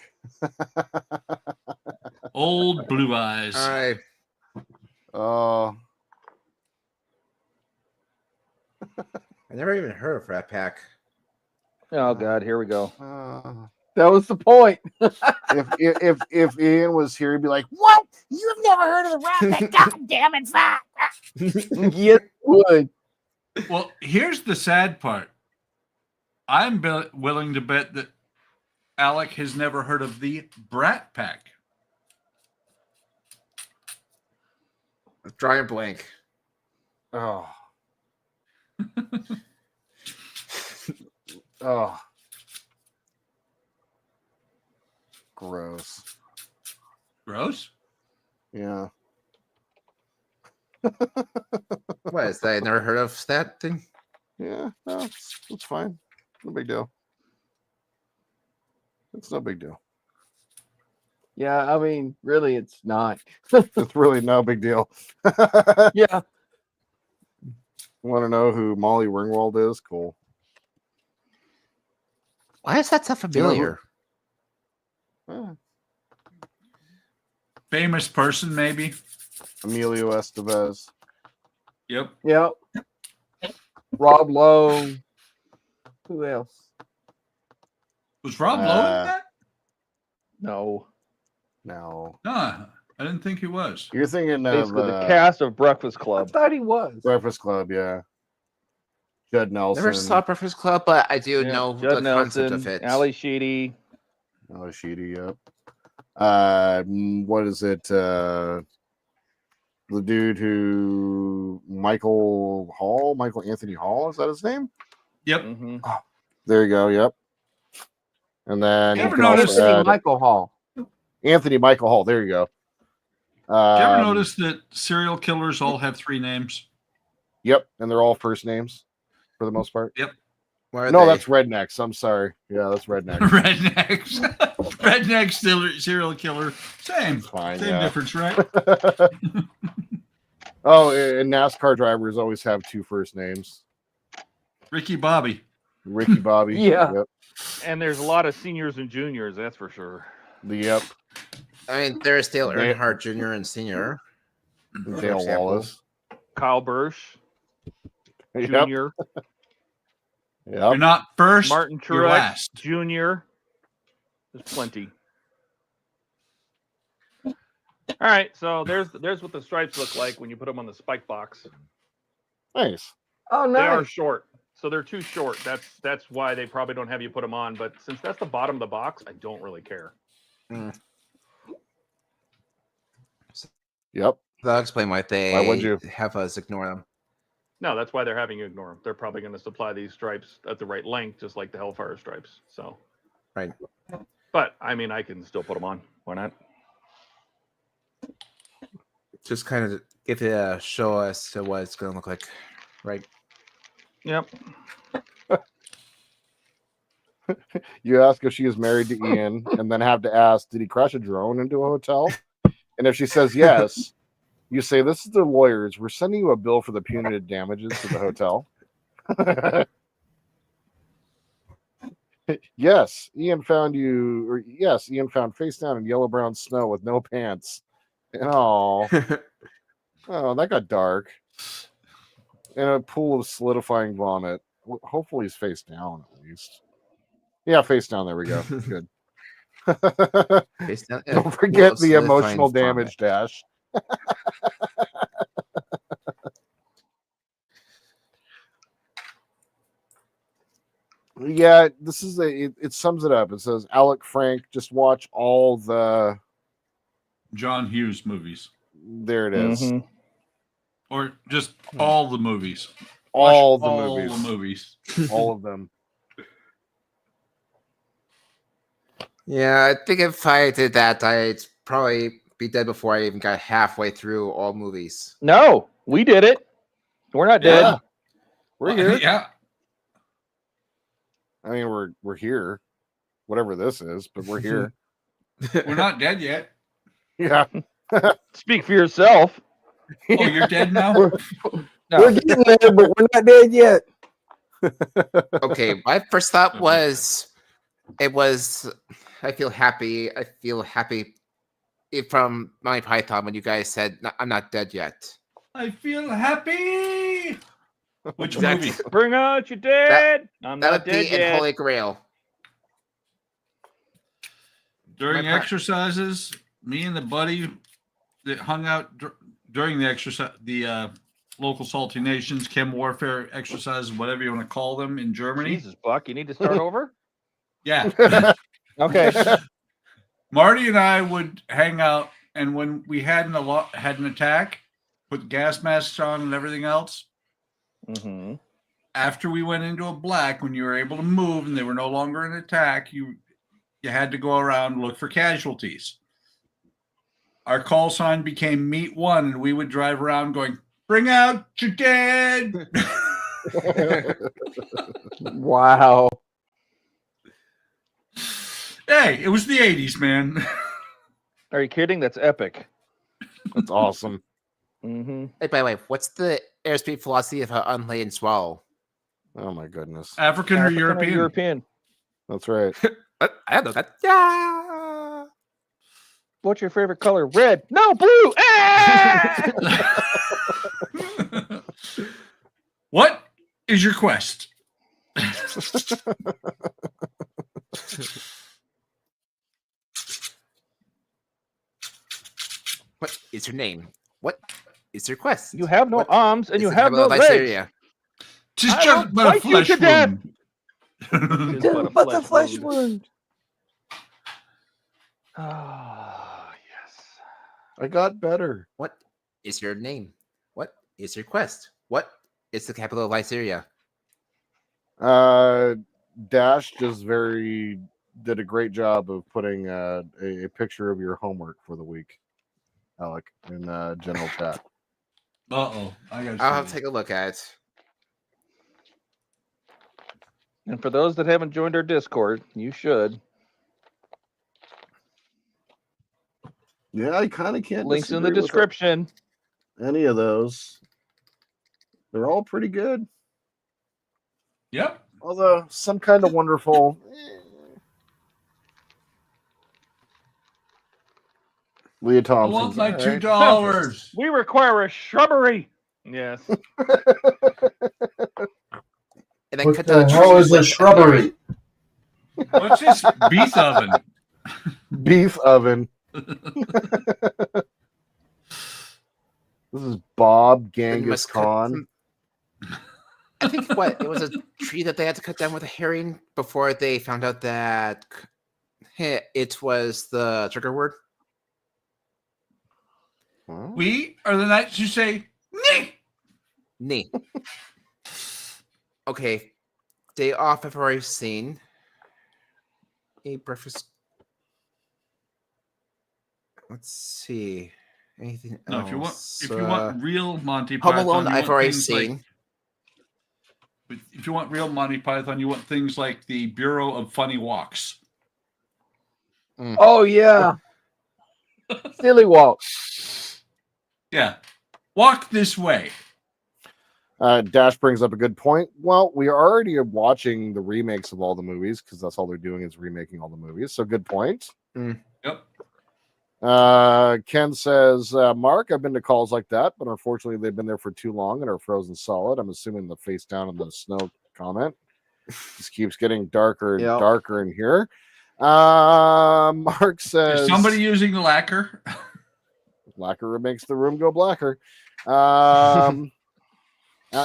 Speaker 4: Old blue eyes.
Speaker 8: All right. I never even heard of Rat Pack.
Speaker 15: Oh God, here we go.
Speaker 5: That was the point.
Speaker 1: if Ian was here, he'd be like, "What? You've never heard of the Rat Pack? God damn it, fuck!"
Speaker 5: Yes, it would.
Speaker 4: Well, here's the sad part. I'm willing to bet that Alec has never heard of the Brat Pack.
Speaker 8: Dry and blank.
Speaker 1: Oh. Oh. Gross.
Speaker 4: Gross?
Speaker 1: Yeah.
Speaker 8: What is that? I never heard of that thing.
Speaker 1: Yeah, no, it's fine. No big deal. It's no big deal.
Speaker 5: Yeah, I mean, really, it's not.
Speaker 1: It's really no big deal.
Speaker 5: Yeah.
Speaker 1: Want to know who Molly Ringwald is? Cool.
Speaker 8: Why is that so familiar?
Speaker 4: Famous person, maybe.
Speaker 1: Emilio Estevez.
Speaker 4: Yep.
Speaker 5: Yep. Rob Lowe. Who else?
Speaker 4: Was Rob Lowe in that?
Speaker 15: No.
Speaker 1: No.
Speaker 4: Nah, I didn't think he was.
Speaker 1: You're thinking of
Speaker 15: Basically, the cast of Breakfast
Speaker 5: I
Speaker 15: Club.
Speaker 5: thought he was.
Speaker 1: Breakfast Club, yeah. Judd Nelson.
Speaker 8: Never saw Breakfast Club, but I do
Speaker 15: Yeah,
Speaker 8: know
Speaker 15: Judd
Speaker 8: the concept
Speaker 15: Nelson,
Speaker 8: of it.
Speaker 15: Ali Sheedy.
Speaker 1: Oh, Sheedy, yep. What is it? The dude who Michael Anthony Hall, is that his name?
Speaker 4: Yep.
Speaker 15: Mm-hmm.
Speaker 1: There you go. Yep. And then
Speaker 4: You
Speaker 1: you
Speaker 4: ever
Speaker 1: can
Speaker 4: notice
Speaker 1: also
Speaker 5: Anthony
Speaker 1: add
Speaker 5: Michael Hall.
Speaker 1: Anthony Michael Hall. There you go.
Speaker 4: Did you ever notice that serial killers all have 3 names?
Speaker 1: Yep, and they're all first names for the most part.
Speaker 4: Yep.
Speaker 8: Where are
Speaker 1: No,
Speaker 8: they?
Speaker 1: that's rednecks. I'm sorry. Yeah, that's rednecks.
Speaker 4: Rednecks. Redneck serial killer. Same.
Speaker 1: Fine,
Speaker 4: Same
Speaker 1: yeah.
Speaker 4: difference, right?
Speaker 1: Oh, and NASCAR drivers always have 2 first names.
Speaker 4: Ricky Bobby.
Speaker 1: Ricky Bobby.
Speaker 5: Yeah.
Speaker 1: Yep.
Speaker 2: And there's a lot of seniors and juniors, that's for sure.
Speaker 1: Yep.
Speaker 8: I mean, there's Dale
Speaker 1: They-
Speaker 8: Earnhardt Jr. and Senior.
Speaker 1: Dale
Speaker 8: example.
Speaker 1: Wallace.
Speaker 2: Kyle Bursch
Speaker 1: Yep.
Speaker 2: Jr.,
Speaker 4: You're
Speaker 1: Yep.
Speaker 4: not first.
Speaker 2: Martin
Speaker 4: You're
Speaker 2: Truex
Speaker 4: last.
Speaker 2: Jr. There's plenty. All right, so there's what the stripes look like when you put them on the spike box.
Speaker 1: Nice.
Speaker 5: Oh,
Speaker 2: They are
Speaker 5: nice.
Speaker 2: short, so they're too short. That's why they probably don't have you put them on. But since that's the bottom of the box, I don't really care.
Speaker 1: Yep.
Speaker 8: That'll explain why they
Speaker 1: Why would you?
Speaker 8: have us ignore them.
Speaker 2: No, that's why they're having you ignore them. They're probably going to supply these stripes at the right length, just like the Hellfire stripes. So,
Speaker 8: Right.
Speaker 2: but I mean, I can still put them on. Why not?
Speaker 8: Just kind of give it a show us to what it's going to look like. Right.
Speaker 2: Yep.
Speaker 1: You ask if she is married to Ian, and then have to ask, did he crash a drone into a hotel? And if she says yes, you say, this is the lawyers. We're sending you a bill for the punitive damages to the hotel. Yes, Ian found face down in yellow brown snow with no pants. Oh, that got dark. In a pool of solidifying vomit. Hopefully he's face down at least. Yeah, face down. There we go. Good.
Speaker 8: Face down,
Speaker 1: Don't forget the emotional damage dash. Yeah, this is it sums it up. It says, Alec Frank, just watch all the
Speaker 4: John Hughes movies.
Speaker 1: There it is.
Speaker 15: Mhm.
Speaker 4: Or just all the movies.
Speaker 1: All
Speaker 4: Watch
Speaker 1: the movies.
Speaker 4: the movies.
Speaker 1: All of them.
Speaker 8: Yeah, I think if I did that, I'd probably be dead before I even got halfway through all movies.
Speaker 15: No, we did it. We're not dead.
Speaker 1: Yeah. We're here.
Speaker 4: Yeah.
Speaker 1: I mean, we're here. Whatever this is, but we're here.
Speaker 4: We're not dead yet.
Speaker 1: Yeah.
Speaker 15: Speak for yourself.
Speaker 4: Oh, you're dead now?
Speaker 5: We're
Speaker 15: No.
Speaker 5: getting there, but we're not dead yet.
Speaker 8: Okay, my first thought was, I feel happy. I feel happy from Monty Python when you guys said, "No, I'm not dead yet."
Speaker 4: I feel happy. Which
Speaker 8: Exactly.
Speaker 4: movie?
Speaker 2: Bring out your dead. I'm
Speaker 8: That
Speaker 2: not
Speaker 8: would
Speaker 2: dead
Speaker 8: be in
Speaker 2: yet.
Speaker 8: Holy Grail.
Speaker 4: During
Speaker 8: My part.
Speaker 4: exercises, me and the buddy that hung out during the exercise, the local salty nations, chem warfare exercises, whatever you want to call them, in Germany.
Speaker 2: Jesus, Buck, you need to start over.
Speaker 4: Yeah.
Speaker 15: Okay.
Speaker 4: Marty and I would hang out, and when we had an attack, put gas masks on and everything else.
Speaker 15: Mm-hmm.
Speaker 4: After we went into a black, when you were able to move and they were no longer an attack, you had to go around and look for casualties. Our call sign became Meet One, and we would drive around going, "Bring out your dead."
Speaker 5: Wow.
Speaker 4: Hey, it was the 80s, man.
Speaker 15: Are you kidding? That's epic.
Speaker 1: That's awesome.
Speaker 15: Mm-hmm.
Speaker 8: Hey, by the way, what's the airspeed velocity of an unladen swallow?
Speaker 1: Oh my goodness.
Speaker 4: African or European?
Speaker 15: European.
Speaker 1: That's right.
Speaker 8: I don't know that. Yeah.
Speaker 15: What's your favorite color? Red. No, blue. Ah!
Speaker 4: What is your quest?
Speaker 8: What is your name? What is your quest?
Speaker 15: You have no
Speaker 8: What
Speaker 15: arms and
Speaker 8: is
Speaker 15: you
Speaker 8: the
Speaker 15: have no
Speaker 8: capital of
Speaker 15: legs.
Speaker 8: Iberia?
Speaker 4: Tis
Speaker 2: I
Speaker 4: just
Speaker 2: will
Speaker 4: but a
Speaker 2: bite you
Speaker 4: flesh
Speaker 2: to death.
Speaker 4: wound.
Speaker 2: Just
Speaker 5: But the flesh wound.
Speaker 2: Ah, yes.
Speaker 1: I got better.
Speaker 8: What is your name? What is your quest? What is the capital of Lyceria?
Speaker 1: Dash just did a great job of putting a picture of your homework for the week, Alec, in general chat.
Speaker 4: Uh-oh. I got
Speaker 8: I'll take a look at it.
Speaker 15: And for those that haven't joined our Discord, you should.
Speaker 1: Yeah, I kind of can't.
Speaker 15: Links in the
Speaker 1: disagree with
Speaker 15: description.
Speaker 1: any of those. They're all pretty good.
Speaker 4: Yep.
Speaker 1: Although some kind of wonderful. Leah
Speaker 4: I
Speaker 1: Thompson.
Speaker 4: want my
Speaker 1: all right.
Speaker 4: $2.
Speaker 2: We require a shrubbery. Yes.
Speaker 8: And then
Speaker 3: What
Speaker 8: cut
Speaker 3: the
Speaker 8: down
Speaker 3: hell
Speaker 8: trees
Speaker 3: is a
Speaker 8: with-
Speaker 3: shrubbery?
Speaker 4: What's this beef oven?
Speaker 1: Beef oven. This is Bob
Speaker 8: Then you
Speaker 1: Genghis
Speaker 8: must cut
Speaker 1: Khan.
Speaker 8: I think what it was a tree that they had to cut down with a herring before they found out that it was the trigger word.
Speaker 4: We are the knights who say, nee!
Speaker 8: Nee. Okay. Day off I've already seen. A breakfast. Let's see. Anything
Speaker 4: No,
Speaker 8: else?
Speaker 4: if you want real Monty
Speaker 8: Home
Speaker 4: Python,
Speaker 8: Alone
Speaker 4: you
Speaker 8: I've
Speaker 4: want
Speaker 8: already
Speaker 4: things
Speaker 8: seen.
Speaker 4: if you want real Monty Python, you want things like the Bureau of Funny Walks.
Speaker 5: Oh yeah. Silly walk.
Speaker 4: Yeah. Walk this way.
Speaker 1: Dash brings up a good point. Well, we are already watching the remakes of all the movies because that's all they're doing is remaking all the movies. So good point.
Speaker 4: Yep.
Speaker 1: Ken says, Mark, I've been to calls like that, but unfortunately they've been there for too long and are frozen solid. I'm assuming the face down in the snow comment. Just keeps getting darker and darker in here. Mark says,
Speaker 4: Is somebody using lacquer?
Speaker 1: Lacquer makes the room go blacker.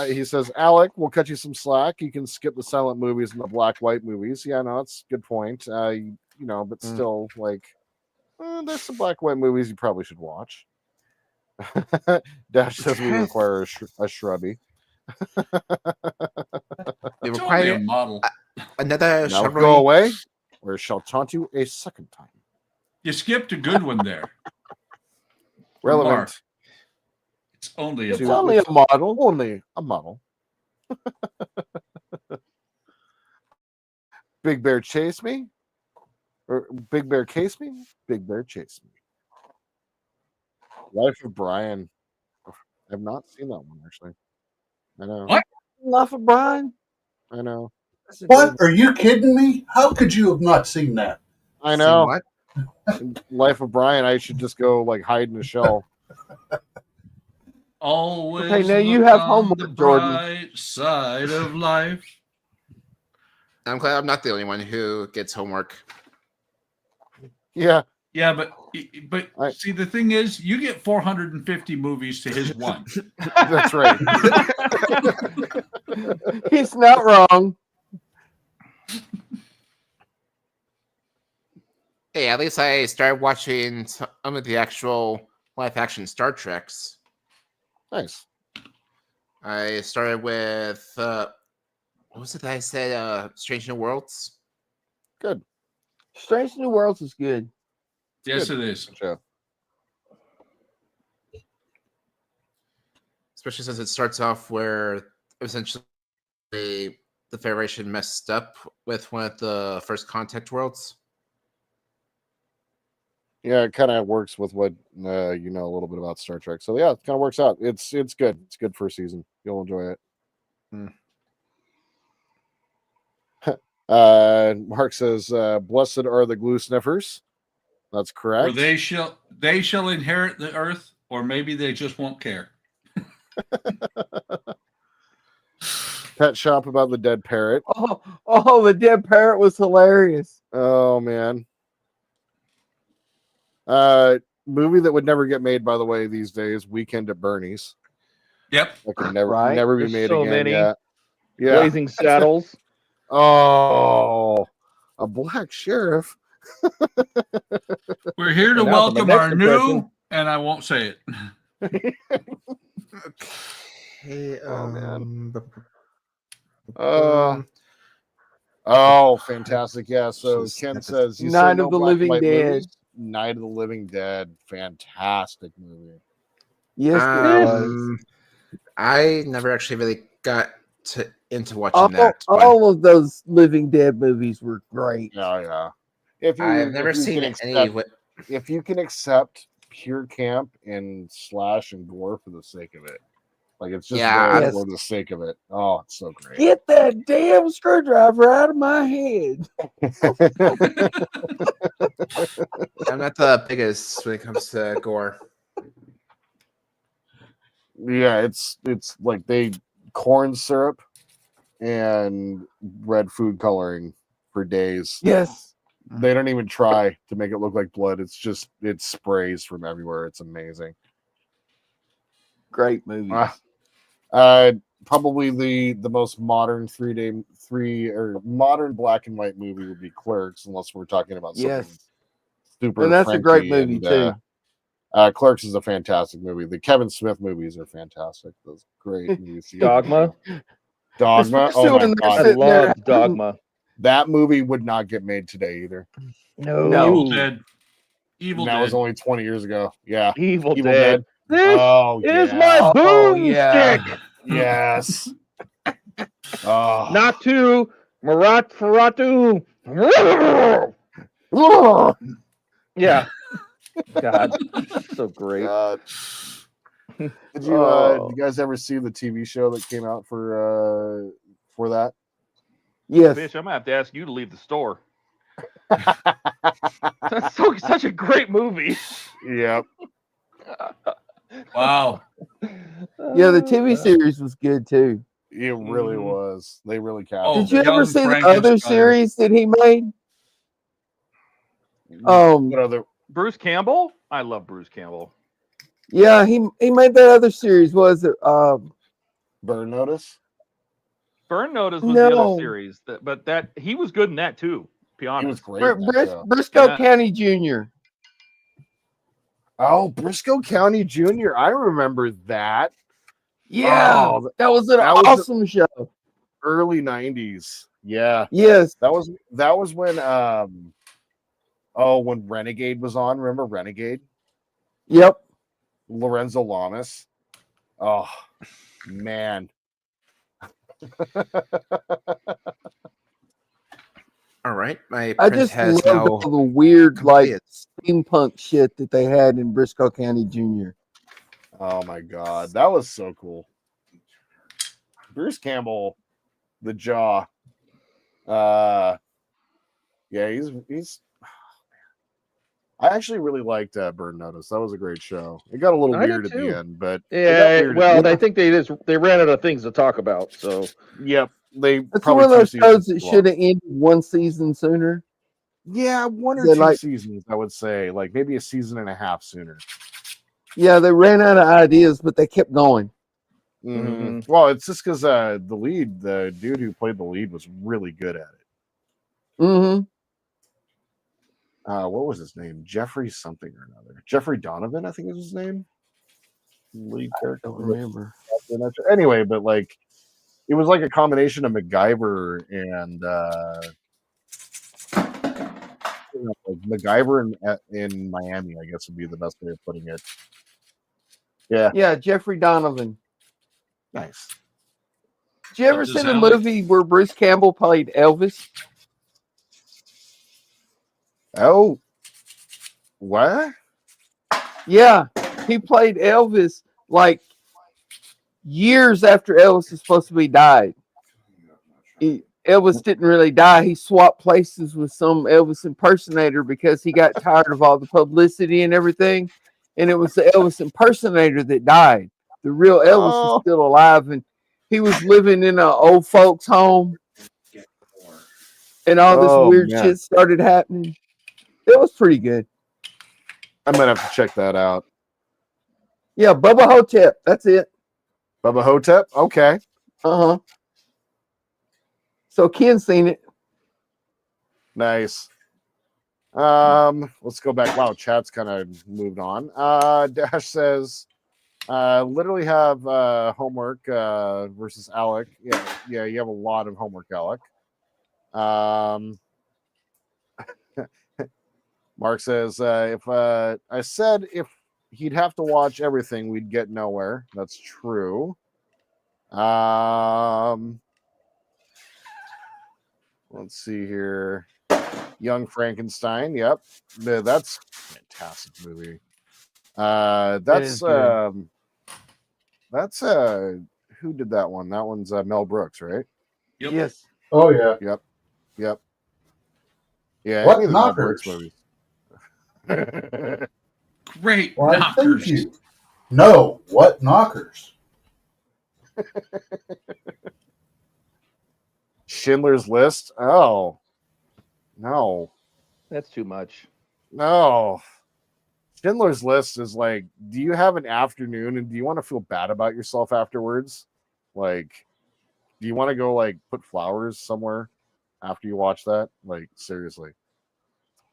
Speaker 1: He says, Alec, we'll cut you some slack. You can skip the silent movies and the black-white movies. Yeah, no, that's a good point. You know, but still, like, there's some black-white movies you probably should watch. Dash says we require a shrubby.
Speaker 8: They
Speaker 4: It's
Speaker 8: require
Speaker 4: only a model.
Speaker 8: another
Speaker 1: Now
Speaker 8: shrubbery.
Speaker 1: go away, or it shall taunt you a second time.
Speaker 4: You skipped a good one there.
Speaker 1: Relevant.
Speaker 4: Mark. It's only a
Speaker 5: It's only a model.
Speaker 1: Only a model. Big Bear chase me? Or Big Bear case me? Big Bear chase me. Life of Brian. I've not seen that one actually. I know.
Speaker 4: What?
Speaker 5: Life of Brian.
Speaker 1: I know.
Speaker 3: What? Are you kidding me? How could you have not seen that?
Speaker 1: I know.
Speaker 8: What?
Speaker 1: Life of Brian. I should just go like hide in a shell.
Speaker 4: Always
Speaker 5: Okay, now you
Speaker 4: look
Speaker 5: have
Speaker 4: on
Speaker 5: homework,
Speaker 4: the
Speaker 5: Jordan.
Speaker 4: bright side of life.
Speaker 8: I'm glad I'm not the only one who gets homework.
Speaker 1: Yeah.
Speaker 4: Yeah, but see, the thing is, you get 450 movies to his one.
Speaker 1: That's right.
Speaker 5: He's not wrong.
Speaker 8: Hey, at least I started watching some of the actual live action Star Treks.
Speaker 1: Nice.
Speaker 8: I started with what was it that I said? Strange New Worlds.
Speaker 1: Good.
Speaker 5: Strange New Worlds is good.
Speaker 4: Yes, it is.
Speaker 1: Sure.
Speaker 8: Especially since it starts off where essentially the Federation messed up with one of the first contact worlds.
Speaker 1: Yeah, it kind of works with what you know a little bit about Star Trek. So yeah, it kind of works out. It's good. It's good for a season. You'll enjoy it. Mark says, "Blessed are the glue sniffers." That's correct.
Speaker 4: Or they shall inherit the earth, or maybe they just won't care.
Speaker 1: Pet shop about the dead parrot.
Speaker 5: Oh, the dead parrot was hilarious.
Speaker 1: Oh man. Movie that would never get made, by the way, these days. Weekend at Bernie's.
Speaker 4: Yep.
Speaker 1: That could never
Speaker 5: Right.
Speaker 1: never be
Speaker 15: There's
Speaker 1: made
Speaker 15: so
Speaker 1: again.
Speaker 15: many.
Speaker 1: Yeah. Yeah.
Speaker 15: Blazing Saddles.
Speaker 1: Oh, a black sheriff.
Speaker 4: We're here to
Speaker 15: And now for my
Speaker 4: welcome
Speaker 15: next
Speaker 4: our
Speaker 15: impression.
Speaker 4: new, and I won't say it.
Speaker 8: Hey,
Speaker 1: Oh, man.
Speaker 8: um,
Speaker 1: Oh, fantastic. Yeah. So
Speaker 8: Jeez,
Speaker 1: Ken
Speaker 8: that
Speaker 1: says, you
Speaker 5: Night
Speaker 1: say
Speaker 5: of
Speaker 1: no
Speaker 5: the
Speaker 1: black and
Speaker 5: Living
Speaker 1: white
Speaker 5: Dead.
Speaker 1: movies? Night of the Living Dead. Fantastic movie.
Speaker 5: Yes, it was.
Speaker 8: I never actually really got into watching that. But
Speaker 5: All of those Living Dead movies were great.
Speaker 1: Yeah, yeah. If you,
Speaker 8: I've never
Speaker 1: if you
Speaker 8: seen
Speaker 1: can
Speaker 8: any.
Speaker 1: accept, if you can accept pure camp and slash and gore for the sake of it, like it's just
Speaker 8: Yeah,
Speaker 1: there
Speaker 5: Yes.
Speaker 1: for the sake of it. Oh, it's so great.
Speaker 5: Get that damn screwdriver out of my head.
Speaker 8: I'm not the biggest when it comes to gore.
Speaker 1: Yeah, it's like they corn syrup and red food coloring for days.
Speaker 5: Yes.
Speaker 1: They don't even try to make it look like blood. It's just it sprays from everywhere. It's amazing.
Speaker 5: Great movie.
Speaker 1: Probably the most modern modern black and white movie would be Clerks, unless we're talking about something
Speaker 5: Yes.
Speaker 1: super.
Speaker 5: And that's a great
Speaker 1: Frenchy
Speaker 5: movie too.
Speaker 1: Clerks is a fantastic movie. The Kevin Smith movies are fantastic. Those great movies.
Speaker 15: Dogma.
Speaker 1: Dogma.
Speaker 5: Especially
Speaker 1: Oh my
Speaker 5: when they're
Speaker 1: god,
Speaker 15: I
Speaker 5: sitting there
Speaker 15: love Dogma.
Speaker 1: that movie would not get made today either.
Speaker 4: Evil Dead. Evil
Speaker 1: That
Speaker 4: Dead.
Speaker 1: was only 20 years ago. Yeah,
Speaker 15: Evil
Speaker 1: Evil
Speaker 15: Dead. This
Speaker 1: Oh
Speaker 15: is
Speaker 1: yeah.
Speaker 15: my
Speaker 5: Oh,
Speaker 15: boomstick.
Speaker 5: yeah.
Speaker 1: Yes. Oh.
Speaker 15: Not to Marat Ferratu. Yeah. God, so great.
Speaker 1: God. Did you you guys ever see the TV show that came out for that?
Speaker 5: Yes.
Speaker 2: Bitch, I'm gonna have to ask you to leave the store. That's such a great movie.
Speaker 1: Yep.
Speaker 4: Wow.
Speaker 5: Yeah, the TV series was good too.
Speaker 1: It really was. They really captured
Speaker 4: Oh,
Speaker 5: Did you
Speaker 1: it.
Speaker 5: ever
Speaker 4: Young
Speaker 5: see the
Speaker 4: Frankenstein.
Speaker 5: other series that he made?
Speaker 1: What other?
Speaker 2: Bruce Campbell? I love Bruce Campbell.
Speaker 5: Yeah, he made that other series. Was it
Speaker 1: Burn Notice?
Speaker 2: Burn Notice was the
Speaker 5: No.
Speaker 2: other series, but that he was good in that too. To be
Speaker 1: He
Speaker 2: honest.
Speaker 1: was great. in that show.
Speaker 5: Briscoe
Speaker 2: Yeah.
Speaker 5: County Jr.
Speaker 1: Oh, Briscoe County Jr. I remember that.
Speaker 5: Yeah,
Speaker 1: Oh,
Speaker 5: that was an
Speaker 1: that was
Speaker 5: awesome show.
Speaker 1: early 90s. Yeah.
Speaker 5: Yes.
Speaker 1: That was when when Renegade was on. Remember Renegade?
Speaker 5: Yep.
Speaker 1: Lorenzo Lamas. Oh man.
Speaker 8: All right, my
Speaker 5: I
Speaker 8: print
Speaker 5: just
Speaker 8: has
Speaker 5: loved
Speaker 8: now
Speaker 5: all the weird like
Speaker 8: completed.
Speaker 5: steampunk shit that they had in Briscoe County Jr.
Speaker 1: Oh my god, that was so cool. Bruce Campbell, the Jaw. Yeah, he's. I actually really liked Burn Notice. That was a great show. It got a little
Speaker 15: I did
Speaker 1: weird at
Speaker 15: too.
Speaker 1: the end, but it got
Speaker 15: Yeah,
Speaker 1: weird at
Speaker 15: well,
Speaker 1: the
Speaker 15: I
Speaker 1: end.
Speaker 15: think they ran out of things to talk about. So
Speaker 1: Yep, they
Speaker 5: That's
Speaker 1: probably
Speaker 5: one of those
Speaker 1: 2
Speaker 5: shows
Speaker 1: seasons
Speaker 5: that
Speaker 1: too long.
Speaker 5: should have ended one season sooner.
Speaker 1: Yeah, 1 or
Speaker 5: They
Speaker 1: 2
Speaker 5: like-
Speaker 1: seasons, I would say, like maybe a season and a half sooner.
Speaker 5: Yeah, they ran out of ideas, but they kept going.
Speaker 1: Mhm. Well, it's just because the dude who played the lead was really good at it.
Speaker 5: Mm-hmm.
Speaker 1: What was his name? Jeffrey something or another. Jeffrey Donovan, I think is his name. Lead character.
Speaker 5: Don't remember.
Speaker 1: Anyway, but like it was like a combination of MacGyver and like MacGyver in Miami, I guess would be the best way of putting it. Yeah,
Speaker 5: Yeah, Jeffrey Donovan.
Speaker 1: nice.
Speaker 5: Did you ever
Speaker 4: Does
Speaker 5: see the
Speaker 4: that look-
Speaker 5: movie where Bruce Campbell played Elvis?
Speaker 1: Oh, what?
Speaker 5: Yeah, he played Elvis like years after Elvis was supposed to be died. Elvis didn't really die. He swapped places with some Elvis impersonator because he got tired of all the publicity and everything. And it was the Elvis impersonator that died. The real Elvis is still alive, and he was living in an old folks' home. And all this weird
Speaker 1: man.
Speaker 5: shit started happening. It was pretty good.
Speaker 1: I might have to check that out.
Speaker 5: Yeah, Bubba Hotep. That's it.
Speaker 1: Bubba Hotep. Okay.
Speaker 5: Uh-huh. So Ken's seen it.
Speaker 1: Nice. Let's go back. Wow, chat's kind of moved on. Dash says, literally have homework versus Alec. Yeah, you have a lot of homework, Alec. Mark says, if I said if he'd have to watch everything, we'd get nowhere. That's true. Let's see here. Young Frankenstein. Yep. That's a fantastic movie. That's who did that one? That one's Mel Brooks, right?
Speaker 4: Yep.
Speaker 5: Yes.
Speaker 3: Oh yeah.
Speaker 1: Yep. Yeah,
Speaker 3: What
Speaker 1: any of the Mel
Speaker 3: knockers?
Speaker 1: Brooks movies.
Speaker 4: Great
Speaker 3: Why,
Speaker 4: knockers.
Speaker 3: thank you. No, what knockers?
Speaker 1: Schindler's List. Oh. No.
Speaker 15: That's too much.
Speaker 1: No. Schindler's List is like, do you have an afternoon and do you want to feel bad about yourself afterwards? Like, do you want to go like put flowers somewhere after you watch that? Like, seriously.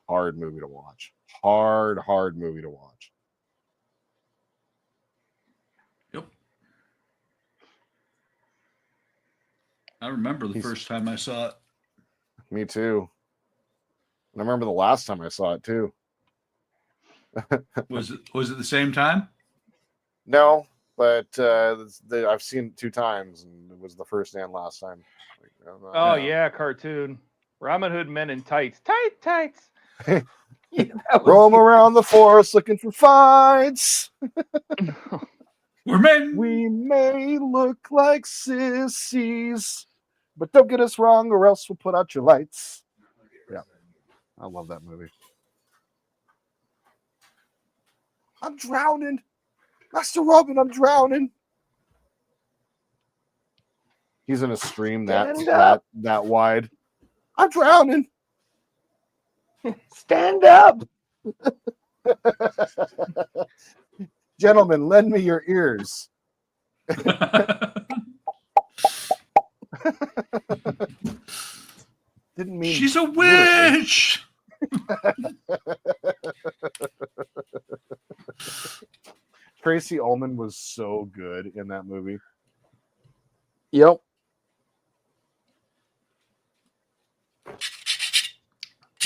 Speaker 1: Hard movie to watch. Hard movie to watch.
Speaker 4: Yep. I remember the first time I saw it.
Speaker 1: Me too. And I remember the last time I saw it too.
Speaker 4: Was it the same time?
Speaker 1: No, but I've seen it 2 times, and it was the first and last time.
Speaker 2: Oh yeah, cartoon. Robin Hood men in tights. Tights.
Speaker 1: Roam around the forest looking for fights.
Speaker 4: We're men.
Speaker 1: We may look like sissies, but don't get us wrong, or else we'll put out your lights. Yeah, I love that movie. I'm drowning, Master Robin. I'm drowning. He's in a stream that wide. I'm drowning.
Speaker 5: Stand up.
Speaker 1: Gentlemen, lend me your ears. Didn't mean
Speaker 4: she's a witch.
Speaker 1: Tracy Ullman was so good in that movie.
Speaker 5: Yep.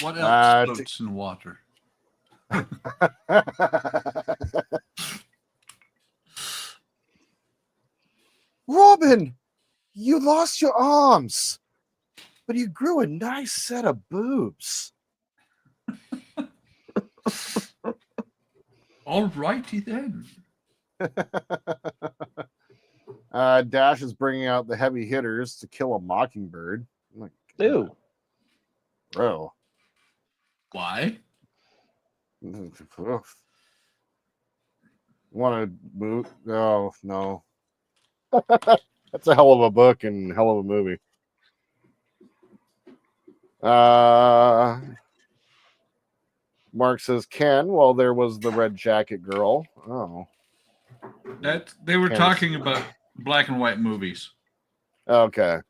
Speaker 4: What else floats in water?
Speaker 1: Robin, you lost your arms, but you grew a nice set of boobs.
Speaker 4: All righty then.
Speaker 1: Dash is bringing out the heavy hitters To Kill a Mockingbird.
Speaker 15: Ew.
Speaker 1: Bro.
Speaker 4: Why?
Speaker 1: Want to move? Oh, no. That's a hell of a book and hell of a movie. Mark says, Ken, well, there was the red jacket girl. Oh.
Speaker 4: That they were talking about black and white movies.
Speaker 1: Okay. I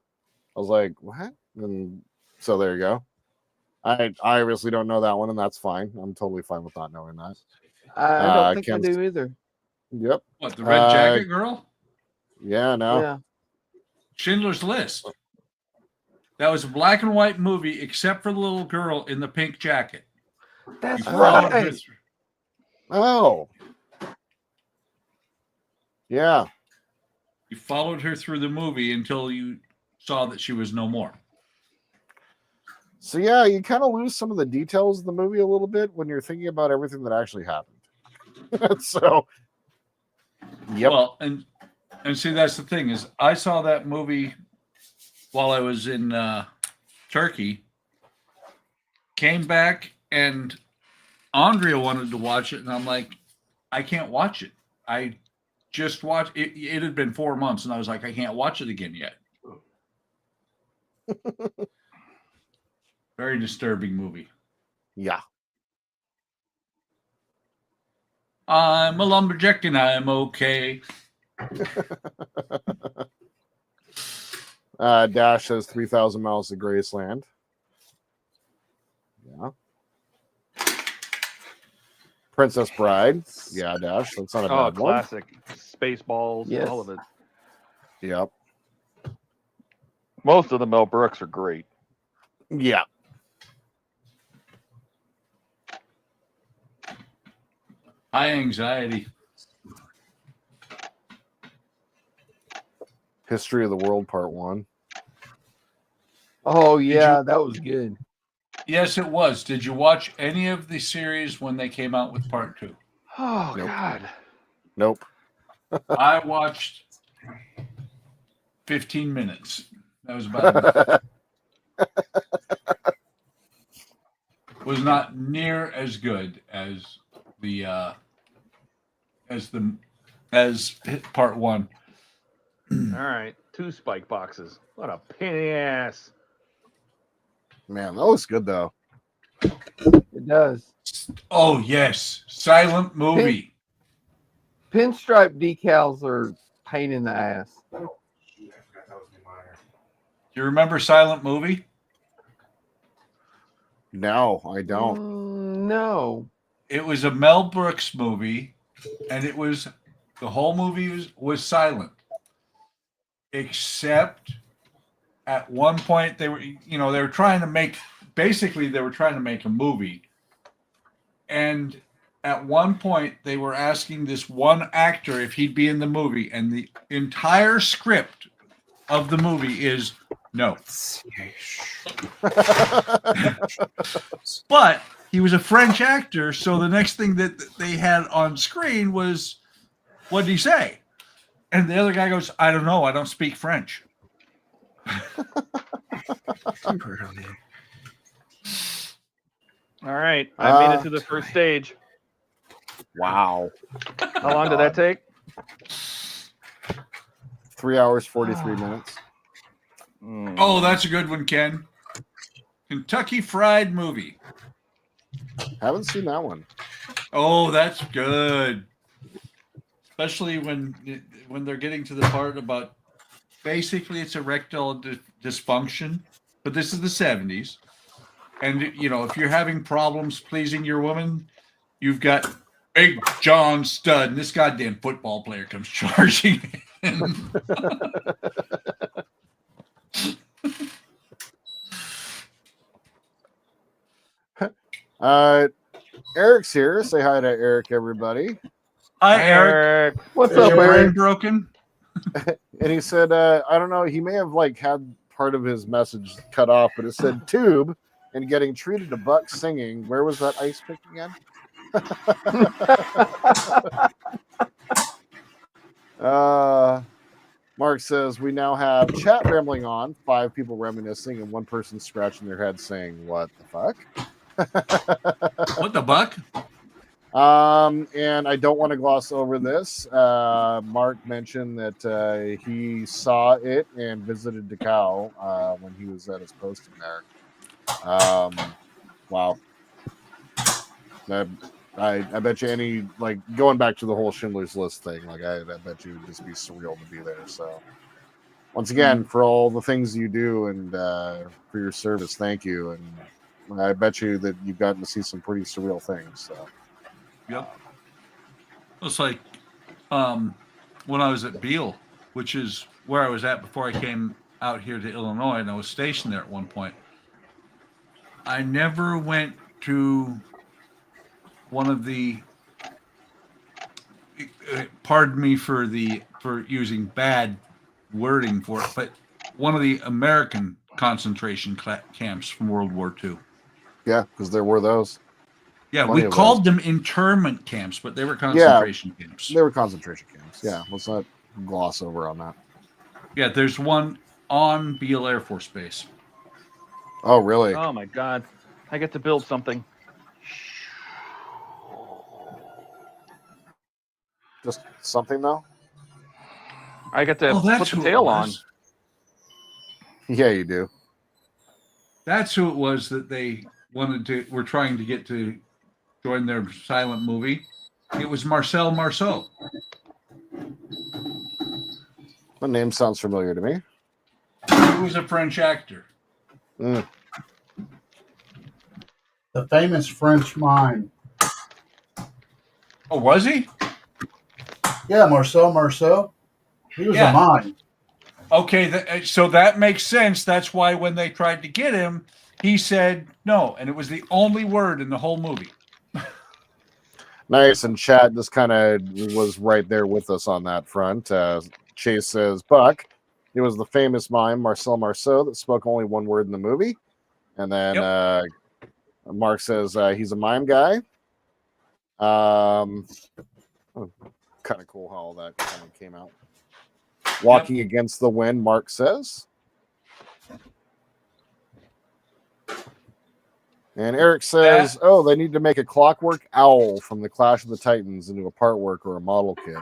Speaker 1: was like, what? And so there you go. I obviously don't know that one, and that's fine. I'm totally fine with not knowing that.
Speaker 5: I don't think I do either.
Speaker 1: Yep.
Speaker 4: What, the red jacket girl?
Speaker 1: Yeah, no.
Speaker 5: Yeah.
Speaker 4: Schindler's List. That was a black and white movie, except for the little girl in the pink jacket.
Speaker 5: That's
Speaker 1: right. Oh. Yeah.
Speaker 4: You followed her through the movie until you saw that she was no more.
Speaker 1: So yeah, you kind of lose some of the details of the movie a little bit when you're thinking about everything that actually happened. So, yep.
Speaker 4: Well, and see, that's the thing is, I saw that movie while I was in Turkey. Came back, and Andrea wanted to watch it, and I'm like, I can't watch it. I just watched it. It had been 4 months, and I was like, I can't watch it again yet. Very disturbing movie.
Speaker 1: Yeah.
Speaker 4: I'm a lumberjack and I'm okay.
Speaker 1: Dash says 3,000 miles to Graceland. Yeah. Princess Bride. Yeah, Dash. That's not a
Speaker 2: Oh,
Speaker 1: bad one.
Speaker 2: classic. Spaceballs,
Speaker 5: Yes.
Speaker 2: all of it.
Speaker 1: Yep.
Speaker 2: Most of the Mel Brooks are great.
Speaker 1: Yeah.
Speaker 4: High anxiety.
Speaker 1: History of the World Part 1.
Speaker 5: Oh yeah, that was good.
Speaker 4: Yes, it was. Did you watch any of the series when they came out with part 2?
Speaker 2: Oh,
Speaker 1: Nope.
Speaker 2: God.
Speaker 1: Nope.
Speaker 4: I watched 15 minutes. That was about it. Was not near as good as part 1.
Speaker 2: All right. 2 spike boxes. What a pain in the ass.
Speaker 1: Man, that was good though.
Speaker 5: It does.
Speaker 4: Oh yes, silent movie.
Speaker 5: Pinstripe decals are pain in the ass.
Speaker 4: You remember Silent Movie?
Speaker 1: No, I don't.
Speaker 5: No.
Speaker 4: It was a Mel Brooks movie, and it was the whole movie was silent, except at one point they were trying to make a movie, and at one point they were asking this one actor if he'd be in the movie, and the entire script of the movie is no. But he was a French actor, so the next thing that they had on screen was, what did he say? And the other guy goes, I don't know, I don't speak French.
Speaker 2: All right. I made it to the first stage.
Speaker 1: Wow.
Speaker 2: How long did that take?
Speaker 1: 3 hours, 43 minutes.
Speaker 4: Oh, that's a good one, Ken. Kentucky Fried Movie.
Speaker 1: Haven't seen that one.
Speaker 4: Oh, that's good. Especially when they're getting to the part about basically it's erectile dysfunction, but this is the 70s. And, if you're having problems pleasing your woman, you've got Big John Stud, and this goddamn football player comes charging in.
Speaker 1: Eric's here. Say hi to Eric, everybody.
Speaker 4: Hi, Eric.
Speaker 5: What's up, Eric?
Speaker 4: Broken?
Speaker 1: And he said, I don't know, he may have had part of his message cut off, but it said tube and getting treated to Buck singing. Where was that ice pick again? Mark says we now have chat rambling on, 5 people reminiscing and 1 person scratching their head saying, what the fuck?
Speaker 4: What the buck?
Speaker 1: And I don't want to gloss over this. Mark mentioned that he saw it and visited Dachau when he was at his posting there. Wow. I bet you going back to the whole Schindler's List thing, I bet you it would just be surreal to be there. So once again, for all the things you do and for your service, thank you. And I bet you that you've gotten to see some pretty surreal things. So.
Speaker 4: Yep. It's like when I was at Beale, which is where I was at before I came out here to Illinois, and I was stationed there at one point. I never went to one of the, pardon me for using bad wording for it, but one of the American concentration camps from World War II.
Speaker 1: Yeah, because there were those.
Speaker 4: Yeah, we called them internment camps, but they were concentration camps.
Speaker 1: They were concentration camps. Yeah, let's not gloss over on that.
Speaker 4: Yeah, there's one on Beale Air Force Base.
Speaker 1: Oh, really?
Speaker 2: Oh, my God. I get to build something.
Speaker 1: Just something, though?
Speaker 2: I get to put the tail on.
Speaker 1: Yeah, you do.
Speaker 4: That's who it was that they were trying to get to join their silent movie. It was Marcel Marceau.
Speaker 1: The name sounds familiar to me.
Speaker 4: Who was a French actor?
Speaker 3: The famous French mime.
Speaker 4: Oh, was he?
Speaker 3: Yeah, Marceau. He was a mime.
Speaker 4: Okay, so that makes sense. That's why when they tried to get him, he said no, and it was the only word in the whole movie.
Speaker 1: Nice, and chat just kind of was right there with us on that front. Chase says, Buck, it was the famous mime Marcel Marceau that spoke only one word in the movie. And then Mark says he's a mime guy. Kind of cool how all that kind of came out. Walking against the wind, Mark says. And Eric says, oh, they need to make a Clockwork Owl from the Clash of the Titans into a part work or a model kit.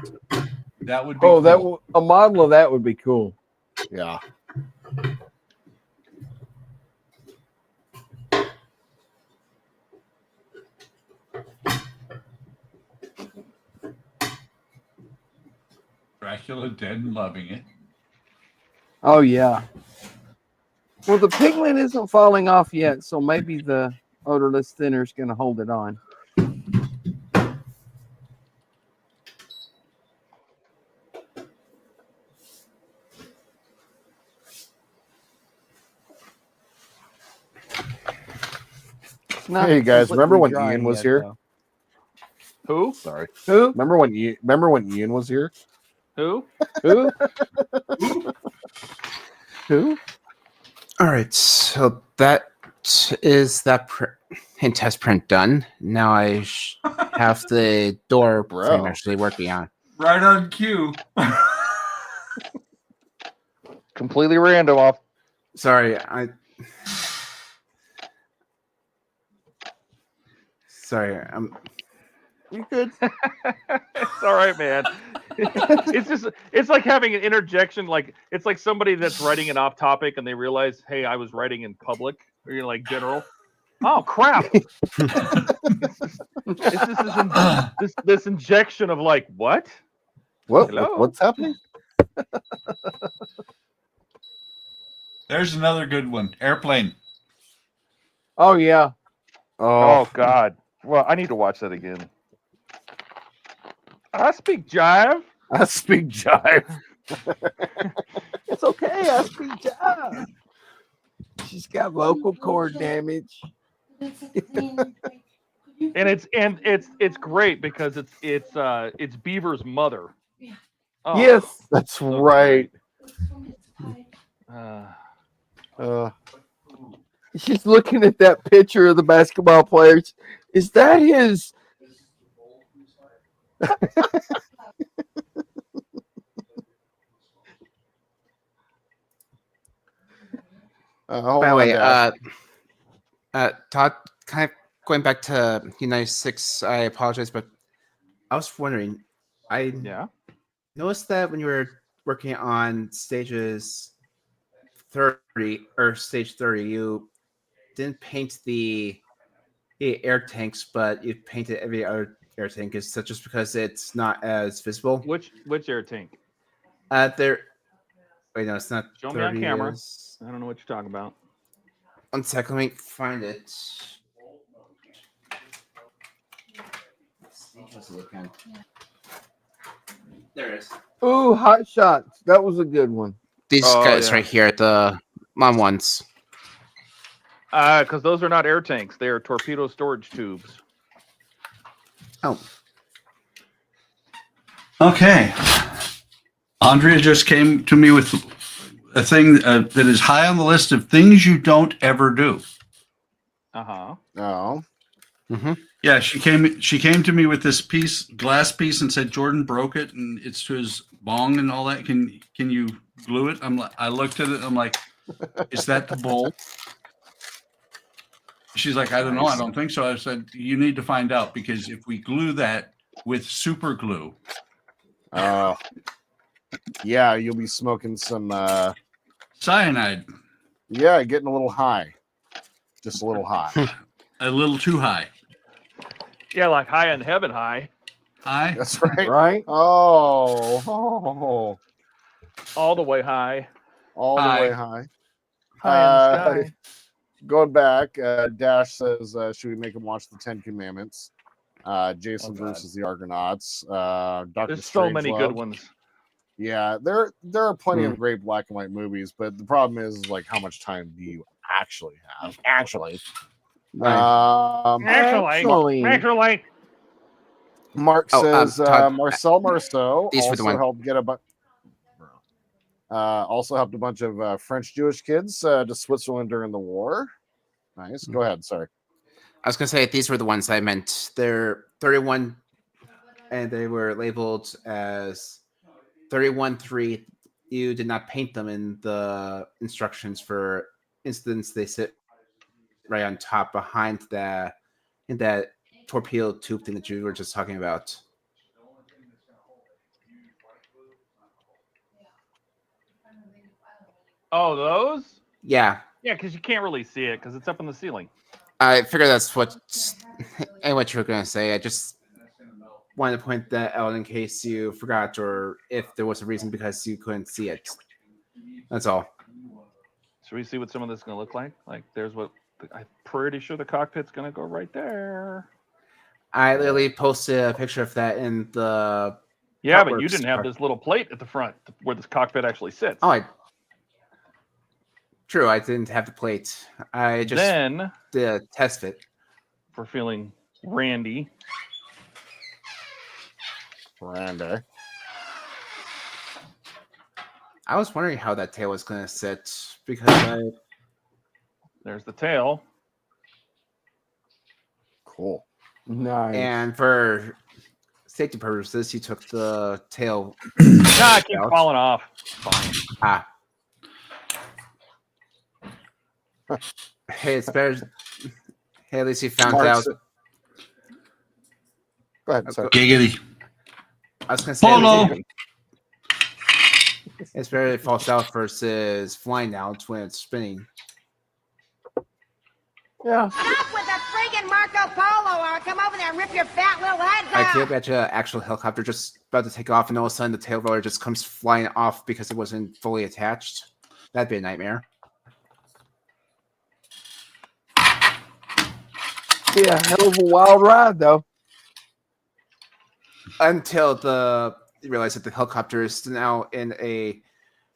Speaker 4: That would be
Speaker 5: cool. A model of that would be cool.
Speaker 1: Yeah.
Speaker 4: Dracula dead and loving it.
Speaker 5: Oh yeah. Well, the pigment isn't falling off yet, so maybe the odorless thinner is going to hold it on.
Speaker 1: Hey guys, remember when Ian was here?
Speaker 2: Who?
Speaker 1: Sorry.
Speaker 5: Who?
Speaker 1: Remember when Ian was here?
Speaker 2: Who?
Speaker 5: Who? Who?
Speaker 8: All right, so that is that hint test print done. Now I have the door frame actually working on.
Speaker 4: Right on cue.
Speaker 15: Completely random off.
Speaker 8: Sorry,
Speaker 5: You good?
Speaker 2: It's all right, man. It's like having an interjection. Like it's like somebody that's writing an off topic and they realize, hey, I was writing in public, or you're like general. Oh crap! It's this injection of like what?
Speaker 1: What's happening?
Speaker 4: There's another good one. Airplane.
Speaker 5: Oh yeah.
Speaker 15: Oh God. Well, I need to watch that again.
Speaker 2: I speak jive.
Speaker 1: I speak jive.
Speaker 5: It's okay. I speak jive. She's got vocal cord damage.
Speaker 2: And it's great because it's Beaver's mother. Oh,
Speaker 5: Yes,
Speaker 1: that's
Speaker 2: so
Speaker 1: right.
Speaker 5: She's looking at that picture of the basketball players. Is that his?
Speaker 8: By the way, Todd, kind of going back to United 6, I apologize, but I was wondering, I noticed that when you were working on stages 30 or stage 30, you didn't paint the air tanks, but you painted every other air tank. Is that just because it's not as visible?
Speaker 2: Which air tank?
Speaker 8: There. Wait, no, it's not.
Speaker 2: Show me on camera. I don't know what you're talking about.
Speaker 8: 1 second, let me find it. There it is.
Speaker 5: Ooh, hot shots. That was a good one.
Speaker 8: These guys right here, the mom ones.
Speaker 2: Because those are not air tanks; they are torpedo storage tubes.
Speaker 8: Oh.
Speaker 4: Okay. Andrea just came to me with a thing that is high on the list of things you don't ever do.
Speaker 2: Uh-huh.
Speaker 1: Oh.
Speaker 4: Mm-hmm. Yeah, she came to me with this glass piece, and said Jordan broke it, and it's to his bong and all that. Can you glue it? I looked at it. I'm like, is that the bowl? She's like, I don't know. I don't think so. I said, you need to find out, because if we glue that with super glue,
Speaker 1: yeah, you'll be smoking some
Speaker 4: cyanide.
Speaker 1: Yeah, getting a little high. Just a little high.
Speaker 4: A little too high.
Speaker 2: Yeah, like high in heaven high.
Speaker 4: High?
Speaker 1: That's right.
Speaker 5: Right?
Speaker 1: Oh.
Speaker 2: All the way high.
Speaker 1: All the way high.
Speaker 2: High in the sky.
Speaker 1: Going back, Dash says, should we make him watch the 10 Commandments? Jason versus the Argonauts. Dr.
Speaker 2: There's so many good
Speaker 1: Strangelove.
Speaker 2: ones.
Speaker 1: Yeah, there are plenty of great black and white movies, but the problem is like how much time do you actually have? Actually. Mark says
Speaker 8: Todd,
Speaker 1: Marcel Marceau
Speaker 8: these were the
Speaker 1: also
Speaker 8: one-
Speaker 1: helped get a bunch. Also helped a bunch of French Jewish kids to Switzerland during the war. Nice. Go ahead. Sorry.
Speaker 8: I was gonna say these were the ones I meant. They're 31, and they were labeled as 31-3. You did not paint them in the instructions. For instance, they sit right on top behind that in that torpedo tube thing that you were just talking about.
Speaker 2: Oh, those?
Speaker 8: Yeah,
Speaker 2: Yeah, because you can't really see it because it's up in the ceiling.
Speaker 8: I figured that's what you were gonna say. I just wanted to point that out in case you forgot, or if there was a reason because you couldn't see it. That's all.
Speaker 2: Should we see what some of this is going to look like? Like, there's what I'm pretty sure the cockpit's going to go right there.
Speaker 8: I literally posted a picture of that in the.
Speaker 2: Yeah, but you didn't have this little plate at the front where this cockpit actually sits.
Speaker 8: Oh, true. I didn't have the plate. I just
Speaker 2: then
Speaker 8: did a test fit.
Speaker 2: For feeling randy.
Speaker 1: Randy.
Speaker 8: I was wondering how that tail was going to sit because
Speaker 2: there's the tail.
Speaker 1: Cool.
Speaker 5: Nice.
Speaker 8: And for safety purposes, you took the tail.
Speaker 2: I keep falling off. Fine.
Speaker 8: Hey, it's better. Hey, at least you found
Speaker 1: Mark's
Speaker 8: out.
Speaker 1: Go ahead. Sorry.
Speaker 4: Giggity.
Speaker 8: I was going to say.
Speaker 4: Polo.
Speaker 8: It's better it falls out versus flying out when it's spinning.
Speaker 5: Yeah.
Speaker 16: Stop with the friggin' Marco Polo, or I'll come over there and rip your fat little heads
Speaker 8: I
Speaker 16: off.
Speaker 8: could imagine an actual helicopter just about to take off, and all of a sudden the tail roller just comes flying off because it wasn't fully attached. That'd be a nightmare.
Speaker 5: Yeah, hell of a wild ride though.
Speaker 8: Until you realize that the helicopter is now in a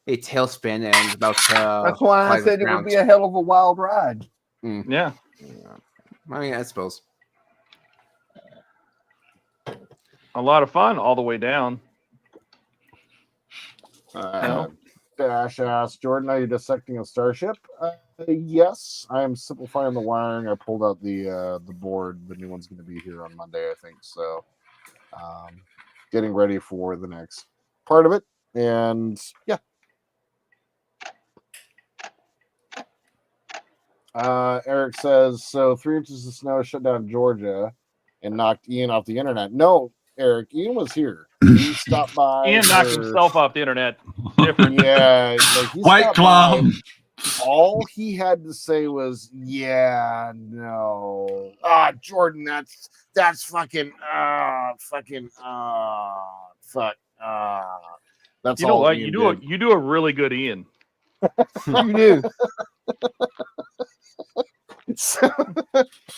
Speaker 8: tailspin and about to.
Speaker 5: That's why I said it would be a hell of a wild ride.
Speaker 2: Yeah.
Speaker 8: I mean, I suppose.
Speaker 2: A lot of fun all the way down.
Speaker 1: Dash asks, Jordan, are you dissecting a starship? Yes, I am simplifying the wiring. I pulled out the board. The new one's going to be here on Monday, I think. So, getting ready for the next part of it, and yeah. Eric says, so 3 inches of snow shut down Georgia and knocked Ian off the internet. No, Eric, Ian was here. He stopped by.
Speaker 2: Ian knocked himself off the internet. Different.
Speaker 1: Yeah, like he
Speaker 4: White Claw.
Speaker 1: All he had to say was, "Yeah, no, Jordan, that's fucking, fuck." That's
Speaker 2: you know
Speaker 1: all.
Speaker 2: what?
Speaker 1: Ian
Speaker 2: You do a really good Ian.
Speaker 5: You do.
Speaker 1: So,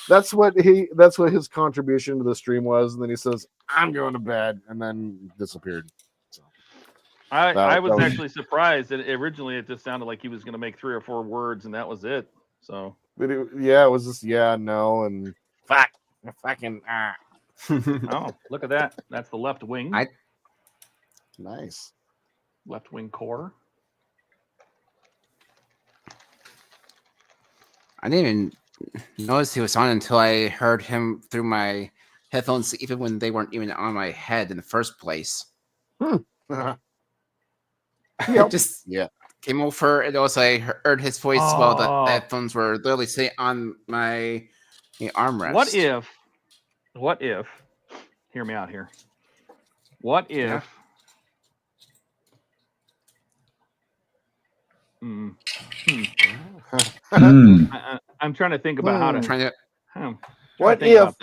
Speaker 1: that's what his contribution to the stream was, and then he says, "I'm going to bed," and then disappeared. So,
Speaker 2: I was actually surprised that originally it just sounded like he was going to make 3 or 4 words, and that was it. So,
Speaker 1: but it was just no, and fucking.
Speaker 2: Oh, look at that! That's the left wing.
Speaker 1: Nice.
Speaker 2: Left wing core.
Speaker 8: I didn't even notice he was on until I heard him through my headphones, even when they weren't even on my head in the first place. Just came over, and also I heard his voice while the headphones were literally sitting on my armrest.
Speaker 2: What if? Hear me out here. What if? I'm trying to think about how to.
Speaker 5: What if?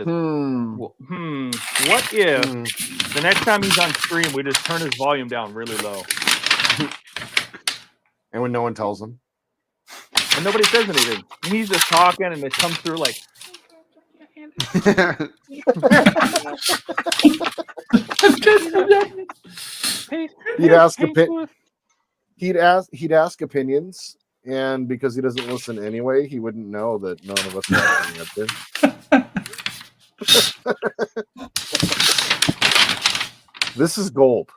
Speaker 2: What if the next time he's on stream, we just turn his volume down really low,
Speaker 1: and when no one tells him,
Speaker 2: and nobody says anything. He's just talking, and it comes through like.
Speaker 1: He'd ask opinions, and because he doesn't listen anyway, he wouldn't know that none of us are listening up there. This is gold.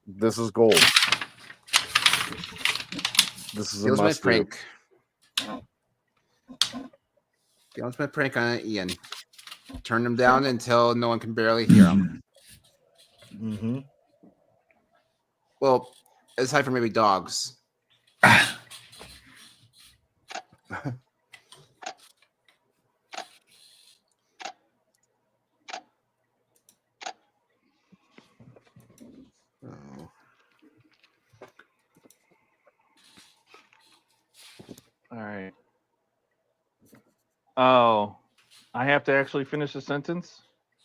Speaker 1: This is gold. This is a
Speaker 8: Feels my
Speaker 1: must
Speaker 8: prank. The ultimate prank on Ian. Turn him down until no one can barely hear him.
Speaker 1: Mm-hmm.
Speaker 8: Well, aside from maybe dogs.
Speaker 2: All right. Oh, I have to actually finish a sentence?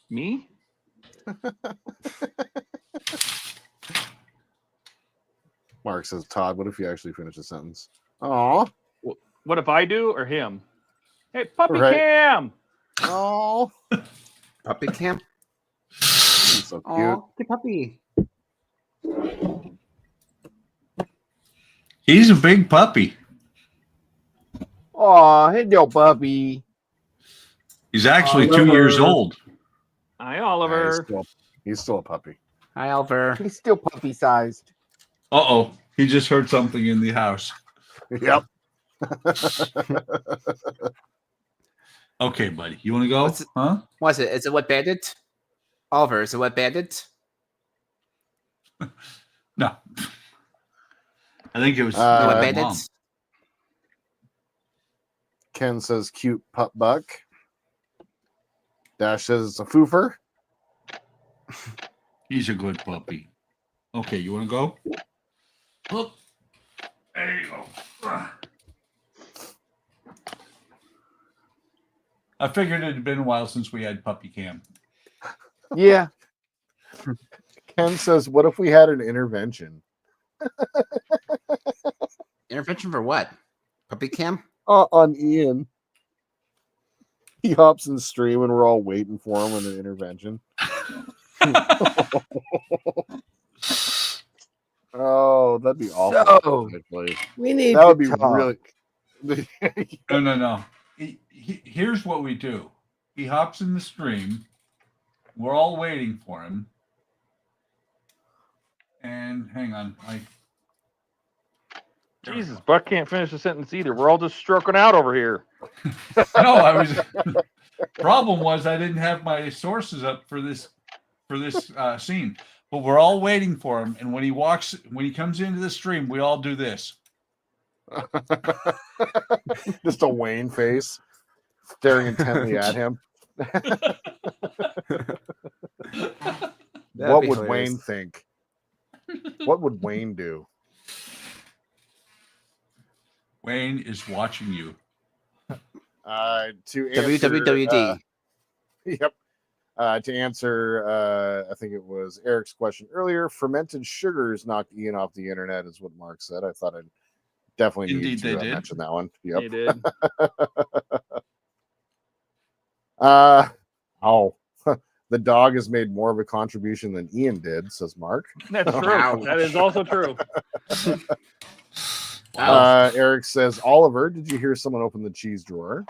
Speaker 2: Me?
Speaker 1: Mark says, Todd, what if you actually finish a sentence? Aw.
Speaker 2: What if I do or him? Hey, Puppy
Speaker 1: Right.
Speaker 2: Cam!
Speaker 1: Oh.
Speaker 8: Puppy Cam?
Speaker 1: He's so cute.
Speaker 8: Oh, the puppy.
Speaker 4: He's a big puppy.
Speaker 5: Aw, hey, yo, puppy.
Speaker 4: He's actually 2 years old.
Speaker 2: Hi,
Speaker 1: Yeah,
Speaker 2: Oliver.
Speaker 1: he's still a puppy.
Speaker 8: Hi, Oliver.
Speaker 5: He's still puppy-sized.
Speaker 4: Uh-oh. He just heard something in the house.
Speaker 1: Yep.
Speaker 4: Okay, buddy. You want to go?
Speaker 8: What's it?
Speaker 4: Huh?
Speaker 8: What's it? Is it Wet Bandit? Oliver, is it Wet Bandit?
Speaker 4: No. I think it was
Speaker 8: Wet
Speaker 4: my
Speaker 8: Bandit?
Speaker 4: mom.
Speaker 1: Ken says, cute pup buck. Dash says, it's a foofer.
Speaker 4: He's a good puppy. Okay, you want to go? Look. There you go. I figured it had been a while since we had Puppy Cam.
Speaker 5: Yeah.
Speaker 1: Ken says, what if we had an intervention?
Speaker 8: Intervention for what? Puppy Cam?
Speaker 1: On Ian. He hops in stream and we're all waiting for him in an intervention. Oh, that'd be awful.
Speaker 5: So,
Speaker 1: actually.
Speaker 5: we need
Speaker 1: That
Speaker 5: to
Speaker 1: would be
Speaker 5: talk.
Speaker 1: really.
Speaker 4: No. Here's what we do. He hops in the stream. We're all waiting for him. And hang on.
Speaker 2: Jesus, Buck can't finish a sentence either. We're all just stroking out over here.
Speaker 4: No, I was. Problem was I didn't have my sources up for this scene. But we're all waiting for him, and when he comes into the stream, we all do this.
Speaker 1: Just a Wayne face, staring intently at him. What would Wayne think? What would Wayne do?
Speaker 4: Wayne is watching you.
Speaker 1: To answer,
Speaker 8: WWWD.
Speaker 1: Yep. To answer, I think it was Eric's question earlier, fermented sugars knocked Ian off the internet, is what Mark said. I thought I'd definitely need to mention that one. Yep.
Speaker 2: He did.
Speaker 1: The dog has made more of a contribution than Ian did, says Mark.
Speaker 2: That's true. That is also true.
Speaker 1: Eric says, Oliver, did you hear someone open the cheese drawer?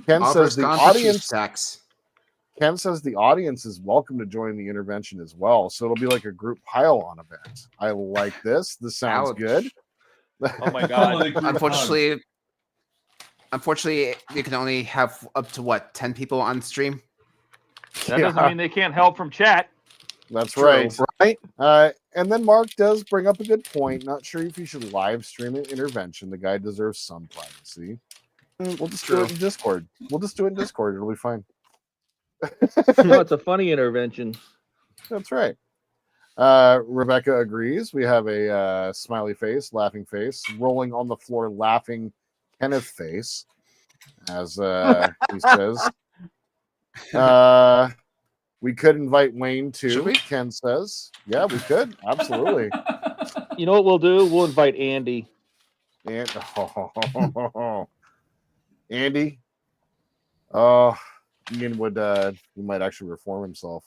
Speaker 1: Ken says the audience. Ken says the audience is welcome to join the intervention as well, so it'll be like a group pile-on event. I like this. This sounds good.
Speaker 2: Oh my god!
Speaker 8: Unfortunately, you can only have up to what 10 people on stream.
Speaker 2: That doesn't mean they can't help from chat.
Speaker 1: That's
Speaker 2: True.
Speaker 1: right. And then Mark does bring up a good point. Not sure if you should live stream an intervention. The guy deserves some privacy. We'll just do it in Discord. It'll be fine.
Speaker 15: No, it's a funny intervention.
Speaker 1: That's right. Rebecca agrees. We have a smiley face, laughing face, rolling on the floor, laughing Kenneth face, as he says. We could invite Wayne
Speaker 8: Should
Speaker 1: too.
Speaker 8: we?
Speaker 1: Ken says, "Yeah, we could absolutely."
Speaker 15: You know what we'll do? We'll invite Andy.
Speaker 1: And Andy, oh, Ian would he might actually reform himself.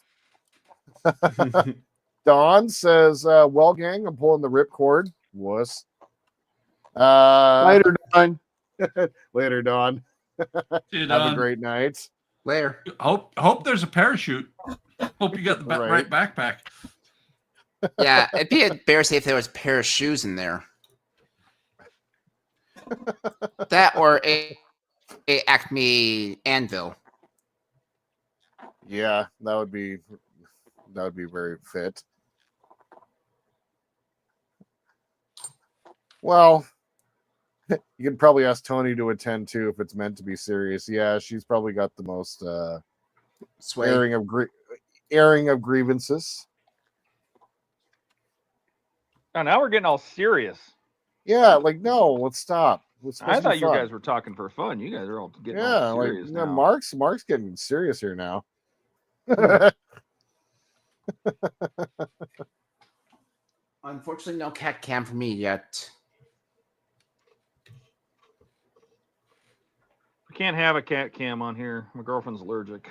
Speaker 1: Don says, "Well, gang, I'm pulling the ripcord." Wuss.
Speaker 5: Later, Don.
Speaker 1: Later, Don.
Speaker 4: See you,
Speaker 1: Have a
Speaker 4: Don.
Speaker 1: great night.
Speaker 8: Later.
Speaker 4: Hope there's a parachute. Hope you got the right backpack.
Speaker 8: Yeah, it'd be embarrassing if there was a pair of shoes in there. That or a Acme anvil.
Speaker 1: Yeah, that would be very fit. Well, you could probably ask Tony to attend too if it's meant to be serious. Yeah, she's probably got the most
Speaker 8: Sway.
Speaker 1: airing of grievances.
Speaker 2: Oh, now we're getting all serious.
Speaker 1: Yeah, like no, let's stop.
Speaker 2: I thought you guys were talking for fun. You guys are all getting all
Speaker 1: like
Speaker 2: serious
Speaker 1: no,
Speaker 2: now.
Speaker 1: Mark's getting serious here now.
Speaker 8: Unfortunately, no cat cam for me yet.
Speaker 2: We can't have a cat cam on here. My girlfriend's allergic.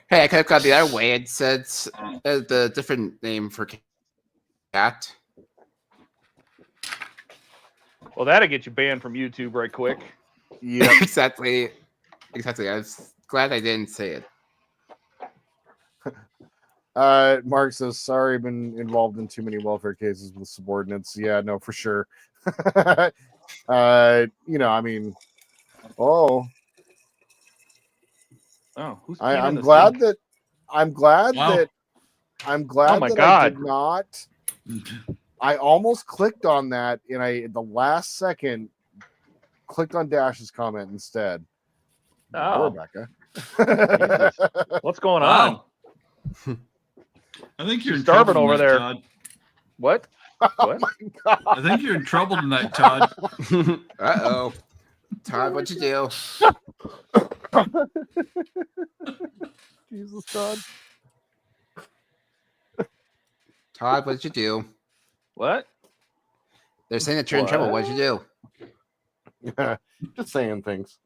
Speaker 8: Hey, I could have got the other way. It said the different name for cat.
Speaker 2: Well, that'll get you banned from YouTube right quick.
Speaker 1: Yeah,
Speaker 8: Exactly. I was glad I didn't say it.
Speaker 1: Mark says, "Sorry, I've been involved in too many welfare cases with subordinates." Yeah, no, for sure. I mean,
Speaker 2: Oh, who's
Speaker 1: I'm
Speaker 2: the
Speaker 1: glad
Speaker 2: sink?
Speaker 1: that I'm glad
Speaker 4: Wow.
Speaker 1: that
Speaker 2: my
Speaker 1: I
Speaker 2: God.
Speaker 1: did not. I almost clicked on that, and at the last second clicked on Dash's comment instead.
Speaker 2: Oh,
Speaker 1: Rebecca.
Speaker 2: what's going on?
Speaker 4: Wow. I think you're
Speaker 2: She's
Speaker 4: in trouble
Speaker 2: starving over
Speaker 4: tonight,
Speaker 2: there.
Speaker 4: Todd.
Speaker 2: What? What?
Speaker 4: I think you're in trouble tonight, Todd.
Speaker 8: Uh-oh. Todd, what'd you do?
Speaker 5: Jesus, Todd.
Speaker 8: Todd, what'd you do?
Speaker 2: What?
Speaker 8: They're saying that you're in trouble. What'd you do?
Speaker 1: Just saying things.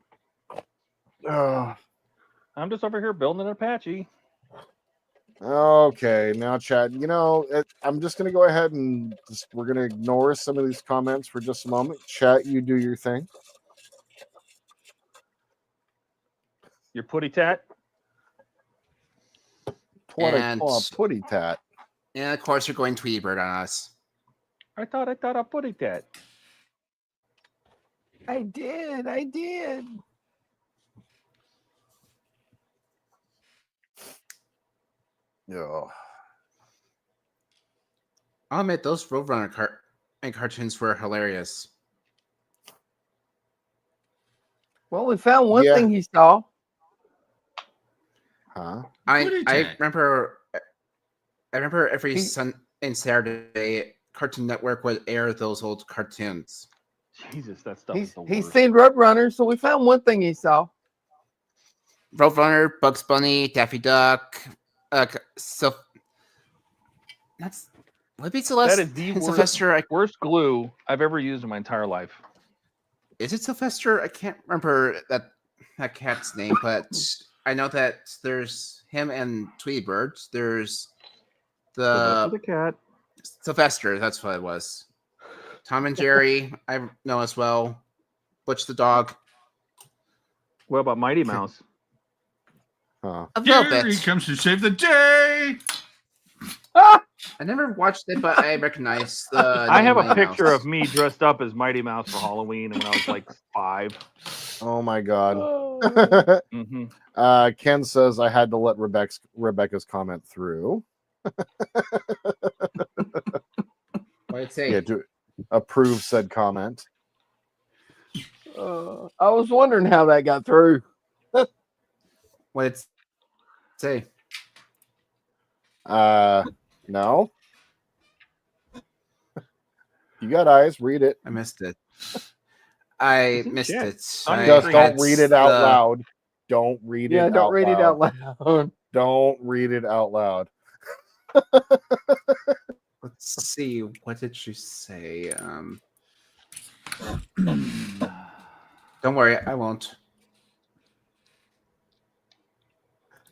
Speaker 2: I'm just over here building an Apache.
Speaker 1: Okay, now chat. I'm just gonna go ahead and we're gonna ignore some of these comments for just a moment. Chat, you do your thing.
Speaker 2: Your putty tat?
Speaker 1: What
Speaker 8: And-
Speaker 1: I call a putty tat.
Speaker 8: And of course, you're going Tweetbird on us.
Speaker 2: I thought a putty tat.
Speaker 5: I did.
Speaker 1: Yeah.
Speaker 8: I'll admit, those Roadrunner cartoons were hilarious.
Speaker 5: Well, we found one
Speaker 1: Yeah.
Speaker 5: thing he saw.
Speaker 1: Huh?
Speaker 8: I remember every Sunday and Saturday, Cartoon Network would air those old cartoons.
Speaker 2: Jesus, that stuff is the
Speaker 5: He's
Speaker 2: worst.
Speaker 5: seen Roadrunner, so we found one thing he saw.
Speaker 8: Roadrunner, Bugs Bunny, Daffy Duck. So that's would it be Celeste?
Speaker 2: That is the
Speaker 8: and
Speaker 2: worst,
Speaker 8: Sylvester.
Speaker 2: worst glue I've ever used in my entire life.
Speaker 8: Is it Sylvester? I can't remember that cat's name, but I know that there's him and Tweetbird. There's
Speaker 2: The cat.
Speaker 8: Sylvester. That's what it was. Tom and Jerry, I know as well. Butch the dog.
Speaker 2: What about Mighty Mouse?
Speaker 1: Huh.
Speaker 8: A little
Speaker 4: Here he
Speaker 8: bit.
Speaker 4: comes to save the day.
Speaker 8: I never watched it, but I recognize the.
Speaker 2: I have
Speaker 8: name
Speaker 2: a
Speaker 8: Mighty
Speaker 2: picture
Speaker 8: Mouse.
Speaker 2: of me dressed up as Mighty Mouse for Halloween when I was like 5.
Speaker 1: Oh my god.
Speaker 2: Mm-hmm.
Speaker 1: Ken says I had to let Rebecca's comment through.
Speaker 8: What'd it say?
Speaker 1: Yeah, to approve said comment.
Speaker 5: I was wondering how that got through.
Speaker 8: What'd it say?
Speaker 1: No. You got eyes, read it.
Speaker 8: I missed it. I
Speaker 2: It's in
Speaker 8: missed
Speaker 2: chat.
Speaker 8: it.
Speaker 2: It's on
Speaker 8: I
Speaker 2: your
Speaker 1: Just
Speaker 2: screen.
Speaker 1: don't read it out
Speaker 8: the-
Speaker 1: loud. Don't read
Speaker 5: Yeah,
Speaker 1: it
Speaker 5: don't
Speaker 1: out
Speaker 5: read it out
Speaker 1: loud.
Speaker 5: loud.
Speaker 1: Don't read it out loud.
Speaker 8: Let's see. What did you say? Don't worry, I won't.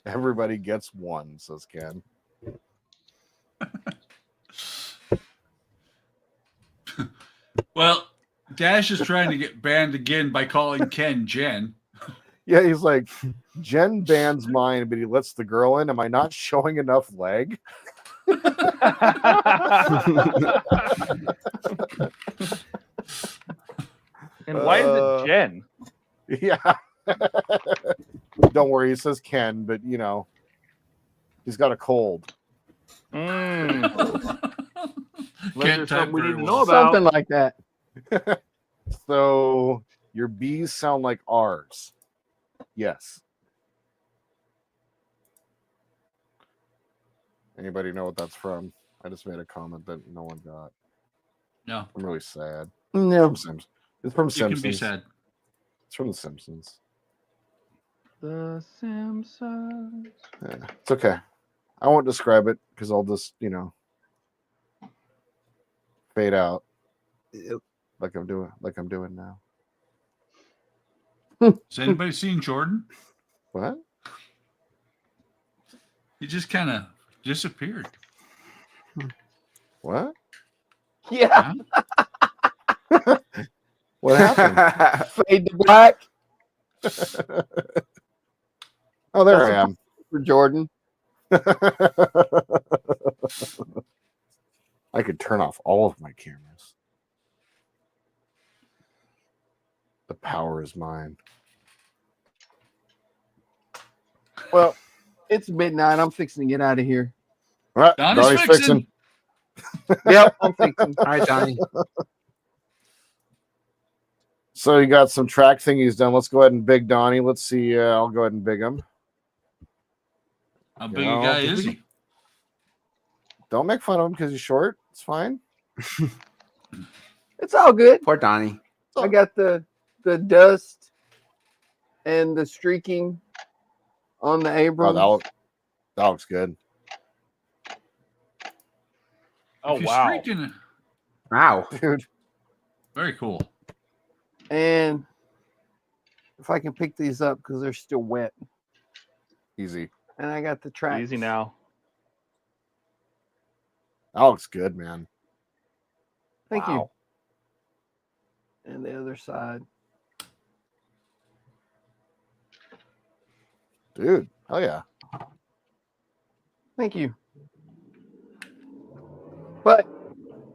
Speaker 1: Everybody gets one, says Ken.
Speaker 4: Well, Dash is trying to get banned again by calling Ken Jen.
Speaker 1: Yeah, he's like, Jen bans mine, but he lets the girl in. Am I not showing enough leg?
Speaker 2: And why is it Jen?
Speaker 1: Yeah. Don't worry, he says Ken, but you know, he's got a cold.
Speaker 2: Unless
Speaker 4: Can't
Speaker 2: there's
Speaker 4: type
Speaker 2: something we
Speaker 4: very
Speaker 2: need to
Speaker 4: well.
Speaker 2: know about.
Speaker 5: Something like that.
Speaker 1: So your B's sound like R's. Yes. Anybody know what that's from? I just made a comment that no one got.
Speaker 4: No.
Speaker 1: I'm really sad.
Speaker 5: No.
Speaker 1: It's from
Speaker 4: You
Speaker 1: Simpsons.
Speaker 4: can be sad.
Speaker 1: It's from The Simpsons.
Speaker 2: The Simpsons.
Speaker 1: Yeah, it's okay. I won't describe it because I'll just, you know, fade out like I'm doing now.
Speaker 4: Has anybody seen Jordan?
Speaker 1: What?
Speaker 4: He just kind of disappeared.
Speaker 1: What?
Speaker 5: Yeah.
Speaker 1: What happened?
Speaker 5: Fade to black.
Speaker 1: Oh, there
Speaker 5: That's
Speaker 1: I am.
Speaker 5: For Jordan.
Speaker 1: I could turn off all of my cameras. The power is mine.
Speaker 5: Well, it's midnight. I'm fixing to get out of here.
Speaker 1: All right,
Speaker 4: Donnie's
Speaker 1: Donnie's
Speaker 4: fixing.
Speaker 5: Yep, I'm fixing.
Speaker 8: All right, Donnie.
Speaker 1: So you got some track thingies done. Let's go ahead and big Donnie. Let's see. I'll go ahead and big him.
Speaker 4: How big a guy is he?
Speaker 1: Don't make fun of him because he's short. It's fine.
Speaker 5: It's all good.
Speaker 8: Poor Donnie.
Speaker 5: I got the dust and the streaking on the
Speaker 1: Oh,
Speaker 5: Abrams.
Speaker 1: that looks good.
Speaker 2: Oh,
Speaker 4: If you
Speaker 2: wow.
Speaker 4: streak in it-
Speaker 8: Wow.
Speaker 1: Dude.
Speaker 4: Very cool.
Speaker 5: And if I can pick these up because they're still wet.
Speaker 1: Easy.
Speaker 5: And I got the track.
Speaker 2: Easy now.
Speaker 1: That looks good, man.
Speaker 5: Thank
Speaker 1: Wow.
Speaker 5: you. And the other side.
Speaker 1: Dude. Hell yeah.
Speaker 5: Thank you. But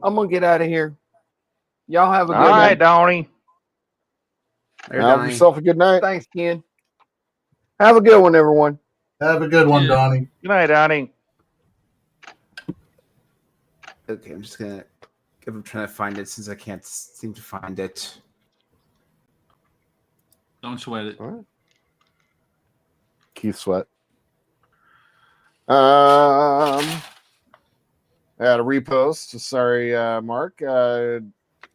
Speaker 5: I'm gonna get out of here. Y'all have a good
Speaker 2: All right,
Speaker 5: night.
Speaker 2: Donnie.
Speaker 8: There,
Speaker 1: Have
Speaker 8: Donnie.
Speaker 1: yourself a good night.
Speaker 5: Thanks, Ken. Have a good one, everyone.
Speaker 3: Have a good one,
Speaker 4: Yeah.
Speaker 3: Donnie.
Speaker 2: Good night, Donnie.
Speaker 8: Okay, I'm just gonna. I'm trying to find it since I can't seem to find it.
Speaker 4: Don't sweat it.
Speaker 1: All right. Keith Sweat. I had a repost. Sorry, Mark.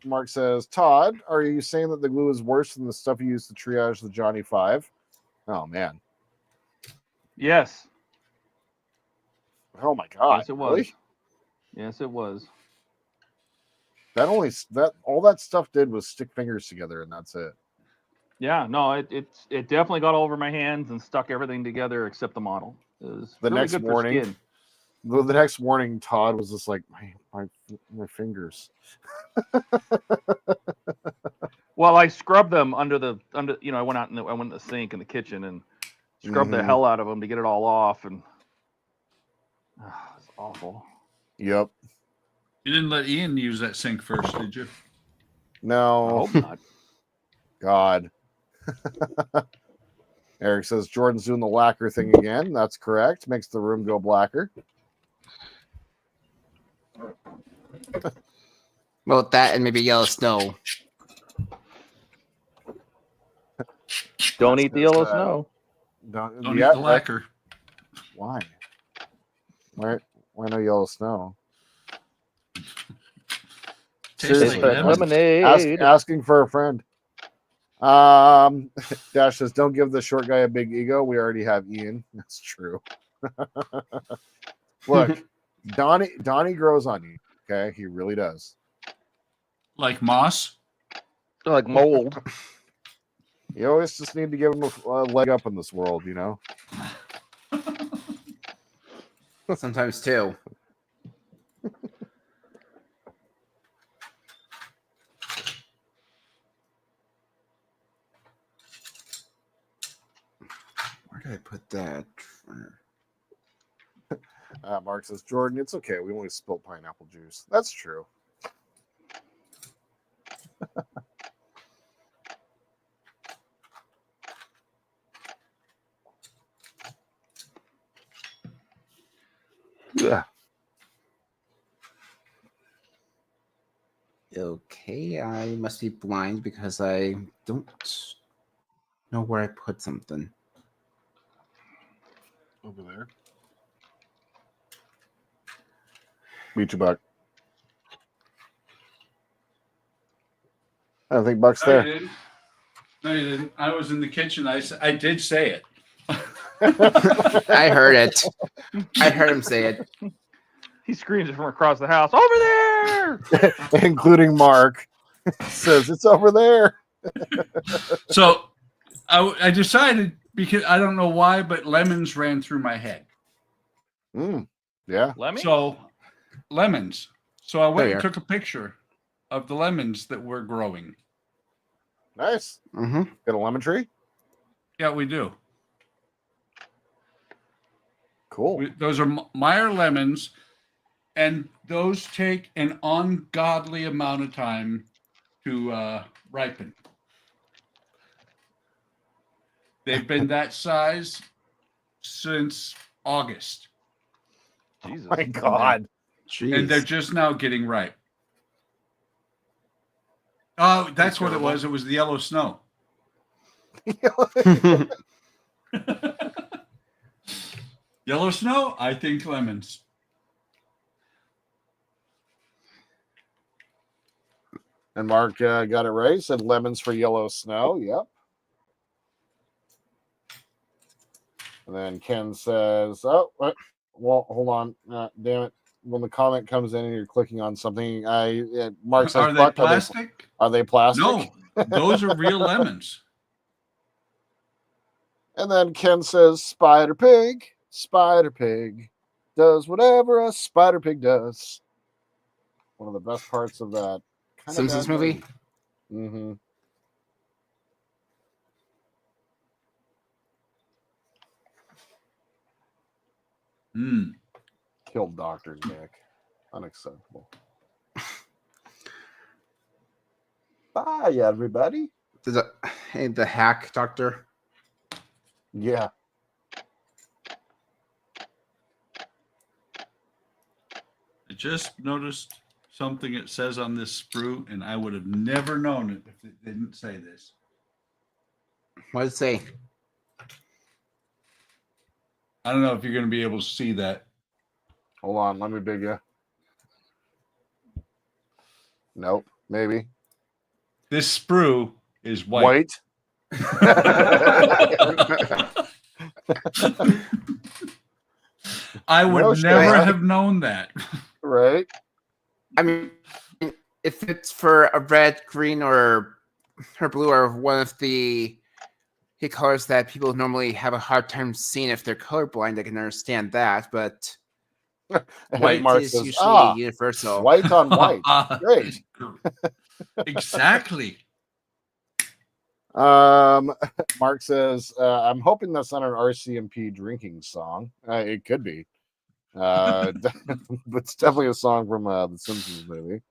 Speaker 1: Mark says, Todd, are you saying that the glue is worse than the stuff you used to triage the Johnny 5? Oh, man.
Speaker 2: Yes.
Speaker 1: Oh, my God.
Speaker 2: Yes, it was.
Speaker 1: Really?
Speaker 2: Yes, it was.
Speaker 1: That all that stuff did was stick fingers together, and that's it.
Speaker 2: Yeah, no, it definitely got all over my hands and stuck everything together except the model. It was
Speaker 1: The
Speaker 2: really
Speaker 1: next
Speaker 2: good for
Speaker 1: morning,
Speaker 2: skin.
Speaker 1: the next morning, Todd was just like, my fingers.
Speaker 2: Well, I scrubbed them under. I went out and I went in the sink in the kitchen and scrubbed the
Speaker 1: Mhm.
Speaker 2: hell out of them to get it all off, and it's awful.
Speaker 1: Yep.
Speaker 4: You didn't let Ian use that sink first, did you?
Speaker 2: I
Speaker 1: No.
Speaker 2: hope not.
Speaker 1: God. Eric says Jordan's doing the lacquer thing again. That's correct. Makes the room go blacker.
Speaker 8: Well, that and maybe yellow snow.
Speaker 2: Don't eat the yellow
Speaker 1: Uh,
Speaker 2: snow.
Speaker 1: Don't
Speaker 4: Don't
Speaker 1: yeah,
Speaker 4: eat the lacquer.
Speaker 1: Why? Why no yellow snow?
Speaker 4: Tastes
Speaker 1: Seriously,
Speaker 4: like lemon.
Speaker 2: Lemonade.
Speaker 1: asking for a friend. Dash says, "Don't give the short guy a big ego. We already have Ian." That's true. Look, Donnie grows on you. Okay, he really does.
Speaker 4: Like moss.
Speaker 15: Like mold.
Speaker 1: You always just need to give him a leg up in this world, you know.
Speaker 8: Sometimes too. Where did I put that?
Speaker 1: Mark says, "Jordan, it's okay. We only spilled pineapple juice." That's true.
Speaker 15: Yeah.
Speaker 8: Okay, I must be blind because I don't know where I put something.
Speaker 1: Over there. Meet you, Buck. I don't think Buck's
Speaker 4: No,
Speaker 1: there.
Speaker 4: you didn't. No, you didn't. I was in the kitchen. I did say it.
Speaker 8: I heard it. I heard him say it.
Speaker 2: He screams it from across the house. Over there!
Speaker 1: Including Mark. Says it's over there.
Speaker 4: So I decided, because I don't know why, but lemons ran through my head.
Speaker 1: Yeah.
Speaker 2: Lemons?
Speaker 4: So lemons. So I went
Speaker 8: There
Speaker 4: and
Speaker 8: you are.
Speaker 4: took a picture of the lemons that we're growing.
Speaker 1: Nice.
Speaker 8: Mm-hmm.
Speaker 1: Got a lemon tree?
Speaker 4: Yeah, we do.
Speaker 1: Cool.
Speaker 4: Those are Meyer lemons, and those take an ungodly amount of time to ripen. They've been that size since August.
Speaker 2: Jesus.
Speaker 1: My God.
Speaker 4: And they're just now getting ripe. Oh, that's what it was. It was the yellow snow. Yellow snow, I think lemons.
Speaker 1: And Mark got it right. Said lemons for yellow snow. Yep. And then Ken says, "Oh, what? Well, hold on. Damn it. When the comment comes in and you're clicking on something, Mark says,
Speaker 4: Are they
Speaker 1: "Buck,
Speaker 4: plastic?
Speaker 1: Are they plastic?"
Speaker 4: No, those are real lemons.
Speaker 1: And then Ken says, Spider Pig does whatever a spider pig does. One of the best parts of that
Speaker 8: Simpsons movie.
Speaker 1: Mm-hmm. Killed Dr. Nick. Unacceptable. Bye, everybody.
Speaker 8: The hack doctor.
Speaker 1: Yeah.
Speaker 4: I just noticed something it says on this sprue, and I would have never known it if it didn't say this.
Speaker 8: What does it say?
Speaker 4: I don't know if you're going to be able to see that.
Speaker 1: Hold on, let me big you. Nope, maybe.
Speaker 4: This sprue is white. I would never have known that.
Speaker 1: Right?
Speaker 8: I mean, if it's for a red, green, or blue, or one of the colors that people normally have a hard time seeing if they're colorblind, I can understand that. But white is usually universal.
Speaker 1: White on white. Great.
Speaker 4: Exactly.
Speaker 1: Mark says, I'm hoping that's not an RCMP drinking song. It could be. It's definitely a song from the Simpsons movie.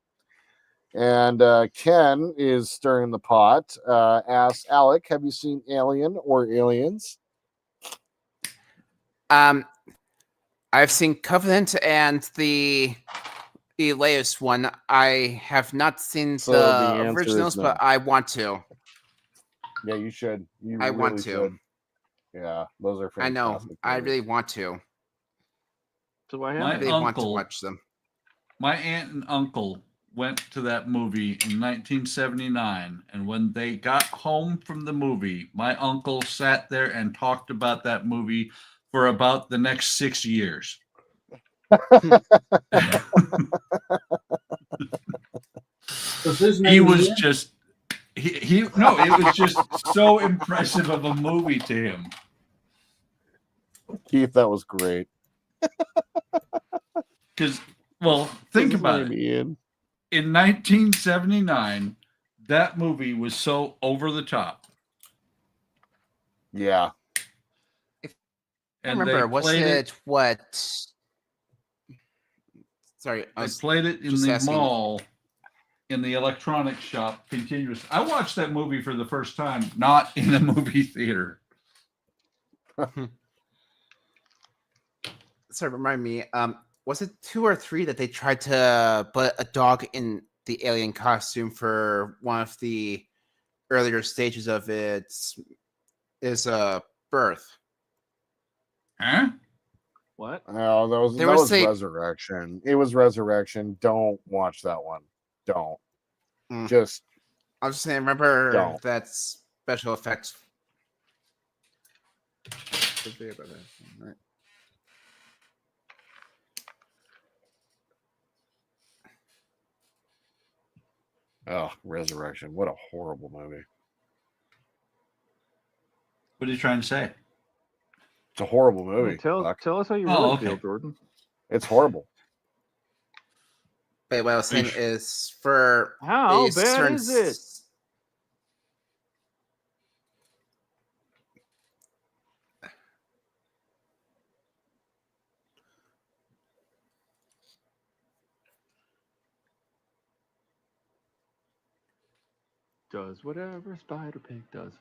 Speaker 1: And Ken is stirring the pot. Asks Alec, have you seen Alien or Aliens?
Speaker 8: I've seen Covenant and the latest one. I have not seen the originals, but I want to.
Speaker 1: Yeah, you should.
Speaker 8: I want to.
Speaker 1: Should. Yeah, those are fantastic.
Speaker 8: I know.
Speaker 1: Movies.
Speaker 8: I really want to.
Speaker 2: So I
Speaker 8: really want to watch them.
Speaker 4: My aunt and uncle went to that movie in 1979, and when they got home from the movie, my uncle sat there and talked about that movie for about the next 6 years. He was just he no, it was just so impressive of a movie to him.
Speaker 13: Keith, that was great.
Speaker 4: Because, well, think about it. In 1979, that movie was so over the top.
Speaker 13: Yeah.
Speaker 8: I remember, was it what? Sorry,
Speaker 4: I played it in the mall, in the electronics shop, continuously. I watched that movie for the first time, not in a movie theater.
Speaker 8: Sorry, remind me. Was it 2 or 3 that they tried to put a dog in the alien costume for one of the earlier stages of its birth?
Speaker 4: Huh?
Speaker 2: What?
Speaker 13: Oh, that was Resurrection. It was Resurrection. Don't watch that one. Don't. Just.
Speaker 8: I was just saying, remember
Speaker 13: don't.
Speaker 8: that special effects. Right.
Speaker 13: Oh, Resurrection. What a horrible movie.
Speaker 4: What are you trying to say?
Speaker 13: It's a horrible movie.
Speaker 2: Tell us how you really feel, Jordan.
Speaker 13: It's horrible.
Speaker 8: But what I was saying is for
Speaker 2: how
Speaker 8: a
Speaker 2: bad
Speaker 8: certain
Speaker 2: is it? Does whatever Spider Pig does.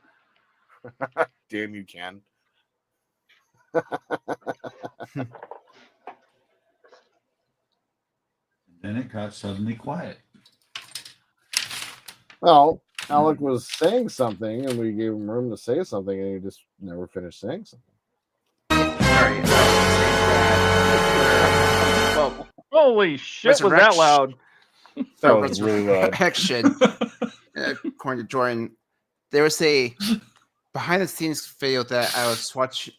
Speaker 13: Damn, you can.
Speaker 4: Then it got suddenly quiet.
Speaker 13: Well, Alec was saying something, and we gave him room to say something, and he just never finished saying something.
Speaker 8: Sorry. Well,
Speaker 2: holy shit, was that loud?
Speaker 13: That was really loud.
Speaker 8: Action. According to Jordan, there was a behind-the-scenes video that I was watching.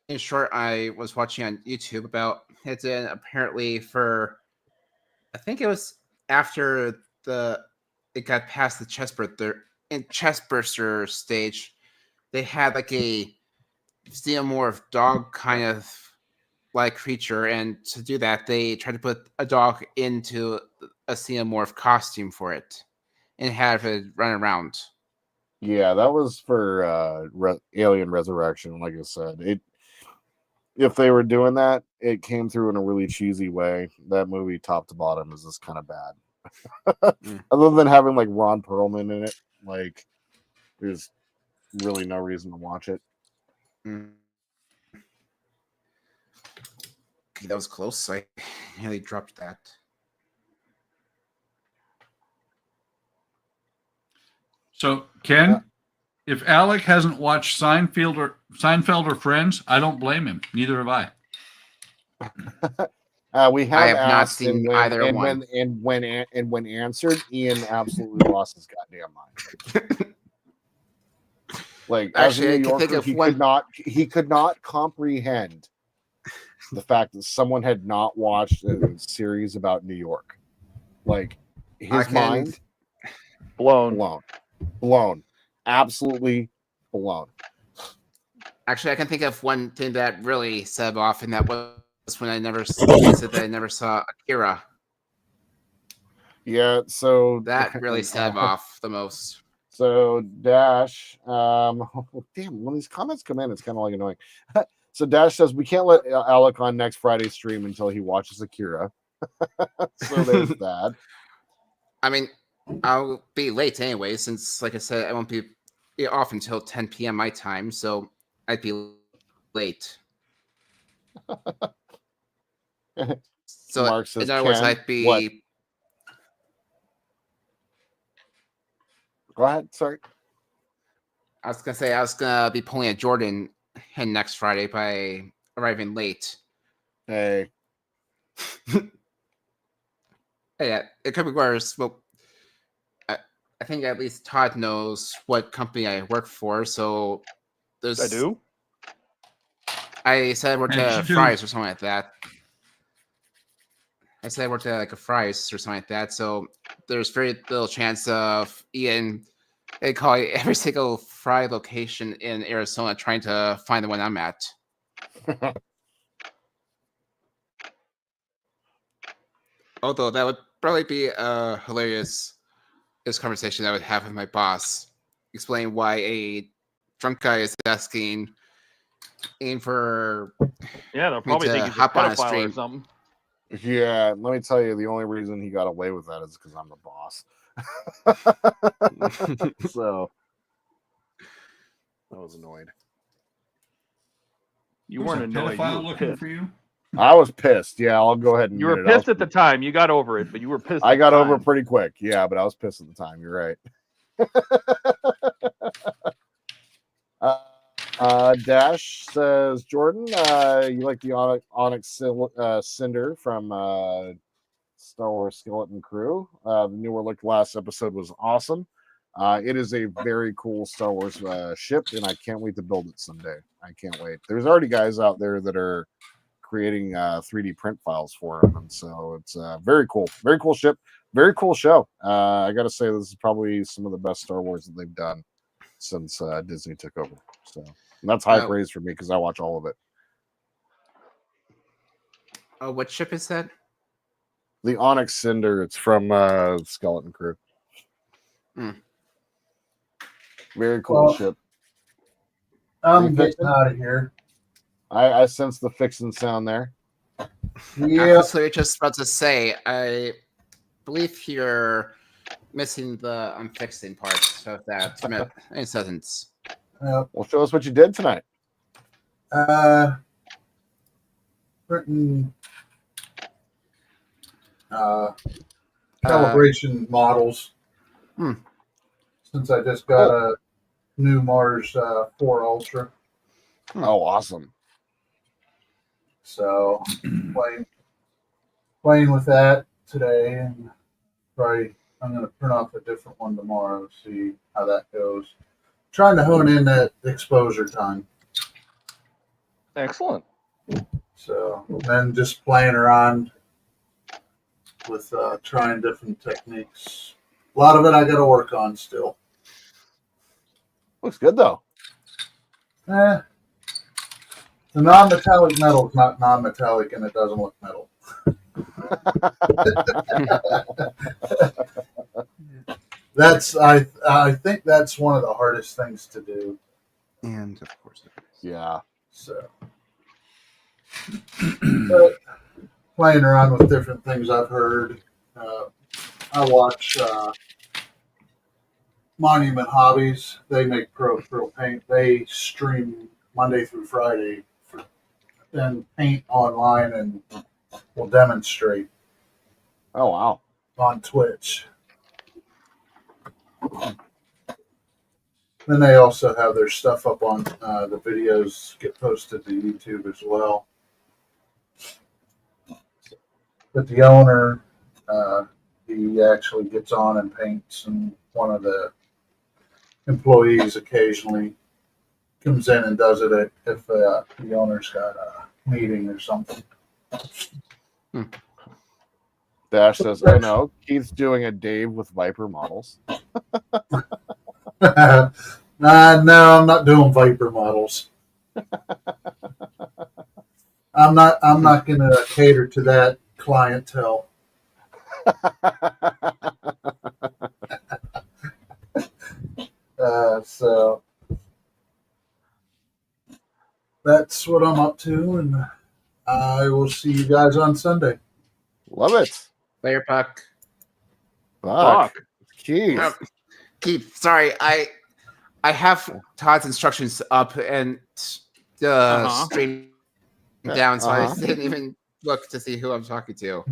Speaker 8: In short, I was watching on YouTube about it. And apparently, I think it was after it got past the chestburster stage, they had like a xenomorph dog kind of like creature, and to do that, they tried to put a dog into a xenomorph costume for it and have it run around.
Speaker 13: Yeah, that was for Alien Resurrection. Like I said, if they were doing that, it came through in a really cheesy way. That movie, top to bottom, is just kind of bad. Other than having like Ron Perlman in it, like there's really no reason to watch it.
Speaker 8: That was close. I nearly dropped that.
Speaker 4: So, Ken, if Alec hasn't watched Seinfeld or Friends, I don't blame him. Neither have I.
Speaker 13: We have
Speaker 8: I have not
Speaker 13: asked,
Speaker 8: seen
Speaker 13: and
Speaker 8: either
Speaker 13: when,
Speaker 8: one.
Speaker 13: when answered, Ian absolutely lost his goddamn mind. Like,
Speaker 8: Actually,
Speaker 13: as a
Speaker 8: I
Speaker 13: New
Speaker 8: can think
Speaker 13: Yorker,
Speaker 8: of
Speaker 13: he could not comprehend the fact that someone had not watched a series about New York. Like, his mind blown, absolutely blown.
Speaker 8: Actually, I can think of one thing that really set off, and that was when I said that I never saw Akira.
Speaker 13: Yeah, so
Speaker 8: that really set off the most.
Speaker 13: So Dash, damn, when these comments come in, it's kind of like annoying. So Dash says we can't let Alec on next Friday's stream until he watches Akira. So there's that.
Speaker 8: I mean, I'll be late anyway, since, like I said, I won't be off until 10 p.m. my time, so I'd be late. So,
Speaker 13: Mark says,
Speaker 8: in other words,
Speaker 13: Ken,
Speaker 8: I'd be.
Speaker 13: what? Go ahead. Sorry.
Speaker 8: I was gonna say I was gonna be pulling a Jordan in next Friday by arriving late.
Speaker 13: Hey.
Speaker 8: Yeah, it could be worse. Well, I think at least Todd knows what company I work for, so there's.
Speaker 2: I do.
Speaker 8: I said I worked
Speaker 4: Yes,
Speaker 8: at
Speaker 4: you do.
Speaker 8: Fry's or something like that. I said I worked at like a Fry's or something like that, so there's very little chance of Ian calling every single Fry location in Arizona trying to find the one I'm at. Although that would probably be a hilarious conversation I would have with my boss. Explain why a drunk guy is asking Ian for
Speaker 2: they'll probably
Speaker 8: to
Speaker 2: think he's a
Speaker 8: hop on a
Speaker 2: pedophile or
Speaker 8: stream.
Speaker 2: something.
Speaker 13: Yeah, let me tell you, the only reason he got away with that is because I'm the boss. So I was annoyed.
Speaker 2: You
Speaker 4: Was
Speaker 2: weren't
Speaker 4: a
Speaker 2: annoyed.
Speaker 4: pedophile
Speaker 2: You were
Speaker 4: looking
Speaker 2: pissed.
Speaker 4: for you?
Speaker 13: I was pissed. Yeah, I'll go ahead and
Speaker 2: You were
Speaker 13: admit it. I
Speaker 2: pissed at the time. You got over it, but you were pissed.
Speaker 13: I
Speaker 2: at
Speaker 13: got
Speaker 2: the
Speaker 13: over
Speaker 2: time.
Speaker 13: it pretty quick. Yeah, but I was pissed at the time. You're right. Dash says, Jordan, you like the Onyx Cinder from Star Wars Skeleton Crew. The newer look last episode was awesome. It is a very cool Star Wars ship, and I can't wait to build it someday. I can't wait. There's already guys out there that are creating 3D print files for them, and so it's very cool ship, very cool show. I gotta say, this is probably some of the best Star Wars that they've done since Disney took over. So and that's high praise for me because I watch all of it.
Speaker 8: What ship is that?
Speaker 13: The Onyx Cinder. It's from Skeleton Crew. Very cool ship.
Speaker 3: I'm getting out of here.
Speaker 13: I sense the fixing sound there.
Speaker 8: Yeah. So you're just about to say, I believe you're missing the unfixing part of that sentence.
Speaker 13: Well, show us what you did tonight.
Speaker 3: Printing calibration models. Since I just got a new Mars 4 Ultra.
Speaker 13: Oh, awesome.
Speaker 3: So playing with that today, and probably I'm going to print off a different one tomorrow, see how that goes. Trying to hone in that exposure time.
Speaker 2: Excellent.
Speaker 3: So then just playing around with trying different techniques. A lot of it I got to work on still.
Speaker 13: Looks good though.
Speaker 3: The non-metallic metal is not non-metallic, and it doesn't look metal. I think that's one of the hardest things to do.
Speaker 8: And of course,
Speaker 13: yeah.
Speaker 3: So, but playing around with different things I've heard. I watch Monument Hobbies. They make pro paint. They stream Monday through Friday, then paint online and will demonstrate.
Speaker 13: Oh wow!
Speaker 3: On Twitch. Then they also have their stuff up on the videos get posted to YouTube as well. But the owner, he actually gets on and paints, and one of the employees occasionally comes in and does it if the owner's got a meeting or something.
Speaker 13: Dash says, "I know Keith's doing a Dave with Viper models."
Speaker 3: No, I'm not doing Viper models. I'm not going to cater to that clientele. So that's what I'm up to, and I will see you guys on Sunday.
Speaker 13: Love it.
Speaker 8: Later, Puck.
Speaker 13: Buck. Keith.
Speaker 8: Keith, sorry, I have Todd's instructions up and the stream down, so I didn't even look to see who I'm talking to.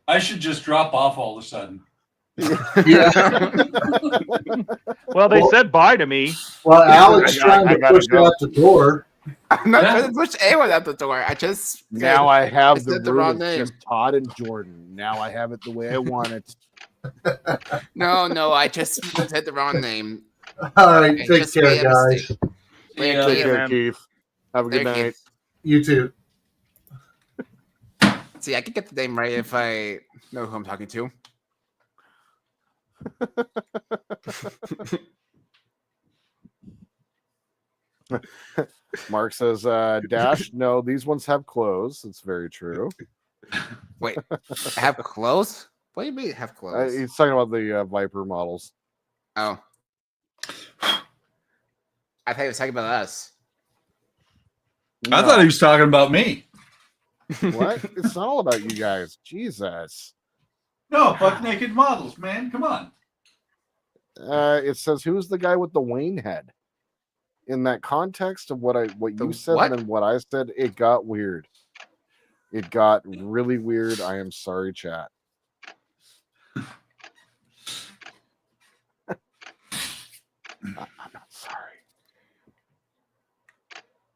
Speaker 4: I should just drop off all of a sudden.
Speaker 2: Well, they said bye to me.
Speaker 3: Well, Alex trying to push out the door.
Speaker 8: I'm not trying to push anyone out the door. I just
Speaker 1: Now I have the
Speaker 8: said the
Speaker 1: room.
Speaker 8: wrong
Speaker 1: It's
Speaker 8: name.
Speaker 1: just Todd and Jordan. Now I have it the way I want it.
Speaker 8: No, I just said the wrong name.
Speaker 3: All right,
Speaker 8: I
Speaker 3: take
Speaker 8: just
Speaker 3: care,
Speaker 8: made a
Speaker 3: guys.
Speaker 8: mistake. Later,
Speaker 4: Yeah.
Speaker 1: Take
Speaker 8: Keith.
Speaker 1: care, Keith. Have a good
Speaker 8: Later,
Speaker 1: night.
Speaker 8: Keith.
Speaker 3: You too.
Speaker 8: See, I can get the name right if I know who I'm talking to.
Speaker 1: Mark says, Dash, no, these ones have clothes. It's very true.
Speaker 8: Wait, I have clothes? What do you mean have clothes?
Speaker 1: He's talking about the Viper models.
Speaker 8: Oh. I thought he was talking about us.
Speaker 4: I thought he was talking about me.
Speaker 1: What? It's not all about you guys. Jesus.
Speaker 4: No, buck naked models, man. Come on.
Speaker 1: It says, who's the guy with the Wayne head? In that context of what you said
Speaker 8: what?
Speaker 1: and then what I said, it got weird. It got really weird. I am sorry, chat. I'm not sorry.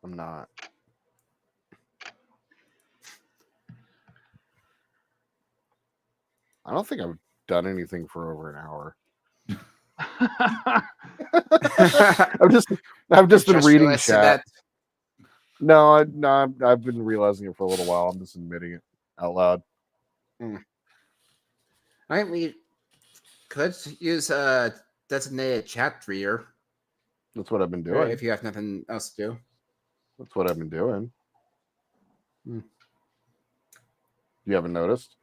Speaker 1: I'm not. I don't think I've done anything for over an hour. I've just been reading chat. No, I've been realizing it for a little while. I'm just admitting it out loud.
Speaker 8: We could use a designated chat reader.
Speaker 1: That's what I've been doing.
Speaker 8: If you have nothing else to do.
Speaker 1: That's what I've been doing. You haven't noticed?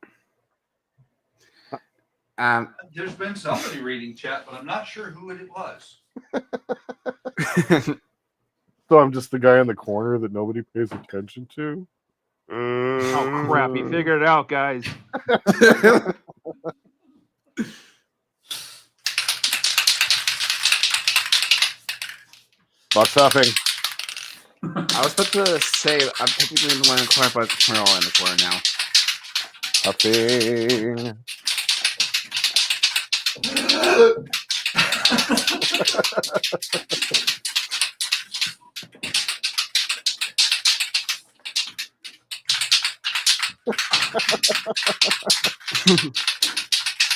Speaker 4: There's been somebody reading chat, but I'm not sure who it was.
Speaker 1: So I'm just the guy in the corner that nobody pays attention to?
Speaker 2: Oh, crap. You figured it out, guys.
Speaker 1: Buck's huffing.
Speaker 8: I was about to say I'm technically the one in the corner, but we're all in the corner now.
Speaker 1: Huffing.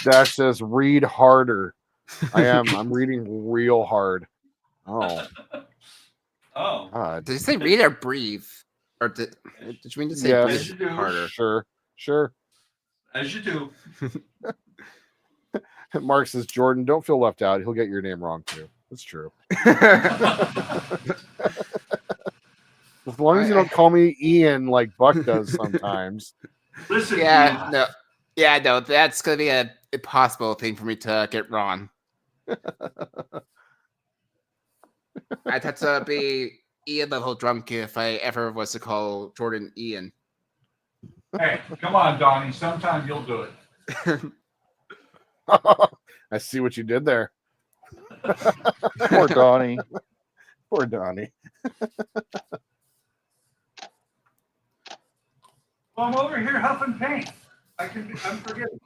Speaker 1: Dash says, read harder. I'm reading real hard. Oh.
Speaker 4: Oh.
Speaker 1: God.
Speaker 8: Did you say read or breathe? Or did you mean to say
Speaker 1: Yes.
Speaker 8: breathe harder?
Speaker 1: Sure.
Speaker 4: As you do.
Speaker 1: Mark says, Jordan, don't feel left out. He'll get your name wrong too. That's true. As long as you don't call me Ian like Buck does sometimes.
Speaker 4: Listen.
Speaker 8: No, that's gonna be a impossible thing for me to get wrong. I'd have to be Ian level drunk if I ever was to call Jordan Ian.
Speaker 4: Hey, come on, Donnie. Sometime you'll do it.
Speaker 1: I see what you did there.
Speaker 2: Poor Donnie.
Speaker 1: Poor Donnie.
Speaker 4: Well, I'm over here huffing paint. I'm forgetting.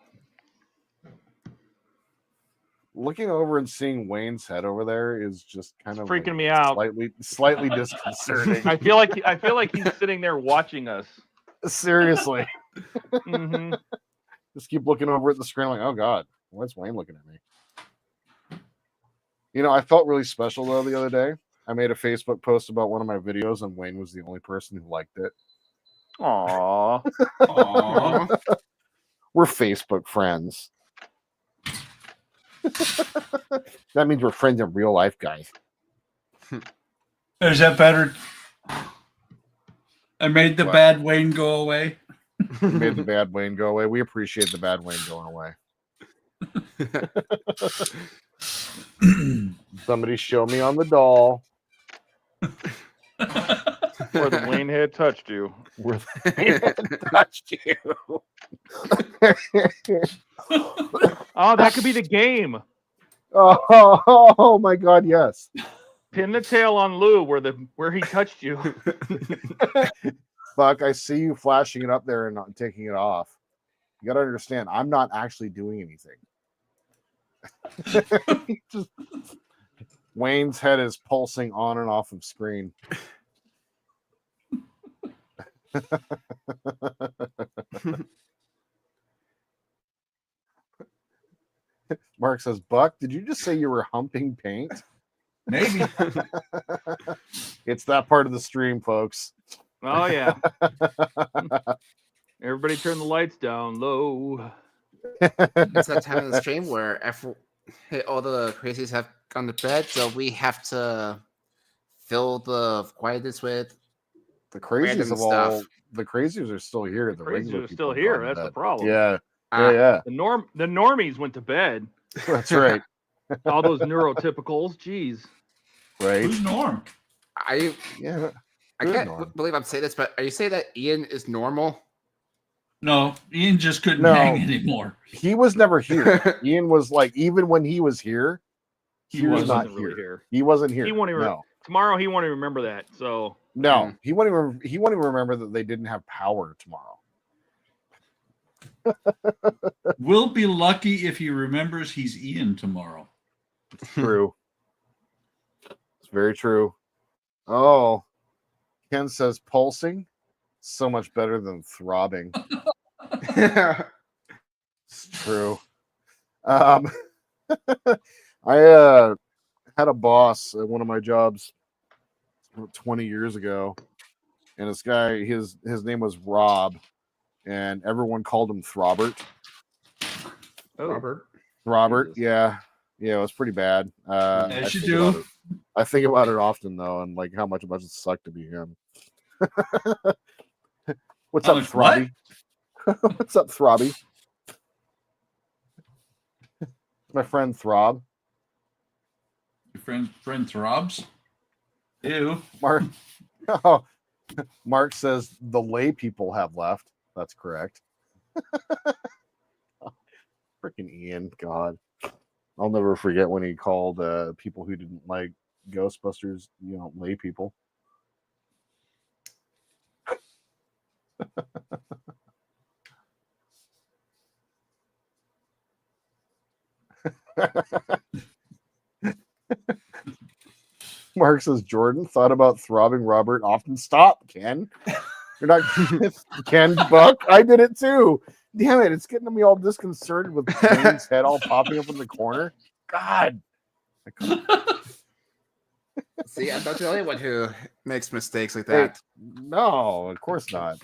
Speaker 1: Looking over and seeing Wayne's head over there is just kind of
Speaker 2: freaking me out.
Speaker 1: Slightly disconcerting.
Speaker 2: I feel like he's sitting there watching us.
Speaker 1: Seriously.
Speaker 2: Mm-hmm.
Speaker 1: Just keep looking over at the screen like, oh God, why's Wayne looking at me? You know, I felt really special though the other day. I made a Facebook post about one of my videos and Wayne was the only person who liked it.
Speaker 2: Aww.
Speaker 4: Aww.
Speaker 1: We're Facebook friends. That means we're friends in real life, guys.
Speaker 4: Is that better? I made the bad Wayne go away.
Speaker 1: Made the bad Wayne go away. We appreciate the bad Wayne going away. Somebody show me on the doll.
Speaker 2: Where the Wayne head touched you.
Speaker 1: Where the Wayne head touched you.
Speaker 2: Oh, that could be the game.
Speaker 1: Oh my God, yes.
Speaker 2: Pin the tail on Lou where he touched you.
Speaker 1: Buck, I see you flashing it up there and not taking it off. You got to understand, I'm not actually doing anything. Wayne's head is pulsing on and off of screen.
Speaker 13: Mark says, Buck, did you just say you were humping paint?
Speaker 4: Maybe.
Speaker 13: It's that part of the stream, folks.
Speaker 2: Oh yeah. Everybody turn the lights down low.
Speaker 8: It's that time of the stream where all the crazies have gone to bed, so we have to fill the quietness with
Speaker 13: the crazies
Speaker 8: random
Speaker 13: of
Speaker 8: stuff.
Speaker 13: all. The crazies are still here. The regular
Speaker 2: Crazies are
Speaker 13: people
Speaker 2: still
Speaker 13: have
Speaker 2: here.
Speaker 13: gone to
Speaker 2: That's the
Speaker 13: bed.
Speaker 2: problem.
Speaker 13: Yeah. Yeah.
Speaker 2: The normies went to bed.
Speaker 13: That's right.
Speaker 2: All those neurotypicals. Jeez.
Speaker 13: Right.
Speaker 4: Who's Norm?
Speaker 8: I
Speaker 13: Good
Speaker 8: can't
Speaker 13: Norm.
Speaker 8: believe I'm saying this, but are you saying that Ian is normal?
Speaker 4: No, Ian just couldn't
Speaker 13: No.
Speaker 4: hang anymore.
Speaker 13: He was never here. Ian was like, even when he was here,
Speaker 4: He
Speaker 13: he was
Speaker 4: wasn't
Speaker 13: not
Speaker 2: really
Speaker 13: here.
Speaker 2: here.
Speaker 13: He wasn't here.
Speaker 2: He won't even
Speaker 13: No.
Speaker 2: tomorrow. He won't even remember that. So
Speaker 13: No, he won't even. He won't even remember that they didn't have power tomorrow.
Speaker 4: We'll be lucky if he remembers he's Ian tomorrow.
Speaker 13: True. It's very true. Oh, Ken says pulsing, so much better than throbbing. It's true. I had a boss at one of my jobs 20 years ago, and this guy, his name was Rob, and everyone called him Throbbert. Robert, yeah, it was pretty bad.
Speaker 4: As you do.
Speaker 13: I think about it often though, and like how much it must suck to be him. What's up, Throbby? What's up, Throbby? My friend Throb.
Speaker 4: Your friend Throbs? Ew.
Speaker 13: Mark. Oh, Mark says the lay people have left. That's correct. Freaking Ian, God. I'll never forget when he called people who didn't like Ghostbusters, lay people. Mark says, Jordan thought about throbbing Robert. Often stop, Ken. You're not Ken Buck. I did it too. Damn it! It's getting me all disconcerted with Kane's head all popping up in the corner. God.
Speaker 8: See, I'm not the only one who makes mistakes like
Speaker 13: Hey,
Speaker 8: that.
Speaker 13: no, of course not.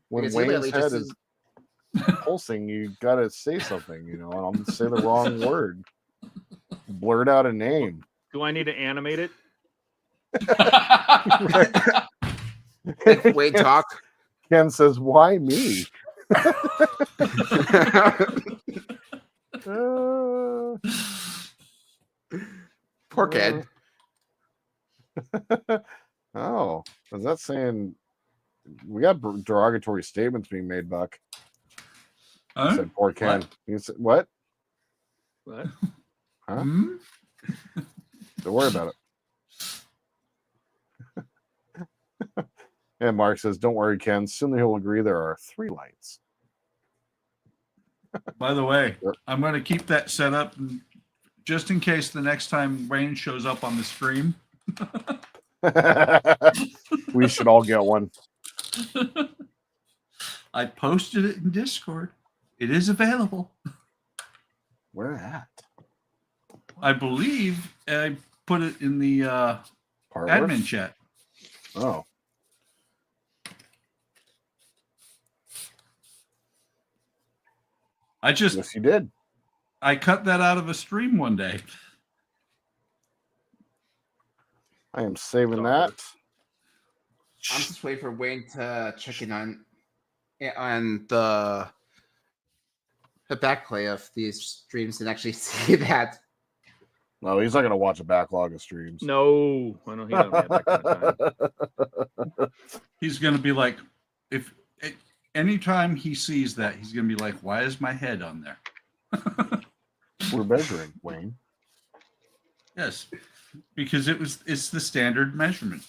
Speaker 13: When
Speaker 8: Because he literally
Speaker 13: Wayne's head
Speaker 8: just
Speaker 13: is pulsing, you gotta say something, and I'm gonna say the wrong word. Blurt out a name.
Speaker 2: do I need to animate it?
Speaker 8: Like Wayne talk.
Speaker 13: Ken says, "Why me?"
Speaker 8: Poor kid.
Speaker 13: Oh, is that saying we got derogatory statements being made, Buck?
Speaker 4: Huh?
Speaker 13: Said poor Ken.
Speaker 4: What?
Speaker 13: You said what?
Speaker 2: What?
Speaker 13: Huh? Don't worry about it. And Mark says, "Don't worry, Ken. Soon he'll agree there are 3 lights."
Speaker 4: By the way, I'm going to keep that set up just in case the next time Wayne shows up on the stream.
Speaker 13: We should all get one.
Speaker 4: I posted it in Discord. It is available.
Speaker 13: Where at?
Speaker 4: I believe I put it in the admin chat.
Speaker 13: Oh. Yes, you did.
Speaker 4: I cut that out of a stream one day.
Speaker 13: I am saving that.
Speaker 8: I'm just waiting for Wayne to check in on the backplay of these streams and actually see that.
Speaker 13: No, he's not going to watch a backlog of streams.
Speaker 2: No, I know he doesn't have that kind of time.
Speaker 4: He's going to be like, if anytime he sees that, he's going to be like, why is my head on there?
Speaker 13: We're measuring, Wayne.
Speaker 4: Yes, because it's the standard measurement.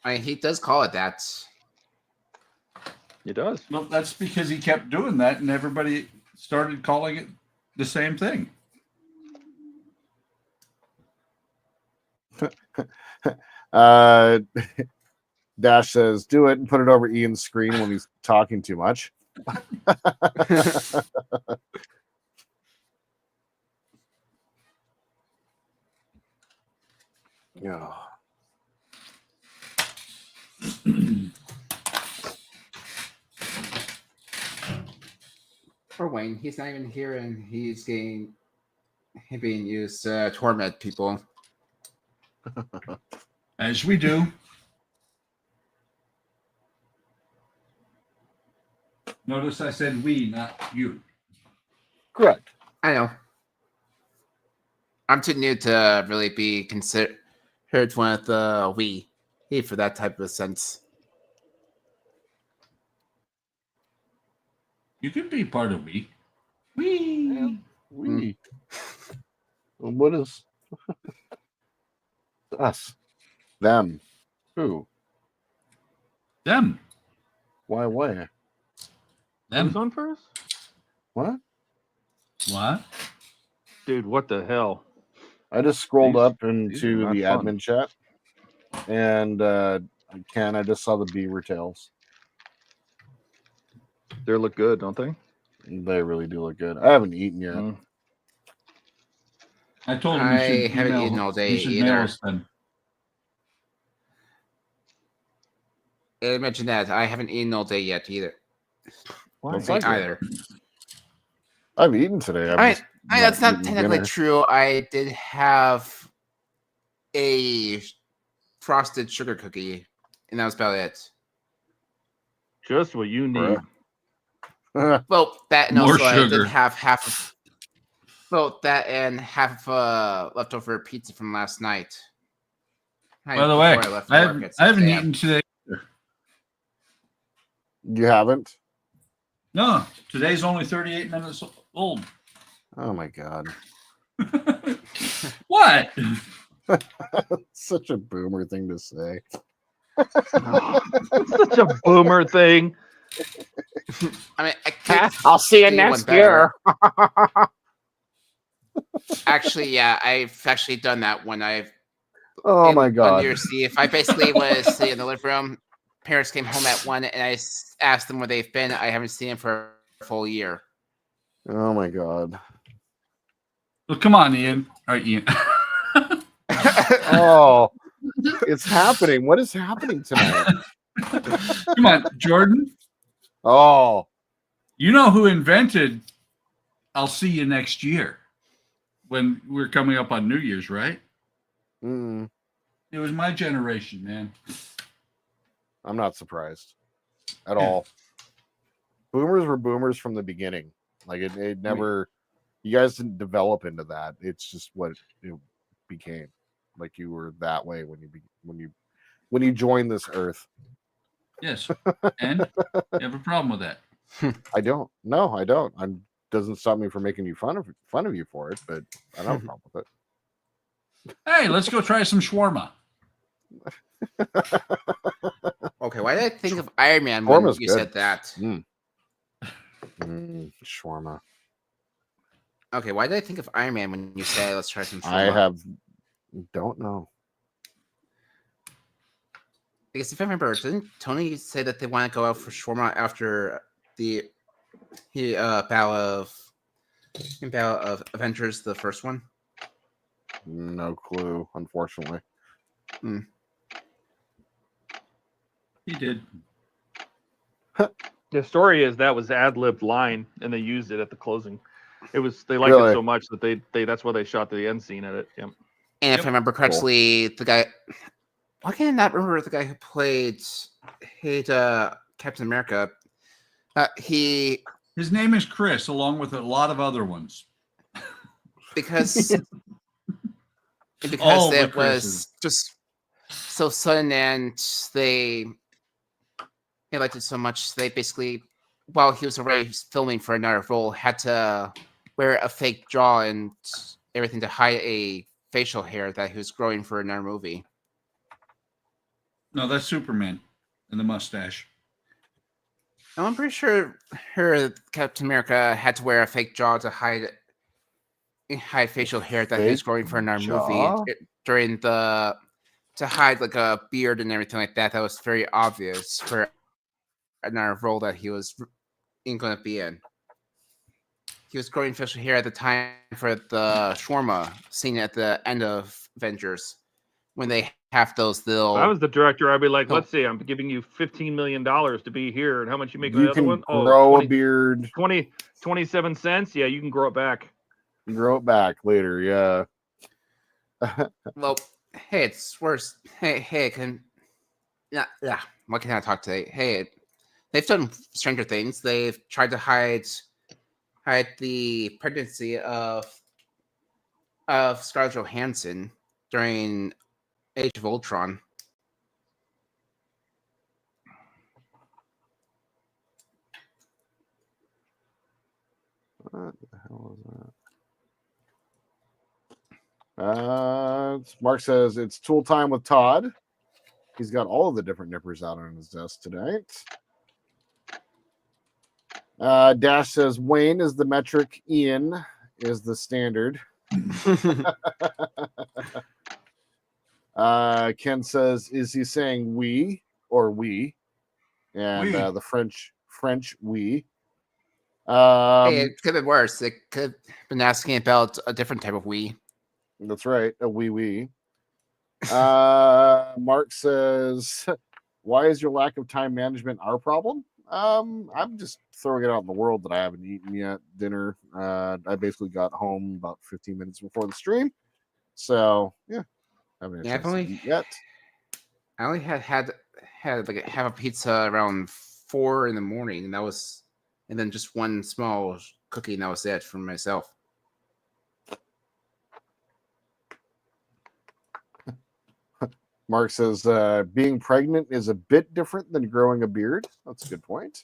Speaker 8: I mean, he does call it that.
Speaker 2: He does.
Speaker 4: Well, that's because he kept doing that, and everybody started calling it the same thing.
Speaker 13: Dash says, "Do it and put it over Ian's screen when he's talking too much." Yeah.
Speaker 8: Or Wayne, he's not even here, and he's being used to torment people.
Speaker 4: As we do. Notice I said we, not you.
Speaker 13: Correct.
Speaker 8: I know. I'm too new to really be considered one of the we for that type of sense.
Speaker 4: You could be part of we. We.
Speaker 13: We. What is us? Them. Who?
Speaker 4: Them.
Speaker 13: Why? Why?
Speaker 4: Them.
Speaker 2: Who's on first?
Speaker 13: What?
Speaker 4: What?
Speaker 2: Dude, what the hell?
Speaker 13: I just scrolled
Speaker 2: These-
Speaker 13: up
Speaker 2: these are
Speaker 13: into
Speaker 2: not
Speaker 13: the
Speaker 2: fun.
Speaker 13: admin chat, and I just saw the beaver tails.
Speaker 2: They look good, don't they?
Speaker 13: They really do look good. I haven't eaten yet.
Speaker 4: I told him
Speaker 8: I
Speaker 4: he should
Speaker 8: haven't
Speaker 4: email,
Speaker 8: eaten all day
Speaker 4: he should
Speaker 8: either.
Speaker 4: mail us then.
Speaker 8: I mentioned that I haven't eaten all day yet either.
Speaker 13: Why?
Speaker 8: Don't think either.
Speaker 13: I've eaten today.
Speaker 8: That's not
Speaker 13: eaten
Speaker 8: technically
Speaker 13: dinner.
Speaker 8: true. I did have a frosted sugar cookie, and that was about it.
Speaker 2: Just what you need.
Speaker 8: Well, that and
Speaker 4: More
Speaker 8: also I
Speaker 4: sugar.
Speaker 8: did have half of. Well, that and half of leftover pizza from last night.
Speaker 4: By the way,
Speaker 8: Before left
Speaker 4: I
Speaker 8: work
Speaker 4: haven't,
Speaker 8: at
Speaker 4: I haven't
Speaker 8: 6 a.m.
Speaker 4: eaten today. either.
Speaker 13: You haven't?
Speaker 4: No, today's only 38 minutes old.
Speaker 13: Oh my god.
Speaker 4: What?
Speaker 13: Such a boomer thing to say.
Speaker 2: It's such a boomer thing.
Speaker 8: I mean, I could
Speaker 14: I'll see you
Speaker 8: do one
Speaker 14: next
Speaker 8: better.
Speaker 14: year.
Speaker 8: Actually, yeah, I've actually done that when I've.
Speaker 13: Oh my
Speaker 8: On
Speaker 13: god.
Speaker 8: New Year's Eve, I basically was sitting in the living room. Parents came home at 1, and I asked them where they've been. I haven't seen them for a full year.
Speaker 13: Oh my god.
Speaker 4: Well, come on, Ian. All right, Ian.
Speaker 13: Oh, it's happening. What is happening tonight?
Speaker 4: Come on, Jordan.
Speaker 13: Oh,
Speaker 4: You know who invented "I'll see you next year" when we're coming up on New Year's, right?
Speaker 13: mm,
Speaker 4: It was my generation, man.
Speaker 13: I'm not surprised at all. Boomers were boomers from the beginning. Like it never. You guys didn't develop into that. It's just what it became. Like you were that way when you joined this earth.
Speaker 4: Yes. And you have a problem with that?
Speaker 13: I don't. No, I don't. I'm doesn't stop me from making you fun of you for it, but I don't have a problem with it.
Speaker 4: Hey, let's go try some shawarma.
Speaker 8: Okay, why did I think of Iron Man when
Speaker 13: Shawarma's
Speaker 8: you
Speaker 13: good.
Speaker 8: said that?
Speaker 13: Shawarma.
Speaker 8: Okay, why did I think of Iron Man when you said let's try some
Speaker 13: I don't know.
Speaker 8: Because if I remember, didn't Tony say that they want to go out for shawarma after the Battle of Avengers, the first one?
Speaker 13: No clue, unfortunately.
Speaker 4: He did.
Speaker 2: The story is that was ad-libbed line, and they used it at the closing. They liked
Speaker 13: Really?
Speaker 2: it so much that they that's why they shot the end scene at it. Yep.
Speaker 8: And if I remember correctly, the guy. Why can I not remember the guy who played Captain America?
Speaker 4: His name is Chris, along with a lot of other ones.
Speaker 8: Because
Speaker 4: All the
Speaker 8: it
Speaker 4: Chris's.
Speaker 8: was just so sudden, and they liked it so much. They basically, while he was already filming for another role, had to wear a fake jaw and everything to hide a facial hair that he was growing for another movie.
Speaker 4: No, that's Superman and the mustache.
Speaker 8: I'm pretty sure Captain America had to wear a fake jaw to hide facial hair that he was
Speaker 13: Fake
Speaker 8: growing for another
Speaker 13: jaw?
Speaker 8: movie during the to hide like a beard and everything like that. That was very obvious for another role that he was going to be in. He was growing facial hair at the time for the shawarma scene at the end of Avengers when they have those little.
Speaker 2: If I was the director, I'd be like, let's see, I'm giving you $15 million to be here. And how much you make on
Speaker 13: You
Speaker 2: the other
Speaker 13: can
Speaker 2: one?
Speaker 13: grow
Speaker 2: 20,
Speaker 13: a beard.
Speaker 2: 27 cents. Yeah, you can grow it back.
Speaker 13: Grow it back later. Yeah.
Speaker 8: Well, hey, it's worse. Hey, yeah. What can I talk today? Hey, they've done stranger things. They've tried to hide the pregnancy of Scarlett Johansson during Age of Ultron.
Speaker 13: What the hell is that? Mark says it's tool time with Todd. He's got all of the different nippers out on his desk tonight. Dash says Wayne is the metric, Ian is the standard. Ken says, is he saying we or we? And
Speaker 4: Oui.
Speaker 13: The French we.
Speaker 8: Hey, it could have been worse. It could have been asking about a different type of we.
Speaker 13: That's right, a wee. Mark says, why is your lack of time management our problem? I'm just throwing it out in the world that I haven't eaten yet dinner. I basically got home about 15 minutes before the stream. So yeah, I haven't had a chance to eat yet.
Speaker 8: I only had like have a pizza around 4 in the morning, and then just one small cookie, and that was it for myself.
Speaker 13: Mark says being pregnant is a bit different than growing a beard. That's a good point.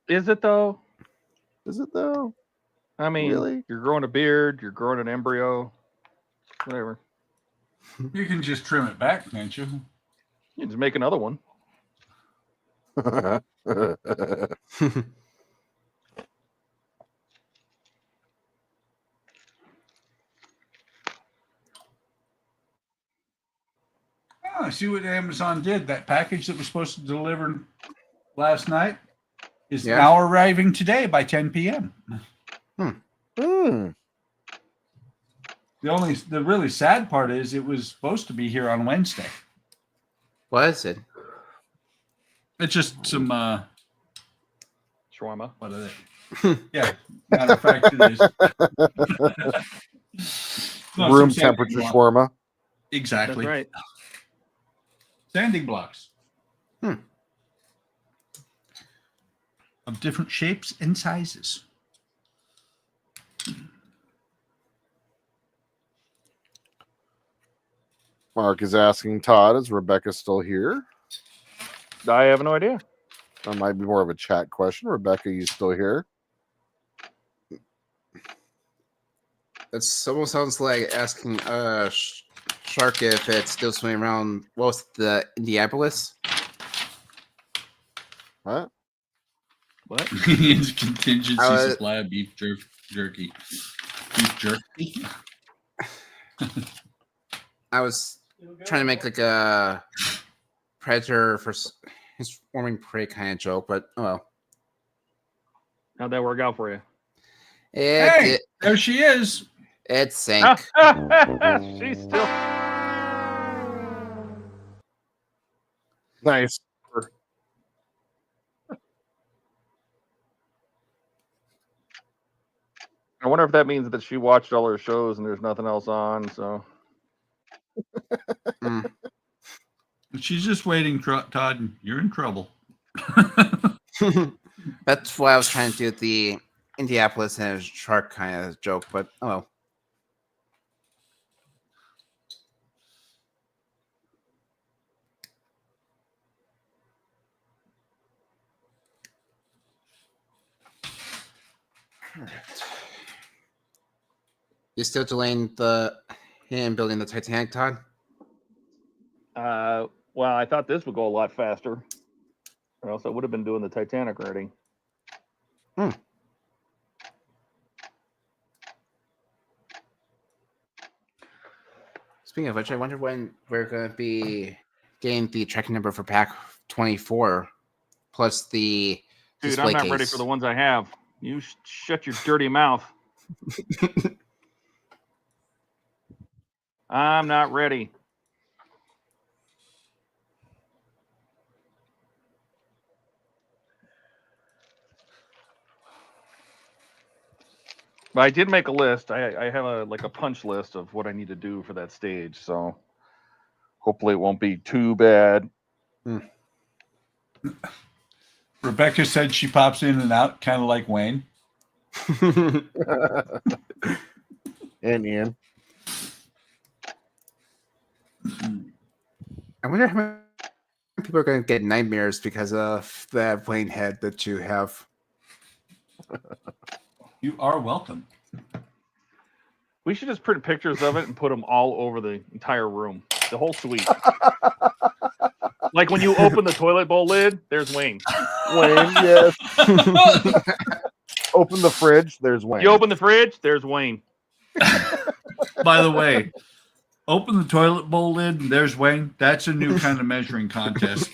Speaker 2: Is it though?
Speaker 13: Is it though?
Speaker 2: I mean,
Speaker 13: Really?
Speaker 2: You're growing a beard, you're growing an embryo, whatever.
Speaker 4: You can just trim it back, can't you?
Speaker 2: You just make another one.
Speaker 4: Oh, see what Amazon did. That package that was supposed to deliver last night is now arriving today by 10 p.m. The really sad part is it was supposed to be here on Wednesday.
Speaker 8: What is it?
Speaker 4: It's just some
Speaker 2: shawarma.
Speaker 4: What are they? Yeah, matter of fact, it is. No,
Speaker 13: Room
Speaker 4: some
Speaker 13: temperature
Speaker 4: sanding
Speaker 13: shawarma.
Speaker 4: block. Exactly.
Speaker 2: That's right.
Speaker 4: Sanding blocks. Of different shapes and sizes.
Speaker 13: Mark is asking Todd, is Rebecca still here?
Speaker 2: I have no idea.
Speaker 13: That might be more of a chat question. Rebecca, you still here?
Speaker 8: That almost sounds like asking Shark if it's still swimming around. What was it, the Indianapolis?
Speaker 13: What?
Speaker 2: What?
Speaker 4: His contingency supply of beef jerky. Beef jerky?
Speaker 8: I was trying to make like a predator for his swarming prey kind of joke, but oh well.
Speaker 2: How'd that work out for you?
Speaker 4: Hey, there she is.
Speaker 8: It sank.
Speaker 2: She's still
Speaker 13: nice.
Speaker 2: I wonder if that means that she watched all her shows and there's nothing else on. So
Speaker 4: She's just waiting, Todd. You're in trouble.
Speaker 8: That's why I was trying to do the Indianapolis and Shark kind of joke, but oh well. You still delaying him building the Titanic, Todd?
Speaker 2: well, I thought this would go a lot faster, or else I would have been doing the Titanic already.
Speaker 8: Speaking of which, I wonder when we're going to be getting the tracking number for pack 24 plus the
Speaker 2: Dude,
Speaker 8: display
Speaker 2: I'm not
Speaker 8: case.
Speaker 2: ready for the ones I have. You shut your dirty mouth. I'm not ready. But I did make a list. I have a punch list of what I need to do for that stage. So hopefully it won't be too bad.
Speaker 4: Rebecca said she pops in and out, kind of like Wayne.
Speaker 13: And Ian.
Speaker 8: I wonder how many people are going to get nightmares because of that Wayne head that you have.
Speaker 4: You are welcome.
Speaker 2: We should just print pictures of it and put them all over the entire room, the whole suite. Like when you open the toilet bowl lid, there's Wayne.
Speaker 13: Wayne, yes. Open the fridge, there's Wayne.
Speaker 2: You open the fridge, there's Wayne.
Speaker 4: By the way, open the toilet bowl lid, and there's Wayne. That's a new kind of measuring contest.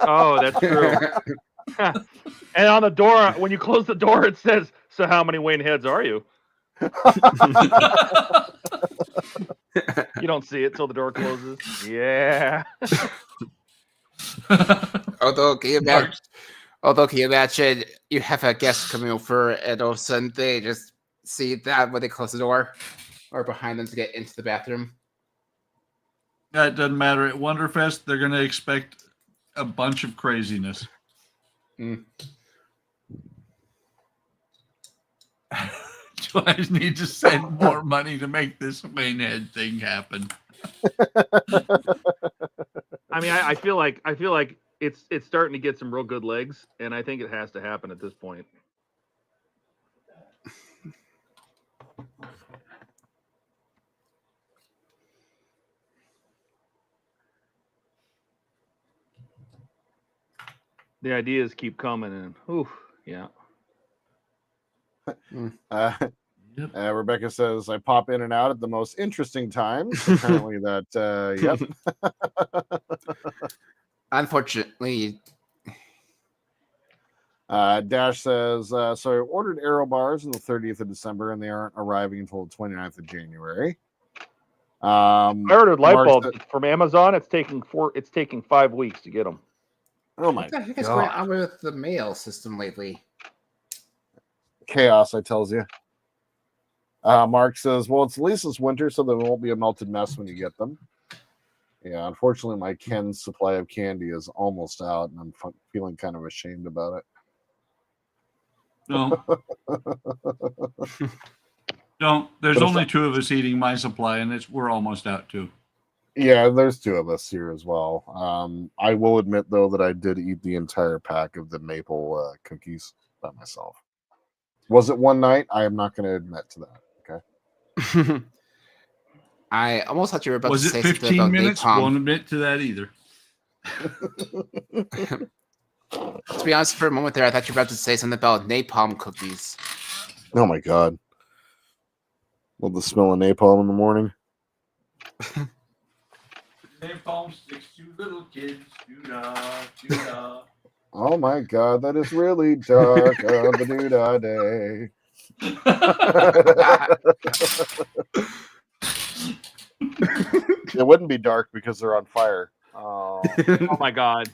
Speaker 2: Oh, that's true. And on the door, when you close the door, it says, "So how many Wayne heads are you?" You don't see it till the door closes. Yeah.
Speaker 8: Although, can you imagine you have a guest coming over and all of a sudden they just see that when they close the door or behind them to get into the bathroom?
Speaker 4: That doesn't matter. At Wonderfest, they're going to expect a bunch of craziness.
Speaker 8: Mm.
Speaker 4: Do I need to send more money to make this Wayne head thing happen?
Speaker 2: I mean, I feel like it's starting to get some real good legs, and I think it has to happen at this point. The ideas keep coming, and yeah.
Speaker 13: Rebecca says, I pop in and out at the most interesting times. Apparently that, yep.
Speaker 8: Unfortunately.
Speaker 13: Dash says, so I ordered Aero bars on the 30th of December, and they aren't arriving until the 29th of January.
Speaker 2: I ordered light
Speaker 13: Mark
Speaker 2: bulbs
Speaker 13: said-
Speaker 2: from Amazon. It's taking 5 weeks to get them.
Speaker 13: Oh my
Speaker 8: What the heck is going on with the mail system lately?
Speaker 13: Chaos, I tells you. Mark says, well, it's at least this winter, so there won't be a melted mess when you get them. Yeah, unfortunately, my Ken's supply of candy is almost out, and I'm feeling kind of ashamed about it.
Speaker 4: No. Don't. There's
Speaker 13: But it's
Speaker 4: only
Speaker 13: not-
Speaker 4: 2 of us eating my supply, and we're almost out too.
Speaker 13: Yeah, there's 2 of us here as well. I will admit, though, that I did eat the entire pack of the maple cookies by myself. Was it one night? I am not going to admit to that. Okay.
Speaker 8: I almost thought you were about
Speaker 4: Was
Speaker 8: to
Speaker 4: it
Speaker 8: say something
Speaker 4: 15
Speaker 8: about
Speaker 4: minutes?
Speaker 8: napalm.
Speaker 4: Won't admit to that either.
Speaker 8: To be honest, for a moment there, I thought you were about to say something about napalm cookies.
Speaker 13: Oh my god. Well, the smell of napalm in the morning.
Speaker 4: Napalm sticks to little kids. Doo-dah.
Speaker 13: Oh my god, that is really dark on the doo-dah day. It wouldn't be dark because they're on fire. Oh,
Speaker 2: Oh my god.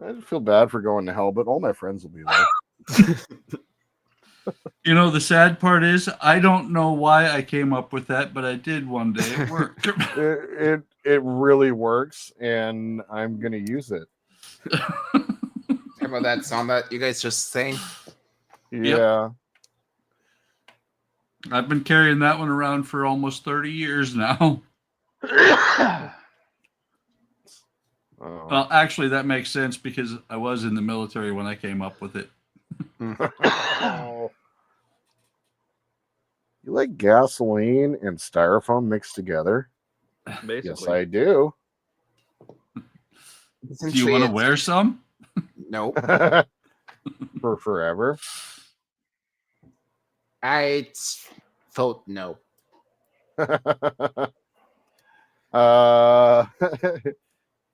Speaker 13: I feel bad for going to hell, but all my friends will be there.
Speaker 4: You know, the sad part is, I don't know why I came up with that, but I did one day at work.
Speaker 13: It really works, and I'm gonna use it.
Speaker 8: How about that song that you guys just sang?
Speaker 13: Yeah.
Speaker 4: I've been carrying that one around for almost 30 years now. Well, actually, that makes sense because I was in the military when I came up with it.
Speaker 13: Oh. You like gasoline and styrofoam mixed together?
Speaker 2: Basically.
Speaker 13: Yes, I do.
Speaker 4: Do you want to wear some?
Speaker 8: Nope.
Speaker 1: for forever.
Speaker 8: I vote no.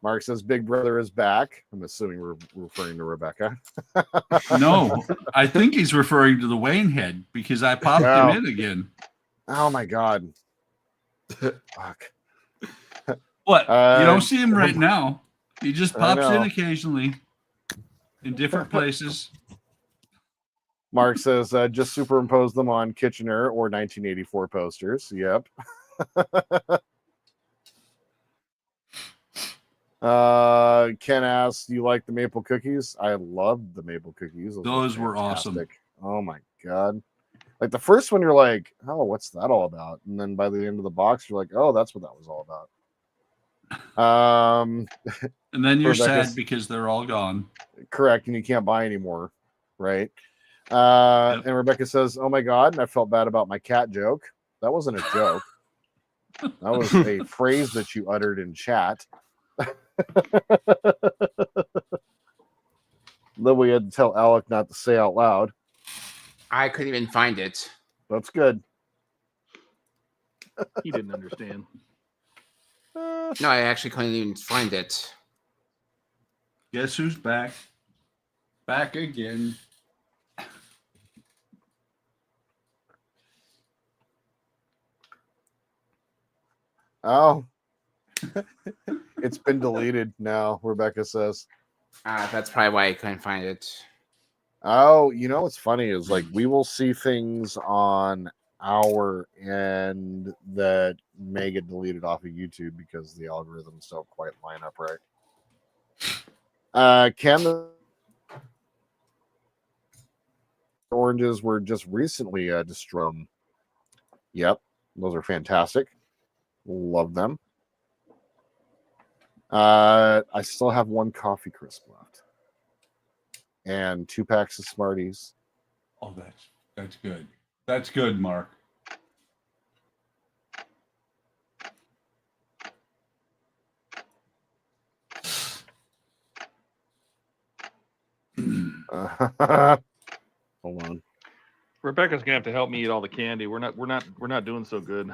Speaker 1: Mark says Big Brother is back. I'm assuming we're referring to Rebecca.
Speaker 4: No, I think he's referring to the Wayne head because I popped him in again.
Speaker 1: Oh my god. Fuck.
Speaker 4: What? You don't see him right now. He just
Speaker 1: I
Speaker 4: pops in
Speaker 1: know.
Speaker 4: occasionally in different places.
Speaker 1: Mark says just superimpose them on Kitchener or 1984 posters. Yep. Ken asks, "You like the maple cookies?" I loved the maple cookies.
Speaker 4: Those were awesome.
Speaker 1: fantastic. Oh my god! Like the first one, you're like, "Oh, what's that all about?" And then by the end of the box, you're like, "Oh, that's what that was all about."
Speaker 4: And then you're
Speaker 1: Rebecca's-
Speaker 4: sad because they're all gone.
Speaker 1: Correct, and you can't buy anymore, right? And Rebecca says, "Oh my god!" And I felt bad about my cat joke. That wasn't a joke. That was a phrase that you uttered in chat. That we had to tell Alec not to say out loud.
Speaker 8: I couldn't even find it.
Speaker 1: That's good.
Speaker 2: He didn't understand.
Speaker 8: No, I actually couldn't even find it.
Speaker 4: Guess who's back? Back again.
Speaker 1: Oh, it's been deleted now, Rebecca says.
Speaker 8: That's probably why I couldn't find it.
Speaker 1: Oh, you know what's funny is like we will see things on our end that may get deleted off of YouTube because the algorithms don't quite line up right. Can the oranges were just recently destroyed? Yep, those are fantastic. Love them. I still have one coffee crisp left. And 2 packs of Smarties.
Speaker 4: Oh, that's good. That's good, Mark.
Speaker 1: Hold on.
Speaker 2: Rebecca's gonna have to help me eat all the candy. We're not doing so good.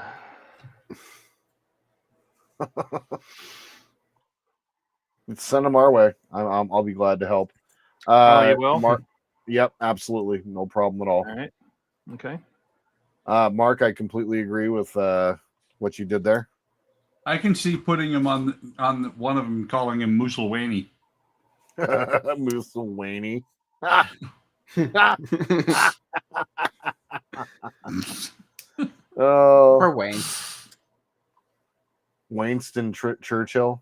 Speaker 1: Send them our way. I'll be glad to help.
Speaker 2: You will?
Speaker 1: Yep, absolutely, no problem at all.
Speaker 2: All right. Okay.
Speaker 1: Mark, I completely agree with what you did there.
Speaker 4: I can see putting him on one of them, calling him Mussolini.
Speaker 1: Mussolini. Oh,
Speaker 8: Or Wayne.
Speaker 1: Winston Churchill.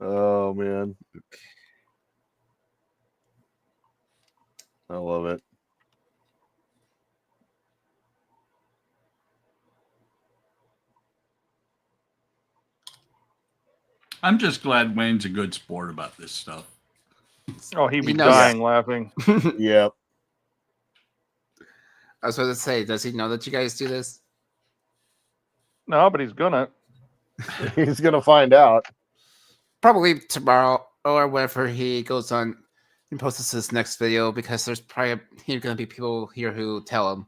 Speaker 1: Oh man, I love it.
Speaker 4: I'm just glad Wayne's a good sport about this stuff.
Speaker 2: Oh, he'd be
Speaker 8: knows.
Speaker 2: dying laughing.
Speaker 1: Yep.
Speaker 8: I was about to say, does he know that you guys do this?
Speaker 2: No, but he's gonna.
Speaker 1: He's gonna find out.
Speaker 8: Probably tomorrow or whenever he goes on and posts his next video, because there's probably going to be people here who tell him.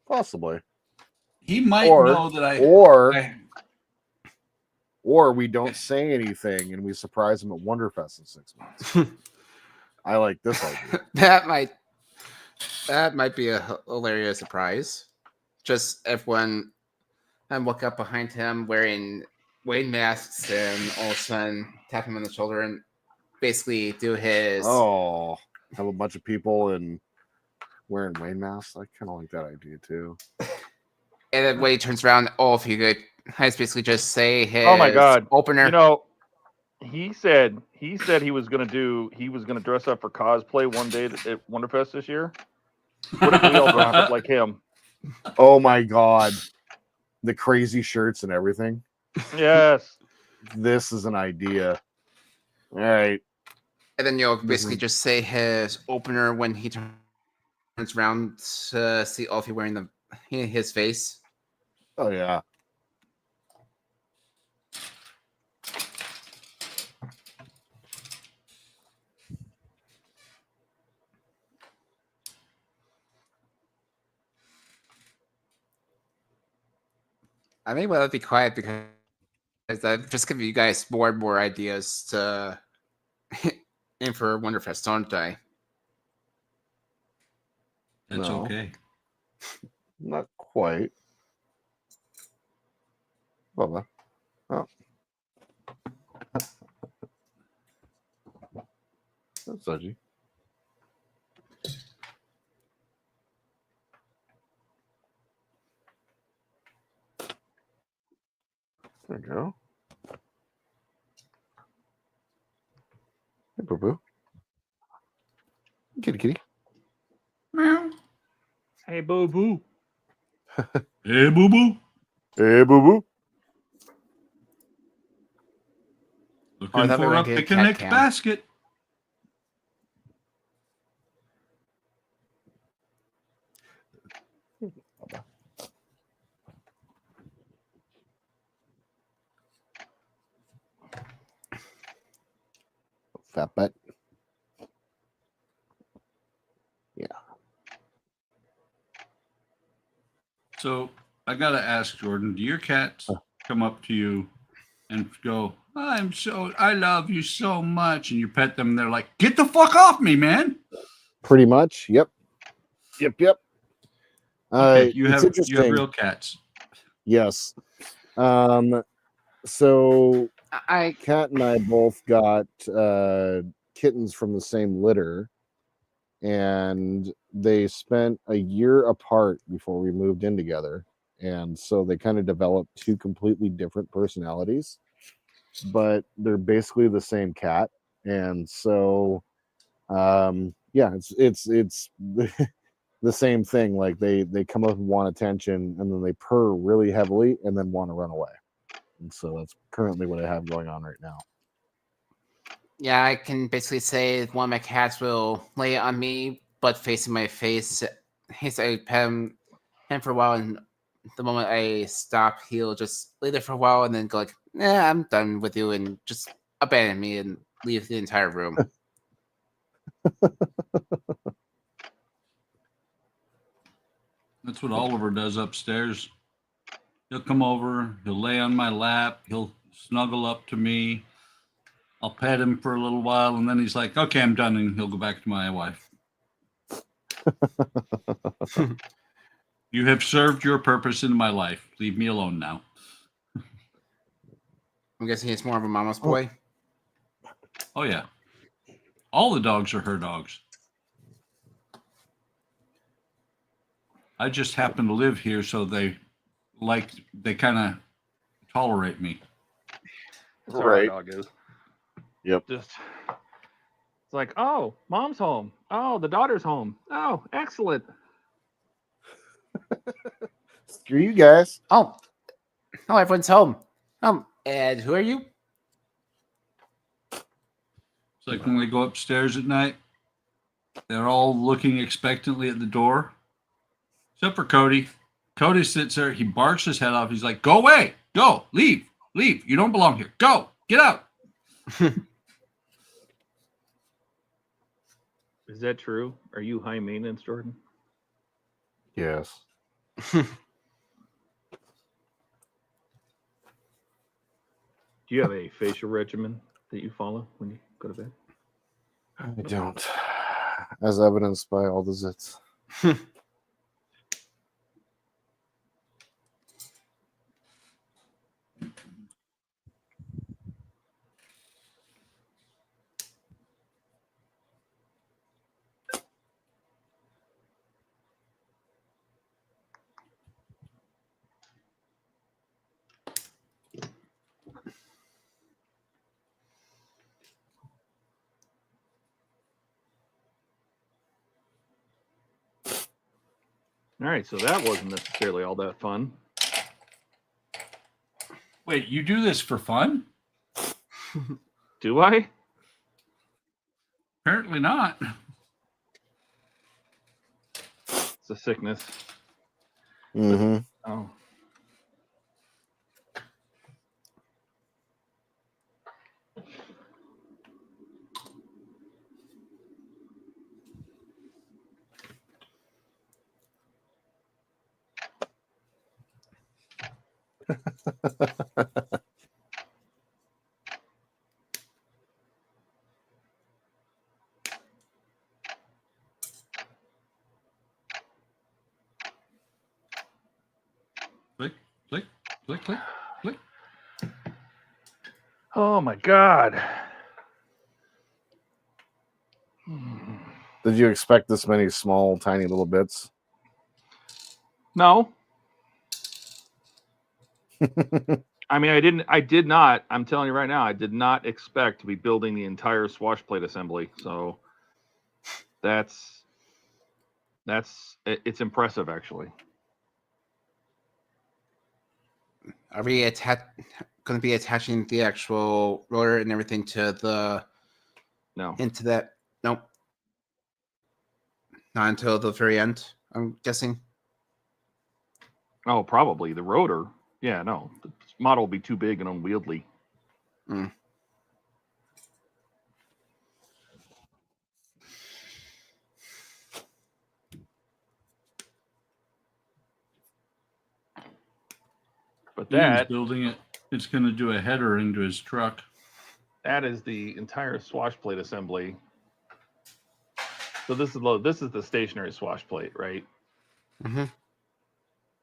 Speaker 1: Possibly.
Speaker 4: He might
Speaker 1: Or-
Speaker 4: know that
Speaker 1: Or we don't say anything and we surprise him at Wonderfest in 6 months. I like this idea.
Speaker 8: That might be a hilarious surprise. Just everyone and look up behind him wearing Wayne masks and all of a sudden tap him on the shoulder and basically do his
Speaker 1: Oh, have a bunch of people and wearing Wayne masks. I kind of like that idea too.
Speaker 8: and then when he turns around, all of you could basically just say his
Speaker 2: Oh my god,
Speaker 8: opener.
Speaker 2: You know, he said he was gonna dress up for cosplay one day at Wonderfest this year. What if we all dress up like him?
Speaker 1: Oh my god, the crazy shirts and everything.
Speaker 2: Yes.
Speaker 1: This is an idea. All right.
Speaker 8: And then you'll basically just say his opener when he turns around to see all of you wearing his face.
Speaker 1: Oh yeah.
Speaker 8: I may well be quiet because I'm just giving you guys more and more ideas to in for Wonderfest, don't I?
Speaker 4: That's
Speaker 13: No.
Speaker 4: okay.
Speaker 13: Not quite. Bubba. Oh. That's dodgy. There we go. Hey, boo boo. Kitty kitty.
Speaker 4: Meow.
Speaker 2: Hey, boo boo.
Speaker 4: Hey, boo boo.
Speaker 13: Hey, boo boo.
Speaker 4: Looking
Speaker 8: thought we
Speaker 4: for
Speaker 8: were
Speaker 4: a
Speaker 8: gonna get
Speaker 4: picnic
Speaker 8: cat cam.
Speaker 4: basket.
Speaker 13: Fat butt. Yeah.
Speaker 4: So I gotta ask Jordan, do your cats come up to you and go, I love you so much, and you pet them and they're like, get the fuck off me, man?
Speaker 13: Pretty much. Yep. Yep.
Speaker 4: Okay, you
Speaker 13: it's
Speaker 4: have
Speaker 13: interesting.
Speaker 4: real cats.
Speaker 13: Yes. So Kat and I both got kittens from the same litter, and they spent a year apart before we moved in together, and so they kind of developed two completely different personalities, but they're basically the same cat. And so yeah, it's the same thing. Like they come up and want attention, and then they purr really heavily and then want to run away. And so that's currently what I have going on right now.
Speaker 8: Yeah, I can basically say one of my cats will lay on me, but facing my face. I pet him for a while, and the moment I stop, he'll just lay there for a while and then go like, I'm done with you, and just abandon me and leave the entire room.
Speaker 4: That's what Oliver does upstairs. He'll come over, he'll lay on my lap, he'll snuggle up to me. I'll pet him for a little while, and then he's like, okay, I'm done, and he'll go back to my wife. You have served your purpose in my life. Leave me alone now.
Speaker 8: I'm guessing he's more of a mama's boy.
Speaker 4: Oh, yeah. All the dogs are her dogs. I just happen to live here, so they kind of tolerate me.
Speaker 2: That's how our dog is.
Speaker 13: Yep.
Speaker 2: Just it's like, oh, mom's home. Oh, the daughter's home. Oh, excellent.
Speaker 13: Screw you guys.
Speaker 8: Oh, everyone's home. And who are you?
Speaker 4: It's like when we go upstairs at night, they're all looking expectantly at the door, except for Cody. Cody sits there. He barks his head off. He's like, go away. Go. Leave. You don't belong here. Go. Get out.
Speaker 2: Is that true? Are you high maintenance, Jordan?
Speaker 13: Yes.
Speaker 2: Do you have a facial regimen that you follow when you go to bed?
Speaker 13: I don't. As evidenced by all the zits.
Speaker 2: All right, so that wasn't necessarily all that fun.
Speaker 4: Wait, you do this for fun?
Speaker 2: Do I?
Speaker 4: Apparently not.
Speaker 2: It's a sickness.
Speaker 13: Mm-hmm.
Speaker 2: Oh.
Speaker 4: Click, click, click, click, click.
Speaker 2: Oh my god.
Speaker 13: Did you expect this many small, tiny little bits?
Speaker 2: No. I mean, I did not. I'm telling you right now, I did not expect to be building the entire swash plate assembly. So it's impressive, actually.
Speaker 8: Are we going to be attaching the actual rotor and everything to the?
Speaker 2: No.
Speaker 8: Into that? Nope. Not until the very end, I'm guessing.
Speaker 2: Oh, probably the rotor. Yeah, no, the model will be too big and unwieldy.
Speaker 8: Mm.
Speaker 2: But
Speaker 4: Ian's
Speaker 2: that
Speaker 4: building it. It's going to do a header into his truck.
Speaker 2: that is the entire swash plate assembly. So this is the stationary swash plate, right?
Speaker 8: Mm-hmm.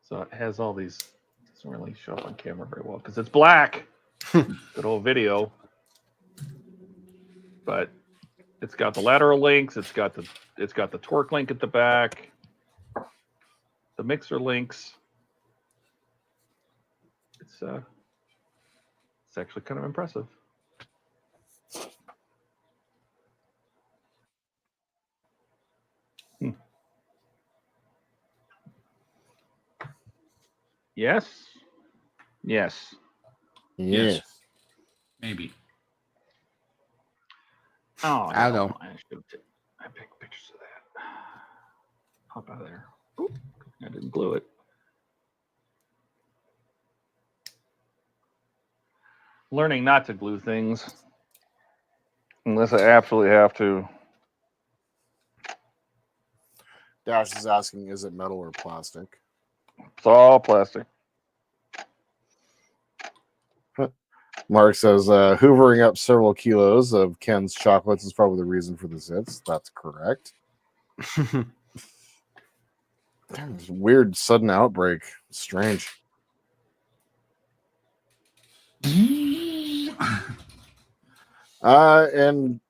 Speaker 2: So it has all these. It doesn't really show up on camera very well because it's black. Good old video. But it's got the lateral links. It's got the torque link at the back. The mixer links. It's actually kind of impressive. Yes. Yes.
Speaker 4: Yes. Maybe.
Speaker 2: Oh,
Speaker 8: I don't know.
Speaker 2: I picked pictures of that. Hop out of there. Oop, I didn't glue it. Learning not to glue things unless I absolutely have to.
Speaker 13: Dash is asking, is it metal or plastic?
Speaker 2: It's all plastic.
Speaker 13: Mark says, hoovering up several kilos of Ken's chocolates is probably the reason for the zits. That's correct. Weird sudden outbreak. Strange. And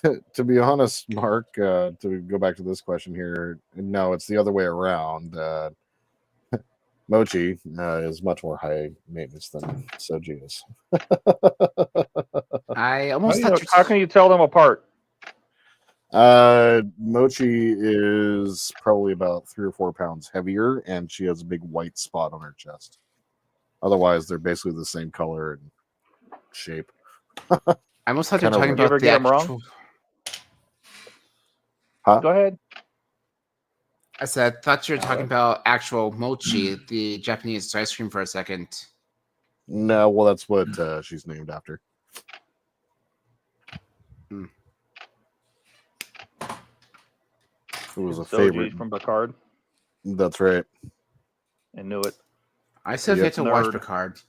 Speaker 13: to be honest, Mark, to go back to this question here, no, it's the other way around. Mochi is much more high maintenance than Soji is.
Speaker 8: I almost
Speaker 2: How can you tell them apart?
Speaker 13: Mochi is probably about 3 or 4 pounds heavier, and she has a big white spot on her chest. Otherwise, they're basically the same color and shape.
Speaker 8: I almost thought you were talking
Speaker 2: You ever
Speaker 8: about the
Speaker 2: get them wrong?
Speaker 8: actual.
Speaker 13: Huh?
Speaker 2: Go ahead.
Speaker 8: I said, thought you were talking about actual mochi, the Japanese ice cream, for a second.
Speaker 13: No, well, that's what she's named after.
Speaker 8: Hmm.
Speaker 13: It was a
Speaker 2: Soji
Speaker 13: favorite.
Speaker 2: from Picard.
Speaker 13: That's right.
Speaker 2: I knew it.
Speaker 8: I still
Speaker 13: Yep.
Speaker 8: get to watch
Speaker 2: Nerd.
Speaker 8: Picard.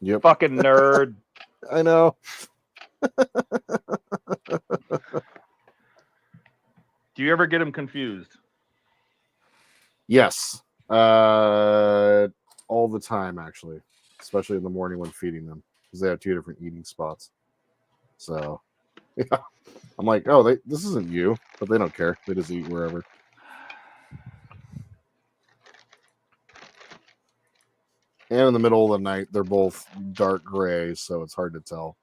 Speaker 13: Yep.
Speaker 2: Fucking nerd.
Speaker 13: I know.
Speaker 2: Do you ever get them confused?
Speaker 13: Yes. All the time, actually. Especially in the morning when feeding them. Because they have 2 different eating spots. So, yeah. I'm like, oh, this isn't you. But they don't care. They just eat wherever. And in the middle of the night, they're both dark gray, so it's hard to tell.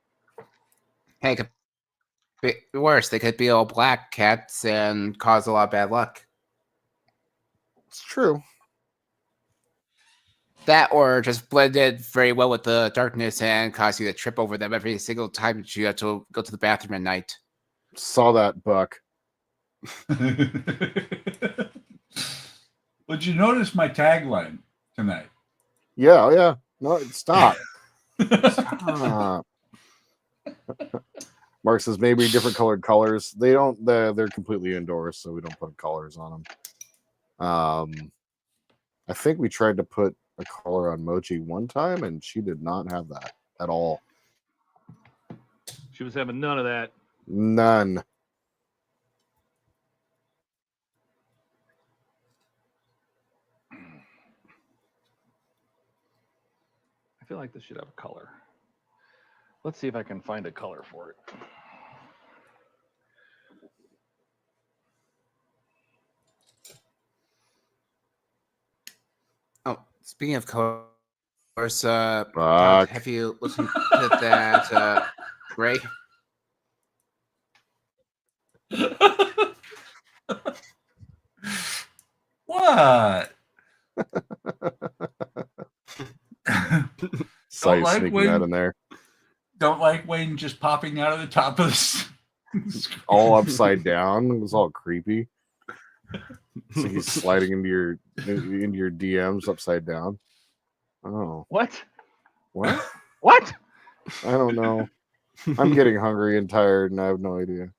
Speaker 8: Hey, it could be worse. They could be all black cats and cause a lot of bad luck.
Speaker 13: It's true.
Speaker 8: That or just blended very well with the darkness and cause you to trip over them every single time that you have to go to the bathroom at night.
Speaker 13: Saw that, Buck.
Speaker 4: But you notice my tagline tonight.
Speaker 13: Yeah, yeah. No, stop. Stop. Mark says maybe different colored colors. They don't. They're completely indoors, so we don't put colors on them. I think we tried to put a color on Mochi one time, and she did not have that at all.
Speaker 2: She was having none of that.
Speaker 13: None.
Speaker 2: I feel like this should have a color. Let's see if I can find a color for it.
Speaker 8: Oh, speaking of colors,
Speaker 13: Fuck.
Speaker 8: have you listened to that Gray?
Speaker 4: What?
Speaker 13: Sight
Speaker 4: like
Speaker 13: sneaking
Speaker 4: when-
Speaker 13: that in there.
Speaker 4: Don't like Wayne just popping out of the top of the
Speaker 13: All upside down. It was all creepy. So he's sliding into your DMs upside down. Oh.
Speaker 2: What?
Speaker 13: What?
Speaker 2: What?
Speaker 13: I don't know. I'm getting hungry and tired, and I have no idea.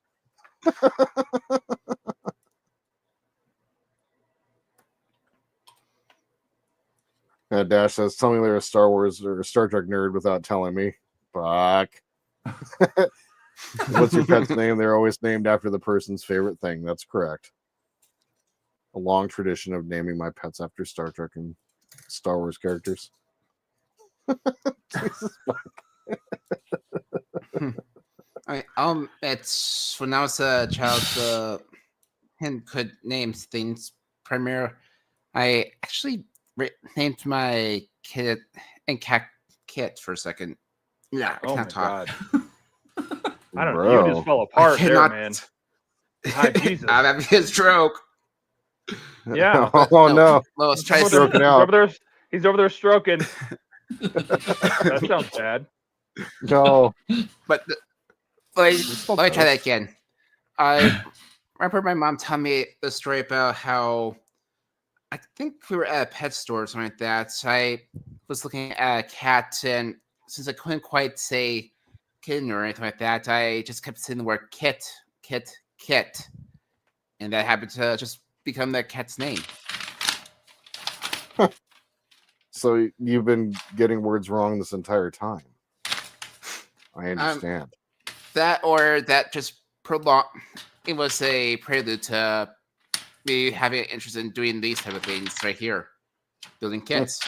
Speaker 13: Dash says, "Tell me they're a Star Wars or a Star Trek nerd without telling me." Fuck. What's your pet's name? They're always named after the person's favorite thing. That's correct. A long tradition of naming my pets after Star Trek and Star Wars characters. Jesus
Speaker 8: It's when I was a child, and could name things. Primarily, I actually named my kid and cat Kit for a second. Yeah, I
Speaker 2: Oh
Speaker 8: can't
Speaker 2: my
Speaker 8: talk.
Speaker 2: I don't know. You just fell apart there, man. Ah, Jesus.
Speaker 8: I'm having a stroke.
Speaker 2: Yeah.
Speaker 13: Oh no.
Speaker 8: Well, let's try
Speaker 2: He's over
Speaker 13: stroking
Speaker 2: there-
Speaker 13: out.
Speaker 2: He's over there stroking. That sounds bad.
Speaker 13: No.
Speaker 8: But let me try that again. I remember my mom telling me the story about how I think we were at a pet store or something like that. So I was looking at a cat, and since I couldn't quite say kitten or anything like that, I just kept saying the word kit, kit, kit. And that happened to just become that cat's name.
Speaker 13: So you've been getting words wrong this entire time. I understand.
Speaker 8: That or that just prolonged. It was a prelude to me having an interest in doing these type of things right here, building kits.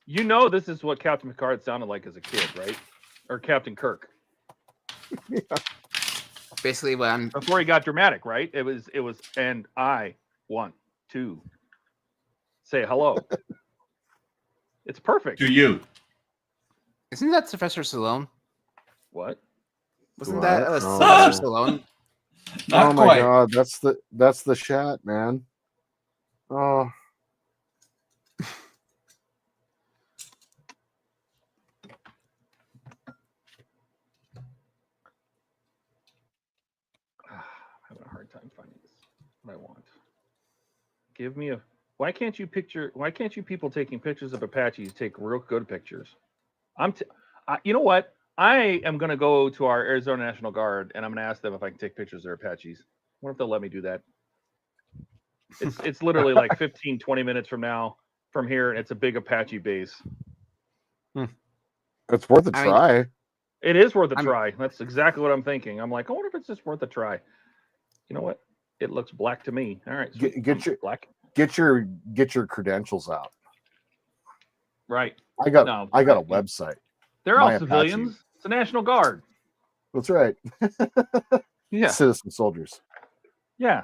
Speaker 2: You know this is what Captain Picard sounded like as a kid, right? Or Captain Kirk.
Speaker 13: Yeah.
Speaker 8: Basically, when
Speaker 2: before he got dramatic, right? It was, and I want to say hello. It's perfect.
Speaker 4: To you.
Speaker 8: Isn't that Sylvester Stallone?
Speaker 2: What?
Speaker 8: Wasn't
Speaker 13: What?
Speaker 8: that
Speaker 13: No.
Speaker 8: Sylvester Stallone?
Speaker 13: Oh my
Speaker 4: quite.
Speaker 13: god, that's the chat, man. Oh.
Speaker 2: I'm having a hard time finding this. What I want. Give me a. Why can't you people taking pictures of Apaches take real good pictures? You know what? I am going to go to our Arizona National Guard and I'm going to ask them if I can take pictures of their Apaches. What if they'll let me do that? It's literally like 15, 20 minutes from here, and it's a big Apache base.
Speaker 13: It's worth a try.
Speaker 2: It is worth a try. That's exactly what I'm thinking. I'm like, I wonder if it's just worth a try. You know what? It looks black to me. All right, sweet.
Speaker 13: Get your
Speaker 2: black.
Speaker 13: Get your credentials out.
Speaker 2: Right.
Speaker 13: I got a website.
Speaker 2: They're
Speaker 13: My
Speaker 2: all civilians.
Speaker 13: Apache.
Speaker 2: It's a National Guard.
Speaker 13: That's right.
Speaker 2: Yeah.
Speaker 13: Citizen soldiers.
Speaker 2: Yeah.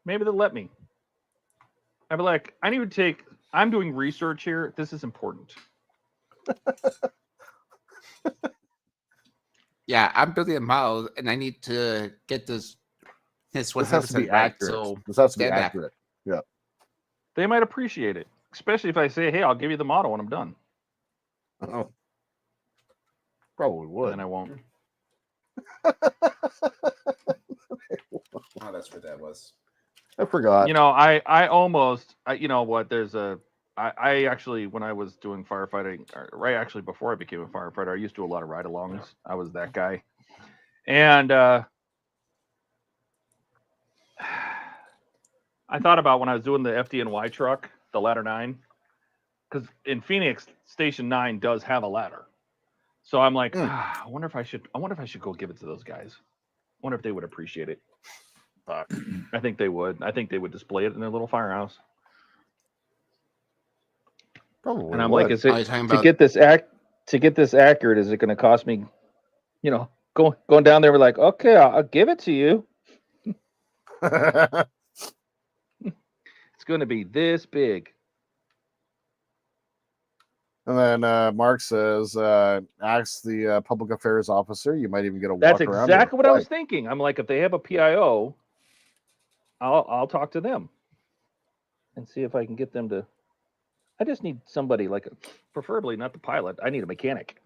Speaker 2: Maybe they'll let me. I'd be like, I'm doing research here. This is important.
Speaker 8: Yeah, I'm building a model, and I need to get this
Speaker 13: This has to be
Speaker 8: 100% right.
Speaker 13: accurate.
Speaker 8: So
Speaker 13: This has to be
Speaker 8: stand back.
Speaker 13: accurate. Yeah.
Speaker 2: They might appreciate it, especially if I say, "Hey, I'll give you the model when I'm done."
Speaker 13: Oh. Probably would.
Speaker 2: Then I won't.
Speaker 8: Oh, that's what that was.
Speaker 13: I forgot.
Speaker 2: You know, I you know what? I actually, when I was doing firefighting, right actually before I became a firefighter, I used to do a lot of ride-alongs. I was that guy, and I thought about when I was doing the FDNY truck, the Ladder 9. because in Phoenix, Station 9 does have a ladder. So I'm like, I wonder if I should go give it to those guys. I wonder if they would appreciate it. But I think they would. I think they would display it in their little firehouse.
Speaker 1: Probably.
Speaker 2: And I'm
Speaker 1: would.
Speaker 2: like, is it to get this accurate? Is it going to cost me, going down there? We're like, okay, I'll give it to you. It's going to be this big.
Speaker 1: And then Mark says, ask the public affairs officer. You might even get a walk
Speaker 2: That's
Speaker 1: around.
Speaker 2: exactly what I was thinking. I'm like, if they have a PIO, I'll talk to them and see if I can get them to. I just need somebody preferably not the pilot. I need a mechanic.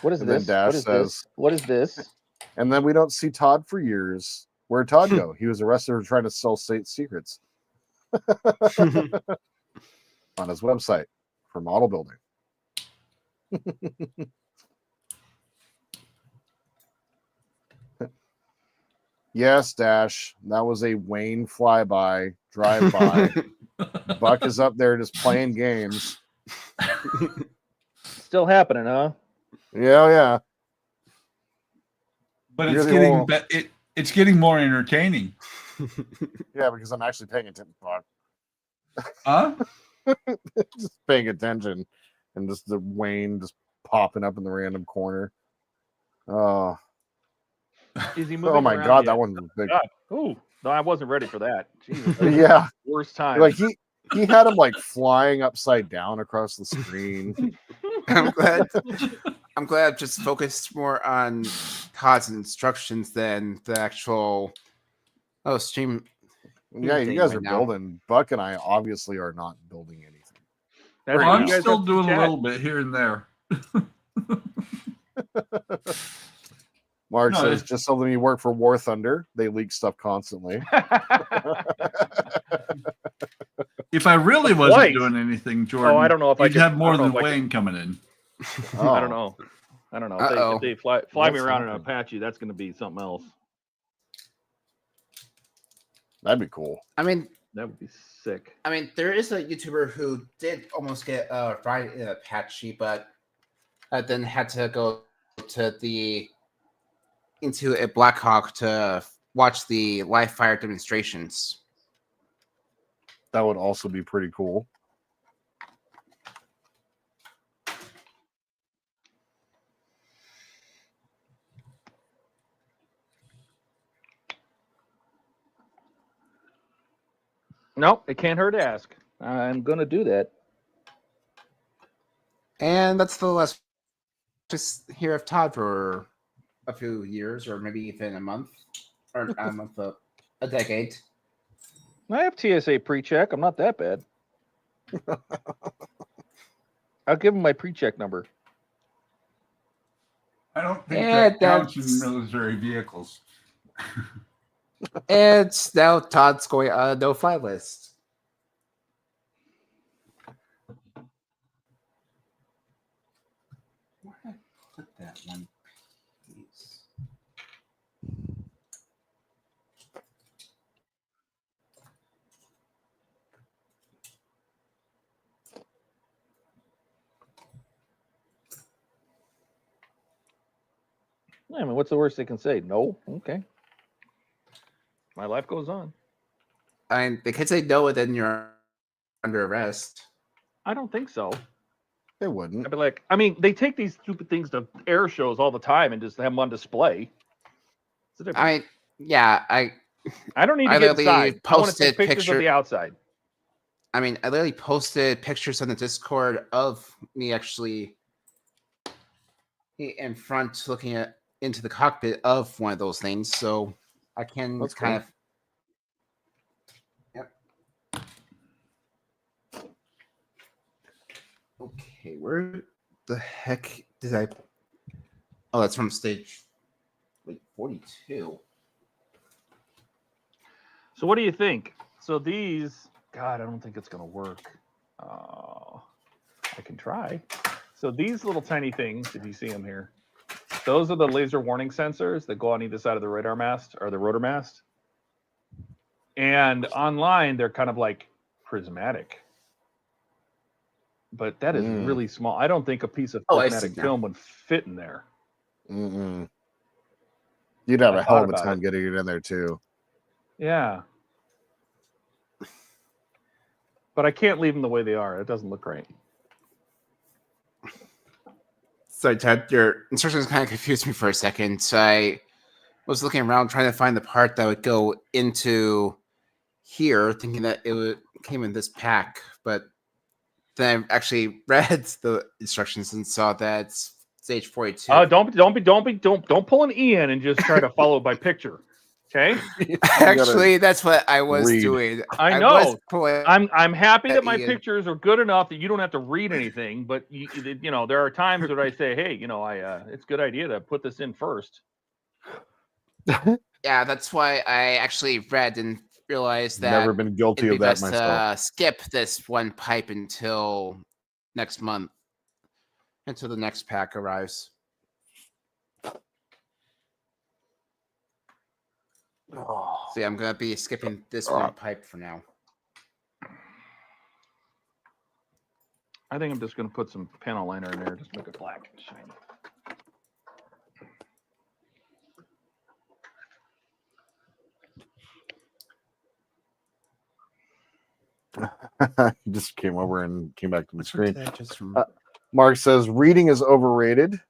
Speaker 2: What is
Speaker 1: And
Speaker 2: this?
Speaker 1: then Dash
Speaker 2: What is
Speaker 1: says,
Speaker 2: this? What is this?
Speaker 1: And then we don't see Todd for years. Where'd Todd go? He was arrested for trying to sell state secrets on his website for model building. Yes, Dash. That was a Wayne flyby, drive-by. Buck is up there just playing games.
Speaker 2: Still happening, huh?
Speaker 1: Yeah.
Speaker 4: But
Speaker 1: You're
Speaker 4: it's
Speaker 1: the
Speaker 4: getting
Speaker 1: only-
Speaker 4: it's getting more entertaining.
Speaker 1: Yeah, because I'm actually paying attention.
Speaker 4: Huh?
Speaker 1: Just paying attention, and just the Wayne just popping up in the random corner. Oh,
Speaker 2: Is he moving
Speaker 1: oh my
Speaker 2: around
Speaker 1: God,
Speaker 2: yet?
Speaker 1: that one was big.
Speaker 2: Oh, no, I wasn't ready for that. Jesus,
Speaker 1: Yeah,
Speaker 2: worst time.
Speaker 1: like he had him like flying upside down across the screen.
Speaker 8: I'm glad I've just focused more on Todd's instructions than the actual stream.
Speaker 1: Yeah, you
Speaker 8: thing
Speaker 1: guys
Speaker 8: right
Speaker 1: are
Speaker 8: now.
Speaker 1: building. Buck and I obviously are not building anything.
Speaker 2: That's
Speaker 4: Well,
Speaker 2: what
Speaker 4: I'm
Speaker 2: you guys
Speaker 4: still
Speaker 2: have to
Speaker 4: doing a
Speaker 2: chat.
Speaker 4: little bit here and there.
Speaker 1: Mark
Speaker 4: No,
Speaker 1: says
Speaker 4: it's-
Speaker 1: just something you work for War Thunder. They leak stuff constantly.
Speaker 4: If I really wasn't
Speaker 2: Twice.
Speaker 4: doing anything, Jordan,
Speaker 2: I don't know if I
Speaker 4: you'd
Speaker 2: could-
Speaker 4: have
Speaker 2: I
Speaker 4: more
Speaker 2: don't know
Speaker 4: than
Speaker 2: if I could-
Speaker 4: Wayne coming in.
Speaker 2: I don't know.
Speaker 8: Uh-oh.
Speaker 2: If they fly
Speaker 1: What's
Speaker 2: me around in an
Speaker 1: happening?
Speaker 2: Apache, that's going to be something else.
Speaker 1: That'd be cool.
Speaker 8: I mean,
Speaker 2: That would be sick.
Speaker 8: there is a YouTuber who did almost get fried in Apache, but then had to go to into a Blackhawk to watch the live fire demonstrations.
Speaker 1: That would also be pretty cool.
Speaker 2: Nope, it can't hurt to ask. I'm going to do that.
Speaker 8: And that's the last just hear of Todd for a few years, or maybe even a month, or not a month, a decade.
Speaker 2: I have TSA pre-check. I'm not that bad. I'll give him my pre-check number.
Speaker 4: I don't think
Speaker 8: Yeah,
Speaker 4: that counts in
Speaker 8: that's-
Speaker 4: military vehicles.
Speaker 8: It's now Todd's going on a no-fly list. Where did I put that one piece?
Speaker 2: I mean, what's the worst they can say? No? Okay. My life goes on.
Speaker 8: I mean, they could say no, and then you're under arrest.
Speaker 2: I don't think so.
Speaker 1: They wouldn't.
Speaker 2: I'd be like, I mean, they take these stupid things to air shows all the time and just have them on display. It's a difference.
Speaker 8: I mean, yeah,
Speaker 2: I don't need to
Speaker 8: I
Speaker 2: get
Speaker 8: literally
Speaker 2: inside. I want to take
Speaker 8: posted
Speaker 2: pictures of
Speaker 8: picture-
Speaker 2: the outside.
Speaker 8: I mean, I literally posted pictures on the Discord of me actually in front looking into the cockpit of one of those things, so I can
Speaker 1: That's
Speaker 8: kind
Speaker 1: cool.
Speaker 8: of. Yep. Okay, where the heck did I? Oh, that's from stage 42.
Speaker 2: So what do you think? So these, God, I don't think it's going to work. I can try. So these little tiny things, if you see them here, those are the laser warning sensors that go on either side of the radar mast or the rotor mast. And online, they're kind of like prismatic. but that is really small. I don't think a piece of
Speaker 8: Oh, I see
Speaker 2: prismatic
Speaker 8: now.
Speaker 2: film would fit in there.
Speaker 13: Mm-mm. You'd have
Speaker 2: I
Speaker 13: a hell
Speaker 2: thought
Speaker 13: of a
Speaker 2: about
Speaker 13: time
Speaker 2: it.
Speaker 13: getting it in there too.
Speaker 2: Yeah. But I can't leave them the way they are. It doesn't look great.
Speaker 8: Sorry, Ted, your instructions kind of confused me for a second. So I was looking around trying to find the part that would go into here, thinking that came in this pack, but then I actually read the instructions and saw that it's stage 42.
Speaker 2: Don't pull an E in and just try to follow by picture. Okay.
Speaker 8: Actually, that's what I was doing.
Speaker 2: I
Speaker 8: was
Speaker 2: know.
Speaker 8: pulling
Speaker 2: I'm happy that my
Speaker 8: Ian.
Speaker 2: pictures are good enough that you don't have to read anything. But you know, there are times that I say, hey, you know, it's a good idea to put this in first.
Speaker 8: Yeah, that's why I actually read and realized that
Speaker 13: Never been guilty
Speaker 8: it'd
Speaker 13: of
Speaker 8: be
Speaker 13: that
Speaker 8: best
Speaker 13: myself.
Speaker 8: to skip this one pipe until next month, until the next pack arrives. See, I'm gonna be skipping this one pipe for now.
Speaker 2: I think I'm just going to put some panel liner in there, just make it black and shiny.
Speaker 13: He just came over and came back to the screen.
Speaker 8: did I just
Speaker 13: Mark says reading is overrated.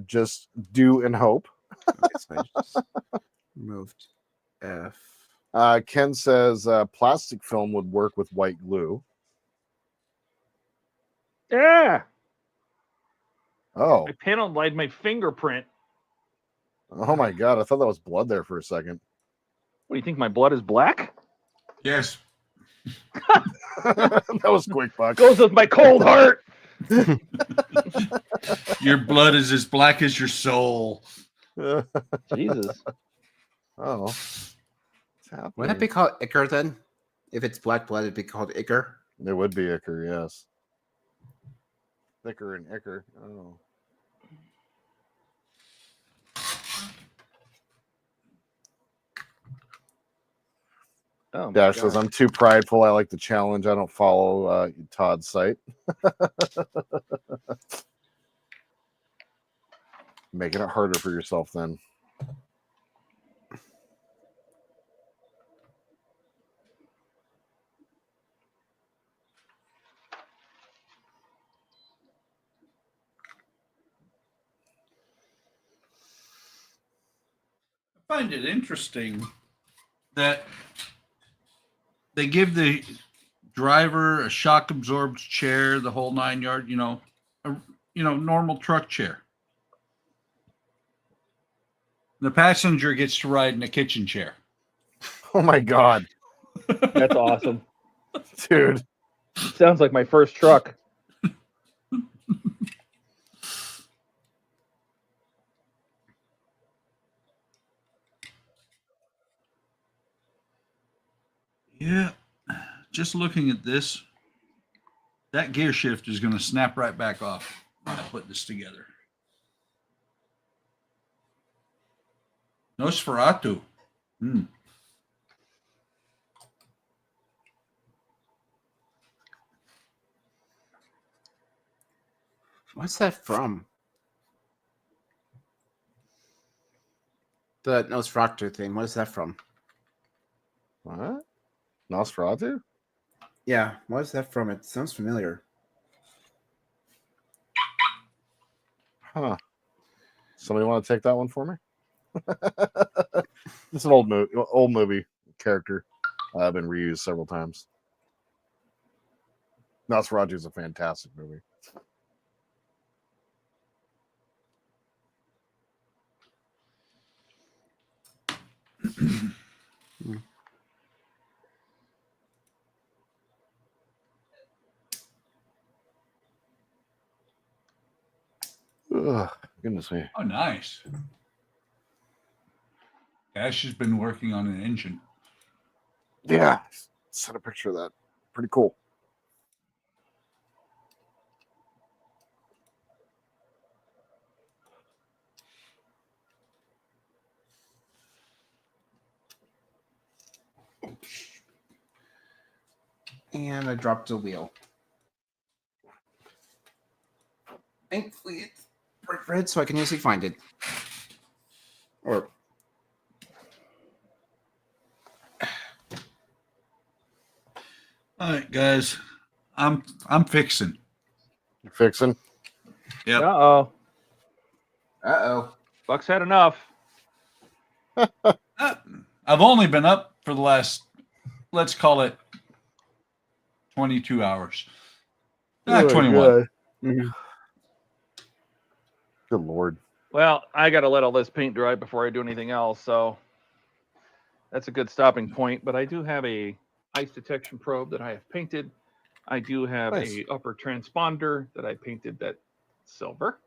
Speaker 13: Just do and hope.
Speaker 8: Okay, so I just removed F.
Speaker 13: Ken says plastic film would work with white glue.
Speaker 2: Yeah.
Speaker 13: Oh.
Speaker 2: My panel light, my fingerprint.
Speaker 13: Oh my god! I thought that was blood there for a second.
Speaker 2: What do you think? My blood is black?
Speaker 4: Yes.
Speaker 13: That was quick, Buck.
Speaker 2: Goes with my cold heart.
Speaker 4: Your blood is as black as your soul.
Speaker 2: Jesus.
Speaker 13: Oh. What's
Speaker 8: Would that be called ichor then? If it's black blood, it'd be called ichor.
Speaker 13: It would be ichor, yes. Thicker and ichor. Oh.
Speaker 2: Oh,
Speaker 13: Dash says, I'm too prideful. I like the challenge. I don't follow Todd's site. Making it harder for yourself then.
Speaker 4: I find it interesting that they give the driver a shock absorbed chair, the whole 9 yard, normal truck chair. The passenger gets to ride in a kitchen chair.
Speaker 13: Oh my god.
Speaker 2: That's awesome.
Speaker 13: Dude.
Speaker 2: Sounds like my first truck.
Speaker 4: Yeah. Just looking at this, that gear shift is going to snap right back off when I put this together. Nosferatu.
Speaker 8: What's that from? The Nosferatu thing. What is that from?
Speaker 13: What? Nosferatu?
Speaker 8: Yeah, what is that from? It sounds familiar.
Speaker 13: Huh. Somebody want to take that one for me? It's an old movie character. I've been reused several times. Nosferatu is a fantastic movie. Ugh, goodness me.
Speaker 4: Oh, nice. Ash has been working on an engine.
Speaker 13: Yeah. Sent a picture of that. Pretty cool.
Speaker 8: And I dropped the wheel. Thankfully, it's bright red, so I can easily find it. Or
Speaker 4: All right, guys. I'm fixing.
Speaker 13: You're fixing?
Speaker 4: Yep.
Speaker 2: Uh-oh.
Speaker 8: Uh-oh.
Speaker 2: Buck's had enough.
Speaker 4: I've only been up for the last, let's call it 22 hours.
Speaker 13: Oh,
Speaker 4: 21.
Speaker 13: Good Lord.
Speaker 2: Well, I got to let all this paint dry before I do anything else, so that's a good stopping point. But I do have a ice detection probe that I have painted. I do have a upper transponder that I painted that silver.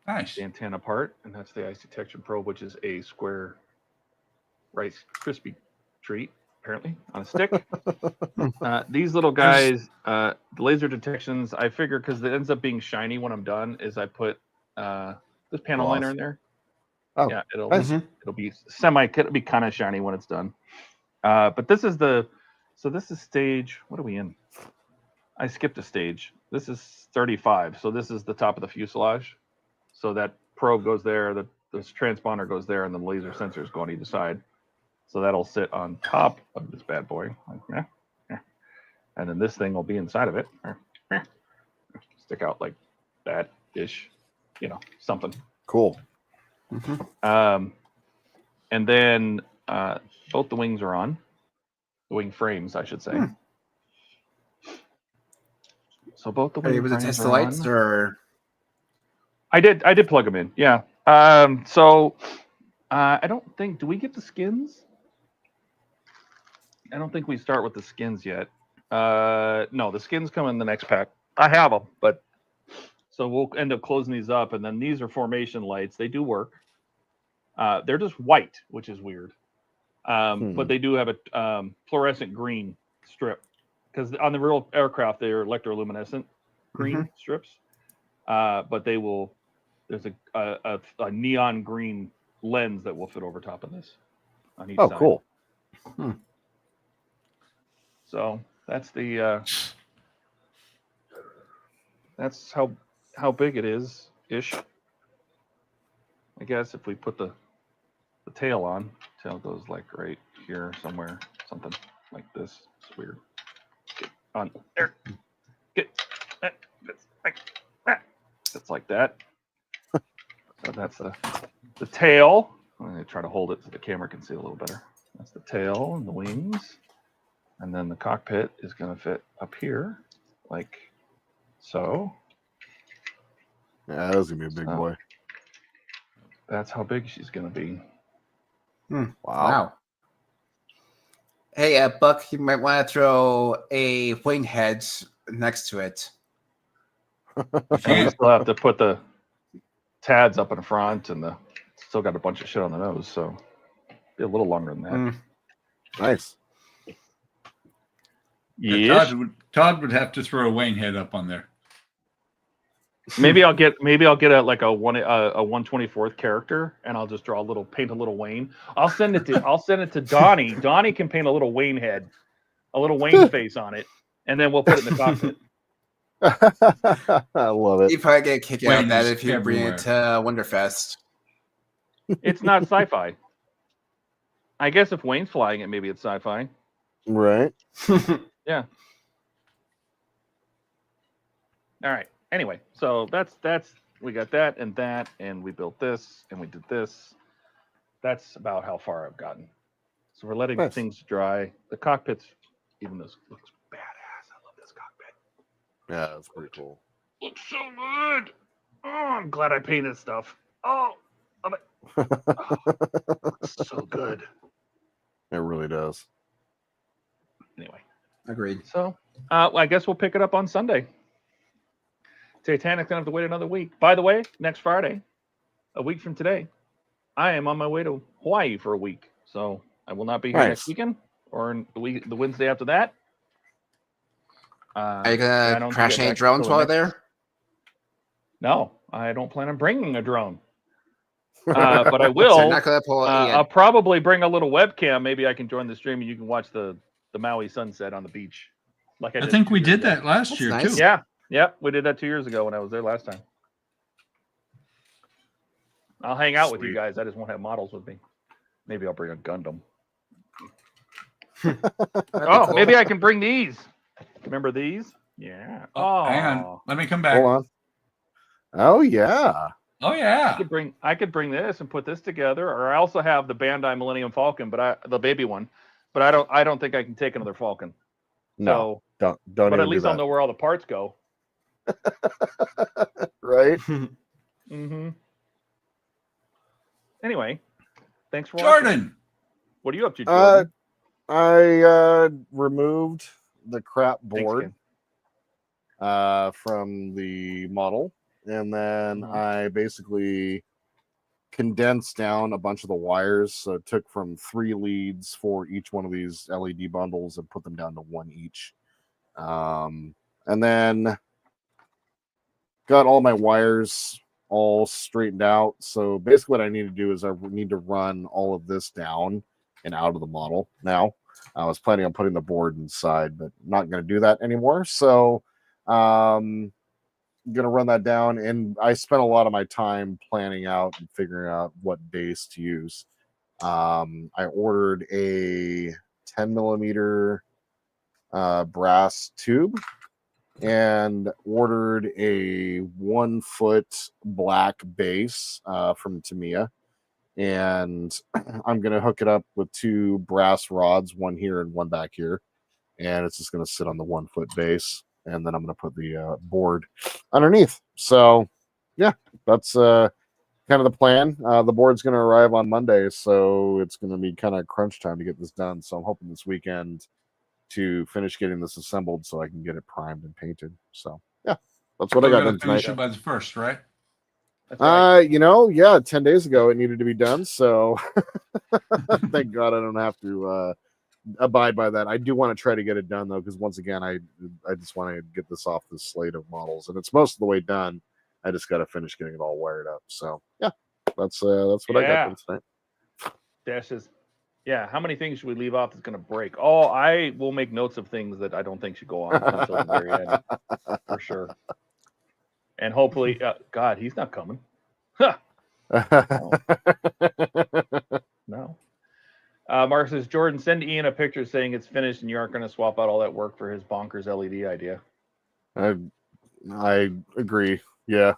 Speaker 4: Nice.
Speaker 2: The antenna part, and that's the ice detection probe, which is a square Rice Krispie treat, apparently, on a stick. These little guys, the laser detections, I figure because it ends up being shiny when I'm done, is I put this panel liner in there.
Speaker 13: Oh,
Speaker 2: yeah, it'll be it'll be kind of shiny when it's done. But this is this is stage, what are we in? I skipped a stage. This is 35, so this is the top of the fuselage. So that probe goes there, this transponder goes there, and the laser sensors go on either side. So that'll sit on top of this bad boy. Like, and then this thing will be inside of it. Stick out like that-ish, something.
Speaker 13: Cool.
Speaker 2: And then both the wings are on. The wing frames, I should say. So both the wing
Speaker 8: Are you able to
Speaker 2: frames
Speaker 8: test
Speaker 2: are
Speaker 8: the lights,
Speaker 2: on.
Speaker 8: or?
Speaker 2: I did plug them in, yeah. So I don't think, do we get the skins? I don't think we start with the skins yet. No, the skins come in the next pack. I have them, but so we'll end up closing these up, and then these are formation lights. They do work. They're just white, which is weird. But they do have a fluorescent green strip, because on the real aircraft they're electroluminescent green strips. But they will. There's a neon green lens that will fit over top of this on each side.
Speaker 13: Oh, cool.
Speaker 2: So that's the that's how big it is ish. I guess if we put the tail on, tail goes like right here somewhere, something like this. It's weird. Get on there. Get that. That's like that. That's like that. So that's the tail. I'm gonna try to hold it so the camera can see a little better. That's the tail and the wings. And then the cockpit is going to fit up here, like so.
Speaker 13: Yeah, that's going to be a big boy.
Speaker 2: That's how big she's going to be.
Speaker 13: Wow.
Speaker 8: Hey, Buck, you might want to throw a wing head next to it.
Speaker 2: You still have to put the TADs up in front, and still got a bunch of shit on the nose, so be a little longer than that.
Speaker 13: Nice.
Speaker 2: Yes.
Speaker 4: Todd would have to throw a wing head up on there.
Speaker 2: Maybe I'll get a 1/24th character, and I'll just paint a little Wayne. I'll send it to Donnie. Donnie can paint a little Wayne head, a little Wayne face on it, and then we'll put it in the cockpit.
Speaker 13: I love it.
Speaker 8: You probably get a kick out of that
Speaker 4: Wayne is
Speaker 8: if you bring it to Wonderfest.
Speaker 2: It's not sci-fi. I guess if Wayne's flying it, maybe it's sci-fi.
Speaker 13: Right.
Speaker 2: Yeah. All right. Anyway, so that's we got that, and we built this, and we did this. That's about how far I've gotten. So we're letting things dry. The cockpit's, even this looks badass. I love this cockpit.
Speaker 13: Yeah, that's pretty cool.
Speaker 2: Looks so good. Oh, I'm glad I painted stuff. Oh, love it. Oh, looks so good.
Speaker 13: It really does.
Speaker 2: Anyway.
Speaker 8: Agreed.
Speaker 2: So, I guess we'll pick it up on Sunday. Titanic's gonna have to wait another week. By the way, next Friday, a week from today, I am on my way to Hawaii for a week. So I will not be here next weekend or the Wednesday after that.
Speaker 8: Are you gonna crash any drones while there?
Speaker 2: No, I don't plan on bringing a drone. But I will.
Speaker 8: So you're not gonna pull
Speaker 2: I'll probably bring a little webcam. Maybe I can join the stream and you can watch the Maui sunset on the beach. Like
Speaker 4: I think we did that last year too.
Speaker 2: Yeah, Yep, we did that 2 years ago when I was there last time. I'll hang out with you
Speaker 1: Sweet.
Speaker 2: guys. I just won't have models with me. Maybe I'll bring a Gundam. Oh, maybe I can bring these. Remember these? Yeah.
Speaker 4: Oh, hang on. Let me come back.
Speaker 1: Hold on. Oh yeah.
Speaker 4: Oh yeah.
Speaker 2: I could bring this and put this together. Or I also have the Bandai Millennium Falcon, but the baby one. But I don't think I can take another Falcon.
Speaker 1: No,
Speaker 2: So,
Speaker 1: don't.
Speaker 2: But
Speaker 1: even
Speaker 2: at least
Speaker 1: do
Speaker 2: I'll know where all the parts go.
Speaker 1: that. Right.
Speaker 2: Mm-hmm. Anyway, thanks for
Speaker 4: Jordan.
Speaker 2: watching. What are you up to, Jordan?
Speaker 1: I removed the crap board from the model, and then I basically condensed down a bunch of the wires. So it took from 3 leads for each one of these LED bundles and put them down to 1 each. And then got all my wires all straightened out. So basically what I need to do is I need to run all of this down and out of the model now. I was planning on putting the board inside, but not going to do that anymore. So going to run that down, and I spent a lot of my time planning out and figuring out what base to use. I ordered a 10 millimeter brass tube and ordered a 1 foot black base from Tamiya, and I'm going to hook it up with 2 brass rods, 1 here and 1 back here, and it's just going to sit on the 1 foot base, and then I'm going to put the board underneath. So yeah, that's kind of the plan. The board's going to arrive on Monday, so it's going to be kind of crunch time to get this done. So I'm hoping this weekend to finish getting this assembled so I can get it primed and painted. So yeah, that's what I got done tonight.
Speaker 4: Finish it by the 1st, right?
Speaker 1: You know, yeah, 10 days ago it needed to be done. So thank God I don't have to abide by that. I do want to try to get it done though, because once again, I just want to get this off the slate of models, and it's most of the way done. I just got to finish getting it all wired up. So yeah, that's what I got done tonight.
Speaker 2: Dashes. Yeah, how many things should we leave off that's going to break? Oh, I will make notes of things that I don't think should go on until the very end, for sure. And hopefully, God, he's not coming. Huh. No. Mark says, Jordan, send Ian a picture saying it's finished and you aren't going to swap out all that work for his bonkers LED idea.
Speaker 1: I agree. Yeah,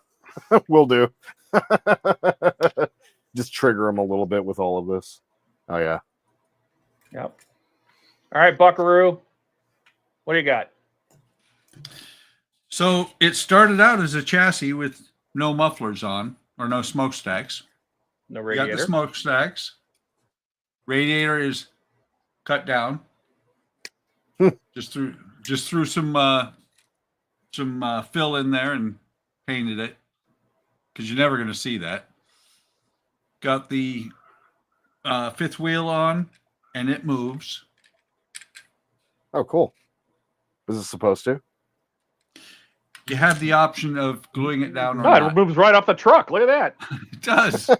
Speaker 1: will do. Just trigger him a little bit with all of this. Oh yeah.
Speaker 2: Yep. All right, Buckaroo. What do you got?
Speaker 4: So it started out as a chassis with no mufflers on, or no smokestacks.
Speaker 2: No
Speaker 4: You
Speaker 2: radiator.
Speaker 4: got the smokestacks. Radiator is cut down. just threw some fill in there and painted it, because you're never going to see that. Got the 5th wheel on, and it moves.
Speaker 1: Oh, cool. Is it supposed to?
Speaker 4: You have the option of gluing it down or
Speaker 2: God,
Speaker 4: not.
Speaker 2: it moves right off the truck. Look at that.
Speaker 4: It does.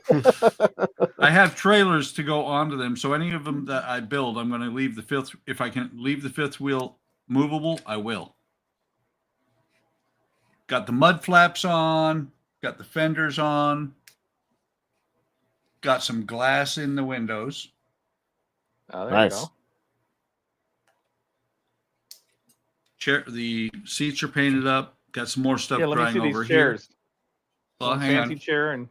Speaker 4: I have trailers to go onto them, so any of them that I build, I'm going to leave the 5th. If I can leave the 5th wheel movable, I will. Got the mud flaps on. Got the fenders on. Got some glass in the windows.
Speaker 2: Oh, there you go.
Speaker 4: Chair, the seats are painted up. Got some more stuff
Speaker 2: Yeah, let me
Speaker 4: drying
Speaker 2: see
Speaker 4: over
Speaker 2: these
Speaker 4: here.
Speaker 2: chairs.
Speaker 4: Well,
Speaker 2: One
Speaker 4: hang
Speaker 2: fancy
Speaker 4: on.
Speaker 2: chair and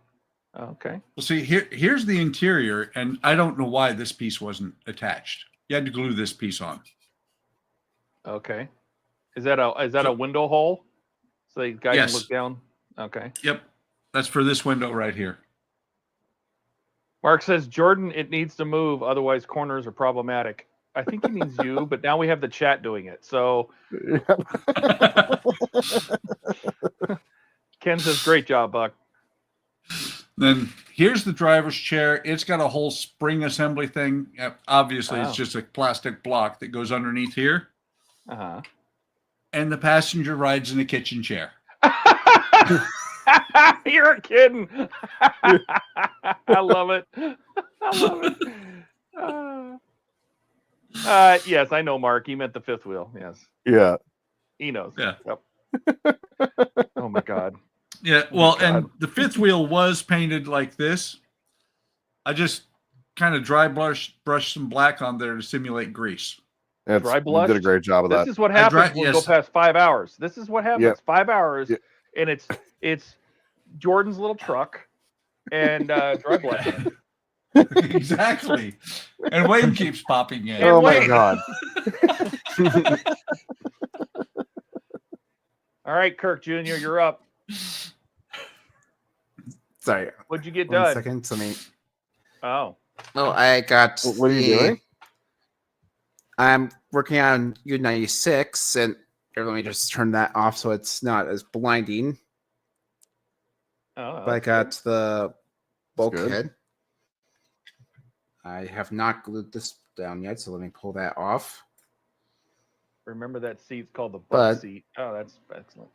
Speaker 2: okay.
Speaker 4: Well, see, here's the interior, and I don't know why this piece wasn't attached. You had to glue this piece on.
Speaker 2: Okay. Is that a window hole? So the guy
Speaker 4: Yes.
Speaker 2: can look down. Okay.
Speaker 4: Yep. That's for this window right here.
Speaker 2: Mark says, Jordan, it needs to move, otherwise corners are problematic. I think he means you, but now we have the chat doing it. So Ken says, great job, Buck.
Speaker 4: Then here's the driver's chair. It's got a whole spring assembly thing. Obviously,
Speaker 2: Wow.
Speaker 4: it's just a plastic block that goes underneath here.
Speaker 2: Uh-huh.
Speaker 4: And the passenger rides in a kitchen chair.
Speaker 2: You're kidding. I love it. I love it. Yes, I know, Mark. He meant the 5th wheel. Yes.
Speaker 1: Yeah.
Speaker 2: He knows.
Speaker 4: Yeah.
Speaker 2: Yep. Oh my god.
Speaker 4: Yeah,
Speaker 2: Oh my
Speaker 4: well,
Speaker 2: God.
Speaker 4: and the fifth wheel was painted like this. I just kind of dry brushed some black on there to simulate grease.
Speaker 2: Dry
Speaker 13: You
Speaker 2: blushed.
Speaker 13: did a great job of
Speaker 2: This
Speaker 13: that.
Speaker 2: is what
Speaker 4: I
Speaker 2: happens
Speaker 4: dry-
Speaker 2: when we
Speaker 4: yes.
Speaker 2: go past 5 hours. This is what happens.
Speaker 13: Yep.
Speaker 2: 5 hours,
Speaker 13: Yep.
Speaker 2: and it's Jordan's little truck and dry blush.
Speaker 4: Exactly. And Wayne keeps popping in.
Speaker 2: And
Speaker 13: Oh my
Speaker 2: Wayne.
Speaker 13: god.
Speaker 2: All right, Kirk Jr., you're up.
Speaker 8: Sorry.
Speaker 2: What'd you get
Speaker 8: One
Speaker 2: done?
Speaker 8: second. Let me.
Speaker 2: Oh,
Speaker 8: Oh, I got.
Speaker 13: What are you doing?
Speaker 8: I'm working on U96, and here, let me just turn that off so it's not as blinding.
Speaker 2: oh.
Speaker 8: But I got the
Speaker 13: That's good.
Speaker 8: bulkhead. I have not glued this down yet, so let me pull that off.
Speaker 2: Remember that seat's called the butt
Speaker 8: But-
Speaker 2: seat. Oh, that's excellent.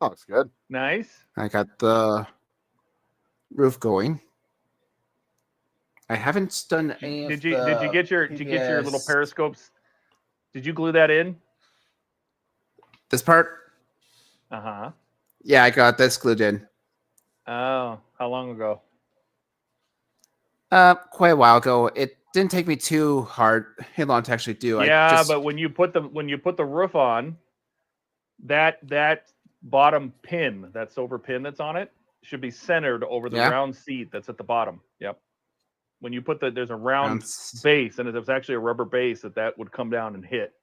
Speaker 13: Oh, it's good.
Speaker 2: Nice.
Speaker 8: I got the roof going. I haven't done any.
Speaker 2: Did you get your little periscopes? Did you glue that in?
Speaker 8: This part?
Speaker 2: Uh-huh.
Speaker 8: Yeah, I got this glued in.
Speaker 2: Oh, how long ago?
Speaker 8: Quite a while ago. It didn't take me too long to actually do.
Speaker 2: Yeah,
Speaker 8: I just,
Speaker 2: but when you put the roof on, that bottom pin, that silver pin that's on it, should be centered over the
Speaker 8: Yeah.
Speaker 2: round seat that's at the bottom. Yep. When you put there's a round
Speaker 8: Round
Speaker 2: base, and it's actually a rubber base that would come down and hit,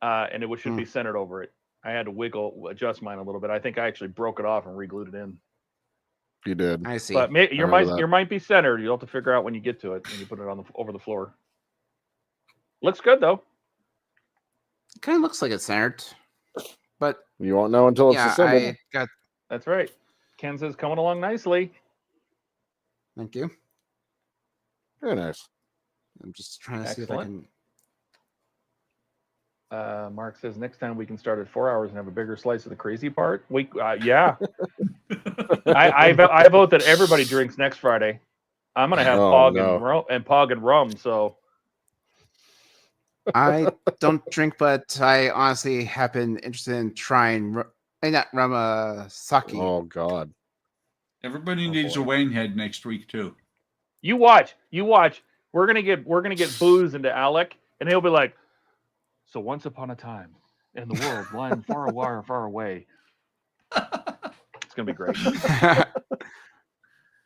Speaker 2: and it should be centered over it. I had to adjust mine a little bit. I think I actually broke it off and re-glued it in.
Speaker 13: You did.
Speaker 8: I see.
Speaker 2: But
Speaker 13: I remember that.
Speaker 2: you might be centered. You'll have to figure out when you get to it when you put it on over the floor. Looks good though.
Speaker 8: It kind of looks like it's centered, but
Speaker 13: You won't know until it's
Speaker 8: yeah,
Speaker 13: assembled.
Speaker 8: I got.
Speaker 2: That's right. Ken says coming along nicely.
Speaker 8: Thank you.
Speaker 13: Very nice.
Speaker 8: I'm just trying to see if I
Speaker 2: Excellent.
Speaker 8: can.
Speaker 2: Mark says next time we can start at 4 hours and have a bigger slice of the crazy part. Yeah. I vote that everybody drinks next Friday. I'm gonna have Pog and rum. So
Speaker 8: I don't drink, but I honestly have been interested in trying not rum, sake.
Speaker 13: Oh god.
Speaker 4: Everybody needs a Wayne head next week too.
Speaker 2: you watch. We're gonna get booze into Alec, and he'll be like, "So once upon a time, in the world lying far away." It's gonna be great.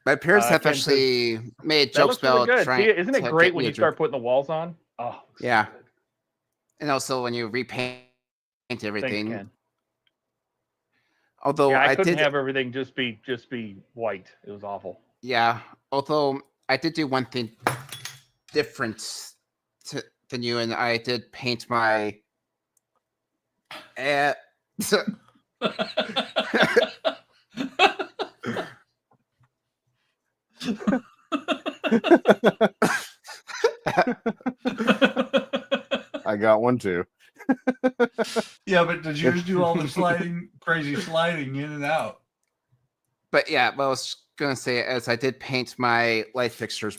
Speaker 8: My parents have
Speaker 2: Ken
Speaker 8: actually made
Speaker 2: That
Speaker 8: jokes
Speaker 2: looks really
Speaker 8: about
Speaker 2: good.
Speaker 8: trying.
Speaker 2: See, isn't it
Speaker 8: to
Speaker 2: great
Speaker 8: get
Speaker 2: when
Speaker 8: me
Speaker 2: you
Speaker 8: a
Speaker 2: start
Speaker 8: drink.
Speaker 2: putting the walls on? Oh,
Speaker 8: Yeah, and also when you repaint everything.
Speaker 2: Ken.
Speaker 8: Although
Speaker 2: Yeah, I
Speaker 8: I
Speaker 2: couldn't
Speaker 8: did,
Speaker 2: have everything just be white. It was awful.
Speaker 8: yeah. Although I did do one thing different than you, and I did paint my.
Speaker 13: I got one too.
Speaker 4: Yeah, but did yours do all the crazy sliding in and out?
Speaker 8: But yeah, what I was gonna say is I did paint my light fixtures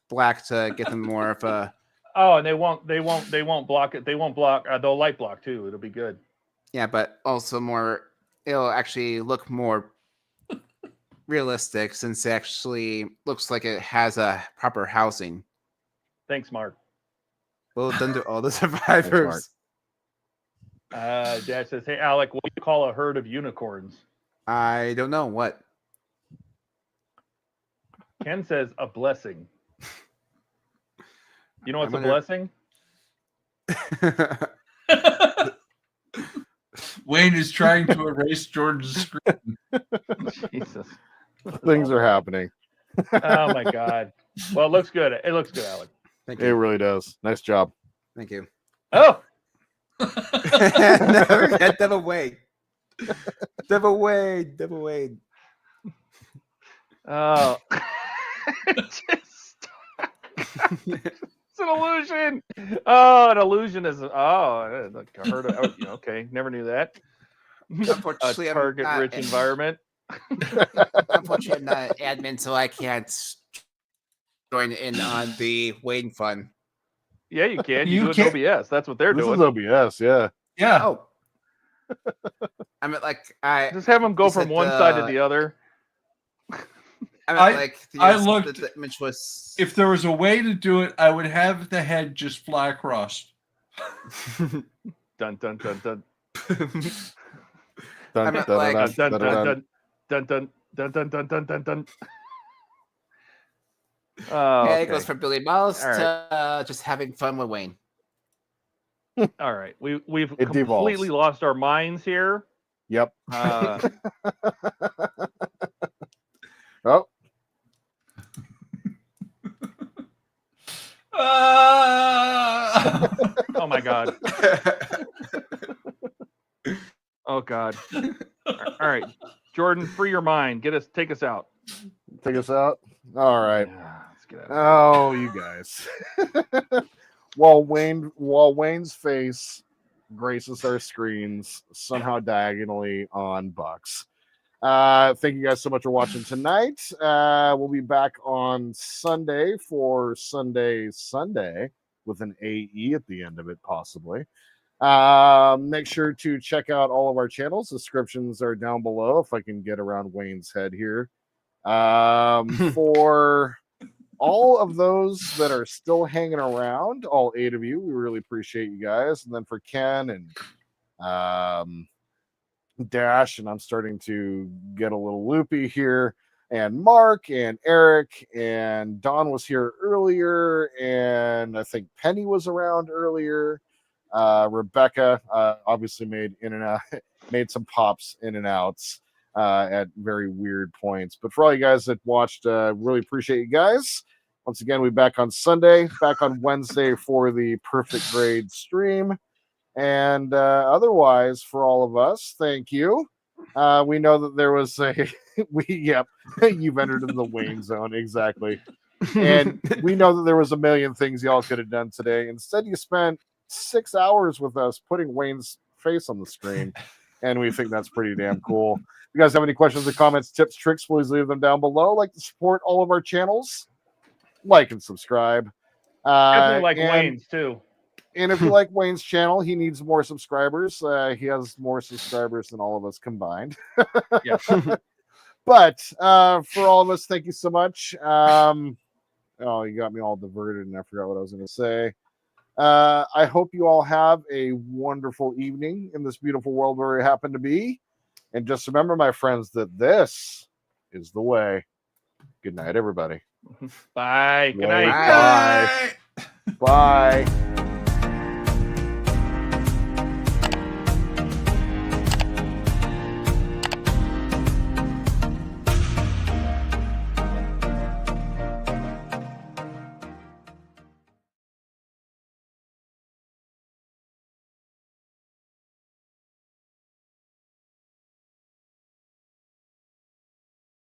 Speaker 8: black to get them more of a.
Speaker 2: Oh, and they won't block it. They won't block. They'll light block too. It'll be good.
Speaker 8: Yeah, but also more. It'll actually look more realistic since it actually looks like it has a proper housing.
Speaker 2: Thanks, Mark.
Speaker 8: Well done to all the survivors.
Speaker 2: Dad says, "Hey, Alec, what do you call a herd of unicorns?"
Speaker 8: I don't know what.
Speaker 2: Ken says, "A blessing." You know what's
Speaker 8: I'm
Speaker 2: a blessing?
Speaker 4: Wayne is trying to erase George's screen.
Speaker 2: Jesus.
Speaker 13: Things are happening.
Speaker 2: Oh my God. Well, it looks good. It looks good, Alec.
Speaker 8: Thank
Speaker 13: It
Speaker 8: you.
Speaker 13: really does. Nice job.
Speaker 8: Thank you.
Speaker 2: Oh.
Speaker 8: Never get them away. Devil Wade.
Speaker 2: Oh. It's an illusion. Oh, an illusion is a herd of, okay, never knew that.
Speaker 8: Unfortunately,
Speaker 2: a target-rich environment.
Speaker 8: Unfortunately, I'm not an admin, so I can't join in on the Wade fun.
Speaker 2: Yeah, you can. You,
Speaker 4: You
Speaker 2: do it
Speaker 4: can't-
Speaker 2: in OBS. That's what they're
Speaker 13: This
Speaker 2: doing.
Speaker 13: is OBS, yeah.
Speaker 4: Yeah.
Speaker 8: Oh. I mean, like, I
Speaker 2: Just have them go
Speaker 8: is
Speaker 2: from
Speaker 8: it
Speaker 2: one side to the other.
Speaker 8: I mean,
Speaker 4: I-
Speaker 8: like,
Speaker 4: I
Speaker 8: yes,
Speaker 4: looked-
Speaker 8: the image was.
Speaker 4: If there was a way to do it, I would have the head just fly across.
Speaker 2: Dun dun dun dun.
Speaker 8: I meant like
Speaker 2: Dun dun dun dun dun dun dun dun dun dun dun. Oh,
Speaker 8: Yeah, it
Speaker 2: okay.
Speaker 8: goes from Billy Miles
Speaker 2: All right.
Speaker 8: to just having fun with Wayne.
Speaker 2: All right, we've
Speaker 13: It devolves.
Speaker 2: completely lost our minds here.
Speaker 13: Yep.
Speaker 2: Uh,
Speaker 4: Ah!
Speaker 2: oh my god. Oh god. All right, Jordan, free your mind. Take us out.
Speaker 13: Take us out. All right.
Speaker 2: Let's get out.
Speaker 13: Oh, you guys. while Wayne's face graces our screens somehow diagonally on Bucks. Thank you guys so much for watching tonight. We'll be back on Sunday for Sunday with an AE at the end of it, possibly. Make sure to check out all of our channels. Descriptions are down below if I can get around Wayne's head here. For all of those that are still hanging around, all 8 of you, we really appreciate you guys. And then for Ken and Dash, and I'm starting to get a little loopy here, and Mark and Eric and Don was here earlier, and I think Penny was around earlier. Rebecca obviously made some pops in and outs at very weird points. But for all you guys that watched, really appreciate you guys. Once again, we'll be back on Sunday, back on Wednesday for the Perfect Grade stream. And otherwise, for all of us, thank you. We know that there was you've entered into the Wayne zone, exactly. And we know that there was a million things y'all could have done today. Instead, you spent 6 hours with us putting Wayne's face on the screen, and we think that's pretty damn cool. If you guys have any questions or comments, tips, tricks, please leave them down below. Like to support all of our channels, like and subscribe.
Speaker 2: Definitely like
Speaker 13: and-
Speaker 2: Wayne's too.
Speaker 13: And if you like Wayne's channel, he needs more subscribers. He has more subscribers than all of us combined.
Speaker 2: Yeah.
Speaker 13: But for all of us, thank you so much. Oh, you got me all diverted and I forgot what I was going to say. I hope you all have a wonderful evening in this beautiful world where we happen to be. And just remember, my friends, that this is the way. Good night, everybody.
Speaker 2: Bye. Good night.
Speaker 13: Bye. Bye.